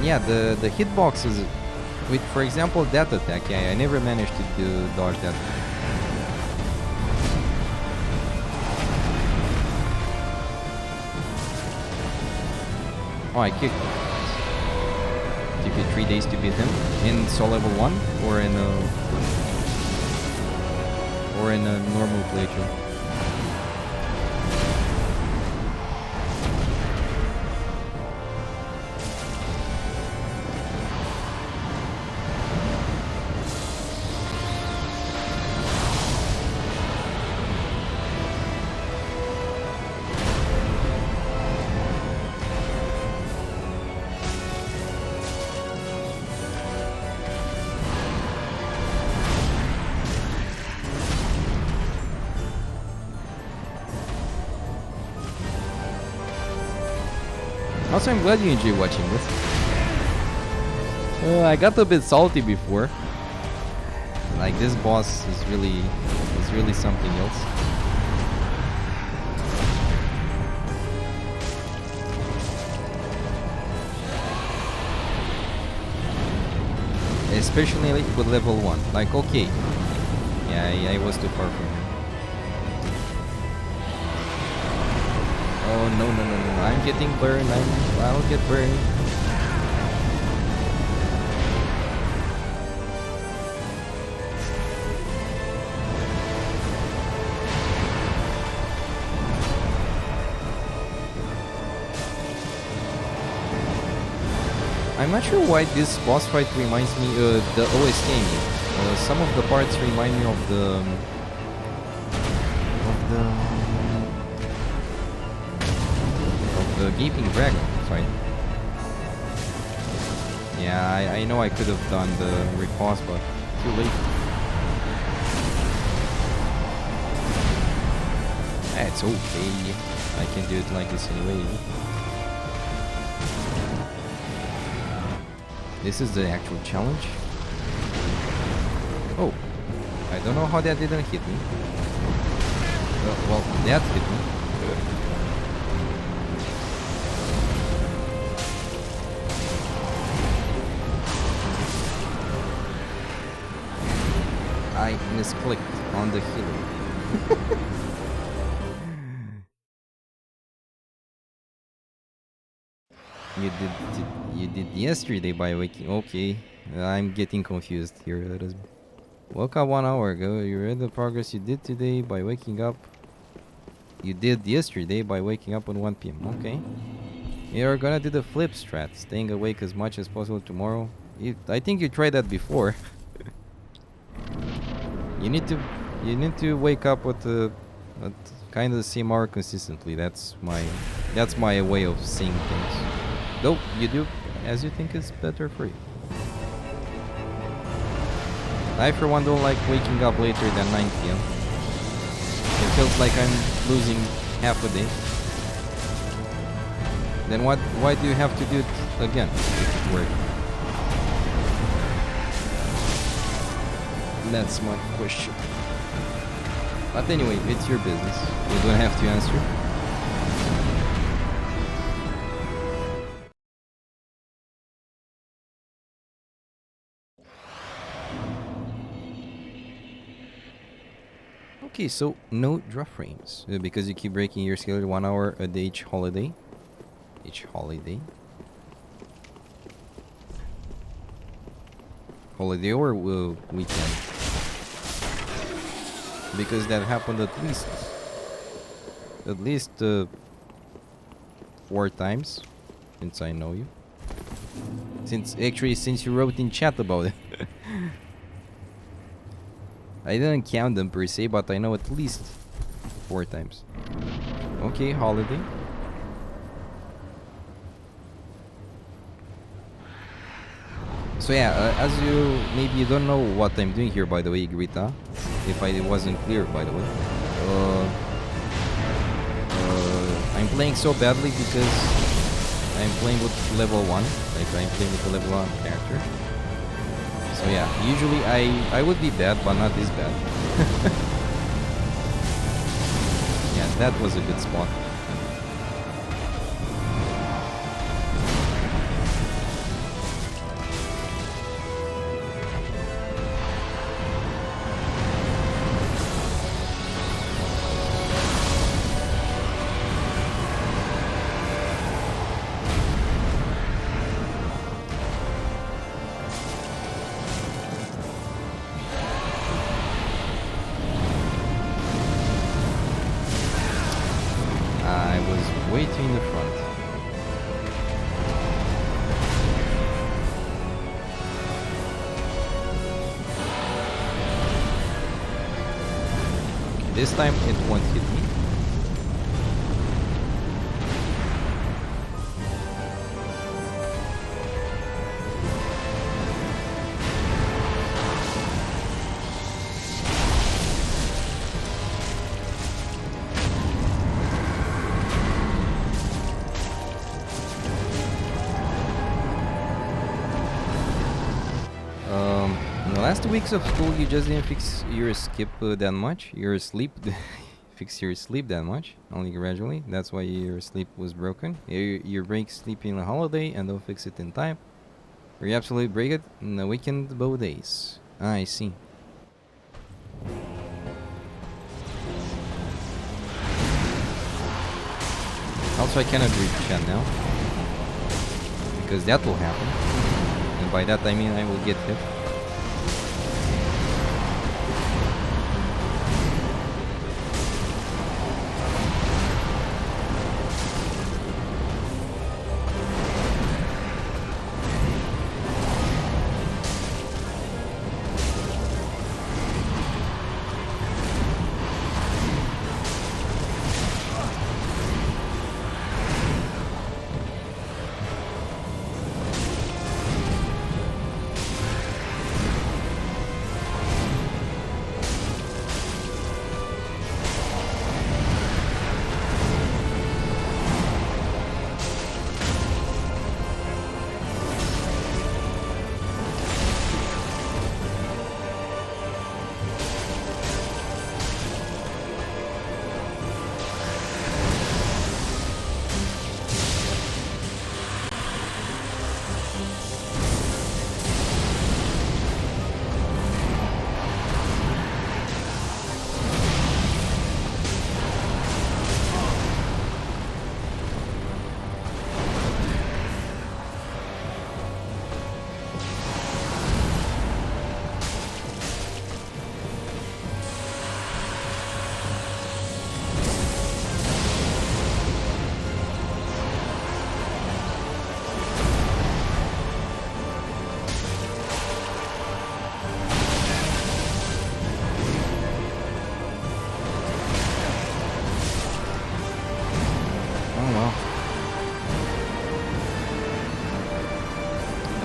Yeah, the hitboxes with, for example, that attack. Yeah, I never managed to dodge that. Oh, I kicked it. 3 days to beat him in Soul Level 1 or in a normal playthrough. Also, I'm glad you enjoy watching this. I got a bit salty before. Like, this boss is really something else. Especially like with level 1. Like, okay. Yeah, I was too far from him. Oh no, I'm getting burned. I'll get burned. I'm not sure why this boss fight reminds me of the OST. Some of the parts remind me of the Gaping Dragon fight. Yeah, I know I could have done the riposte, but too late. It's okay. I can do it like this anyway. This is the actual challenge. Oh, I don't know how that didn't hit me. Well, that hit me. I misclicked on the healer. You did yesterday by waking. Okay, I'm getting confused here. Let us woke up 1 hour ago. You read the progress you did today by waking up. You did yesterday by waking up at 1 p.m. Okay. You're gonna do the flip strat, staying awake as much as possible tomorrow. I think you tried that before. You need to wake up with kind of the same hour consistently. That's my way of seeing things. Though you do as you think is better for you. I for one don't like waking up later than 9 p.m. It feels like I'm losing half a day. Then why do you have to do it again if it works? That's my question. But anyway, it's your business. You don't have to answer. Okay, so no drop frames because you keep breaking your schedule 1 hour a day each holiday. Holiday or weekend. Because that happened at least 4 times since I know you. Since you wrote in chat about it. I didn't count them per se, but I know at least 4 times. Okay, holiday. So yeah, as maybe you don't know what I'm doing here, by the way, Grita. If I wasn't clear, by the way. I'm playing so badly because I'm playing with level 1. Like, I'm playing with the level 1 character. So yeah, usually I would be bad, but not this bad. Yeah, that was a good spot. way too in the front. Okay, this time it won't hit me. In the last 2 weeks of school, you just didn't fix your skip that much. Your sleep, fix your sleep that much. Only gradually. That's why your sleep was broken. You break sleep in a holiday and don't fix it in time. Or you absolutely break it in the weekend both days. Ah, I see. Also, I cannot read chat now. Because that will happen. And by that I mean I will get hit.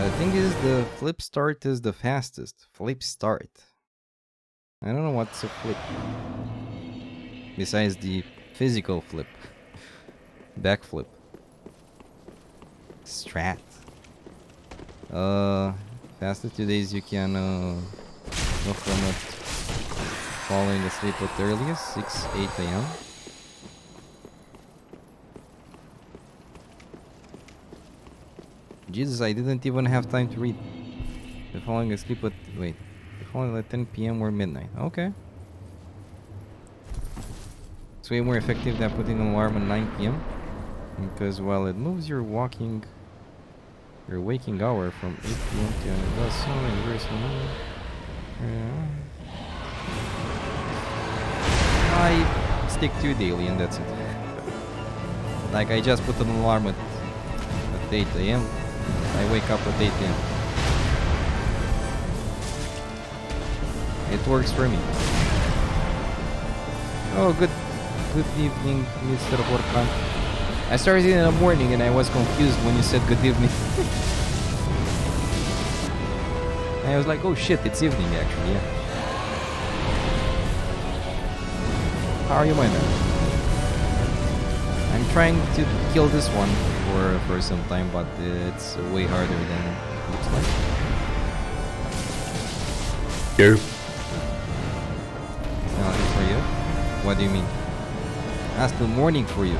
The thing is, the flip start is the fastest. Flip start. I don't know what's a flip. Besides the physical flip. Backflip. Strat. Fastest today's you can go from it falling asleep at the earliest, 8 a.m. Jesus, I didn't even have time to read. The falling asleep at... Wait. The falling at 10 p.m. or midnight. Okay. It's way more effective than putting an alarm at 9 p.m. Because while it moves your waking... Your waking hour from 8 p.m. to... It does so in reverse. I stick to daily and that's it. Like I just put an alarm at 8 a.m. I wake up at 8 a.m. It works for me. Oh, good evening, Mr. Borkan. I started in the morning and I was confused when you said good evening. I was like, oh shit, it's evening actually, yeah. How are you, my man? I'm trying to kill this one for some time, but it's way harder than it looks like. Go. For you? What do you mean? That's the morning for you.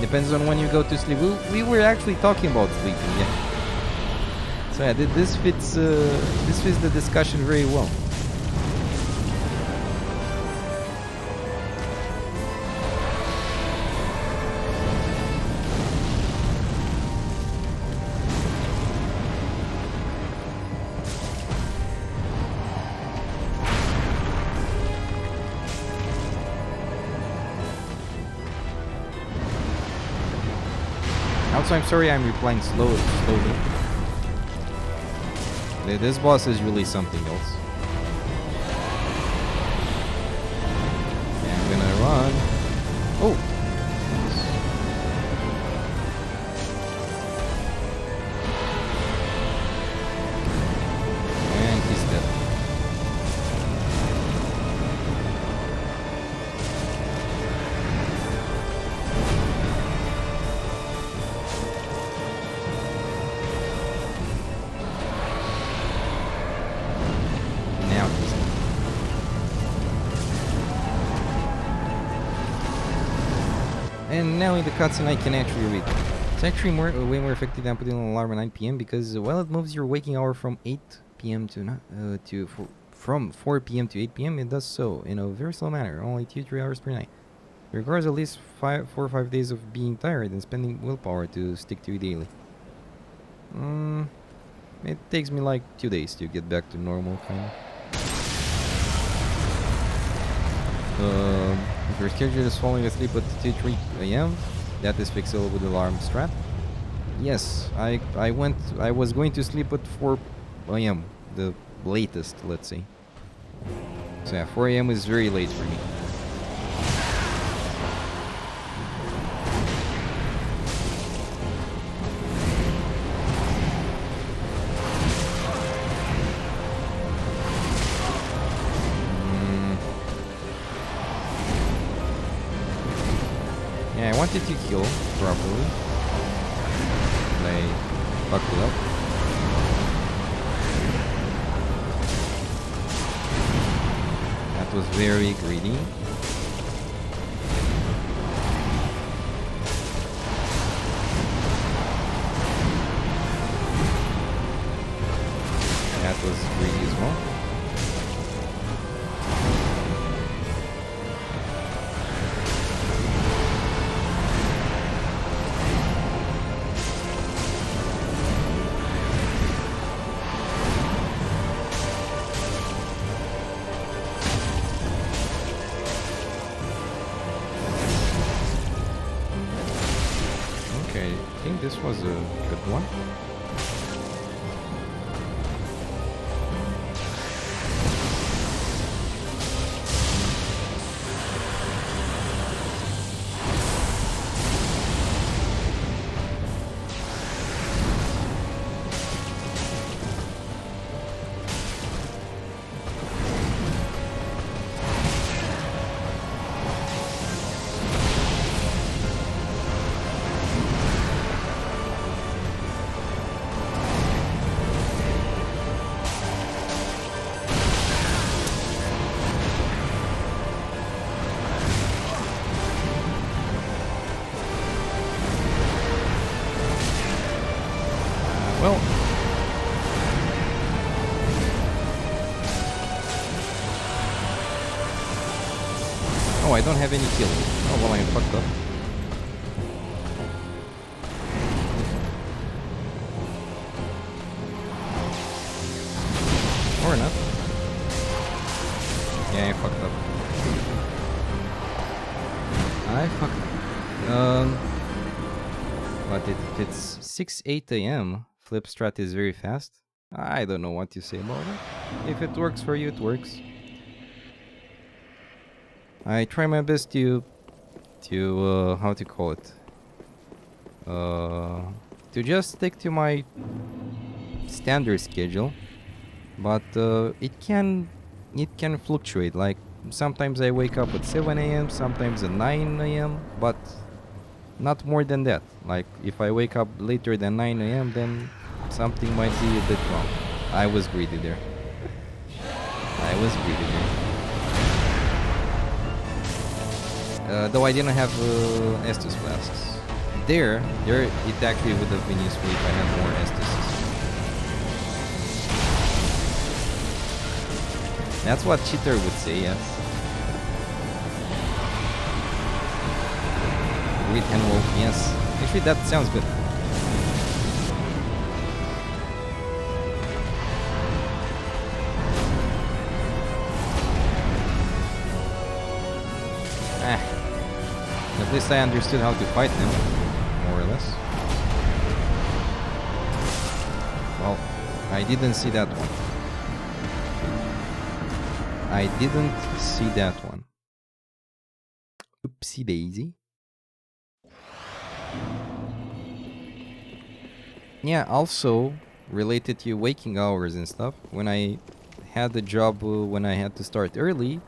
Depends on when you go to sleep. We were actually talking about sleeping, yeah. So yeah, this fits the discussion very well. Also, I'm sorry I'm replying slowly. This boss is really something else. And I'm gonna run. Oh! And he's dead. Now he's dead. And now in the cutscene I can actually read. It's actually way more effective than putting an alarm at 9 p.m. because well it moves your waking hour from 8 p.m. from 4 p.m. to 8 p.m. It does so in a very slow manner, only 2-3 hours per night. It requires at least 4 or 5 days of being tired and spending willpower to stick to it daily. It takes me like 2 days to get back to normal kind of. If your schedule is falling asleep at 2-3 a.m., that is fixable with alarm strat. Yes, I was going to sleep at 4 a.m. the latest, let's say. So yeah, 4 a.m. is very late for me. Yeah, I wanted to kill properly. And I fucked it up. That was very greedy. That was greedy as well. Okay, I think this was a good one. Well, oh, I don't have any kills. Oh, well, I'm fucked up. Or not. Yeah, I fucked up. I fucked up. But if it's 6-8 a.m., flip strat is very fast. I don't know what to say about it. If it works for you, it works. I try my best to how to call it? To just stick to my standard schedule, but it can fluctuate. Like sometimes I wake up at 7 a.m., sometimes at 9 a.m., but not more than that. Like if I wake up later than 9 a.m., then something might be a bit wrong. I was greedy there. Though I didn't have Estus flasks. There, it actually would have been useful if I had more Estus. That's what Cheater would say, yes. Great Hen Wolf, yes. Actually, that sounds good. At least I understood how to fight them, more or less. Well, I didn't see that one. I didn't see that one. Oopsie daisy. Yeah, also related to waking hours and stuff. When I had the job, when I had to start early,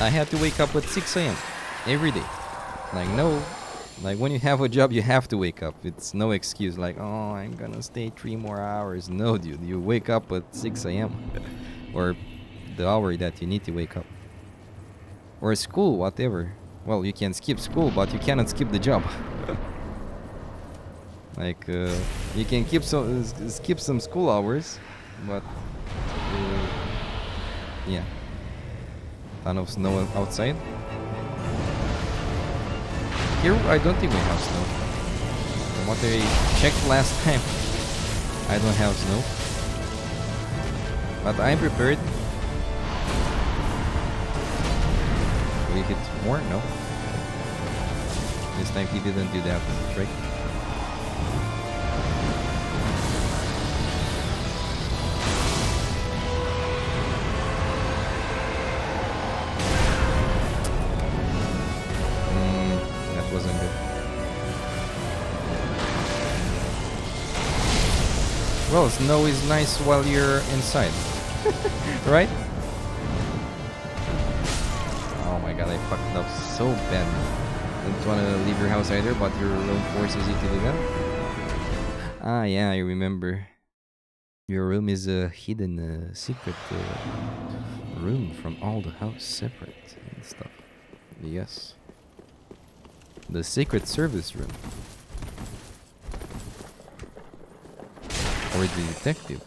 I had to wake up at 6 a.m. every day. Like, no, like when you have a job, you have to wake up. It's no excuse like, oh, I'm gonna stay 3 more hours. No, dude, you wake up at 6 a.m. or the hour that you need to wake up. Or school, whatever. Well, you can skip school, but you cannot skip the job. Like, you can skip some school hours, but yeah. Ton of snow outside. Here, I don't think we have snow. From what I checked last time, I don't have snow. But I'm prepared. Will he hit more? No. This time he didn't do that trick. That wasn't good. Well, snow is nice while you're inside. Right? Oh my god, I fucked up so bad. Don't want to leave your house either, but your room forces you to do that. Ah, yeah, I remember. Your room is a hidden, secret room from all the house, separate and stuff. Yes. The Secret Service room. Or the detective.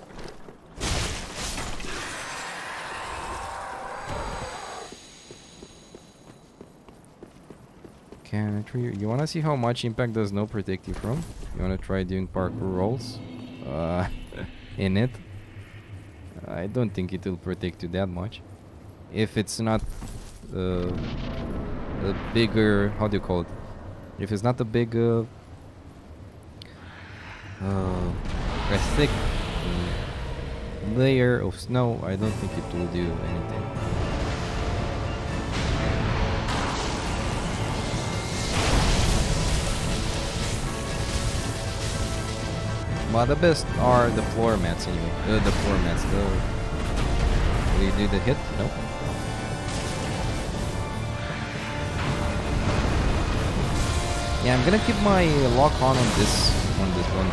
Can I try? You wanna see how much impact does snow protect you from? You wanna try doing parkour rolls? In it? I don't think it will protect you that much. If it's not a bigger, how do you call it? If it's not a big, a thick layer of snow, I don't think it will do anything. But the best are the floor mats anyway. The floor mats. Will you do the hit? Nope. Yeah, I'm gonna keep my lock on this one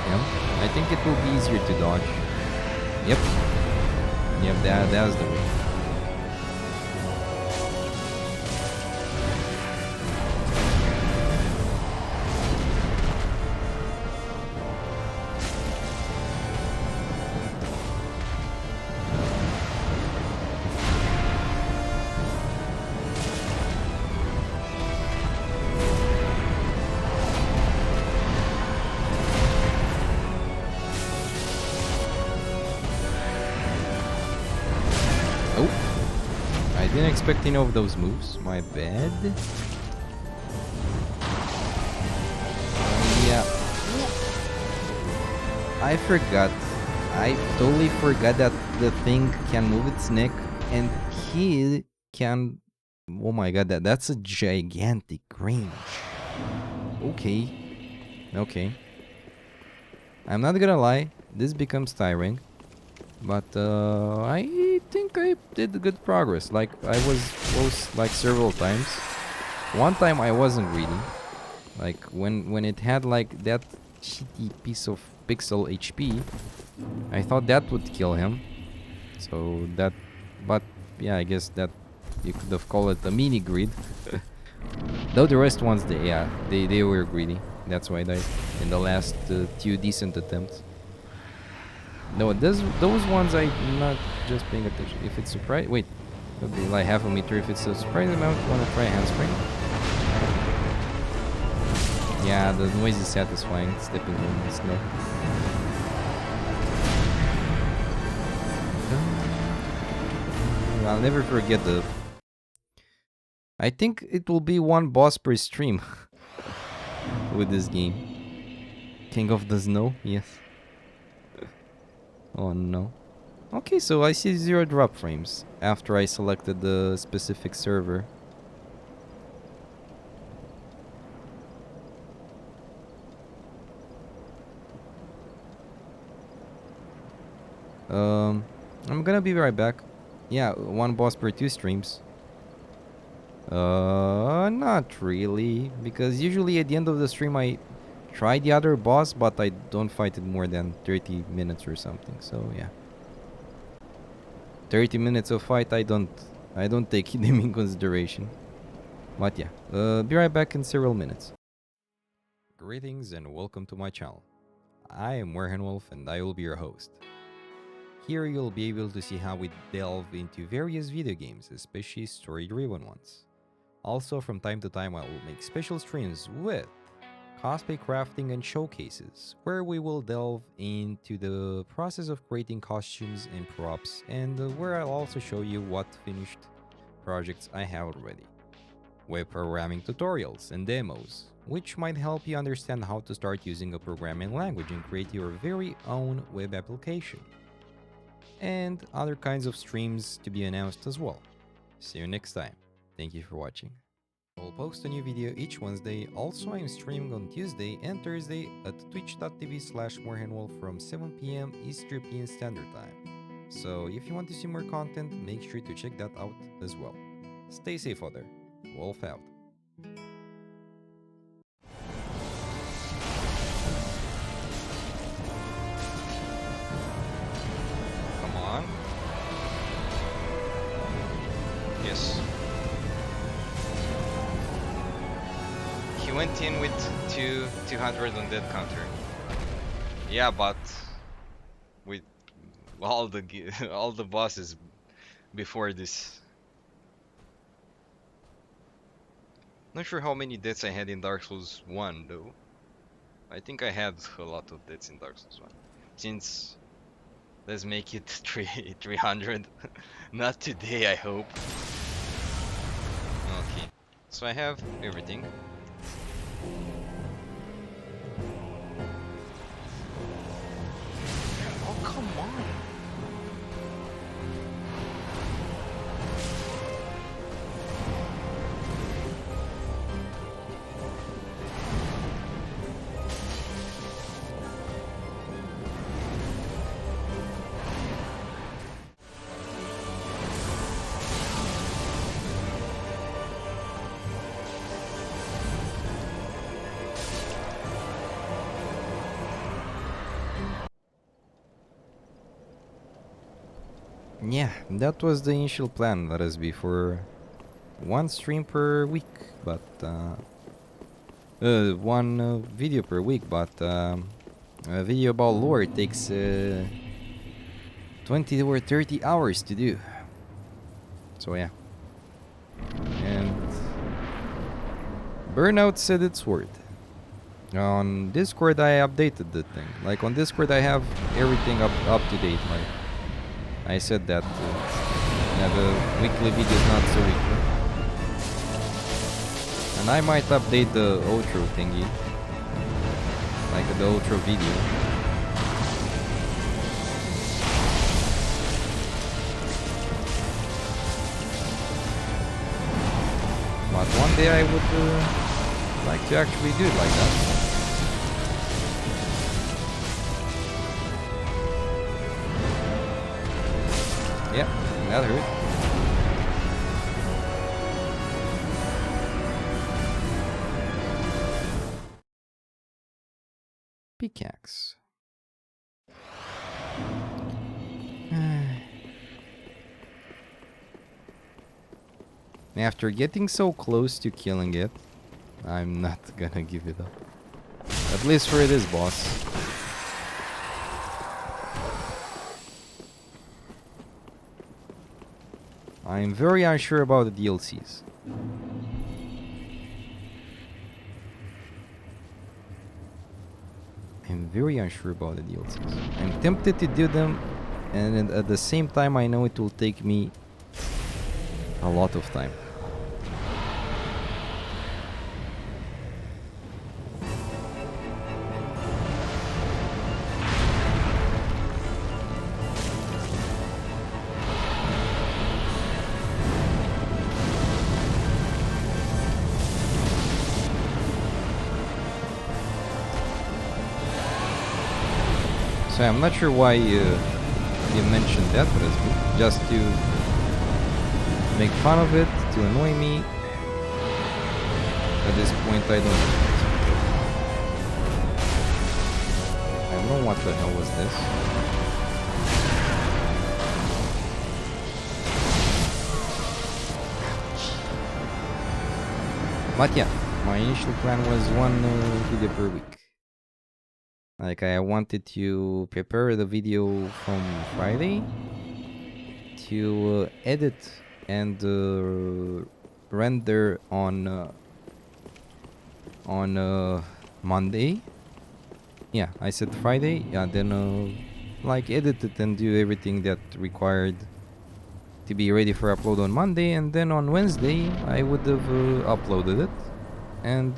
him. I think it will be easier to dodge. Yep. Yep, that's the way. Didn't expect any of those moves. My bad. Yeah. I forgot. I totally forgot that the thing can move its neck and he can. Oh my god, that's a gigantic range. Okay. Okay. I'm not gonna lie, this becomes tiring. But I think I did good progress. Like I was close like several times. One time I wasn't greedy. Like when it had like that shitty piece of pixel HP, I thought that would kill him. So that, but yeah, I guess that you could have called it a mini greed. Though the rest ones, they were greedy. That's why I died in the last 2 decent attempts. No, those ones I'm not just paying attention. If it's surprise, wait, it'll be like half a meter. If it's a surprise amount, wanna try handspring? Yeah, the noise is satisfying. Stepping on the snow. I'll never forget the. I think it will be 1 boss per stream with this game. King of the Snow, yes. Oh no. Okay, so I see 0 drop frames after I selected the specific server. I'm gonna be right back. Yeah, 1 boss per 2 streams. Not really, because usually at the end of the stream I try the other boss, but I don't fight it more than 30 minutes or something. So yeah, 30 minutes of fight I don't take them in consideration. But yeah, be right back in several minutes. Greetings and welcome to my channel. I am Werhenwolf and I will be your host. Here you'll be able to see how we delve into various video games, especially story-driven ones. Also, from time to time I will make special streams with cosplay crafting and showcases, where we will delve into the process of creating costumes and props, and where I'll also show you what finished projects I have already. Web programming tutorials and demos, which might help you understand how to start using a programming language and create your very own web application. And other kinds of streams to be announced as well. See you next time. Thank you for watching. I'll post a new video each Wednesday. Also, I'm streaming on Tuesday and Thursday at twitch.tv/morehandwolf from 7 PM East European Standard Time. So if you want to see more content, make sure to check that out as well. Stay safe out there. Wolf out. Come on. Yes. He went in with 200 on dead counter. Yeah, but with all the all the bosses before this. Not sure how many deaths I had in Dark Souls 1 though. I think I had a lot of deaths in Dark Souls 1. Since let's make it 300. Not today, I hope. Okay. So I have everything. Oh, come on. Yeah, that was the initial plan, let us be, for 1 stream per week, but 1 video per week, but a video about lore takes 20 or 30 hours to do. So yeah. And Burnout said it's worth. On Discord I updated the thing. Like on Discord I have everything up to date. Like I said that the weekly video is not so weekly. And I might update the outro thingy. Like the outro video. But one day I would like to actually do it like that. Yep, that hurt. Pickaxe. After getting so close to killing it, I'm not gonna give it up. At least for this boss. I'm very unsure about the DLCs. I'm very unsure about the DLCs. I'm tempted to do them, and at the same time I know it will take me a lot of time. So I'm not sure why you mentioned that, but it's good. Just to make fun of it, to annoy me. At this point, I don't know. I don't know what the hell was this. But yeah, my initial plan was one video per week. Like I wanted to prepare the video from Friday, to edit and render on Monday. Yeah, I said Friday. Yeah, then like edit it and do everything that required to be ready for upload on Monday, and then on Wednesday I would have uploaded it and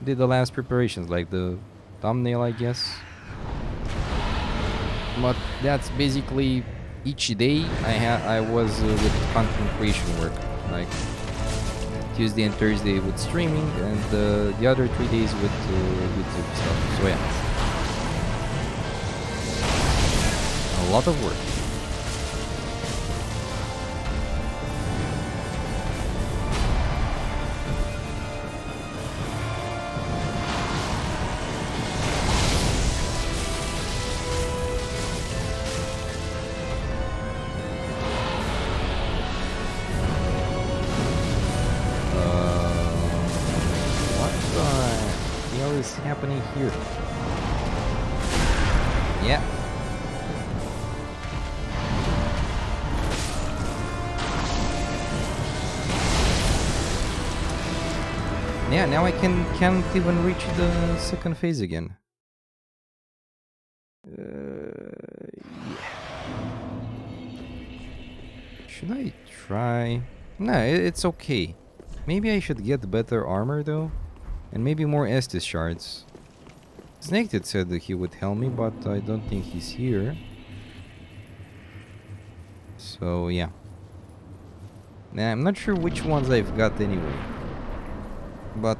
did the last preparations, like the thumbnail, I guess. But that's basically each day I was with content creation work, like Tuesday and Thursday with streaming, and the other 3 days with YouTube stuff. So yeah, a lot of work. Happening here? Yeah. Yeah, now I can't even reach the second phase again. Yeah. Should I try? No, it's okay. Maybe I should get better armor though. And maybe more Estus shards. Snaked said that he would help me, but I don't think he's here. So yeah. Nah, I'm not sure which ones I've got anyway. But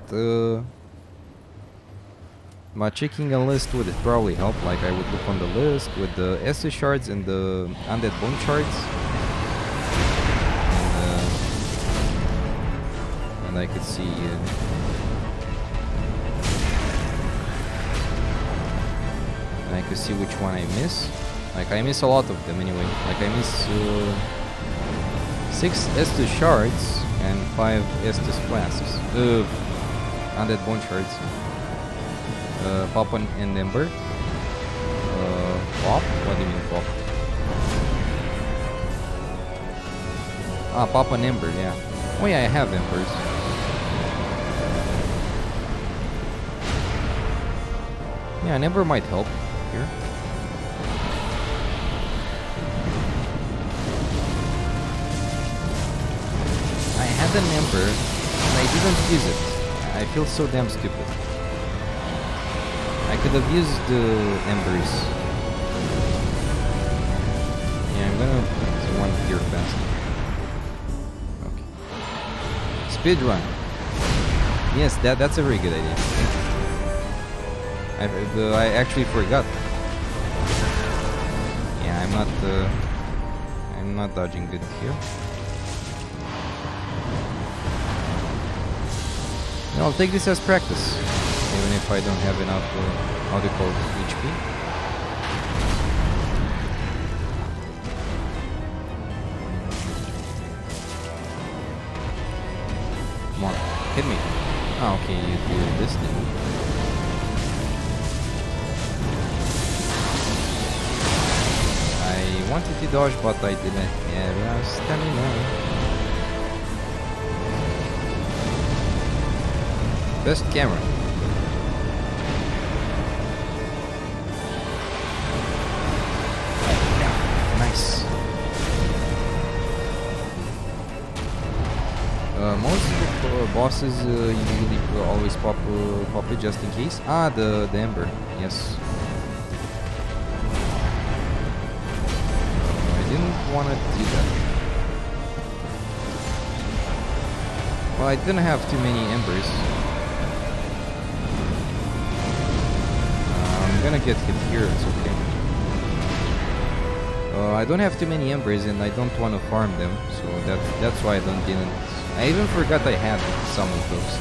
checking a list would probably help. Like I would look on the list with the Estus shards and the undead bone shards. And I could see I could see which one I miss. Like I miss a lot of them anyway. Like I miss 6 Estus shards and 5 Estus flasks. Undead bone shards. Pop and Ember. Pop? What do you mean pop? Ah, Pop and Ember, yeah. Oh yeah, I have Embers. Yeah, an Ember might help. Here. I had an Ember and I didn't use it. I feel so damn stupid. I could have used the Embers. Yeah, I'm gonna do one here fast. Okay. Speed run. Yes, that's a very good idea. I actually forgot. Yeah, I'm not dodging good here. And I'll take this as practice, even if I don't have enough how to call HP. Come on, hit me. Oh, okay, you do this thing. I wanted to dodge, but I didn't have stamina. Best camera. Nice. Most of the bosses usually always pop it just in case. Ah, the Ember. Yes. I didn't want to do that. Well, I didn't have too many Embers. I'm gonna get hit here, it's okay. I don't have too many embers and I don't want to farm them, so that's why didn't. I even forgot I had some of those.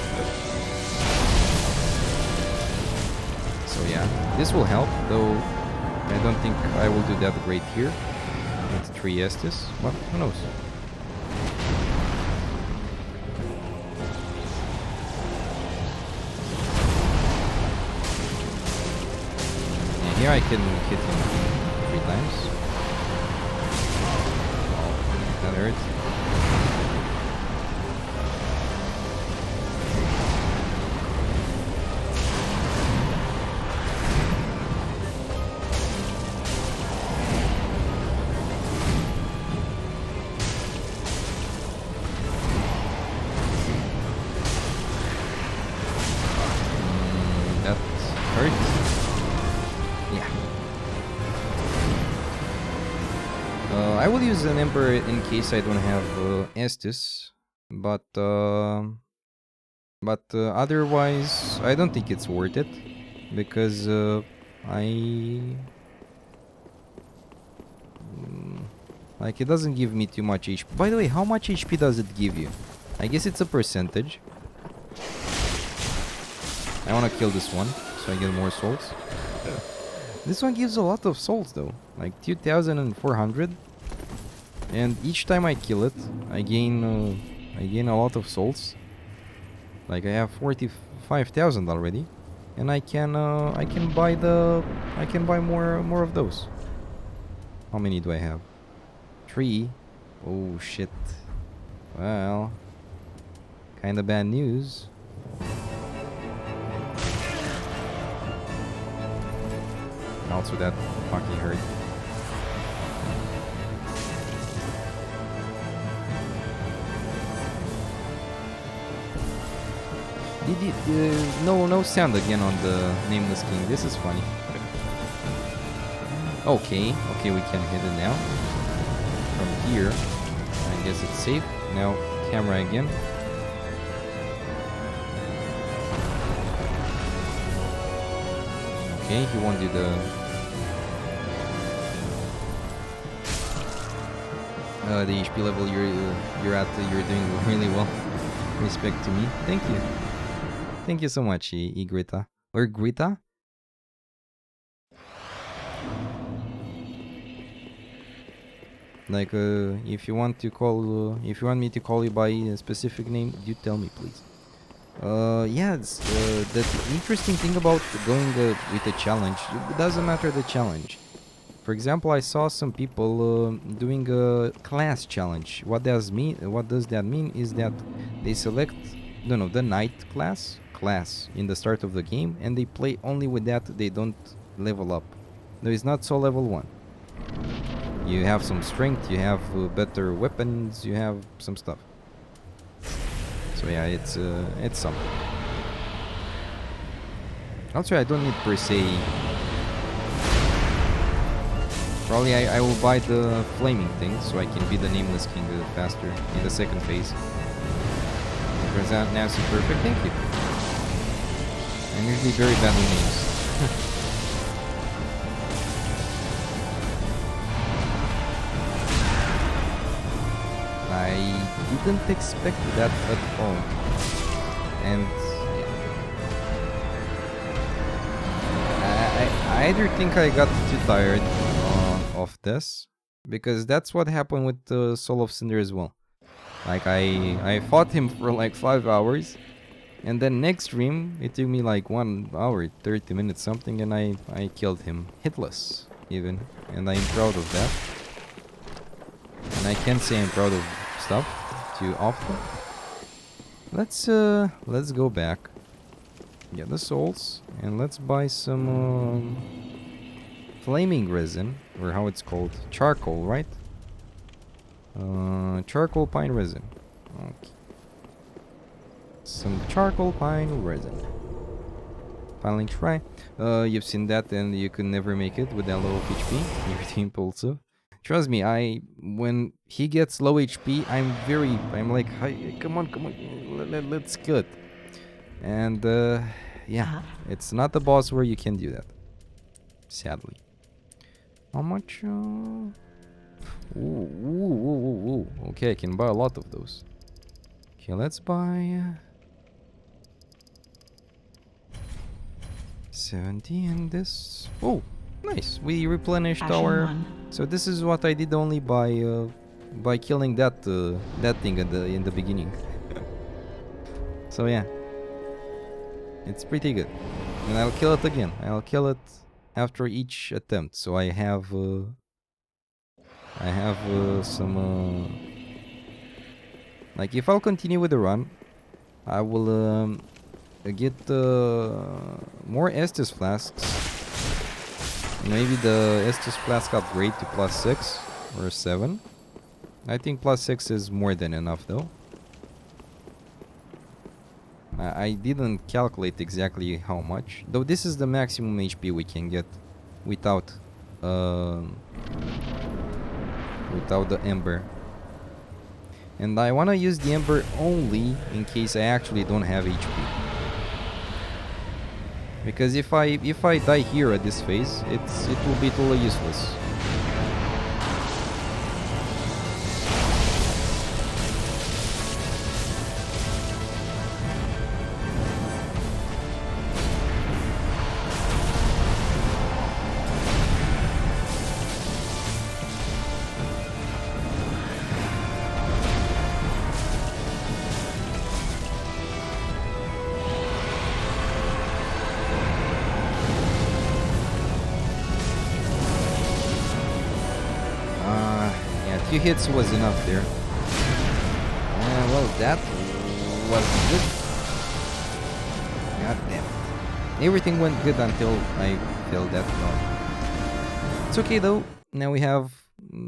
So yeah, this will help, though I don't think I will do that great here. With 3 Estus, but who knows? And here I can hit him 3 times. Oh, that hurts. That hurts. Yeah. I will use an Emperor in case I don't have Estus, but otherwise I don't think it's worth it because like it doesn't give me too much HP. By the way, how much HP does it give you? I guess it's a percentage. I want to kill this one so I get more souls. This one gives a lot of souls though, like 2,400. And each time I kill it, I gain a lot of souls. Like I have 45,000 already, and I can buy more of those. How many do I have? 3. Oh shit. Well, kind of bad news. Also, that fucking hurt. No sound again on the Nameless King. This is funny. Okay, we can hit it now. From here, I guess it's safe. Now, camera again. Okay, he won't do the HP level you're at. You're doing really well. Respect to me. Thank you so much, Grita or Grita. Like, if you want me to call you by a specific name, you tell me, please. Yeah, it's, the interesting thing about going with a challenge, it doesn't matter the challenge. For example, I saw some people doing a class challenge. What does that mean is that they select, the knight class in the start of the game, and they play only with that. They don't level up. No, it's not so level 1. You have some strength, you have better weapons, you have some stuff. So yeah, it's something. Also, I don't need per se. Probably I will buy the flaming thing so I can be the Nameless King faster in the second phase. Present Nancy perfect, thank you. I'm usually very bad with names. I didn't expect that at all. And I either think I got too tired of this, because that's what happened with the Soul of Cinder as well. Like I fought him for like 5 hours, and then next stream it took me like 1 hour 30 minutes something, and I killed him hitless even, and I'm proud of that. And I can't say I'm proud of stuff too often. Let's go back, get the souls, and let's buy some flaming resin, or how it's called, charcoal, right? Charcoal pine resin. Okay. Some charcoal pine resin. Finally try. You've seen that, and you could never make it with that low HP. Your team also. Trust me, when he gets low HP, I'm like, hey, come on, let's kill it. And yeah, it's not a boss where you can do that, sadly. How much? Ooh. Okay, I can buy a lot of those. Okay, let's buy 70 and this. Oh, nice. We replenished our. So this is what I did only by killing that that thing in the beginning. So yeah, it's pretty good. And I'll kill it again. I'll kill it after each attempt. So I have some like if I'll continue with the run, I will get more Estus flasks. Maybe the Estus flask upgrade to +6 or 7. I think +6 is more than enough though. I didn't calculate exactly how much, though this is the maximum HP we can get without the Ember. And I wanna use the Ember only in case I actually don't have HP. Because if I die here at this phase, it will be totally useless. Few hits was enough there. Well, that was good. God damn it. Everything went good until I failed that dog. It's okay though. Now we have,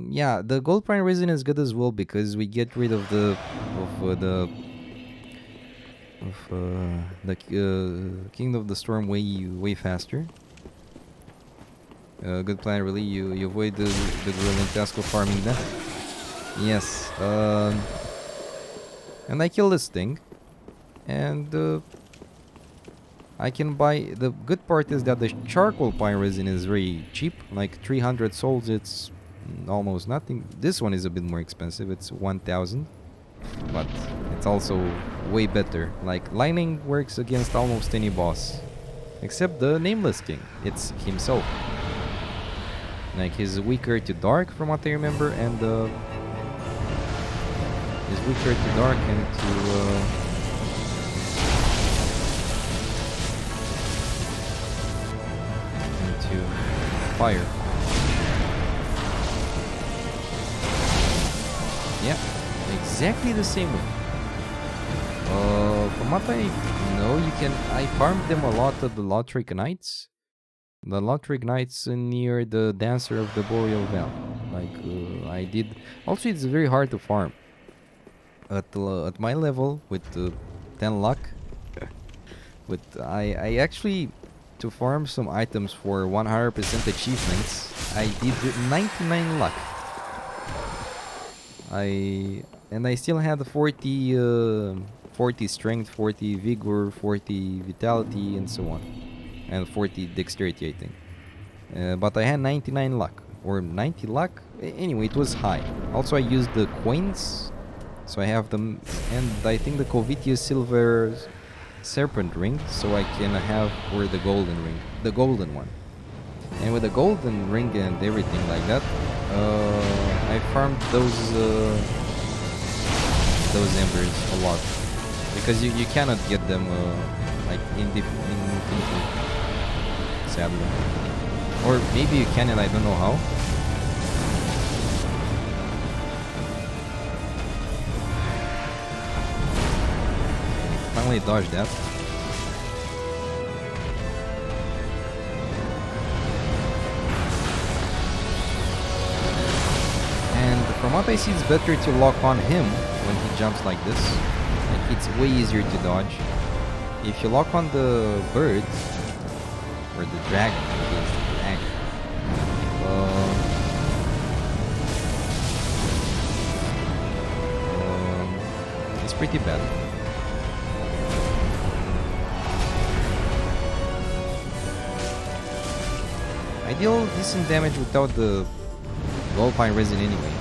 yeah, the gold prime resin is good as well because we get rid of the King of the Storm way faster. Good plan, really. You avoid the grueling task of farming that. Yes. And I kill this thing, and I can buy. The good part is that the charcoal pine resin is very cheap, like 300 souls. It's almost nothing. This one is a bit more expensive. It's 1,000, but it's also way better. Like lightning works against almost any boss, except the Nameless King. It's himself. Like he's weaker to dark from what I remember, and he's weaker to dark and to fire. Yeah, exactly the same way. From what I know, I farmed them a lot at the Lothric Knights. The Lothric Knights near the Dancer of the Boreal Val. Like I did. Also, it's very hard to farm. At my level with 10 luck. I actually, to farm some items for 100% achievements, I did 99 luck. I still had 40 strength, 40 vigor, 40 vitality, and so on. And 40 dexterity, I think. But I had 99 luck. Or 90 luck? Anyway, it was high. Also, I used the coins. So I have them. And I think the Covitius Silver Serpent Ring. So I can have, or the Golden Ring. The Golden one. And with the Golden Ring and everything like that, I farmed those embers a lot. Because you cannot get them like infinitely. Sadly. Or maybe you can, and I don't know how. Finally dodged that. And from what I see, it's better to lock on him when he jumps like this. Like it's way easier to dodge. If you lock on the bird, or the dragon, against the dragon. It's pretty bad. I deal decent damage without the gold pine resin anyway.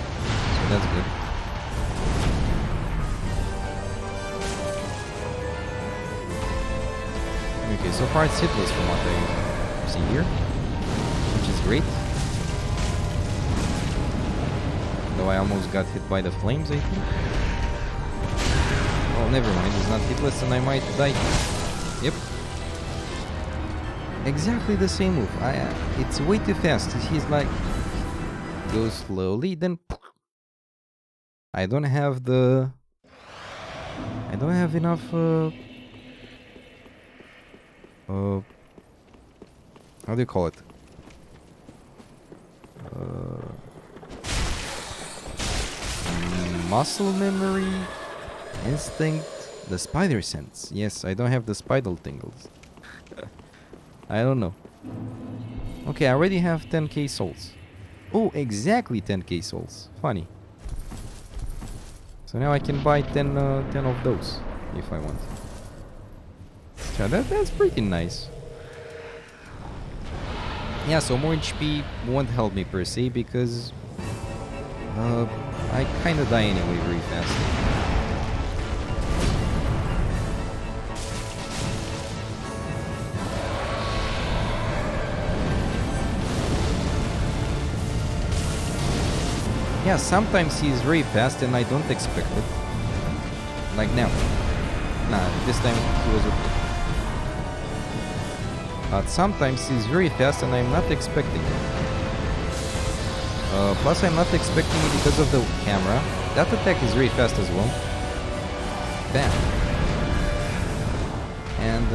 That's good. Okay, so far it's hitless from what I see here, which is great. Though I almost got hit by the flames, I think. Oh, never mind, it's not hitless and I might die. Yep. Exactly the same move. It's way too fast. He's like... Goes slowly, then... I don't have the... I don't have enough... how do you call it? Muscle memory, instinct, the spider sense. Yes, I don't have the spider tingles. I don't know. Okay, I already have 10k souls. Oh, exactly 10k souls. Funny. So now I can buy 10 of those if I want. So that's pretty nice. Yeah, so more HP won't help me per se because I kinda die anyway very fast. Yeah, sometimes he's very fast and I don't expect it. Like now. Nah, this time he was okay. But sometimes he's very fast and I'm not expecting it. Plus I'm not expecting it because of the camera. That attack is very fast as well. Bam. And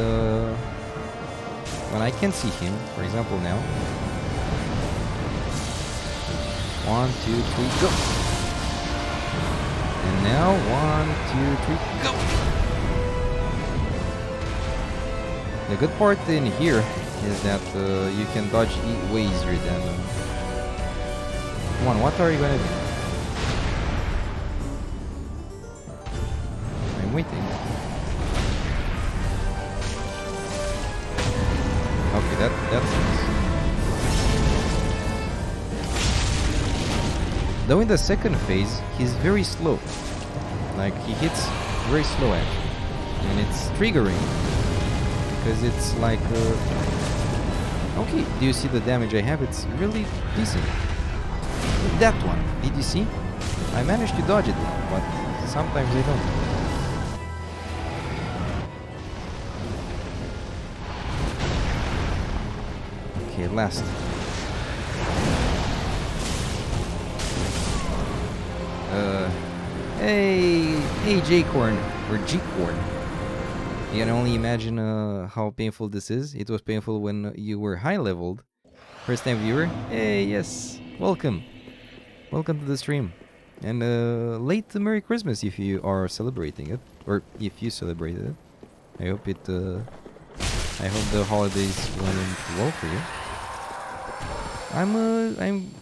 when I can see him, for example now. 1, 2, 3, go! And now 1, 2, 3, go! The good part in here is that you can dodge way easier than... Come on, what are you gonna do? I'm waiting. Okay, that's nice. Though in the second phase, he's very slow. Like, he hits very slow actually. And it's triggering. Because it's like... Okay, do you see the damage I have? It's really decent. That one, did you see? I managed to dodge it now, but sometimes I don't. Okay, last. Hey, J-Corn, or G-Corn. You can only imagine how painful this is. It was painful when you were high-leveled. First-time viewer, hey, yes, welcome. Welcome to the stream. And late Merry Christmas if you are celebrating it. Or if you celebrated it. I hope it, I hope the holidays went well for you.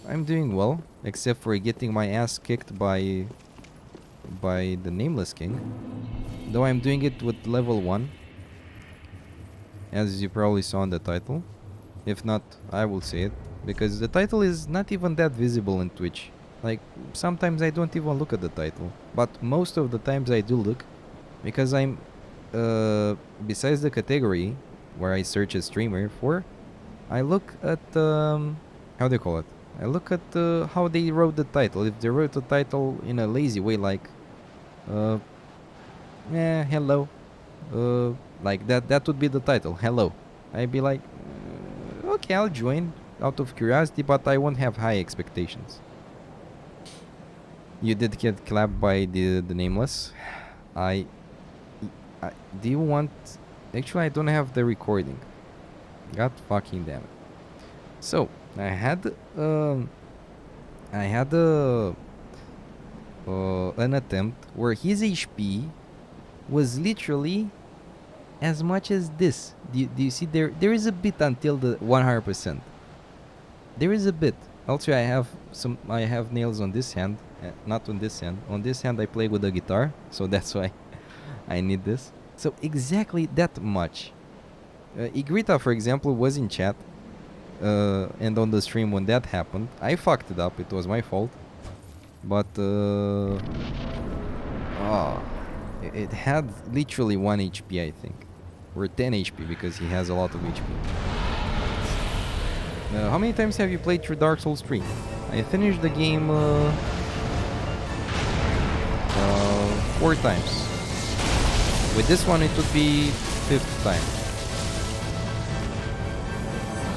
I'm doing well, except for getting my ass kicked by the Nameless King. Though I'm doing it with level 1. As you probably saw in the title. If not, I will say it. Because the title is not even that visible on Twitch. Like, sometimes I don't even look at the title. But most of the times I do look. Because I'm... besides the category where I search a streamer for, I look at... how do you call it? I look at how they wrote the title. If they wrote the title in a lazy way, like... hello. Like that would be the title, hello. I'd be like, okay, I'll join out of curiosity, but I won't have high expectations. You did get clapped by the Nameless. I do you want... Actually, I don't have the recording. God fucking damn it. So, I had an attempt where his HP was literally as much as this. Do you see there is a bit until the 100%. There is a bit. Also, I have nails on this hand, not on this hand. On this hand I play with the guitar, so that's why I need this. So exactly that much. Igrita, for example, was in chat and on the stream when that happened. I fucked it up, it was my fault. but it had literally 1 HP, I think, or 10 HP because he has a lot of HP. How many times have you played through Dark Souls 3? I finished the game 4 times. With this one it would be 5th time.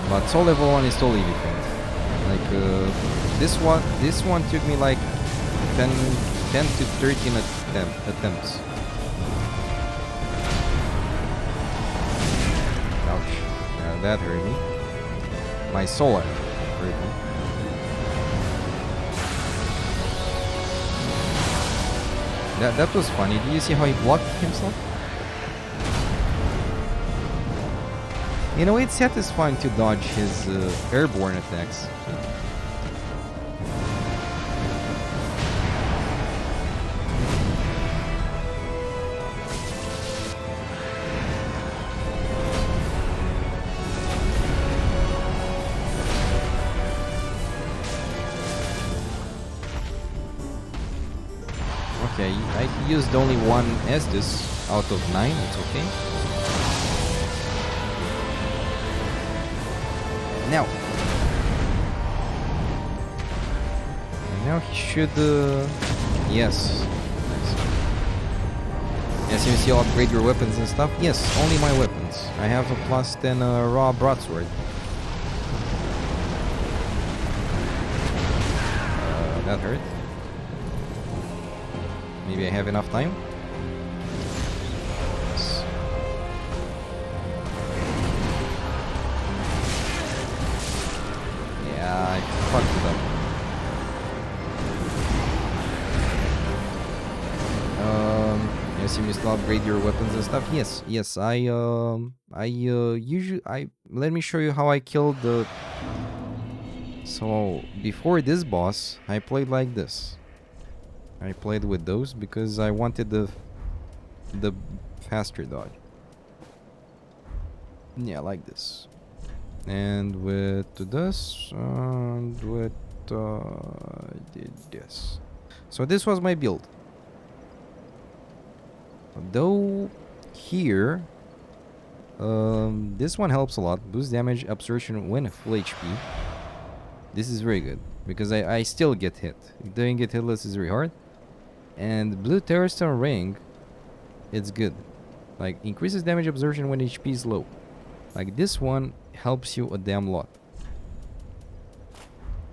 But Soul Level 1 is totally different. Like this one took me like 10 to 13 attempts. Ouch. That hurt me. My soul hurt me. That was funny. Did you see how he blocked himself? In a way, it's satisfying to dodge his airborne attacks. Okay, I used only 1 Estus out of 9, it's okay. Now. And now he should, yes. Yes, you see, I'll upgrade your weapons and stuff. Yes, only my weapons. I have a plus 10 raw broadsword. That hurt. Maybe I have enough time. Yes. Yeah, I fucked it up. Yes, you must upgrade your weapons and stuff. Yes, yes. Let me show you how I killed the. So before this boss, I played like this. I played with those because I wanted the faster dodge. Yeah, like this. And with this, and with this. So this was my build. Though here, this one helps a lot. Boost damage absorption when full HP. This is very good because I still get hit. Doing it hitless is very hard. And Blue Terrorstone Ring, it's good. Like, increases damage absorption when HP is low. Like, this one helps you a damn lot.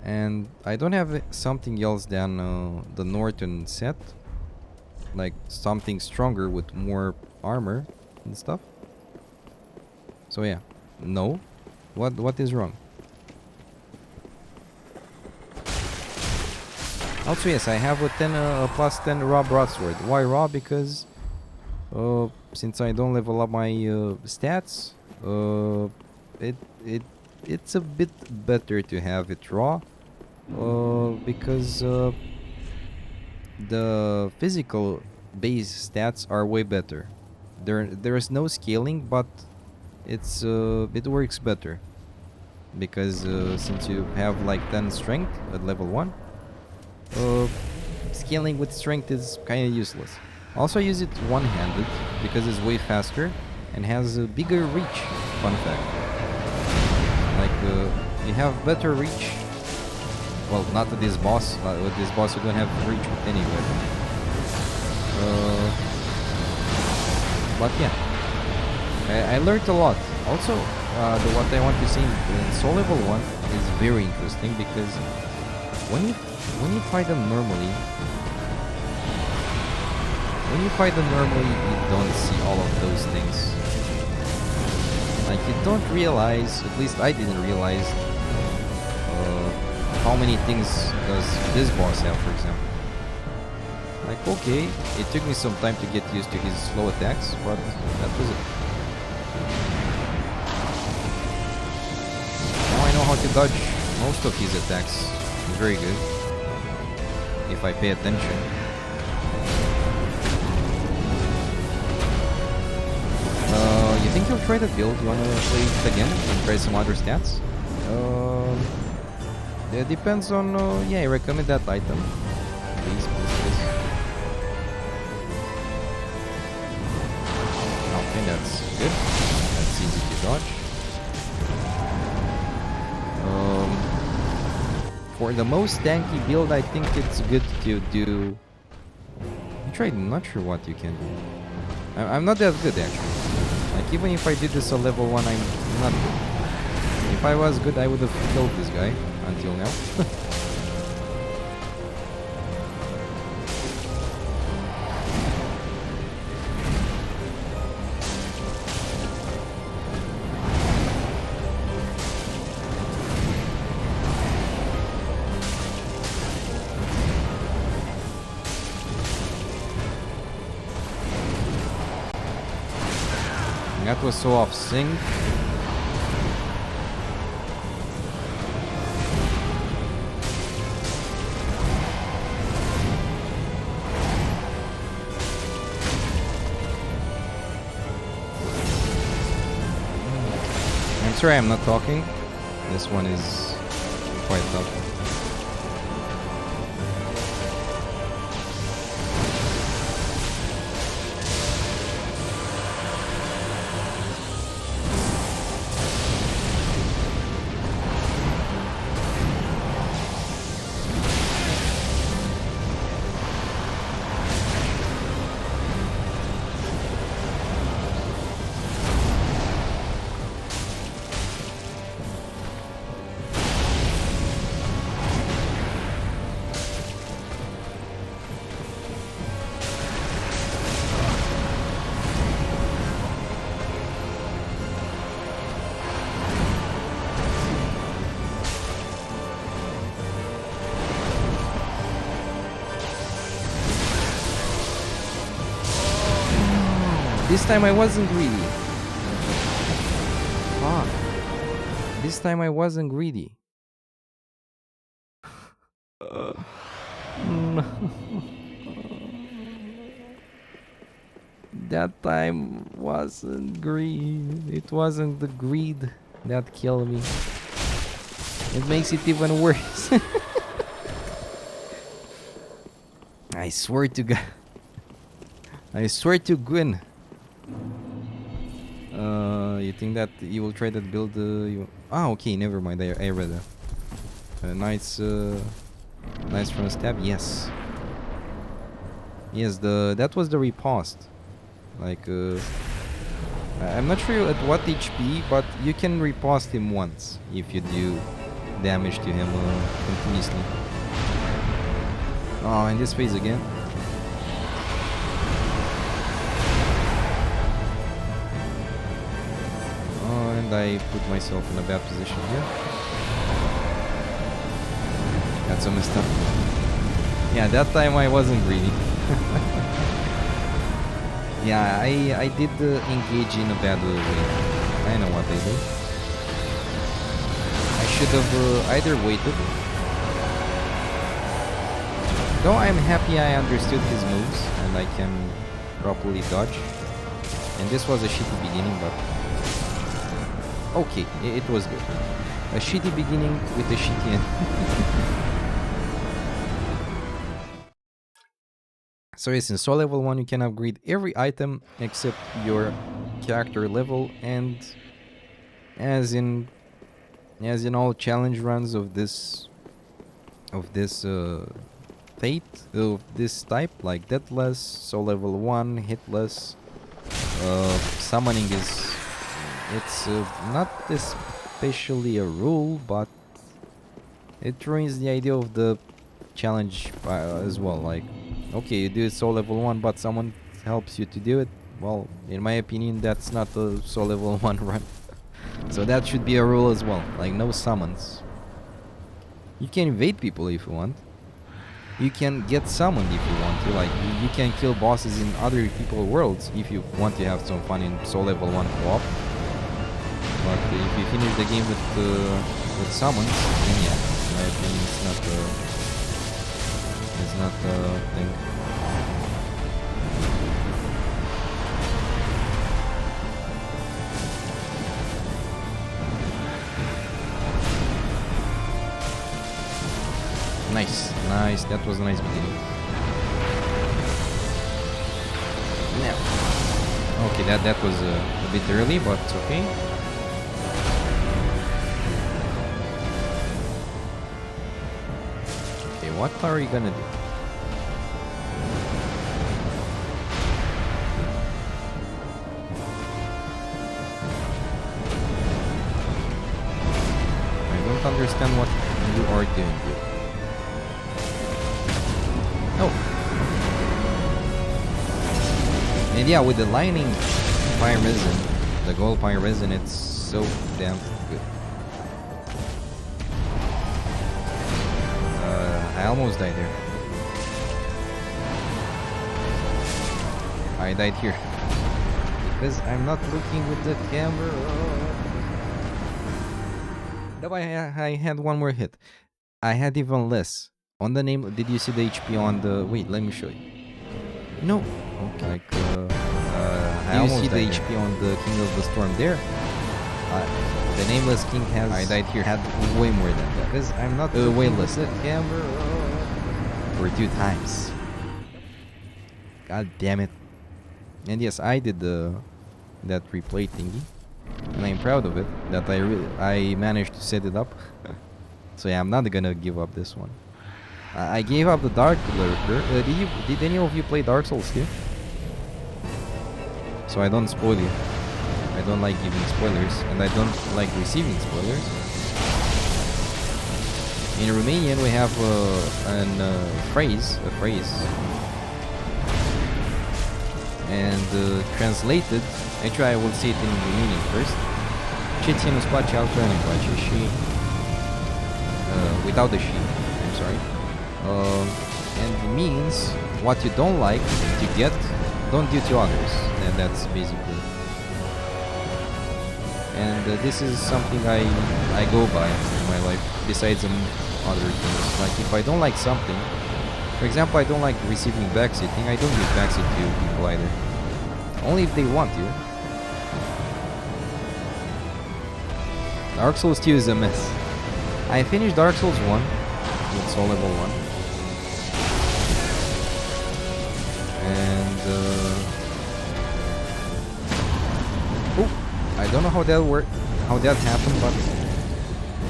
And I don't have something else than the Norton set. Like, something stronger with more armor and stuff. So yeah, no. What is wrong? Also, yes, I have a plus 10 raw broadsword. Why raw? Because since I don't level up my stats, it's a bit better to have it raw. Because the physical base stats are way better. There is no scaling, but it works better. Because since you have like 10 strength at level 1. Scaling with strength is kind of useless. Also use it one-handed because it's way faster and has a bigger reach. Fun fact. Like you have better reach. Well, not with this boss. With this boss you don't have reach with any weapon. But yeah, I learned a lot. Also, what I want to say in Soul Level 1 is very interesting because when you fight them normally, you don't see all of those things. Like, you don't realize, at least I didn't realize, how many things does this boss have, for example. Like, okay, it took me some time to get used to his slow attacks, but that was it. Now I know how to dodge most of his attacks. Very good. If I pay attention. You think you'll try the build? You wanna play it again and try some other stats? It depends on, yeah, I recommend that item. Please, please, please. Okay, that's good. That's easy to dodge. For the most tanky build, I think it's good to do... I'm not sure what you can do. I'm not that good actually. Like even if I did this on level 1, I'm not good. If I was good, I would have killed this guy until now. That was so off sync. I'm sorry I'm not talking. This one is quite tough. This time I wasn't greedy. Fuck. This time I wasn't greedy. No. That time wasn't greed. It wasn't the greed that killed me. It makes it even worse. I swear to God. I swear to Gwyn. You think that you will try that build? Okay, never mind. I read that. Nice front stab. Yes. Yes, that was the riposte. Like, I'm not sure at what HP, but you can riposte him once if you do damage to him continuously. Oh, in this phase again. I put myself in a bad position here. That's a messed up. Yeah, that time I wasn't greedy. Yeah, I did engage in a bad way. I know what I did. I should have either waited. Though I'm happy I understood his moves and I can properly dodge. And this was a shitty beginning, but... okay, it was good. A shitty beginning with a shitty end. So yes, in Soul Level 1 you can upgrade every item except your character level, and as in all challenge runs of this fate of this type, like Deathless, Soul Level 1, Hitless, summoning is... it's not especially a rule, but it ruins the idea of the challenge as well. Like, okay, you do it Soul Level 1, but someone helps you to do it. Well, in my opinion, that's not a Soul Level 1 run. So that should be a rule as well. Like, no summons. You can invade people if you want. You can get summoned if you want to. Like, you can kill bosses in other people's worlds if you want to have some fun in Soul Level 1 co-op. But if you finish the game with summons, then yeah, in my opinion, it's not a thing. Nice, Nice, that was a nice beginning. Now. Okay, that was a bit early, but it's okay. Okay, what are you gonna do? I don't understand what you are doing here. Oh. And yeah, with the lightning fire resin, the gold fire resin, it's so damn good. I almost died there. I died here. Because I'm not looking with the camera. No, I had one more hit. I had even less. On the name, did you see the HP on the... Wait, let me show you. No. Okay. Like, I almost see the HP on the King of the Storm there. The Nameless King has... I died here. Had way more than that. Because I'm not... way less. Camera. For 2 times. God damn it. And yes, I did that replay thingy. And I'm proud of it. That I managed to set it up. So yeah, I'm not gonna give up this one. I gave up the Dark Lurker. Did any of you play Dark Souls here? So I don't spoil you. I don't like giving spoilers, and I don't like receiving spoilers. In Romanian, we have a phrase, and translated. Actually, I will say it in Romanian first. Ce ție nu-ți place, altuia nu-i place. Și without the she, I'm sorry. And it means what you don't like to get, don't do to others. And that's basically. And this is something I go by in my life. Besides other things, like if I don't like something, for example, I don't like receiving backseating. I don't give backseat to people either. Only if they want to. Dark Souls 2 is a mess. I finished Dark Souls 1 with Soul Level 1. And oh, I don't know how that worked, how that happened, but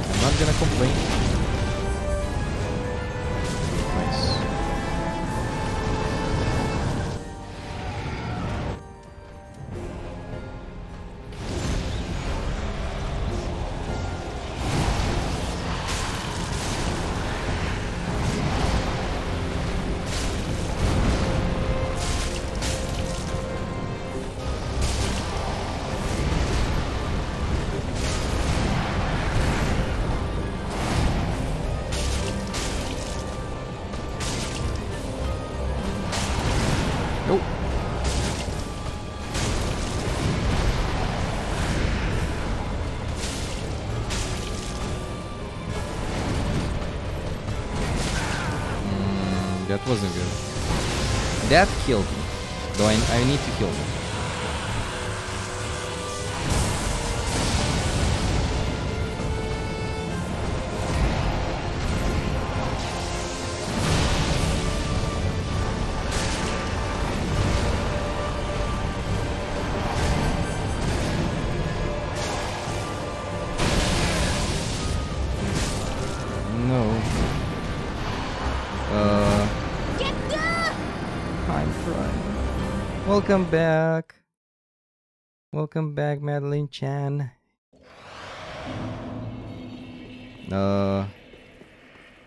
I'm not gonna complain. Nice. Nope. That wasn't good. That killed me. Though I need to kill him. No. I'm crying. Welcome back. Welcome back, Madeline Chan.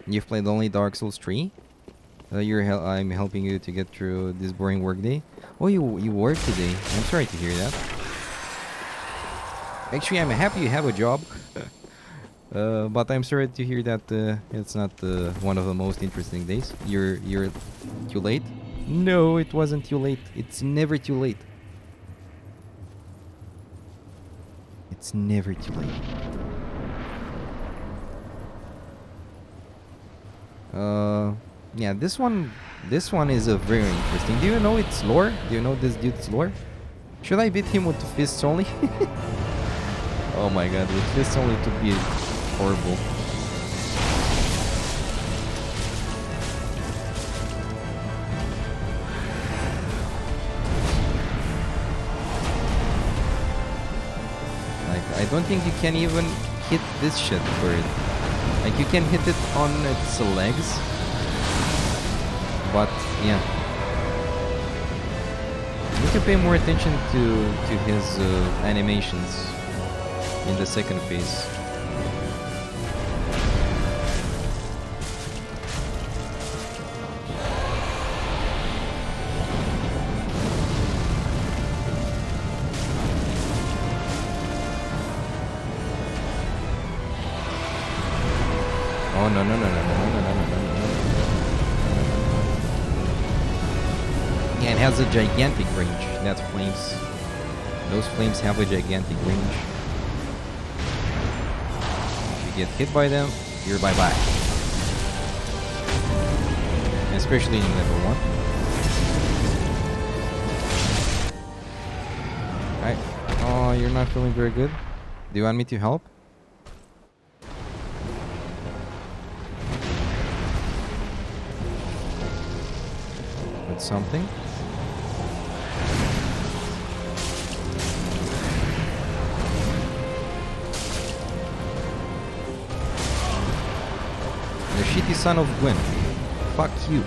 You've played only Dark Souls 3? I'm helping you to get through this boring workday. Oh, you work today. I'm sorry to hear that. Actually, I'm happy you have a job. But I'm sorry to hear that it's not one of the most interesting days. You're too late? No, it wasn't too late. It's never too late. It's never too late. Yeah, this one is a very interesting. Do you know its lore? Do you know this dude's lore? Should I beat him with fists only? Oh my god, with fists only to be horrible. I don't think you can even hit this shit for it. Like, you can hit it on its legs. But, yeah. You need to pay more attention to his animations in the second phase. Oh no no no no no no no no no no. Yeah, it has a gigantic range. That flames. Those flames have a gigantic range. If you get hit by them, you're bye bye. Especially in level 1. Right. Oh, you're not feeling very good. Do you want me to help? With something? The shitty son of Gwyn. Fuck you.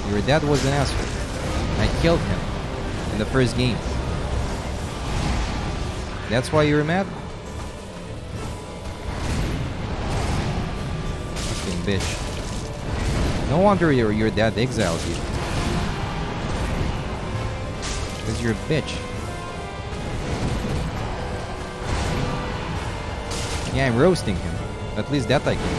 Your dad was an asshole. I killed him in the first game. That's why you're mad? Fucking bitch. No wonder your dad exiled you. Because you're a bitch. Yeah, I'm roasting him. At least that I can do.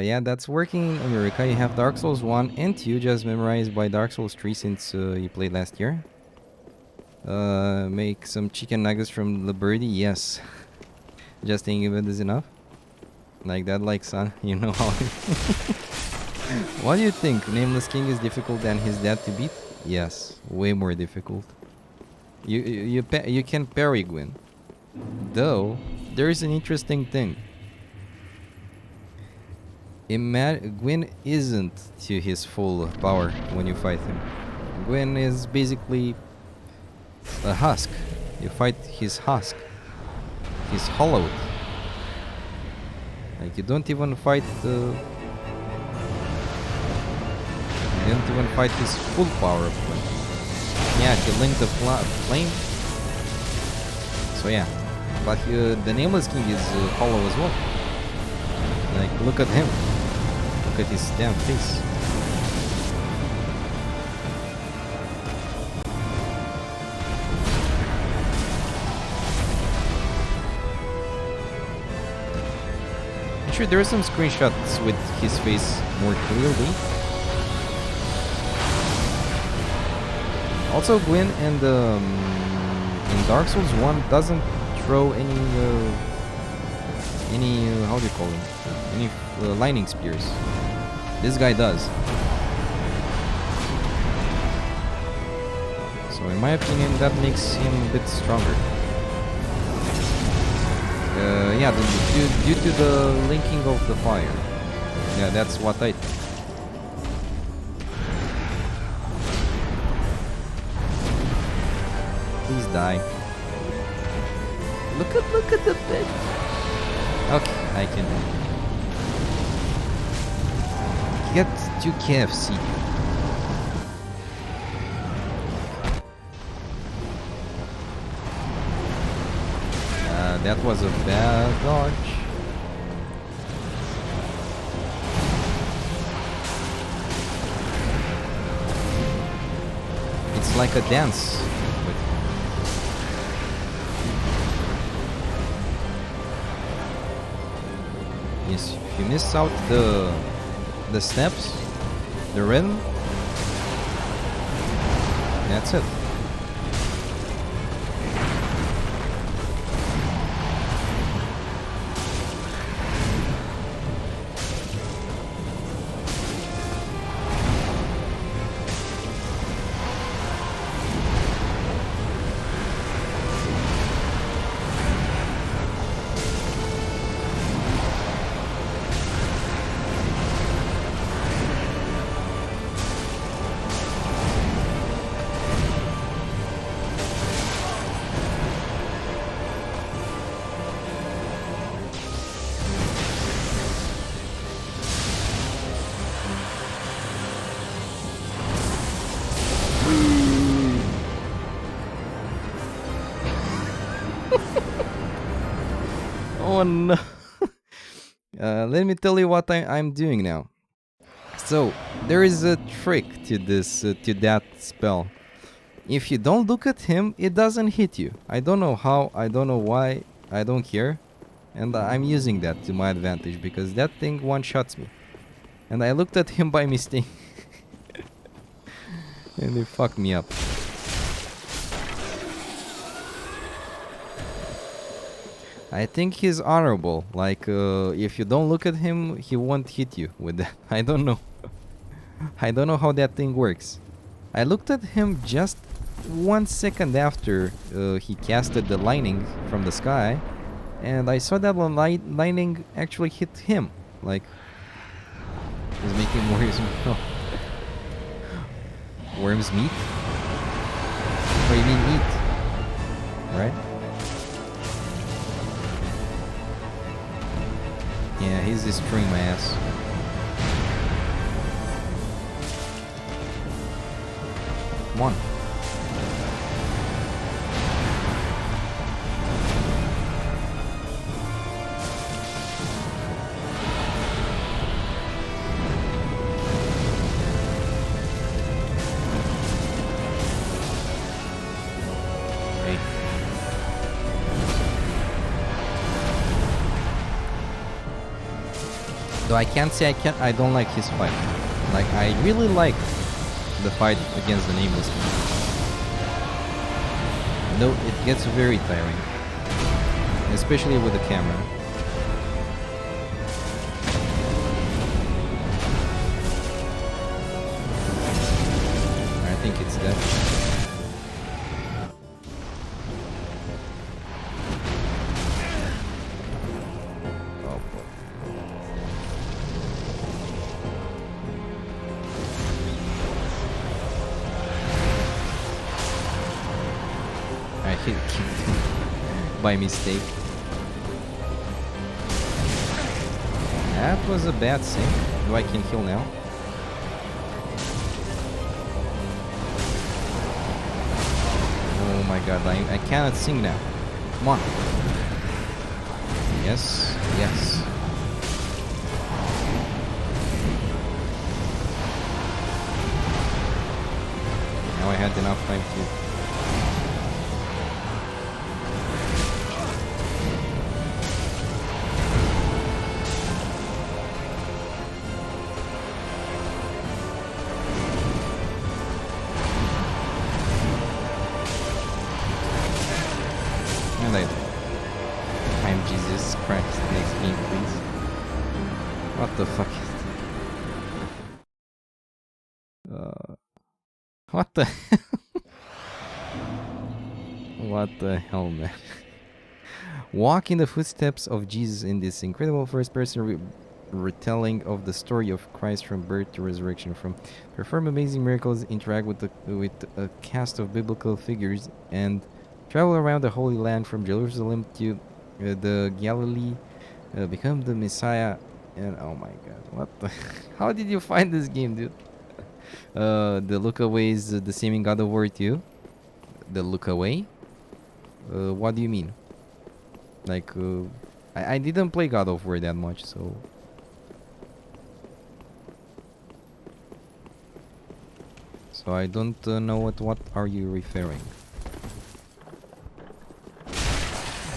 Yeah, that's working in America. You have Dark Souls 1 and 2 just memorized by Dark Souls 3 since you played last year. Make some chicken nuggets from the birdie? Yes. Just thinking of it is enough. Like that, like son, you know how. What do you think? Nameless King is difficult than his dad to beat? Yes, way more difficult. You can parry Gwyn. Though, there is an interesting thing. Gwyn isn't to his full power when you fight him. Gwyn is basically a husk. You fight his husk. He's hollowed. Like, you don't even fight you don't even fight his full power of Gwyn. Yeah, he linked the flame. So yeah, but the Nameless King is hollow as well. Like, look at him. Look at his damn face. I'm sure there are some screenshots with his face more clearly. Also, Gwyn and in Dark Souls 1 doesn't throw any how do you call them? Any lightning spears. This guy does. So in my opinion, that makes him a bit stronger. Yeah, due to the linking of the fire. Yeah, that's what I think. Please die. Look at the bed. Okay, I can get to KFC. That was a bad dodge. It's like a dance. Yes, if you miss out the steps, the rhythm, that's it. Oh no. Let me tell you what I'm doing now. So there is a trick to this to that spell. If you don't look at him, it doesn't hit you. I don't know how, I don't know why, I don't care. And I'm using that to my advantage because that thing one-shots me. And I looked at him by mistake. And they fucked me up. I think he's honorable. Like, if you don't look at him, he won't hit you with that. I don't know. I don't know how that thing works. I looked at him just 1 second after he casted the lightning from the sky, and I saw that the lightning actually hit him. Like, he's making worms. Worms meat? Or you mean eat? Right? Yeah, he's destroying my ass. Come on. Hey. Though I can't say I don't like his fight. Like, I really like the fight against the Nameless King. Though it gets very tiring. Especially with the camera. I think it's dead. Oh boy. I hit him by mistake. That was a bad sink. Do I can heal now? Oh my god, I cannot sing now. Come on. Yes, yes. Now I had enough time to... And I'm Jesus Christ. Next game, please. What the fuck is what the what the hell, man? Walk in the footsteps of Jesus in this incredible first-person retelling of the story of Christ from birth to resurrection. Perform amazing miracles, interact with a cast of biblical figures, and Travel around the Holy Land from Jerusalem to the Galilee, become the Messiah, and oh my God, what the? How did you find this game, dude? The look away is the same in God of War 2. The look away? What do you mean? Like, I didn't play God of War that much, so. So I don't know what are you referring.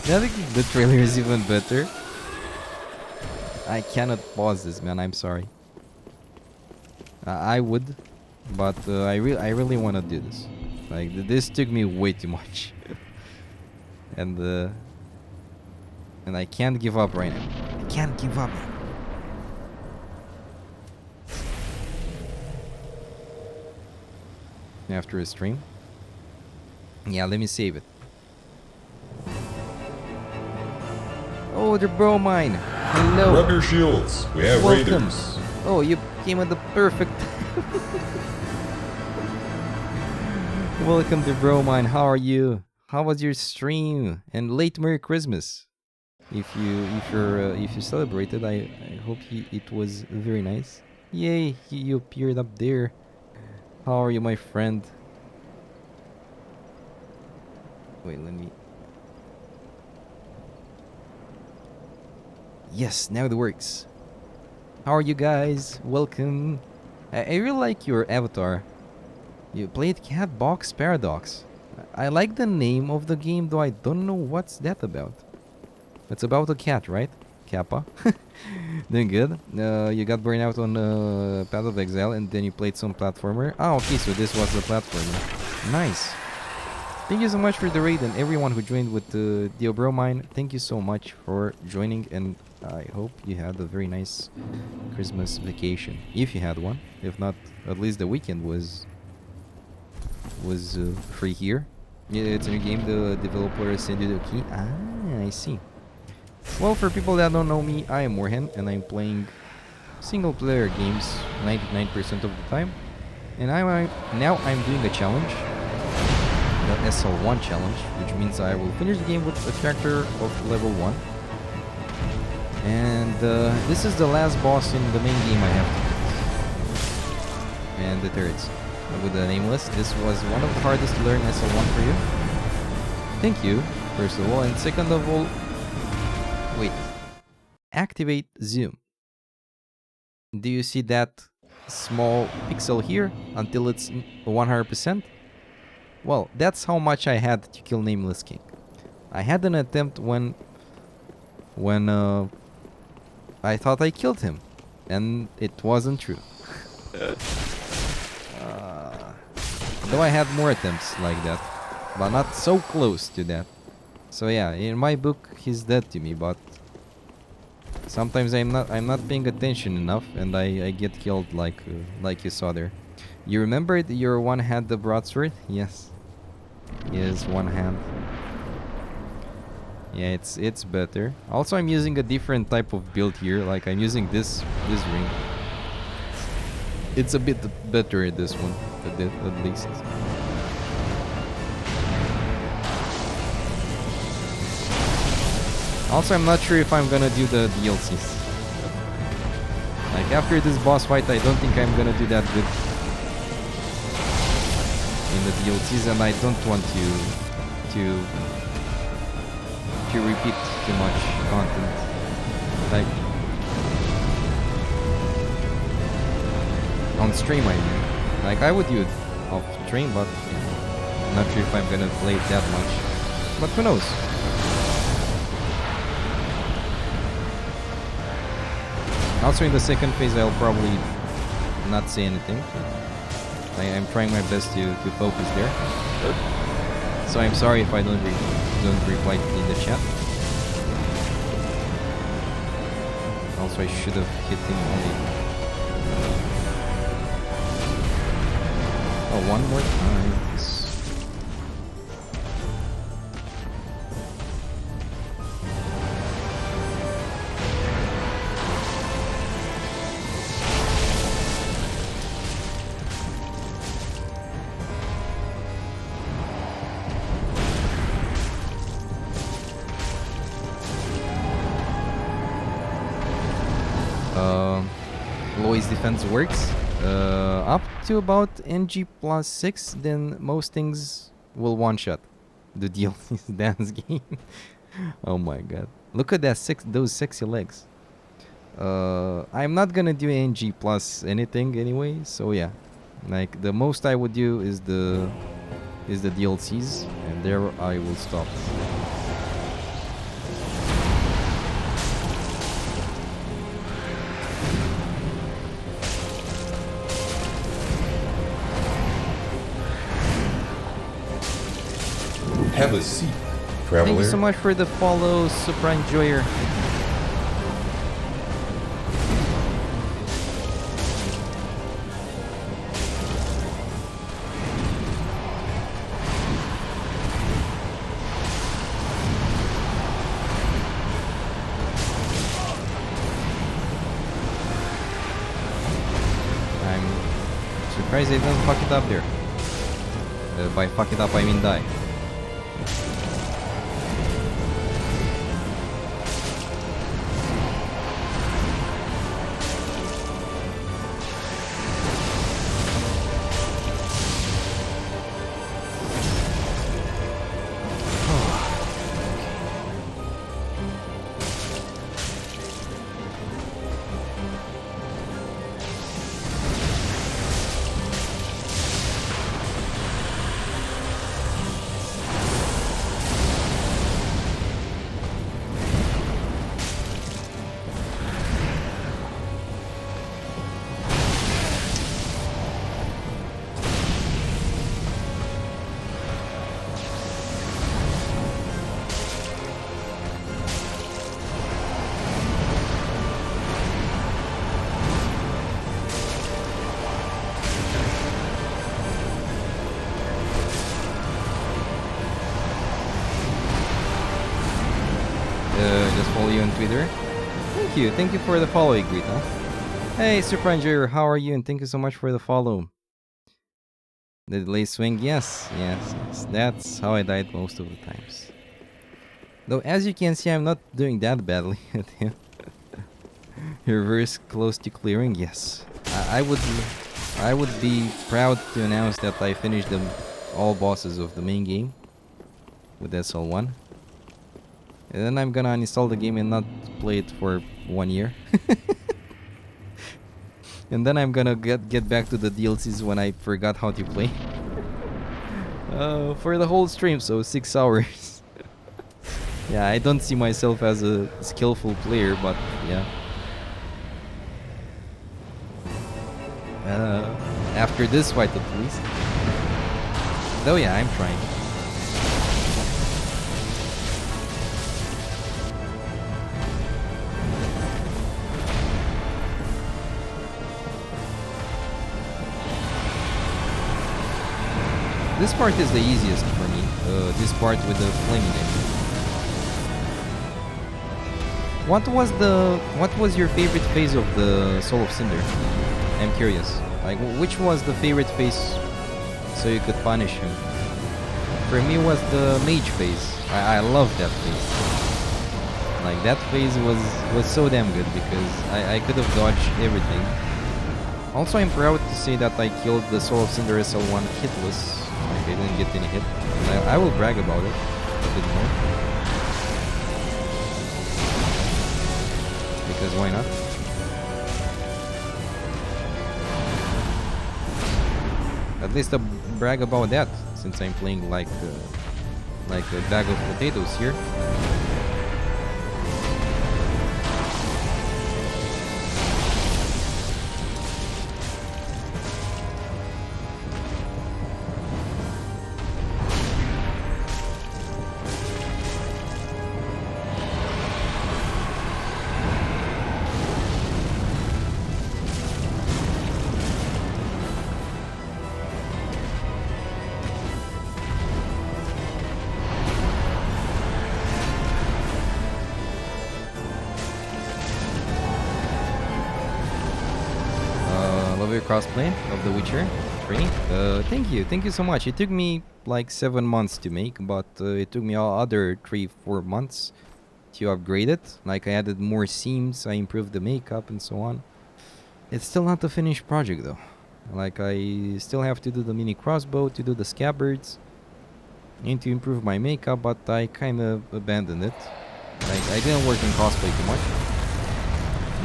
I think the trailer is even better. I cannot pause this, man. I'm sorry. I would, but I really want to do this. Like this took me way too much, and I can't give up right now. I can't give up. After a stream. Yeah, let me save it. Oh, the bromine. Hello. Rub your shields. We have Welcome. raiders. Oh, you came at the perfect. Welcome to Bromine. How are you? How was your stream? And late Merry Christmas. If you celebrated, I hope it was very nice. Yay, you appeared up there. How are you, my friend? Wait, let me. Yes, now it works. How are you guys? Welcome. I really like your avatar. You played Cat Box Paradox. I like the name of the game, though I don't know what's that about. It's about a cat, right? Kappa. Doing good. You got burned out on Path of Exile and then you played some platformer. Oh, okay, so this was the platformer. Nice. Thank you so much for the raid and everyone who joined with the Bromine. Thank you so much for joining and I hope you had a very nice Christmas vacation. If you had one. If not, at least the weekend was free here. Yeah, it's a new game. The developer sent you the key. Ah, I see. Well, for people that don't know me, I am Warhen and I'm playing single player games 99% of the time. And now I'm doing a challenge, the SL1 challenge, which means I will finish the game with a character of level 1. And this is the last boss in the main game I have to beat. And the turrets. With the Nameless, this was one of the hardest to learn SL1 for you. Thank you, first of all, and second of all, wait. Activate zoom. Do you see that small pixel here until it's 100%? Well, that's how much I had to kill Nameless King. I had an attempt when I thought I killed him, and it wasn't true. Though I had more attempts like that, but not so close to that. So yeah, in my book he's dead to me, but sometimes I'm not paying attention enough and I get killed like you saw there. You remembered your one hand the broadsword? Yes. Yes, one hand. Yeah, it's better. Also I'm using a different type of build here, like I'm using this ring. It's a bit better this one, at least. Also, I'm not sure if I'm gonna do the DLCs. Like, after this boss fight, I don't think I'm gonna do that good in the DLCs, and I don't want to repeat too much content. Like, on stream, I mean. Like, I would do it off stream, but I'm not sure if I'm gonna play it that much. But who knows? Also, in the second phase, I'll probably not say anything. I'm trying my best to focus there. So I'm sorry if I don't reply in the chat. Also, I should have hit him only. Oh, one more time. base defense works. Up to about NG plus 6, then most things will one-shot the DLC's dance game. Oh my god. Look at that those sexy legs. I'm not gonna do NG plus anything anyway, so yeah. Like the most I would do is the DLCs, and there I will stop. Have a seat, traveler. Thank you so much for the follow, Super Enjoyer. I'm surprised they don't fuck it up there. By fuck it up, I mean die. Just follow you on Twitter. Thank you for the follow, Igrita. Hey, Super Enjoyer, how are you? And thank you so much for the follow. The delay swing, yes. That's how I died most of the times. Though, as you can see, I'm not doing that badly at him. Reverse close to clearing, yes. I would be proud to announce that I finished all bosses of the main game with SL1. And then I'm gonna uninstall the game and not play it for 1 year. And then I'm gonna get back to the DLCs when I forgot how to play. For the whole stream, so 6 hours. Yeah, I don't see myself as a skillful player, but yeah. After this fight at least. Though yeah, I'm trying. This part is the easiest for me. This part with the flaming engine. What was your favorite phase of the Soul of Cinder? I'm curious. Like, which was the favorite phase so you could punish him? For me, it was the mage phase. I love that phase. Like, that phase was so damn good because I could have dodged everything. Also, I'm proud to say that I killed the Soul of Cinder SL1 hitless. Like, I didn't get any hit. And I will brag about it a bit more. Because why not? At least I'll brag about that, since I'm playing like a bag of potatoes here. Crossplay of The Witcher 3. Thank you so much. It took me like 7 months to make, but it took me other 3-4 months to upgrade it. Like, I added more seams, I improved the makeup and so on. It's still not the finished project though. Like I still have to do the mini crossbow, to do the scabbards, and to improve my makeup, but I kind of abandoned it. Like I didn't work in cosplay too much.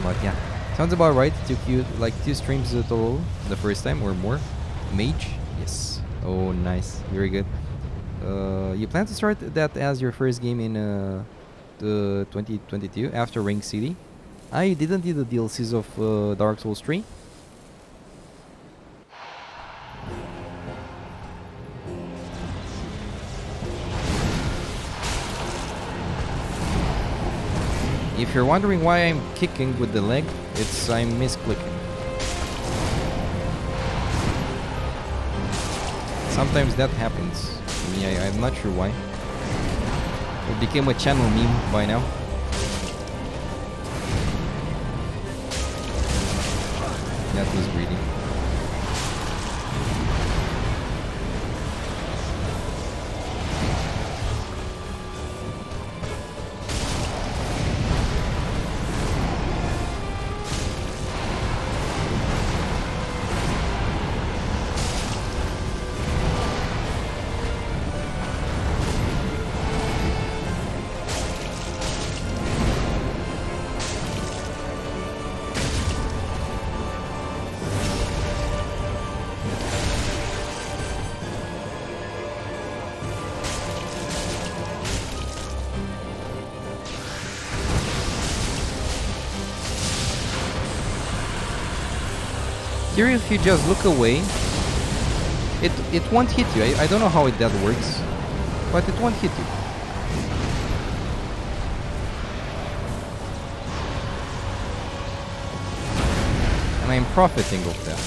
But yeah, sounds about right. It took you like 2 streams total the first time or more. Mage, yes. Oh, nice, very good. You plan to start that as your first game in the 2022 after Ring City? I didn't do the DLCs of Dark Souls 3. If you're wondering why I'm kicking with the leg, I'm misclicking. Sometimes that happens to me, I'm not sure why. It became a channel meme by now. That was greedy. Here, if you just look away, it won't hit you. I don't know how that works, but it won't hit you. And I'm profiting of that.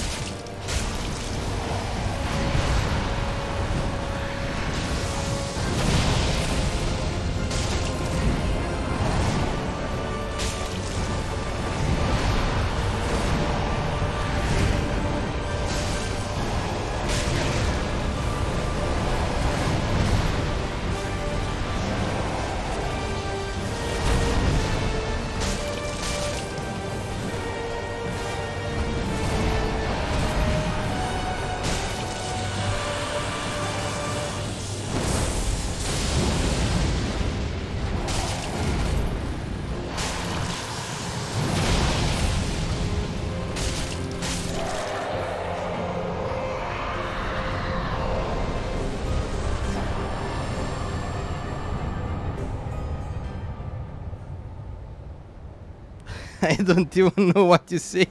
I don't even know what to say.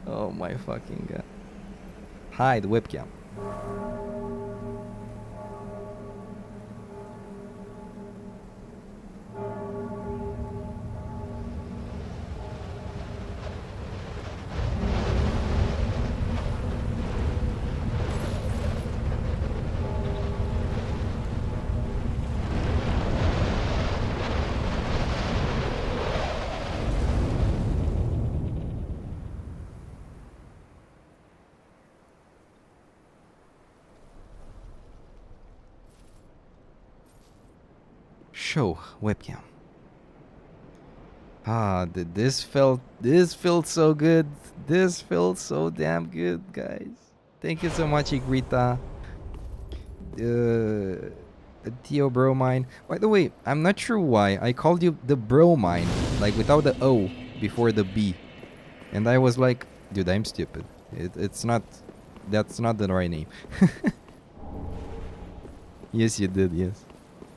Oh my fucking god. Hide webcam. Show webcam. Ah, this felt so good. This felt so damn good, guys. Thank you so much, Igrita. Theo Bromine. By the way, I'm not sure why I called you the Bromine, like without the O before the B, and I was like, dude, I'm stupid. It's not. That's not the right name. Yes, you did. Yes.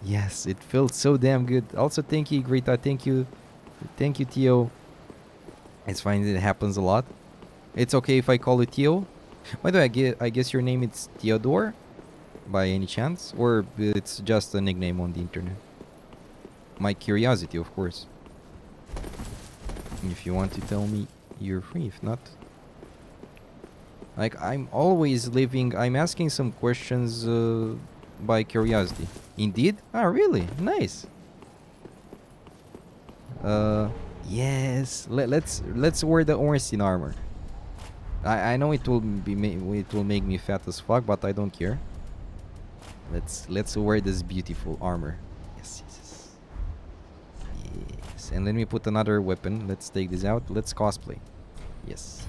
Yes, it felt so damn good. Also, thank you, Greta. Thank you, Theo. It's fine. It happens a lot. It's okay if I call you Theo. By the way, I guess your name is Theodore, by any chance, or it's just a nickname on the internet. My curiosity, of course. If you want to tell me, you're free. If not, like I'm always living. I'm asking some questions by curiosity. Indeed? Ah, really? Nice. Yes. Let's wear the Ornstein armor. I know it will make me fat as fuck, but I don't care. Let's wear this beautiful armor. Yes. Yes. And let me put another weapon. Let's take this out. Let's cosplay. Yes.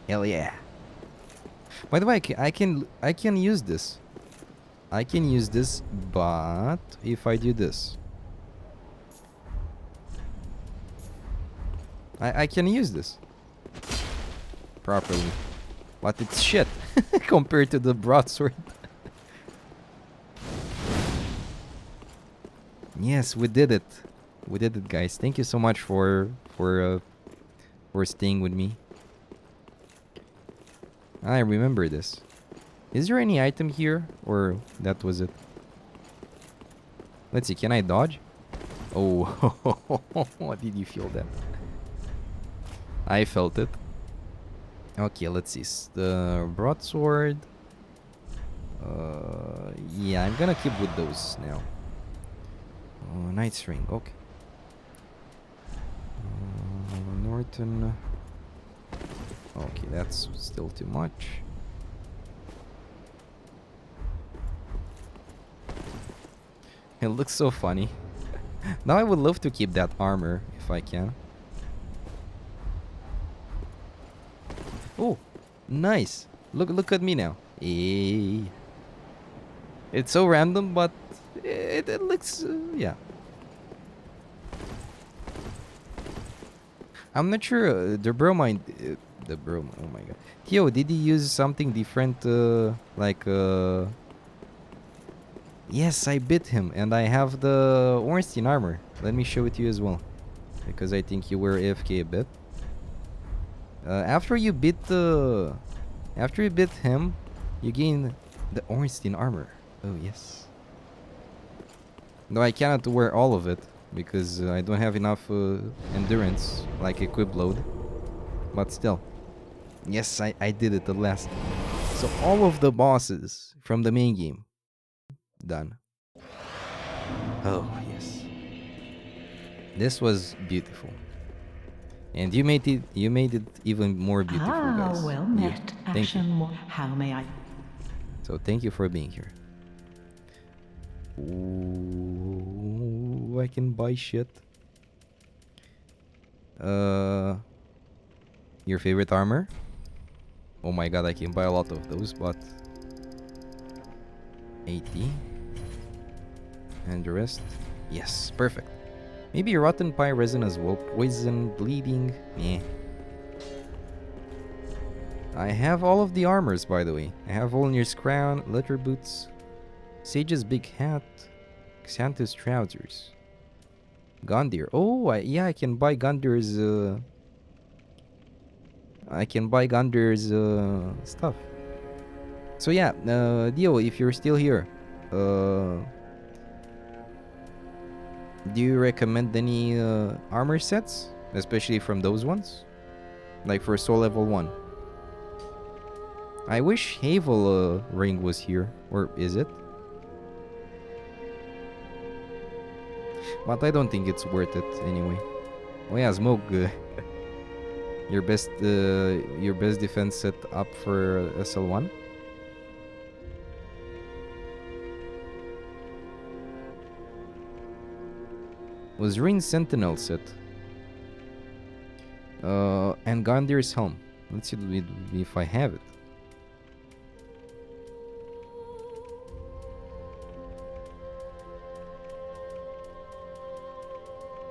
Hell yeah. By the way, I can use this. I can use this, but if I do this, I can use this properly, but it's shit compared to the broadsword. Yes, we did it. We did it, guys. Thank you so much for staying with me. I remember this. Is there any item here, or that was it? Let's see. Can I dodge? Oh, did you feel that? I felt it. Okay, let's see. The broadsword. Yeah, I'm gonna keep with those now. Knight's ring. Okay. Norton. Okay, that's still too much. It looks so funny. Now I would love to keep that armor if I can. Oh, nice. Look at me now. Hey. It's so random, but it looks yeah. I'm not sure the bromine oh my god. Yo, did he use something different like yes, I bit him and I have the Ornstein armor. Let me show it to you as well. Because I think you were AFK a bit. After you bit him, you gain the Ornstein armor. Oh yes. No, I cannot wear all of it because I don't have enough endurance, like equip load. But still. Yes, I did it at last. So all of the bosses from the main game done. Oh yes. This was beautiful. And you made it even more beautiful, guys. Well You. met, Thank you. Ashen. How may I? So thank you for being here. Ooh, I can buy shit. Your favorite armor? Oh my god, I can buy a lot of those, but 80. And the rest? Yes, perfect. Maybe rotten pie resin as well. Poison, bleeding. Eh. I have all of the armors, by the way. I have Volnir's crown, leather boots, Sage's big hat, Xanthus trousers, Gondir. Oh, yeah, I can buy Gondir's. I can buy Gondir's stuff. So yeah, Dio, if you're still here, do you recommend any armor sets, especially from those ones, like for Soul Level 1? I wish Havel ring was here, or is it? But I don't think it's worth it anyway. Oh yeah, Smoke, your best defense set up for SL1. Was Ring Sentinel set. And Gondir's helm. Let's see if I have it.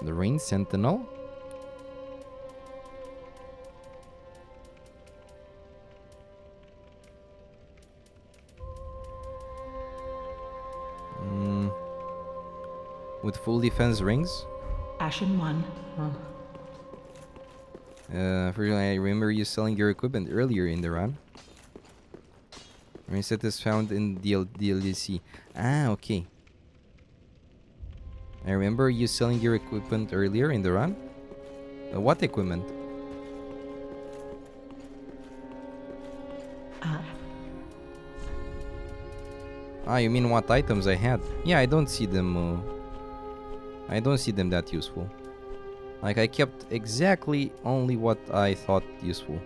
The Rain Sentinel. With full defense rings. Ashen one. I remember you selling your equipment earlier in the run. Rain set is found in DLC. Ah, okay. I remember you selling your equipment earlier in the run. What equipment? Ah, you mean what items I had? Yeah, I don't see them. I don't see them that useful. Like, I kept exactly only what I thought useful.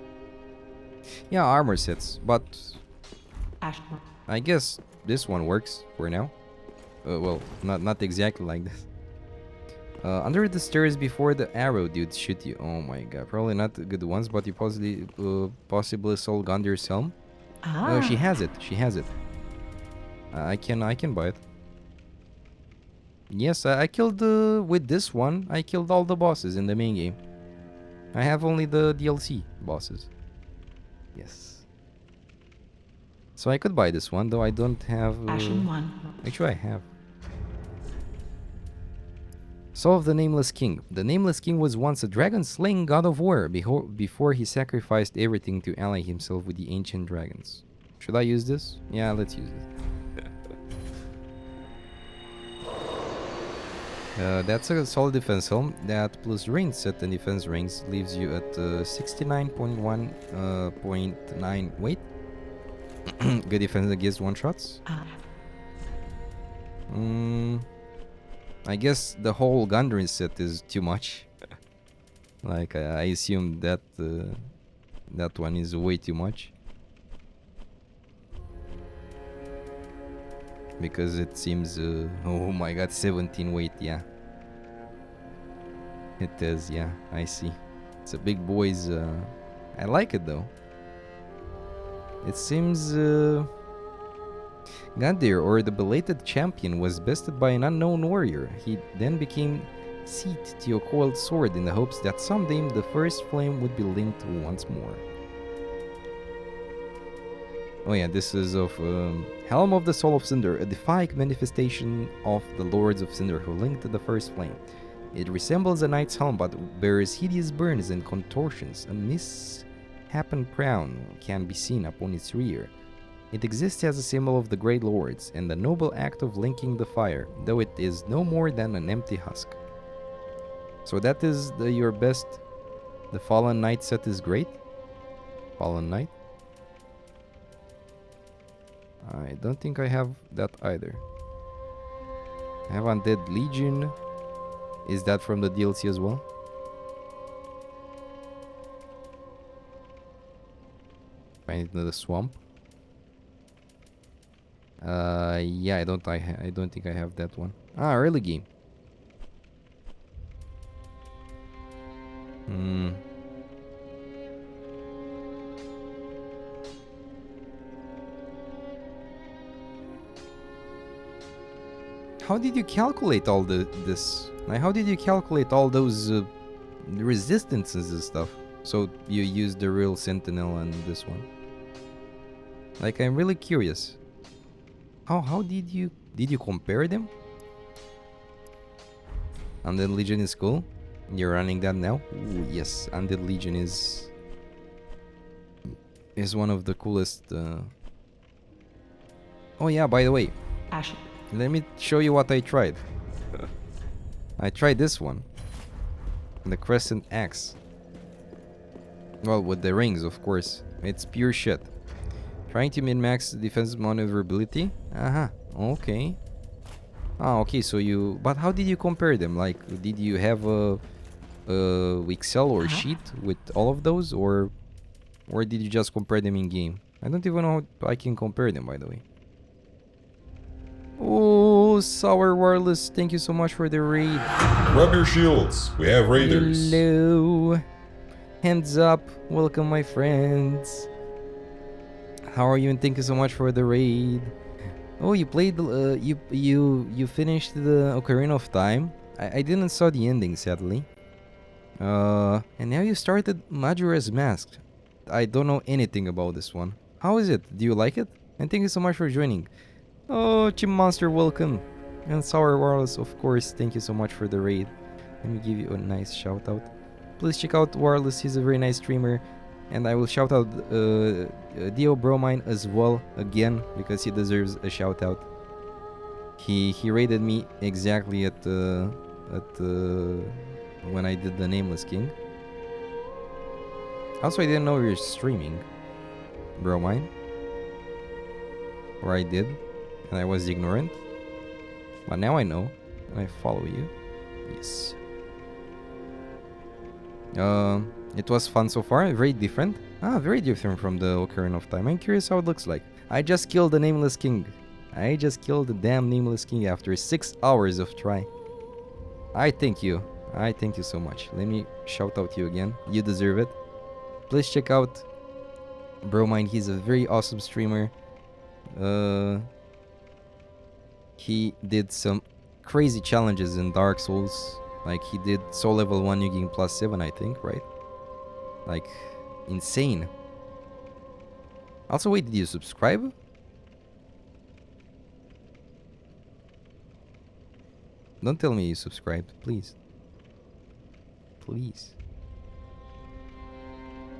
Yeah, armor sets, but I guess this one works for now. Well, not exactly like this. Under the stairs before the arrow dudes shoot you. Oh my god, probably not the good ones, but you possibly sold Gundir's helm. Ah. She has it. She has it. I can buy it. Yes, I killed with this one. I killed all the bosses in the main game. I have only the DLC bosses. Yes. So I could buy this one, though I don't have. Ashen 1. Actually, I have. Soul of the Nameless King. The Nameless King was once a dragon-slaying god of war before he sacrificed everything to ally himself with the ancient dragons. Should I use this? Yeah, let's use it. That's a solid defense helm. That plus range set and defense ranks leaves you at 69.1.9 weight. Good defense against one-shots. Ah. I guess the whole Gundren set is too much. Like I assume that that one is way too much. Because it seems oh my god, 17 weight, yeah. It is, yeah, I see. It's a big boys. I like it though. It seems Gundyr, or the belated champion, was bested by an unknown warrior. He then became seat to a coiled sword in the hopes that someday the first flame would be linked once more. Oh yeah, this is of Helm of the Soul of Cinder, a deific manifestation of the Lords of Cinder who linked the first flame. It resembles a knight's helm but bears hideous burns and contortions. A misshapen crown can be seen upon its rear. It exists as a symbol of the Great Lords and the noble act of linking the fire, though it is no more than an empty husk. So that is your best. The Fallen Knight set is great. Fallen Knight. I don't think I have that either. I have Undead Legion. Is that from the DLC as well? Find it in the swamp. Yeah, I don't think I have that one. Ah, early game. How did you calculate all this? Like, how did you calculate all those resistances and stuff? So you used the real Sentinel and this one. Like, I'm really curious. How did you compare them? Undead Legion is cool. You're running that now? Ooh, yes, Undead Legion is one of the coolest. Oh yeah, by the way, Ashen. let me show you what I tried. I tried this one. The Crescent Axe. Well, with the rings, of course. It's pure shit. Trying to min-max defensive maneuverability. Okay. Okay, so you... But how did you compare them? Like, did you have a Excel or sheet with all of those? Or did you just compare them in-game? I don't even know how I can compare them, by the way. Oh, Sour Wireless, thank you so much for the raid. Rub your shields. We have raiders. Hello. Hands up. Welcome, my friends. How are you? And thank you so much for the raid. Oh, you played you finished the Ocarina of Time. I didn't saw the ending, sadly. And now you started Majora's Mask. I don't know anything about this one. How is it? Do you like it? And thank you so much for joining. Oh, Chim Monster, welcome. And Sour Wireless, of course, thank you so much for the raid. Let me give you a nice shout out. Please check out Wireless, he's a very nice streamer. And I will shout out Dio Bromine as well, again, because he deserves a shout out. He raided me exactly at when I did the Nameless King. Also, I didn't know you were streaming, Bromine. Or I did, and I was ignorant. But now I know, and I follow you. Yes. It was fun so far, very different. Very different from the Ocarina of Time. I'm curious how it looks like. I just killed the Nameless King. I just killed the damn Nameless King after 6 hours of try. I thank you. I thank you so much. Let me shout out you again. You deserve it. Please check out Bromine. He's a very awesome streamer. He did some crazy challenges in Dark Souls. Like he did Soul Level 1 New Game Plus 7, I think, right? Like, insane. Also, wait, did you subscribe? Don't tell me you subscribed, please. Please.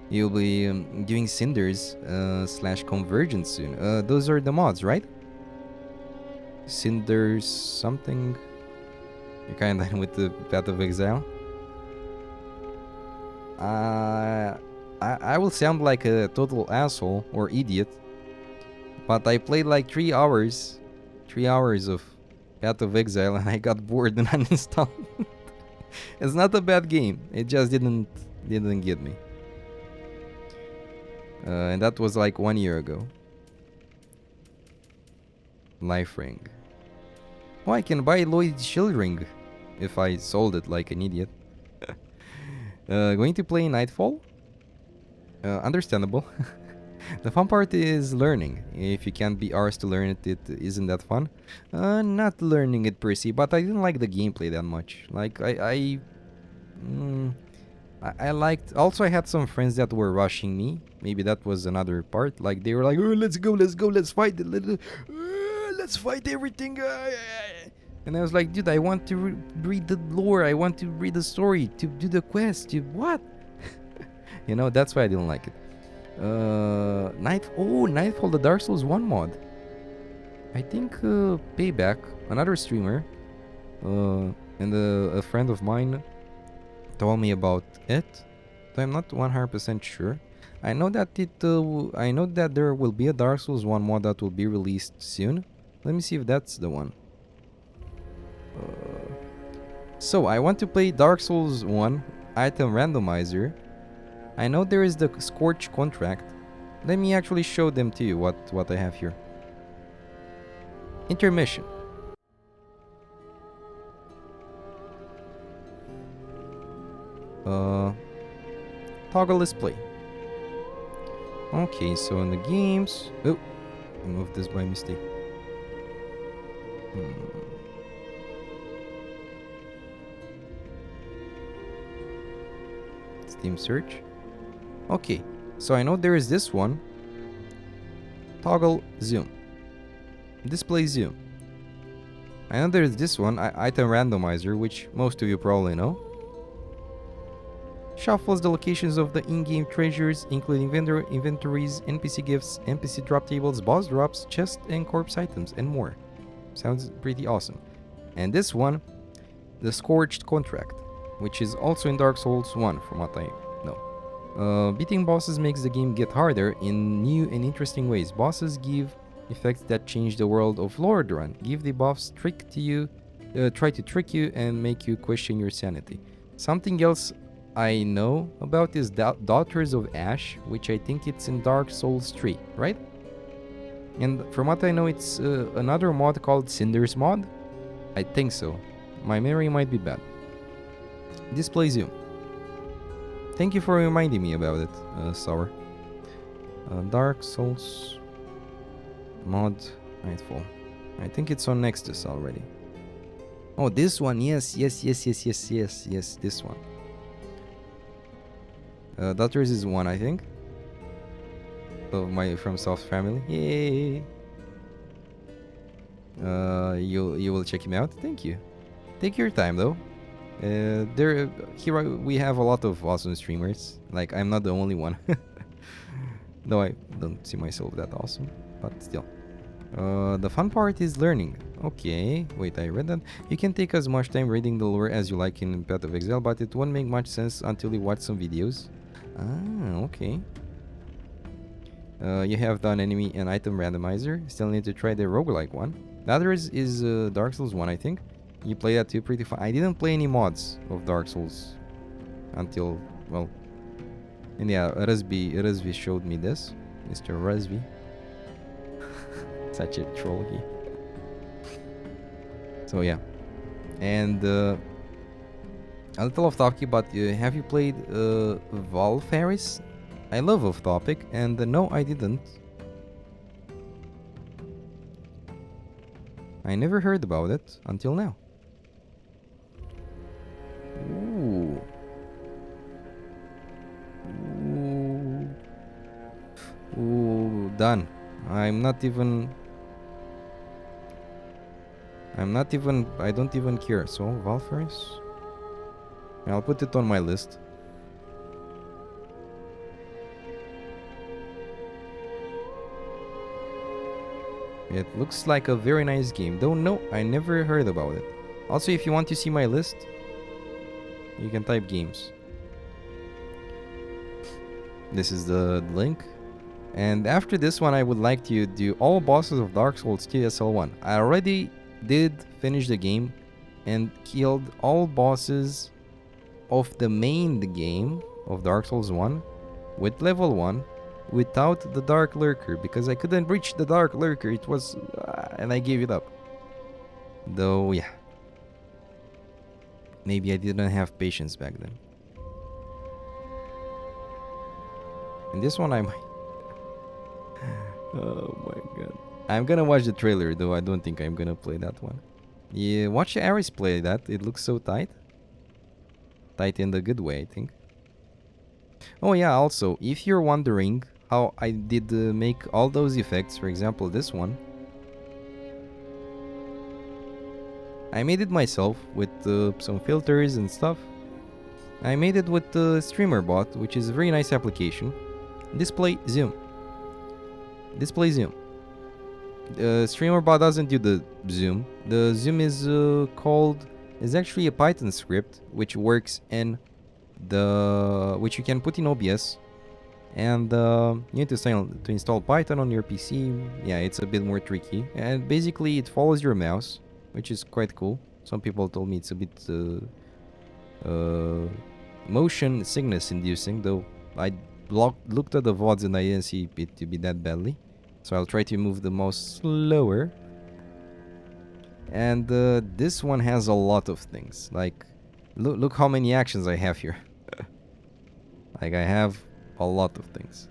You'll be doing Cinders / Convergence soon. Those are the mods, right? Cinders something. You're kinda done with the Path of Exile. I will sound like a total asshole or idiot, but I played like 3 hours. 3 hours of Path of Exile and I got bored and uninstalled. It's not a bad game. It just didn't get me. And that was like 1 year ago. Life ring. Oh, I can buy Lloyd's shield ring if I sold it like an idiot. Going to play Nightfall? Understandable. The fun part is learning. If you can't be arsed to learn it, it isn't that fun. Not learning it per se, but I didn't like the gameplay that much. Like I liked. Also, I had some friends that were rushing me. Maybe that was another part. Like they were like, "Oh, let's go, let's fight, let's fight everything." And I was like, "Dude, I want to read the lore. I want to read the story, to do the quest. To what?" You know, that's why I didn't like it. Nightfall, the Dark Souls 1 mod. I think Payback, another streamer, and a friend of mine told me about it. But I'm not 100% sure. I know that I know that there will be a Dark Souls 1 mod that will be released soon. Let me see if that's the one. So I want to play Dark Souls 1 item randomizer. I know there is the Scorch contract. Let me actually show them to you what I have here. Intermission. Toggle display. Okay, so in the games... Oh, I moved this by mistake. Steam search. Okay, so I know there is this one. Toggle zoom. Display zoom. I know there is this one, item randomizer, which most of you probably know. Shuffles the locations of the in-game treasures, including vendor inventories, NPC gifts, NPC drop tables, boss drops, chest and corpse items, and more. Sounds pretty awesome. And this one, the Scorched Contract, which is also in Dark Souls 1, from what I know. Beating bosses makes the game get harder in new and interesting ways. Bosses give effects that change the world of Lordaeron, give the buffs try to trick you and make you question your sanity. Something else I know about is Daughters of Ash, which I think it's in Dark Souls 3, right? And from what I know, it's another mod called Cinders mod. I think so. My memory might be bad. Display zoom. Thank you for reminding me about it, Sour. Dark Souls mod Nightfall. I think it's on Nexus already. Oh, this one. Yes, this one. Daughters is one, I think. Of my FromSoft family. Yay! You will check him out. Thank you. Take your time though. Here we have a lot of awesome streamers. Like I'm not the only one. Though I don't see myself that awesome, but still. The fun part is learning. Okay, wait, I read that. You can take as much time reading the lore as you like in Path of Exile, but it won't make much sense until you watch some videos. Ah, okay. You have done enemy and item randomizer. Still need to try the roguelike one. The other is Dark Souls 1, I think. You play that too, pretty fun. I didn't play any mods of Dark Souls until, well... And yeah, Razvi showed me this. Mr. Razvi. Such a troll he. So yeah. And A little off topic, but have you played Valfaris? I love off topic, and no, I didn't. I never heard about it until now. Ooh. Ooh. Ooh, done. I don't even care. So, Valfaris? I'll put it on my list. It looks like a very nice game. Though no, I never heard about it. Also, if you want to see my list, you can type games. This is the link. And after this one, I would like to do all bosses of Dark Souls TSL 1. I already did finish the game and killed all bosses of the main game of Dark Souls 1 with level 1 without the Dark Lurker, because I couldn't reach the Dark Lurker. It was... and I gave it up. Though, yeah. Maybe I didn't have patience back then. And this one I might... oh my god. I'm gonna watch the trailer, though I don't think I'm gonna play that one. Yeah, watch Aris play that. It looks so tight. Tight in the good way, I think. Oh yeah, also, if you're wondering how I did make all those effects, for example this one, I made it myself with some filters and stuff. I made it with the Streamer Bot, which is a very nice application. Display zoom. Display zoom. Streamer Bot doesn't do the zoom. The zoom is is actually a Python script which works in which you can put in OBS, and you need to install Python on your PC. Yeah, it's a bit more tricky, and basically it follows your mouse, which is quite cool. Some people told me it's a bit motion sickness inducing, though I looked at the VODs and I didn't see it to be that badly. So I'll try to move the mouse slower. And this one has a lot of things. Like, look how many actions I have here. Like, I have a lot of things.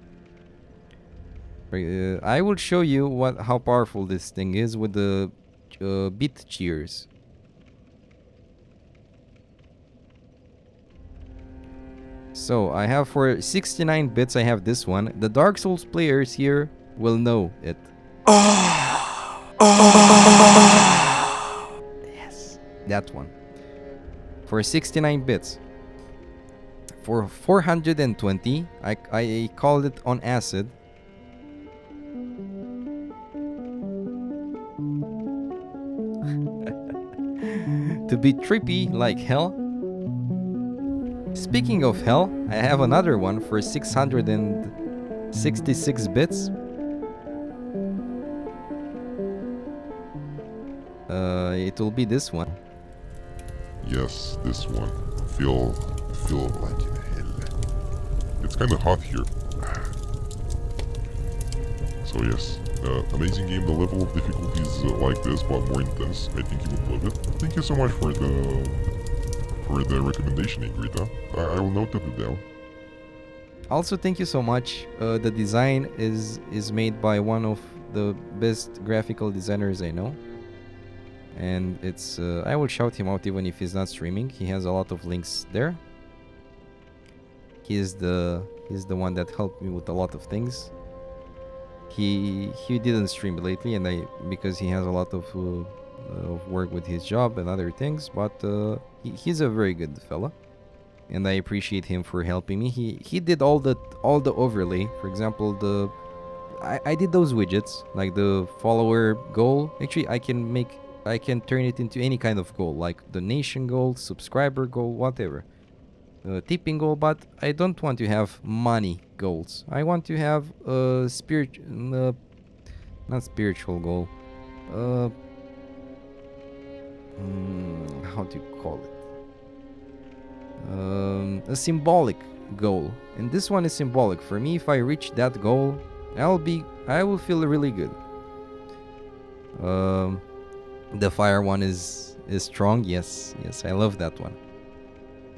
I will show you how powerful this thing is with the beat cheers. So I have for 69 bits, I have this one. The Dark Souls players here will know it. Yes, that one. For 69 bits. For 420, I called it on acid. To be trippy like hell. Speaking of hell, I have another one for 666 bits. It will be this one. Yes, this one. Feel like in hell. It's kind of hot here. So yes, amazing game. The level of difficulty is like this, but more intense. I think you would love it. Thank you so much for the recommendation, Ingrita. I will note it down. Also, thank you so much. The design is made by one of the best graphical designers I know. And it's I will shout him out even if he's not streaming. He has a lot of links there. He's the one that helped me with a lot of things. He didn't stream lately, and because he has a lot of work with his job and other things, but he's a very good fella, and I appreciate him for helping me. He did all the overlay. For example, I did those widgets, like the follower goal. Actually, I can turn it into any kind of goal, like donation goal, subscriber goal, whatever. Tipping goal, but I don't want to have money goals. I want to have a not spiritual goal. How do you call it? A symbolic goal, and this one is symbolic for me. If I reach that goal, I will feel really good. The fire one is strong. Yes, I love that one.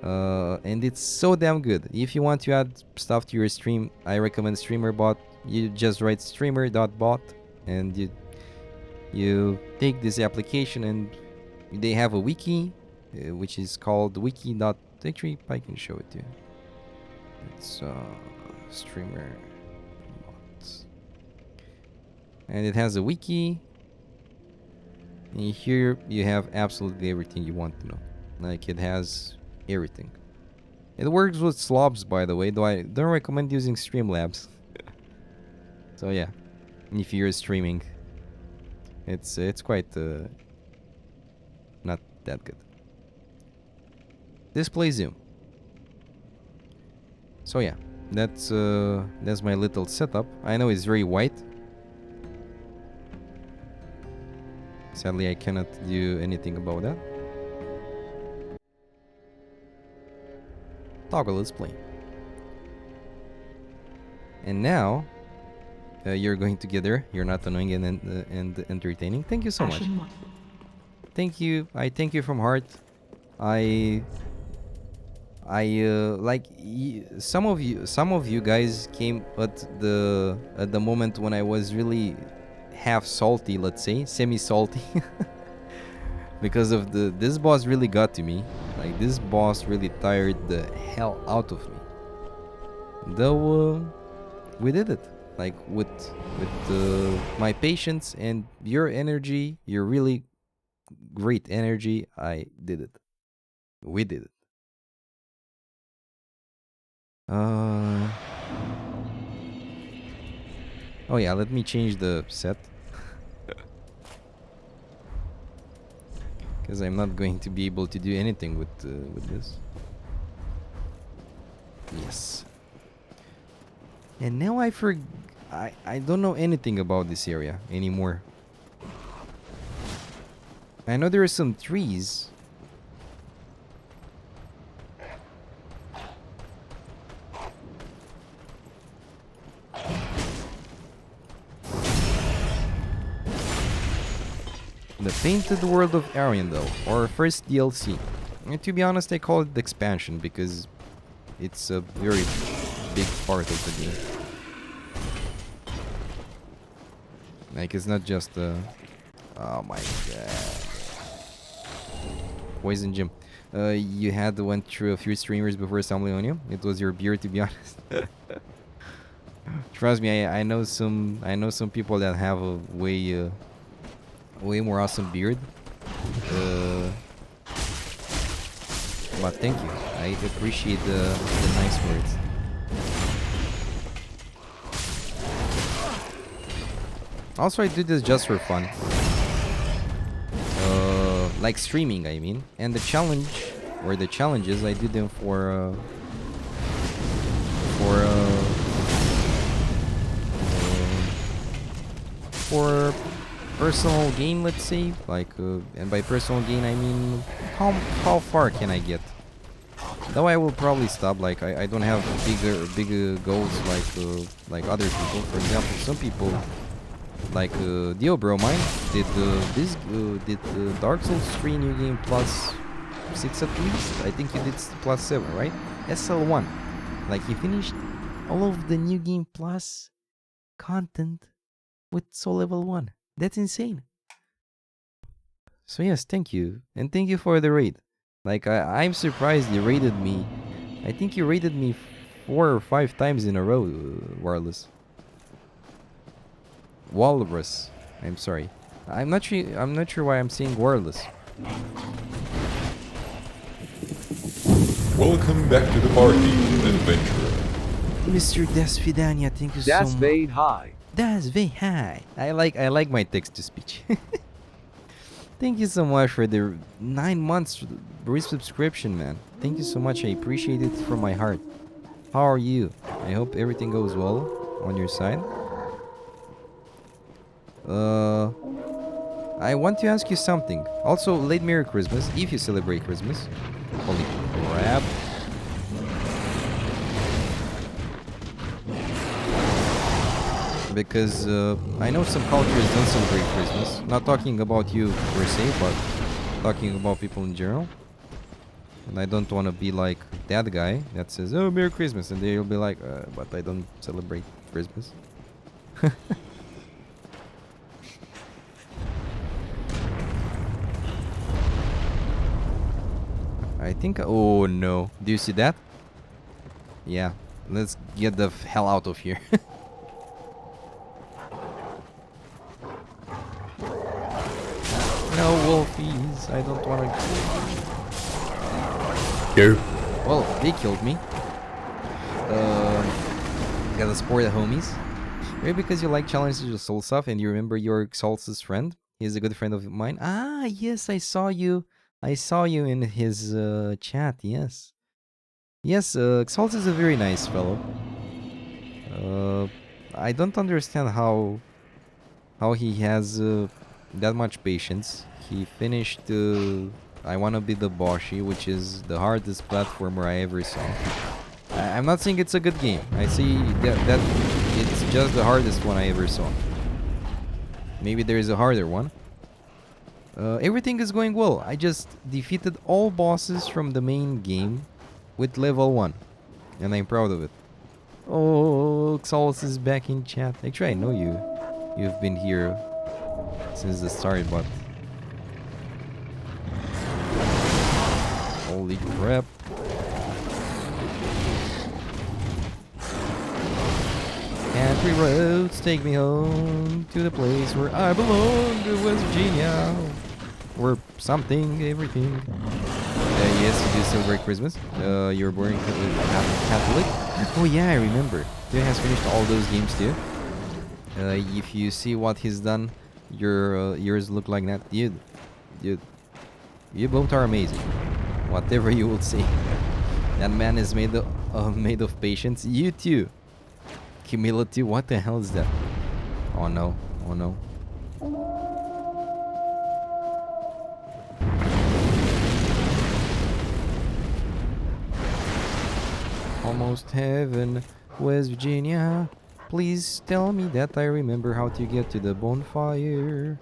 And it's so damn good. If you want to add stuff to your stream, I recommend StreamerBot. You just write streamer.bot and you take this application, and they have a wiki, which is called wiki. Actually, I can show it to you. It's StreamerBot, and it has a wiki. And here you have absolutely everything you want to know. Like, it has everything. It works with slobs, by the way, though I don't recommend using Streamlabs. So yeah, if you're streaming, it's quite not that good. Display zoom. So yeah, that's my little setup. I know it's very white. Sadly, I cannot do anything about that. Toggle display. And now you're going together. You're not annoying and entertaining. Thank you so much. Ashen 1. Thank you. I thank you from heart. I like some of you guys came at the moment when I was really half salty, let's say, semi-salty. Because of this boss really got to me. Like, this boss really tired the hell out of me. Though we did it. Like, with my patience and your energy, your really great energy, I did it. We did it. Oh yeah, let me change the set. Because I'm not going to be able to do anything with this. Yes. And now I don't know anything about this area anymore. I know there are some trees. The Painted World of Ariandel, or first DLC. And to be honest, I call it the expansion because it's a very big part of the game. Like, it's not just oh my god. Poison Jim. You went through a few streamers before stumbling on you. It was your beard, to be honest. Trust me, I know some people that have a way more awesome beard. But thank you. I appreciate the nice words. Also, I do this just for fun. Like streaming, I mean. And the challenge, or the challenges, I do them for personal gain, let's say. Like, and by personal gain, I mean how far can I get? Though I will probably stop. Like, I don't have bigger goals like other people. For example, some people like Diobro mine did Dark Souls 3 New Game plus 6 at least. I think he did plus 7, right? SL1. Like, he finished all of the New Game Plus content with Soul Level 1. That's insane. So yes, thank you. And thank you for the raid. Like, I'm surprised you raided me. I think you raided me 4 or 5 times in a row, Wireless. Walrus. I'm sorry. I'm not sure why I'm saying Wireless. Welcome back to the party, adventurer. Mr. Desvidania, thank you so much. Das Vade High. Das Vade High. I like my text to speech. Thank you so much for the 9 months resubscription, man. Thank you so much. I appreciate it from my heart. How are you? I hope everything goes well on your side. I want to ask you something. Also, late Merry Christmas, if you celebrate Christmas. Holy crap. Because I know some cultures don't celebrate Christmas. Not talking about you per se, but talking about people in general. And I don't want to be like that guy that says, "Oh, Merry Christmas," and they'll be like, "But I don't celebrate Christmas." I think. Oh no! Do you see that? Yeah. Let's get the hell out of here. No wolfies. I don't want to. Go. Well, they killed me. Gotta support the homies. Maybe because you like challenges of soul stuff and you remember your Xaltz's friend. He's a good friend of mine. Ah, yes, I saw you. I saw you in his chat. Yes. Yes, Xaltz is a very nice fellow. I don't understand how he has that much patience. He finished I Wanna Be the Boshi, which is the hardest platformer I ever saw. I'm not saying it's a good game. I see that it's just the hardest one I ever saw. Maybe there is a harder one. Everything is going well. I just defeated all bosses from the main game with level 1. And I'm proud of it. Oh, Xalus is back in chat. Actually, I know you. You've been here since the start, but... Holy crap. Country roads take me home to the place where I belong, to West Virginia. Or something, everything. Yes, you do celebrate Christmas. You're born Catholic. Oh yeah, I remember. He has finished all those games too. If you see what he's done, your yours look like that. You both are amazing. Whatever you will say. That man is made of patience. You too. Humility. What the hell is that? Oh no. Oh no. Almost heaven, West Virginia. Please tell me that I remember how to get to the bonfire.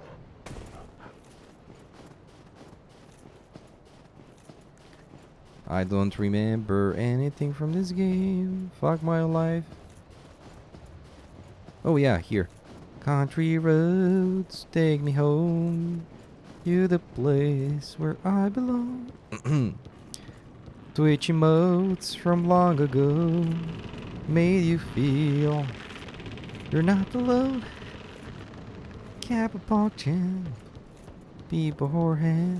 I don't remember anything from this game. Fuck my life. Oh yeah, here. Country roads take me home to the place where I belong. Twitch emotes from long ago made you feel you're not alone. Kappa champ, people who have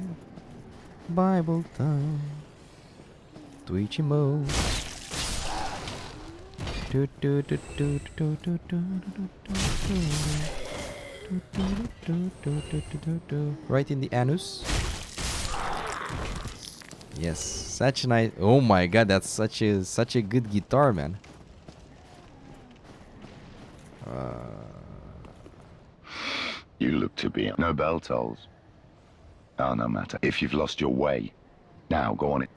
Bible time. Twitch emotes. Right in the anus. Yes, such a nice. Oh my god, that's such a good guitar, man. You look to be no bell tolls. Oh, no matter. If you've lost your way, now go on it.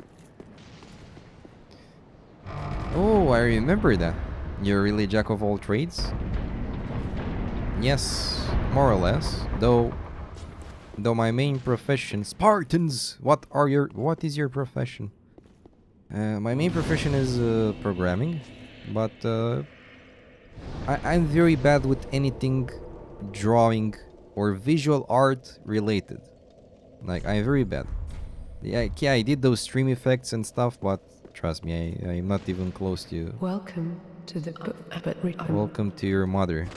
Oh, I remember that. You're really jack of all trades? Yes, more or less. Though my main profession, Spartans. What is your profession? My main profession is programming, but I'm very bad with anything drawing or visual art related. Like, I'm very bad. Yeah, I did those stream effects and stuff, but trust me, I'm not even close to. Welcome to the but written. Welcome to your mother.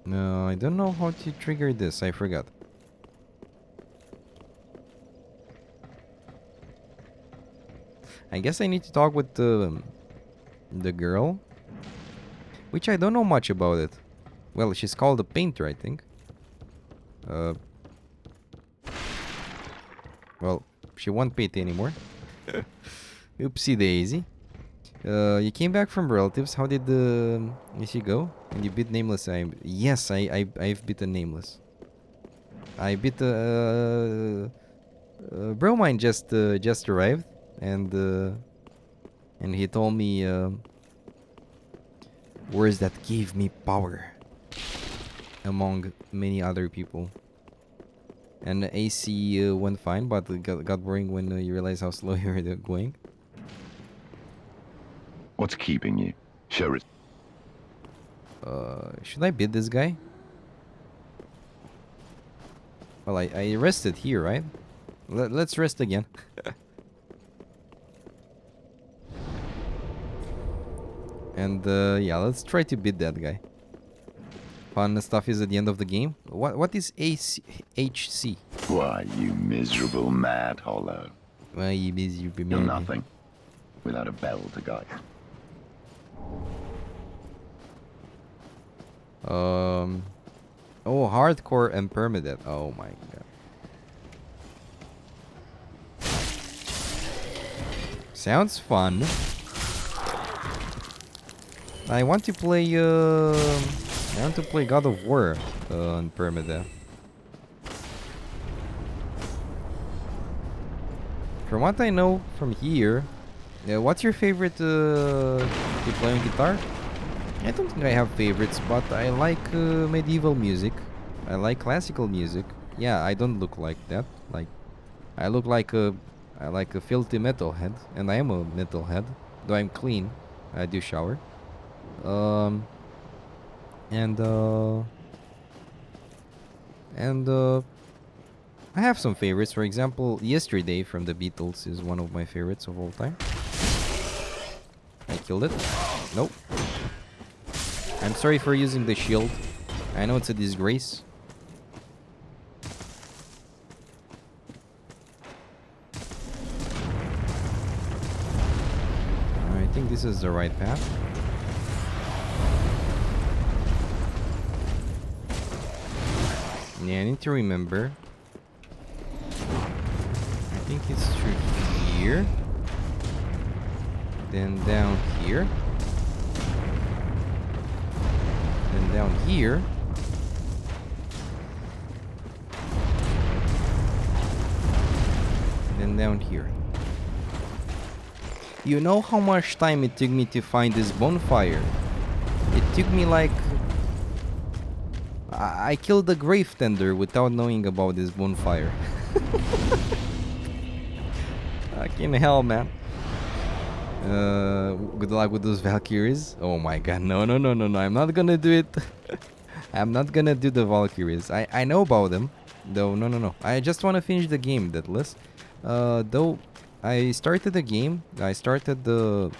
No, I don't know how to trigger this. I forgot. I guess I need to talk with the girl, which I don't know much about it. Well, she's called a painter, I think. Well, she won't paint anymore. Oopsie daisy. You came back from relatives. How did she go? And you beat Nameless. Yes, I've beaten Nameless. I beat bro mine just arrived, and he told me words that gave me power among many other people. And the AC went fine, but it got boring when you realize how slow you're going. What's keeping you? Sure, it's Should I bid this guy? Well, I rested here, right? Let's rest again. And yeah, let's try to bid that guy. Fun stuff is at the end of the game. What is HC? Why, you miserable mad hollow. Well, you busy, You're nothing without a bell to guide. Oh, hardcore and permadeath. Oh my god. Sounds fun. I want to play God of War on permadeath. From what I know from here, what's your favorite to play on guitar? I don't think I have favorites, but I like medieval music. I like classical music. Yeah, I don't look like that. Like, I look like a filthy metalhead, and I am a metalhead. Though I'm clean, I do shower. I have some favorites. For example, Yesterday from the Beatles is one of my favorites of all time. I killed it. Nope. I'm sorry for using the shield. I know it's a disgrace. I think this is the right path. Yeah, I need to remember. I think it's through here. Then down here. Then down here. Then down here. You know how much time it took me to find this bonfire? It took me like... I killed the grave tender without knowing about this bonfire. Fucking hell, man. Good luck with those Valkyries. Oh my god, no. I'm not gonna do it. I'm not gonna do the Valkyries. I know about them. Though, no. I just want to finish the game, Deathless. Though, I started the game. I started the...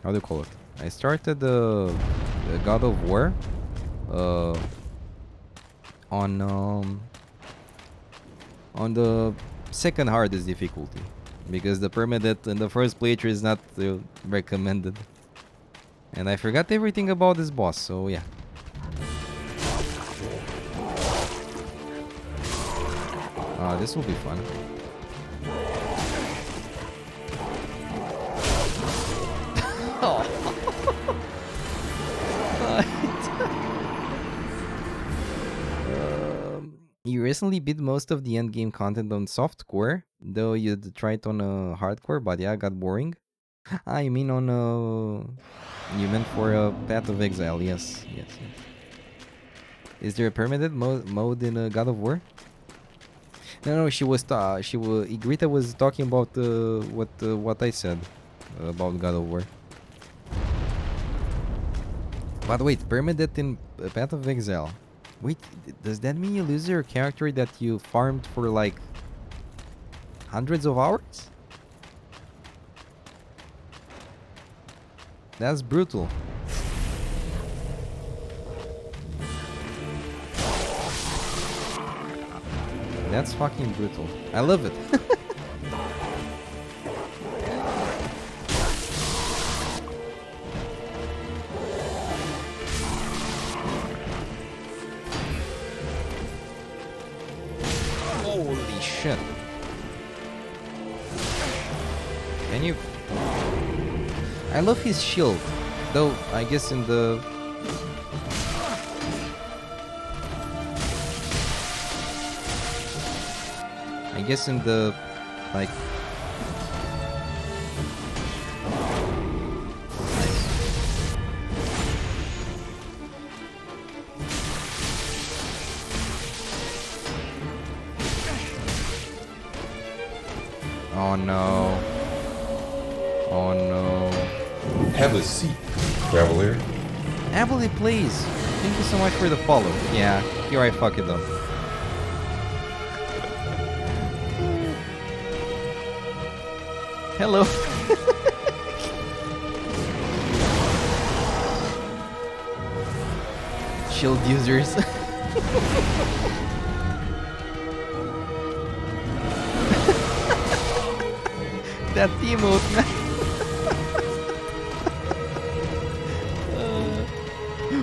How do you call it? I started the God of War. On the second hardest difficulty, because the permadeath in the first playthrough is not recommended, and I forgot everything about this boss, so yeah. This will be fun. You recently beat most of the endgame content on softcore, though you tried on hardcore, but yeah, got boring. You mean on you meant for Path of Exile? Yes. Is there a permanent mode in God of War? No. Igrita was talking about what I said about God of War. But wait, permadeath in Path of Exile. Wait, does that mean you lose your character that you farmed for like hundreds of hours? That's brutal. That's fucking brutal. I love it. Holy shit. Can you... I love his shield. Though, I guess in the... like... Oh no. Oh no. Have a seat, traveler. Happily please. Thank you so much for the follow. Yeah, here I fuck it up. Hello. Shield users. That emote, man.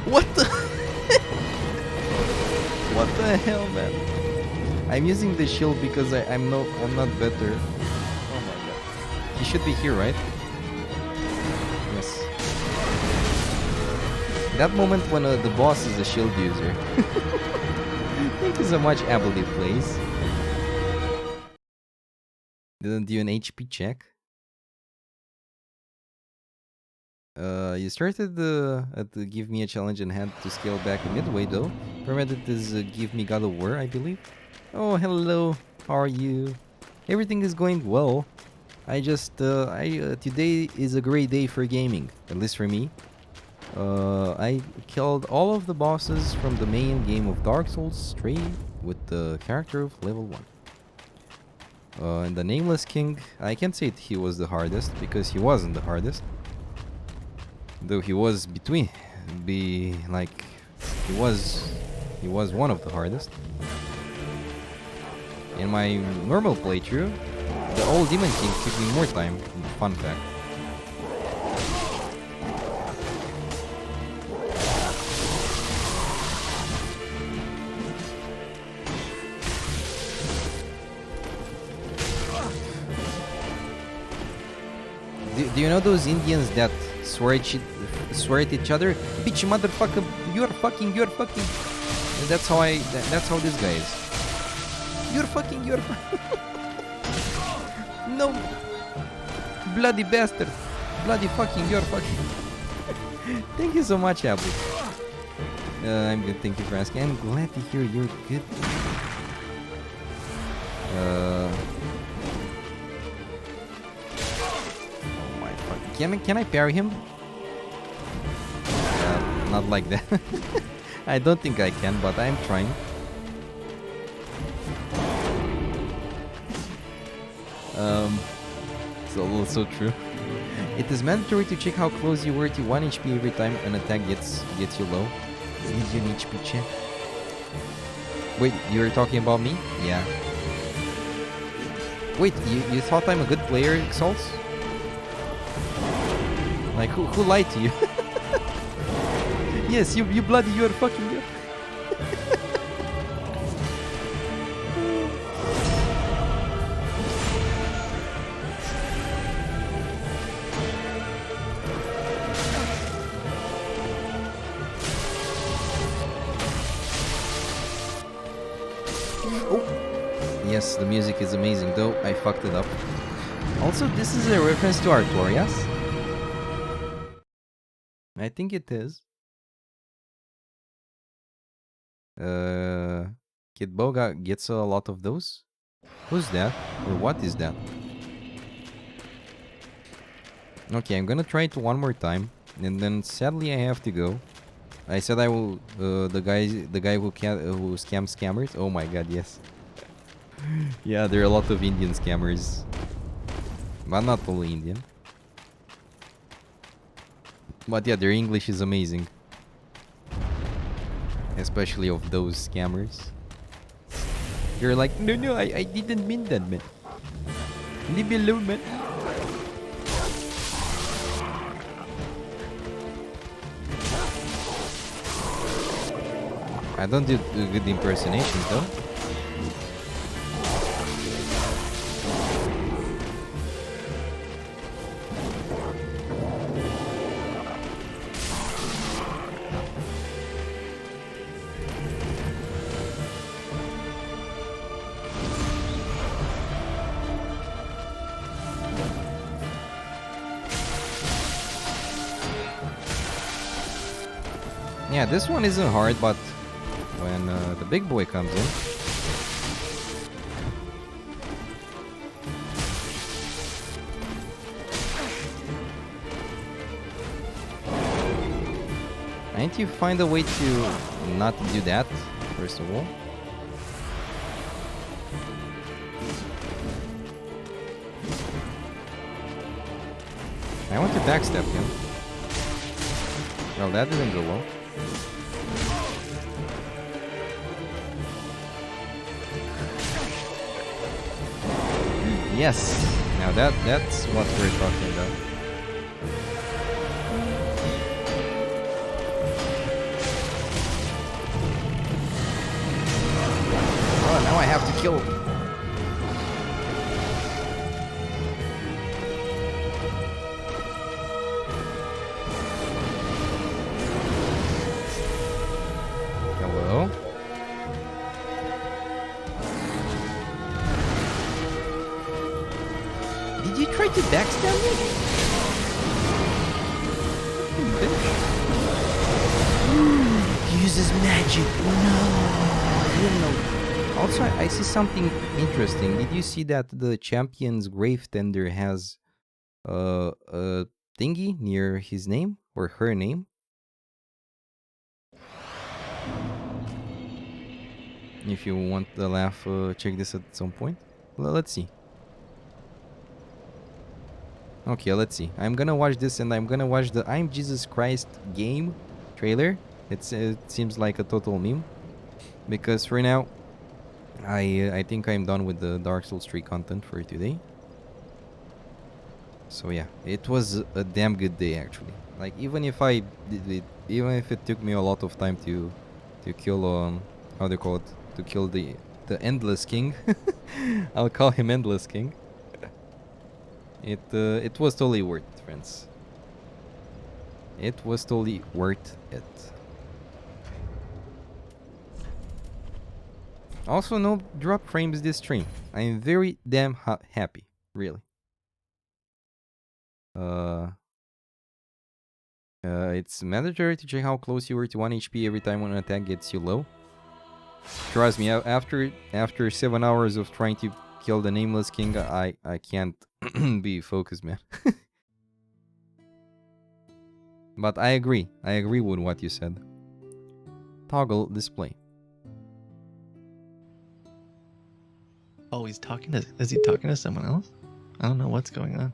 What the? What the hell, man? I'm using the shield because I'm not better. Oh my god. He should be here, right? Yes. That moment when the boss is a shield user. Thank you so much, Ability Plays. Didn't do an HP check. You started at the Give Me a Challenge and had to scale back midway though. Permitted is Give Me God of War, I believe. Oh, hello. How are you? Everything is going well. I just today is a great day for gaming, at least for me. I killed all of the bosses from the main game of Dark Souls 3 with the character of level 1. And the Nameless King, I can't say he was the hardest because he wasn't the hardest. Though he was he was one of the hardest. In my normal playthrough, the old Demon King took me more time. Fun fact. Do you know those Indians that swear at each other? Bitch, motherfucker, you're fucking. And that's how this guy is. You're fucking. No. Bloody bastard. Bloody fucking, you're fucking. Thank you so much, Apple. I'm good, thank you for asking. I'm glad to hear you're good. Can I parry him? Not like that. I don't think I can, but I'm trying. It's also true. It is mandatory to check how close you were to 1 HP every time an attack gets you low. Need you an HP check? Wait, you were talking about me? Yeah. Wait, you thought I'm a good player, Exalts? Like, who lied to you? Yes, you bloody, you're fucking... Yes, the music is amazing, though I fucked it up. Also, this is a reference to Artorias. I think it is. Kid Boga gets a lot of those. Who's that? Or what is that? Okay, I'm gonna try it one more time, and then sadly I have to go. I said I will. The guy who scams scammers. Oh my god, yes. Yeah, there are a lot of Indian scammers, but not only Indian. But yeah, their English is amazing. Especially of those scammers. You're like, no, I didn't mean that, man. Leave me alone, man. I don't do good impersonations, though. Yeah, this one isn't hard, but when the big boy comes in... Can't you find a way to not do that, first of all? I want to backstab him. Well, that didn't go well. Yes. Now that's what we're talking about. Oh, now I have to kill. Hello? Did you try to backstab me? He uses magic. No. I didn't know. Also, I see something interesting. Did you see that the champion's grave tender has a thingy near his name or her name? If you want the laugh, check this at some point. Well, let's see. Okay, let's see. I'm gonna watch this and I'm gonna watch the I'm Jesus Christ game trailer. It seems like a total meme. Because for now, I think I'm done with the Dark Souls 3 content for today. So yeah, it was a damn good day actually. Like even if I did it, even if it took me a lot of time to kill how do you call it? To kill the Endless King. I'll call him Endless King. It was totally worth it, friends. It was totally worth it. Also, no drop frames this stream. I am very damn happy, really. It's mandatory to check how close you were to 1 HP every time one attack gets you low. Trust me, after 7 hours of trying to kill the Nameless King, I can't be focused, man. But I agree with what you said. Toggle display. Oh, he's talking to... Is he talking to someone else? I don't know what's going on.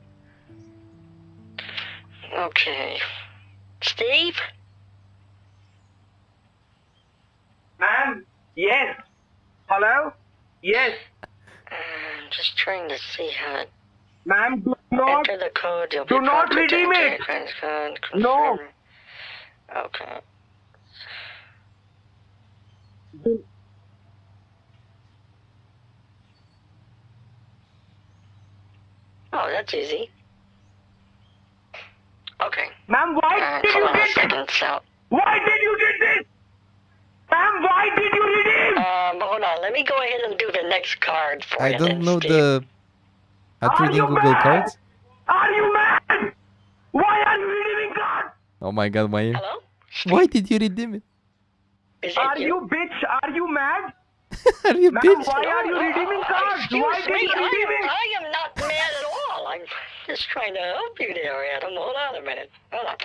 Okay. Steve? Ma'am? Yes. Hello? Yes. I'm just trying to see how to Ma'am, do not... enter the code. You'll Do be not prompted to redeem enter it! your friend's code. No. Confirm. Okay. Oh, that's easy. Okay. Ma'am, why did Hold you on a did second, this? so... Why did you did this? Ma'am, why did you redeem? hold on. Let me go ahead and do the next card for I you don't then, know Steve. the... How to Are redeem you Google mad? cards? Are you mad? Why are you redeeming cards? Oh my god, why? Hello? Why did you redeem it? Is it Are you bitch? Are you mad? Are you Ma'am, bitch? why are you redeeming cards? Excuse Why did me, you redeem it? I am not mad at all. I'm just trying to help you there, Adam. Hold on a minute. Hold on.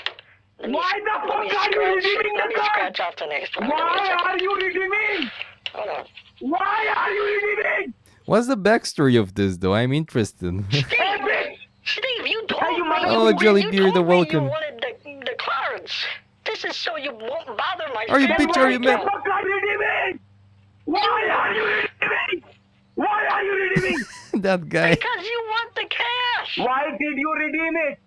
Why the fuck are you redeeming Let the me cards? scratch off the next one. Give me a Why second. are you redeeming? Hold on. Why are you redeeming? What's the backstory of this, though? I'm interested. Steve, you told Hey, you me mother- Oh, you Jellybeard, told me welcome. you wanted the cards. This is so you won't bother my Are you family. bitch? Are you mad? Why the fuck are you redeeming? Why are you redeeming? Why are you redeeming? That guy. Because you want the cash. Why did you redeem it?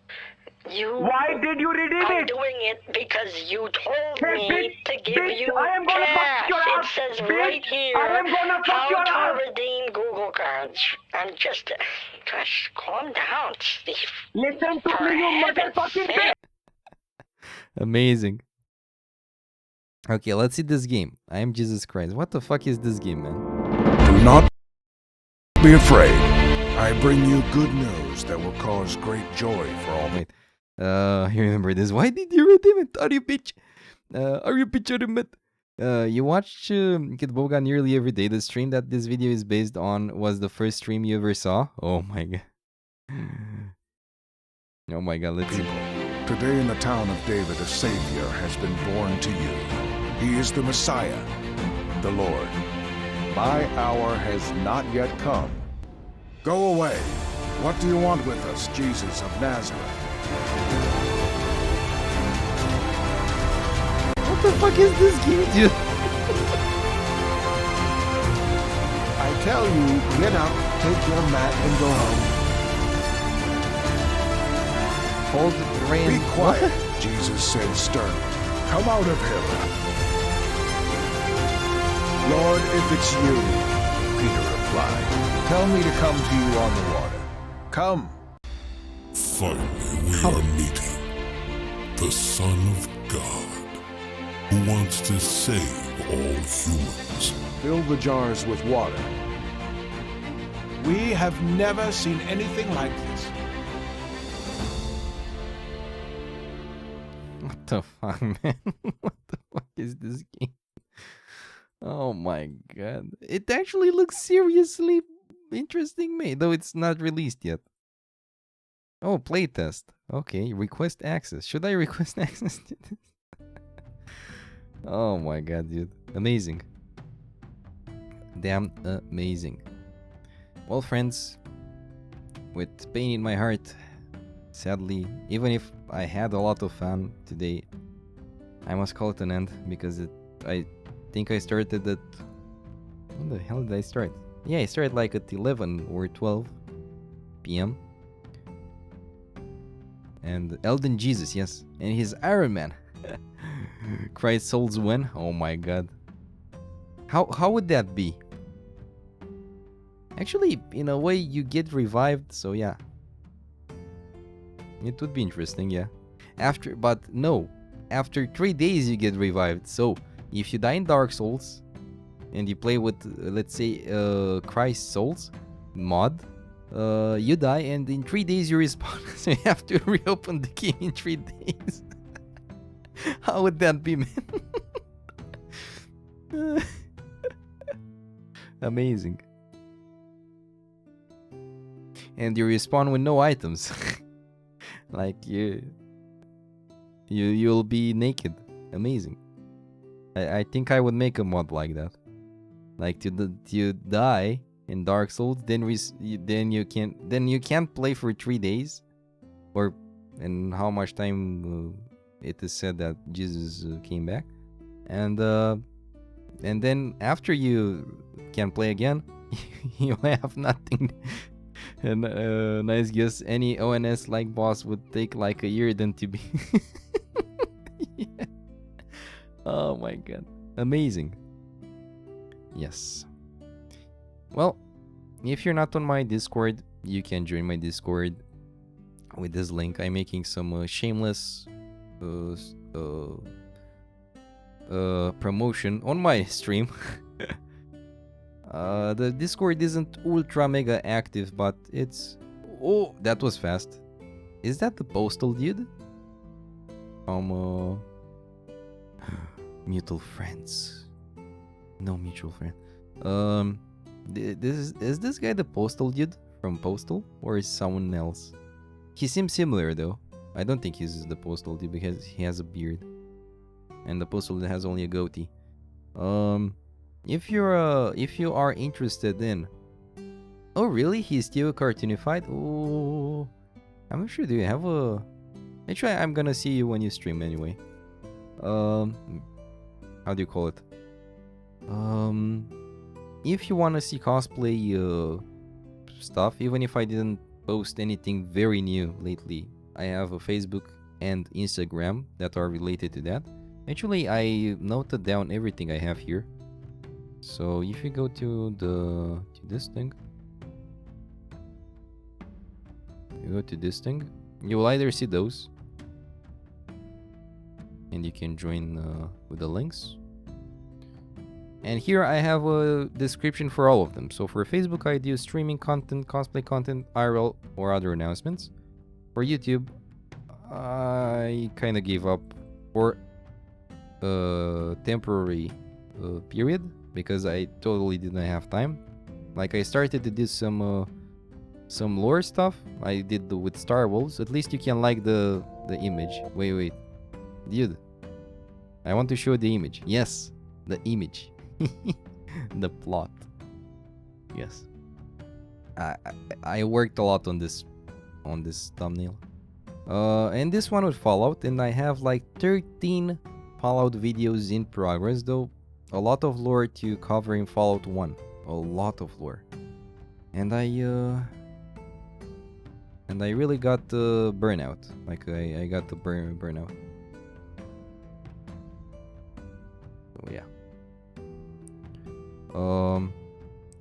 Why did you redeem I'm it? doing it because you told Hey, me bitch, to give bitch, you I am gonna fuck cash. your It ass, says bitch. right here I am gonna fuck how your to ass. redeem Google cards. I'm just... Gosh, calm down, Steve. Listen to For me, you heaven's motherfucking sake. bitch. Amazing. Okay, let's see this game. I am Jesus Christ. What the fuck is this game, man? Do not be afraid. I bring you good news that will cause great joy for all. Wait. I remember this. Why did you redeem it? Are you bitch? Are you bitch or you mad? You watch Kid Boga nearly every day. The stream that this video is based on was the first stream you ever saw. Oh my god. Oh my god, let's see. Today in the town of David, a Savior has been born to you. He is the Messiah, the Lord. My hour has not yet come. Go away. What do you want with us, Jesus of Nazareth? What the fuck is this game, dude? I tell you, get up, take your mat, and go home. Hold the rain. Be quiet, Jesus said sternly. Come out of him. Lord, if it's you, Peter replied, tell me to come to you on the water. Come. Finally, we are meeting the Son of God, who wants to save all humans. Fill the jars with water. We have never seen anything like this. What the fuck, man? What the fuck is this game? Oh my god. It actually looks seriously interesting, mate, though it's not released yet. Oh, playtest. Okay, request access. Should I request access to this? Oh my god, dude. Amazing. Damn amazing. Well, friends, with pain in my heart, sadly, even if I had a lot of fun today, I must call it an end because I think I started at... When the hell did I start? Yeah, I started like at 11 or 12 p.m. And Elden Jesus, yes. And his Iron Man. Christ souls win. Oh my god. How would that be? Actually, in a way, you get revived, so yeah. It would be interesting, yeah. But no. After 3 days you get revived. So, if you die in Dark Souls, and you play with, let's say, Christ Souls mod, you die, and in 3 days you respawn. So you have to reopen the game in 3 days. How would that be, man? Amazing. And you respawn with no items. Like you'll be naked. Amazing. I think I would make a mod like that. Like you die in Dark Souls, then you can't play for 3 days, or and how much time it is said that Jesus came back, and then after you can play again, you have nothing. And nice guess, any ONS like boss would take like a year then to be. Yeah. Oh my god, amazing. Yes. Well, if you're not on my Discord, you can join my Discord with this link. I'm making some shameless promotion on my stream. The Discord isn't ultra mega active, but it's... Oh, that was fast. Is that the postal dude? Mutual friends. No mutual friend. Is this guy the postal dude from Postal, or is someone else? He seems similar though. I don't think he's the postal dude because he has a beard, and the postal dude has only a goatee. If you are interested in... Oh really? He's still cartoonified? Oh, I'm not sure. Do you have a... Actually, I'm gonna see you when you stream anyway. How do you call it? If you wanna see cosplay stuff, even if I didn't post anything very new lately, I have a Facebook and Instagram that are related to that. Actually, I noted down everything I have here. So if you go to this thing, you will either see those, and you can join with the links. And here I have a description for all of them. So for Facebook, I do streaming content, cosplay content, IRL, or other announcements. For YouTube, I kind of gave up for a temporary period because I totally didn't have time. Like I started to do some lore stuff. I did with Star Wolves. At least you can like the the image. Wait. Dude. I want to show the image. Yes, the image. The plot. Yes. I worked a lot on this thumbnail. And this one with Fallout, and I have like 13 Fallout videos in progress, though a lot of lore to cover in Fallout 1. A lot of lore. And I really got the burnout. Like I got the burnout. So yeah.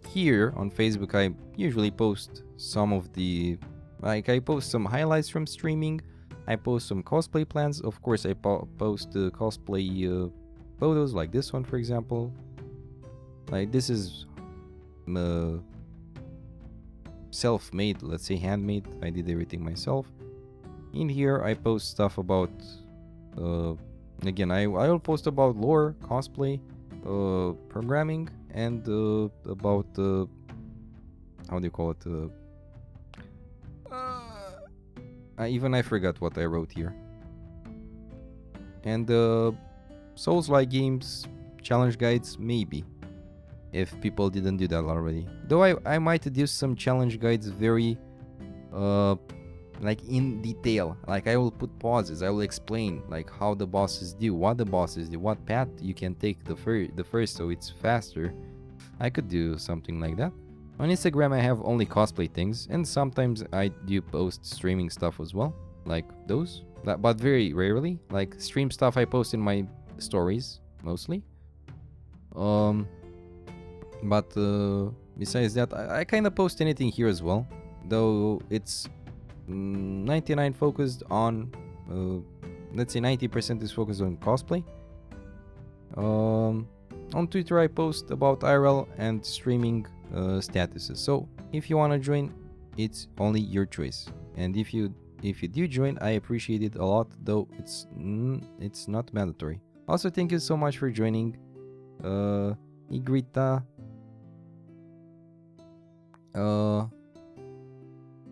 Here on Facebook I usually post some of the, like, I post some highlights from streaming. I post some cosplay plans. Of course I post cosplay photos, like this one for example. Like this is self-made, let's say handmade. I did everything myself. In here I post stuff about again I will post about lore, cosplay, programming, and about how do you call it, I forgot what I wrote here. And Souls-like games, challenge guides, maybe, if people didn't do that already. Though I might do some challenge guides very like in detail. Like I will put pauses, I will explain like how the bosses do, what the bosses do, what path you can take the first so it's faster. I could do something like that. On Instagram I have only cosplay things, and sometimes I do post streaming stuff as well, like those, but very rarely. Like stream stuff I post in my stories mostly. But besides that, I kind of post anything here as well, though it's 99 focused on let's say 90% is focused on cosplay. On Twitter I post about IRL and streaming statuses, so if you want to join, it's only your choice. And if you do join, I appreciate it a lot, though it's not mandatory. Also, thank you so much for joining, Igrita.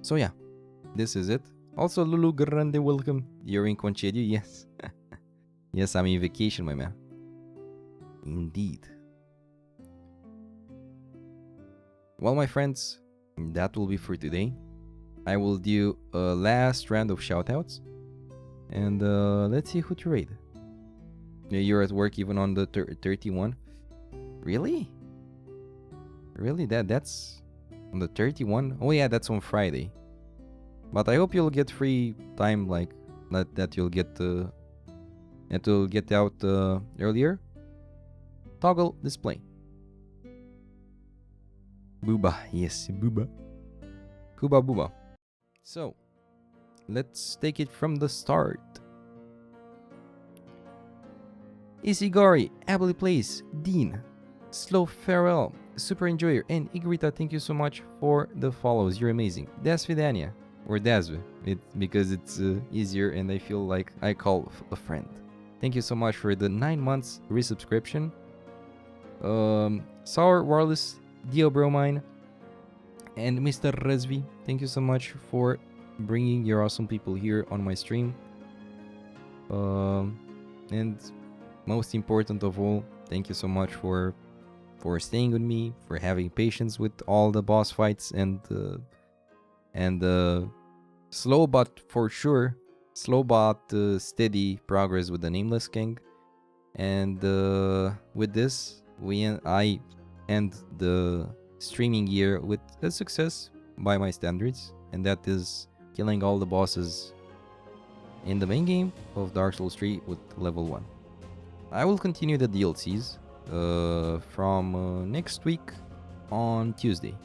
So yeah, this is it. Also, Lulu Grande, welcome. You're in Conchedio, yes. Yes, I'm in vacation, my man. Indeed. Well, my friends, that will be for today. I will do a last round of shoutouts, and let's see who to raid. Yeah, you're at work even on the 31. Really? Really? That's on the 31? Oh yeah, that's on Friday. But I hope you'll get free time, like that you'll get that will get out earlier. Toggle display. Booba, yes, Booba. Kuba Booba. So, let's take it from the start. Isigari, Ably Plays, Dean, Slow Farewell, Super Enjoyer, and Igrita, thank you so much for the follows. You're amazing. Dasvidania, or Dasve, because it's easier and I feel like I call a friend. Thank you so much for the 9 months resubscription. Sour Wireless, Dio Bromine, and Mr. Resvi, thank you so much for bringing your awesome people here on my stream. And most important of all, thank you so much for staying with me, for having patience with all the boss fights, and slow but for sure, slow but steady progress with the Nameless King. And with this, I end the streaming year with a success by my standards, and that is killing all the bosses in the main game of Dark Souls 3 with level 1. I will continue the DLCs from next week on Tuesday.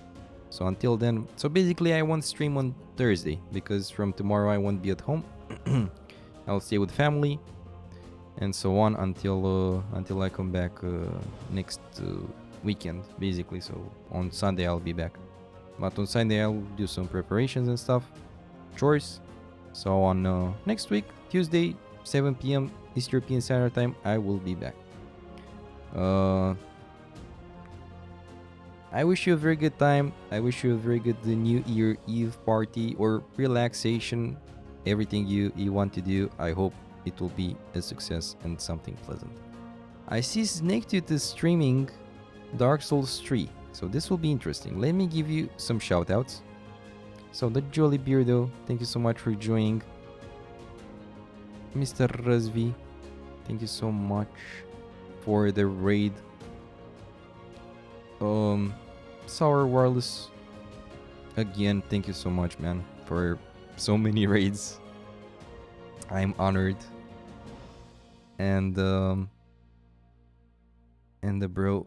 So until then, so basically I won't stream on Thursday because from tomorrow I won't be at home. I'll stay with family and so on until I come back next weekend, basically. So on Sunday I'll be back, but on Sunday I'll do some preparations and stuff, chores. So on next week, Tuesday, 7 p.m. East European Standard Time, I will be back. I wish you a very good time. I wish you a very good New Year Eve party or relaxation, everything you want to do. I hope it will be a success and something pleasant. I see Snaketooth is streaming Dark Souls 3, so this will be interesting. Let me give you some shoutouts. So the Jolly Beardo, thank you so much for joining. Mr. Razvi, thank you so much for the raid. Sour Wireless, again, thank you so much, man, for so many raids. I'm honored. And the bro,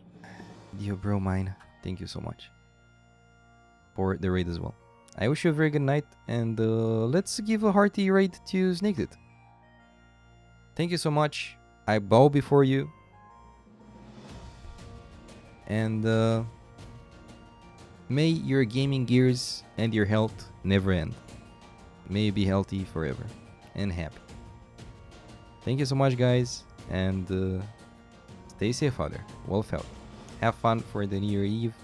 Dio Bro Mine, thank you so much for the raid as well. I wish you a very good night, and let's give a hearty raid to Snaketooth. Thank you so much. I bow before you. And may your gaming gears and your health never end. May you be healthy forever and happy. Thank you so much, guys, and stay safe out there. Well felt. Have fun for the New Year Eve,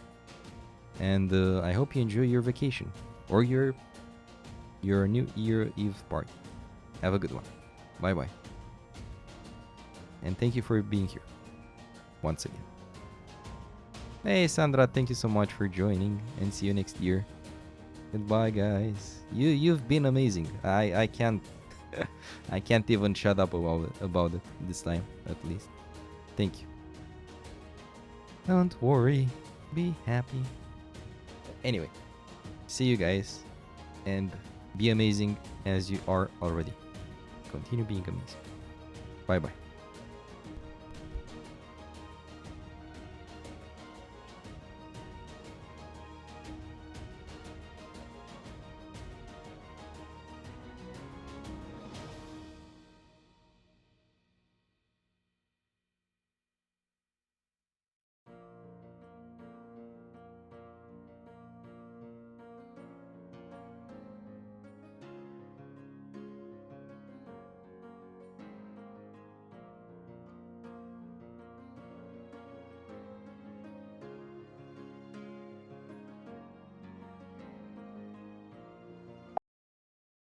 and I hope you enjoy your vacation or your New Year Eve party. Have a good one. Bye bye. And thank you for being here once again. Hey Sandra, thank you so much for joining, and see you next year. Goodbye, guys. You've been amazing. I can't I can't even shut up about it this time, at least. Thank you. Don't worry, be happy. Anyway, see you guys, and be amazing as you are already. Continue being amazing. Bye bye.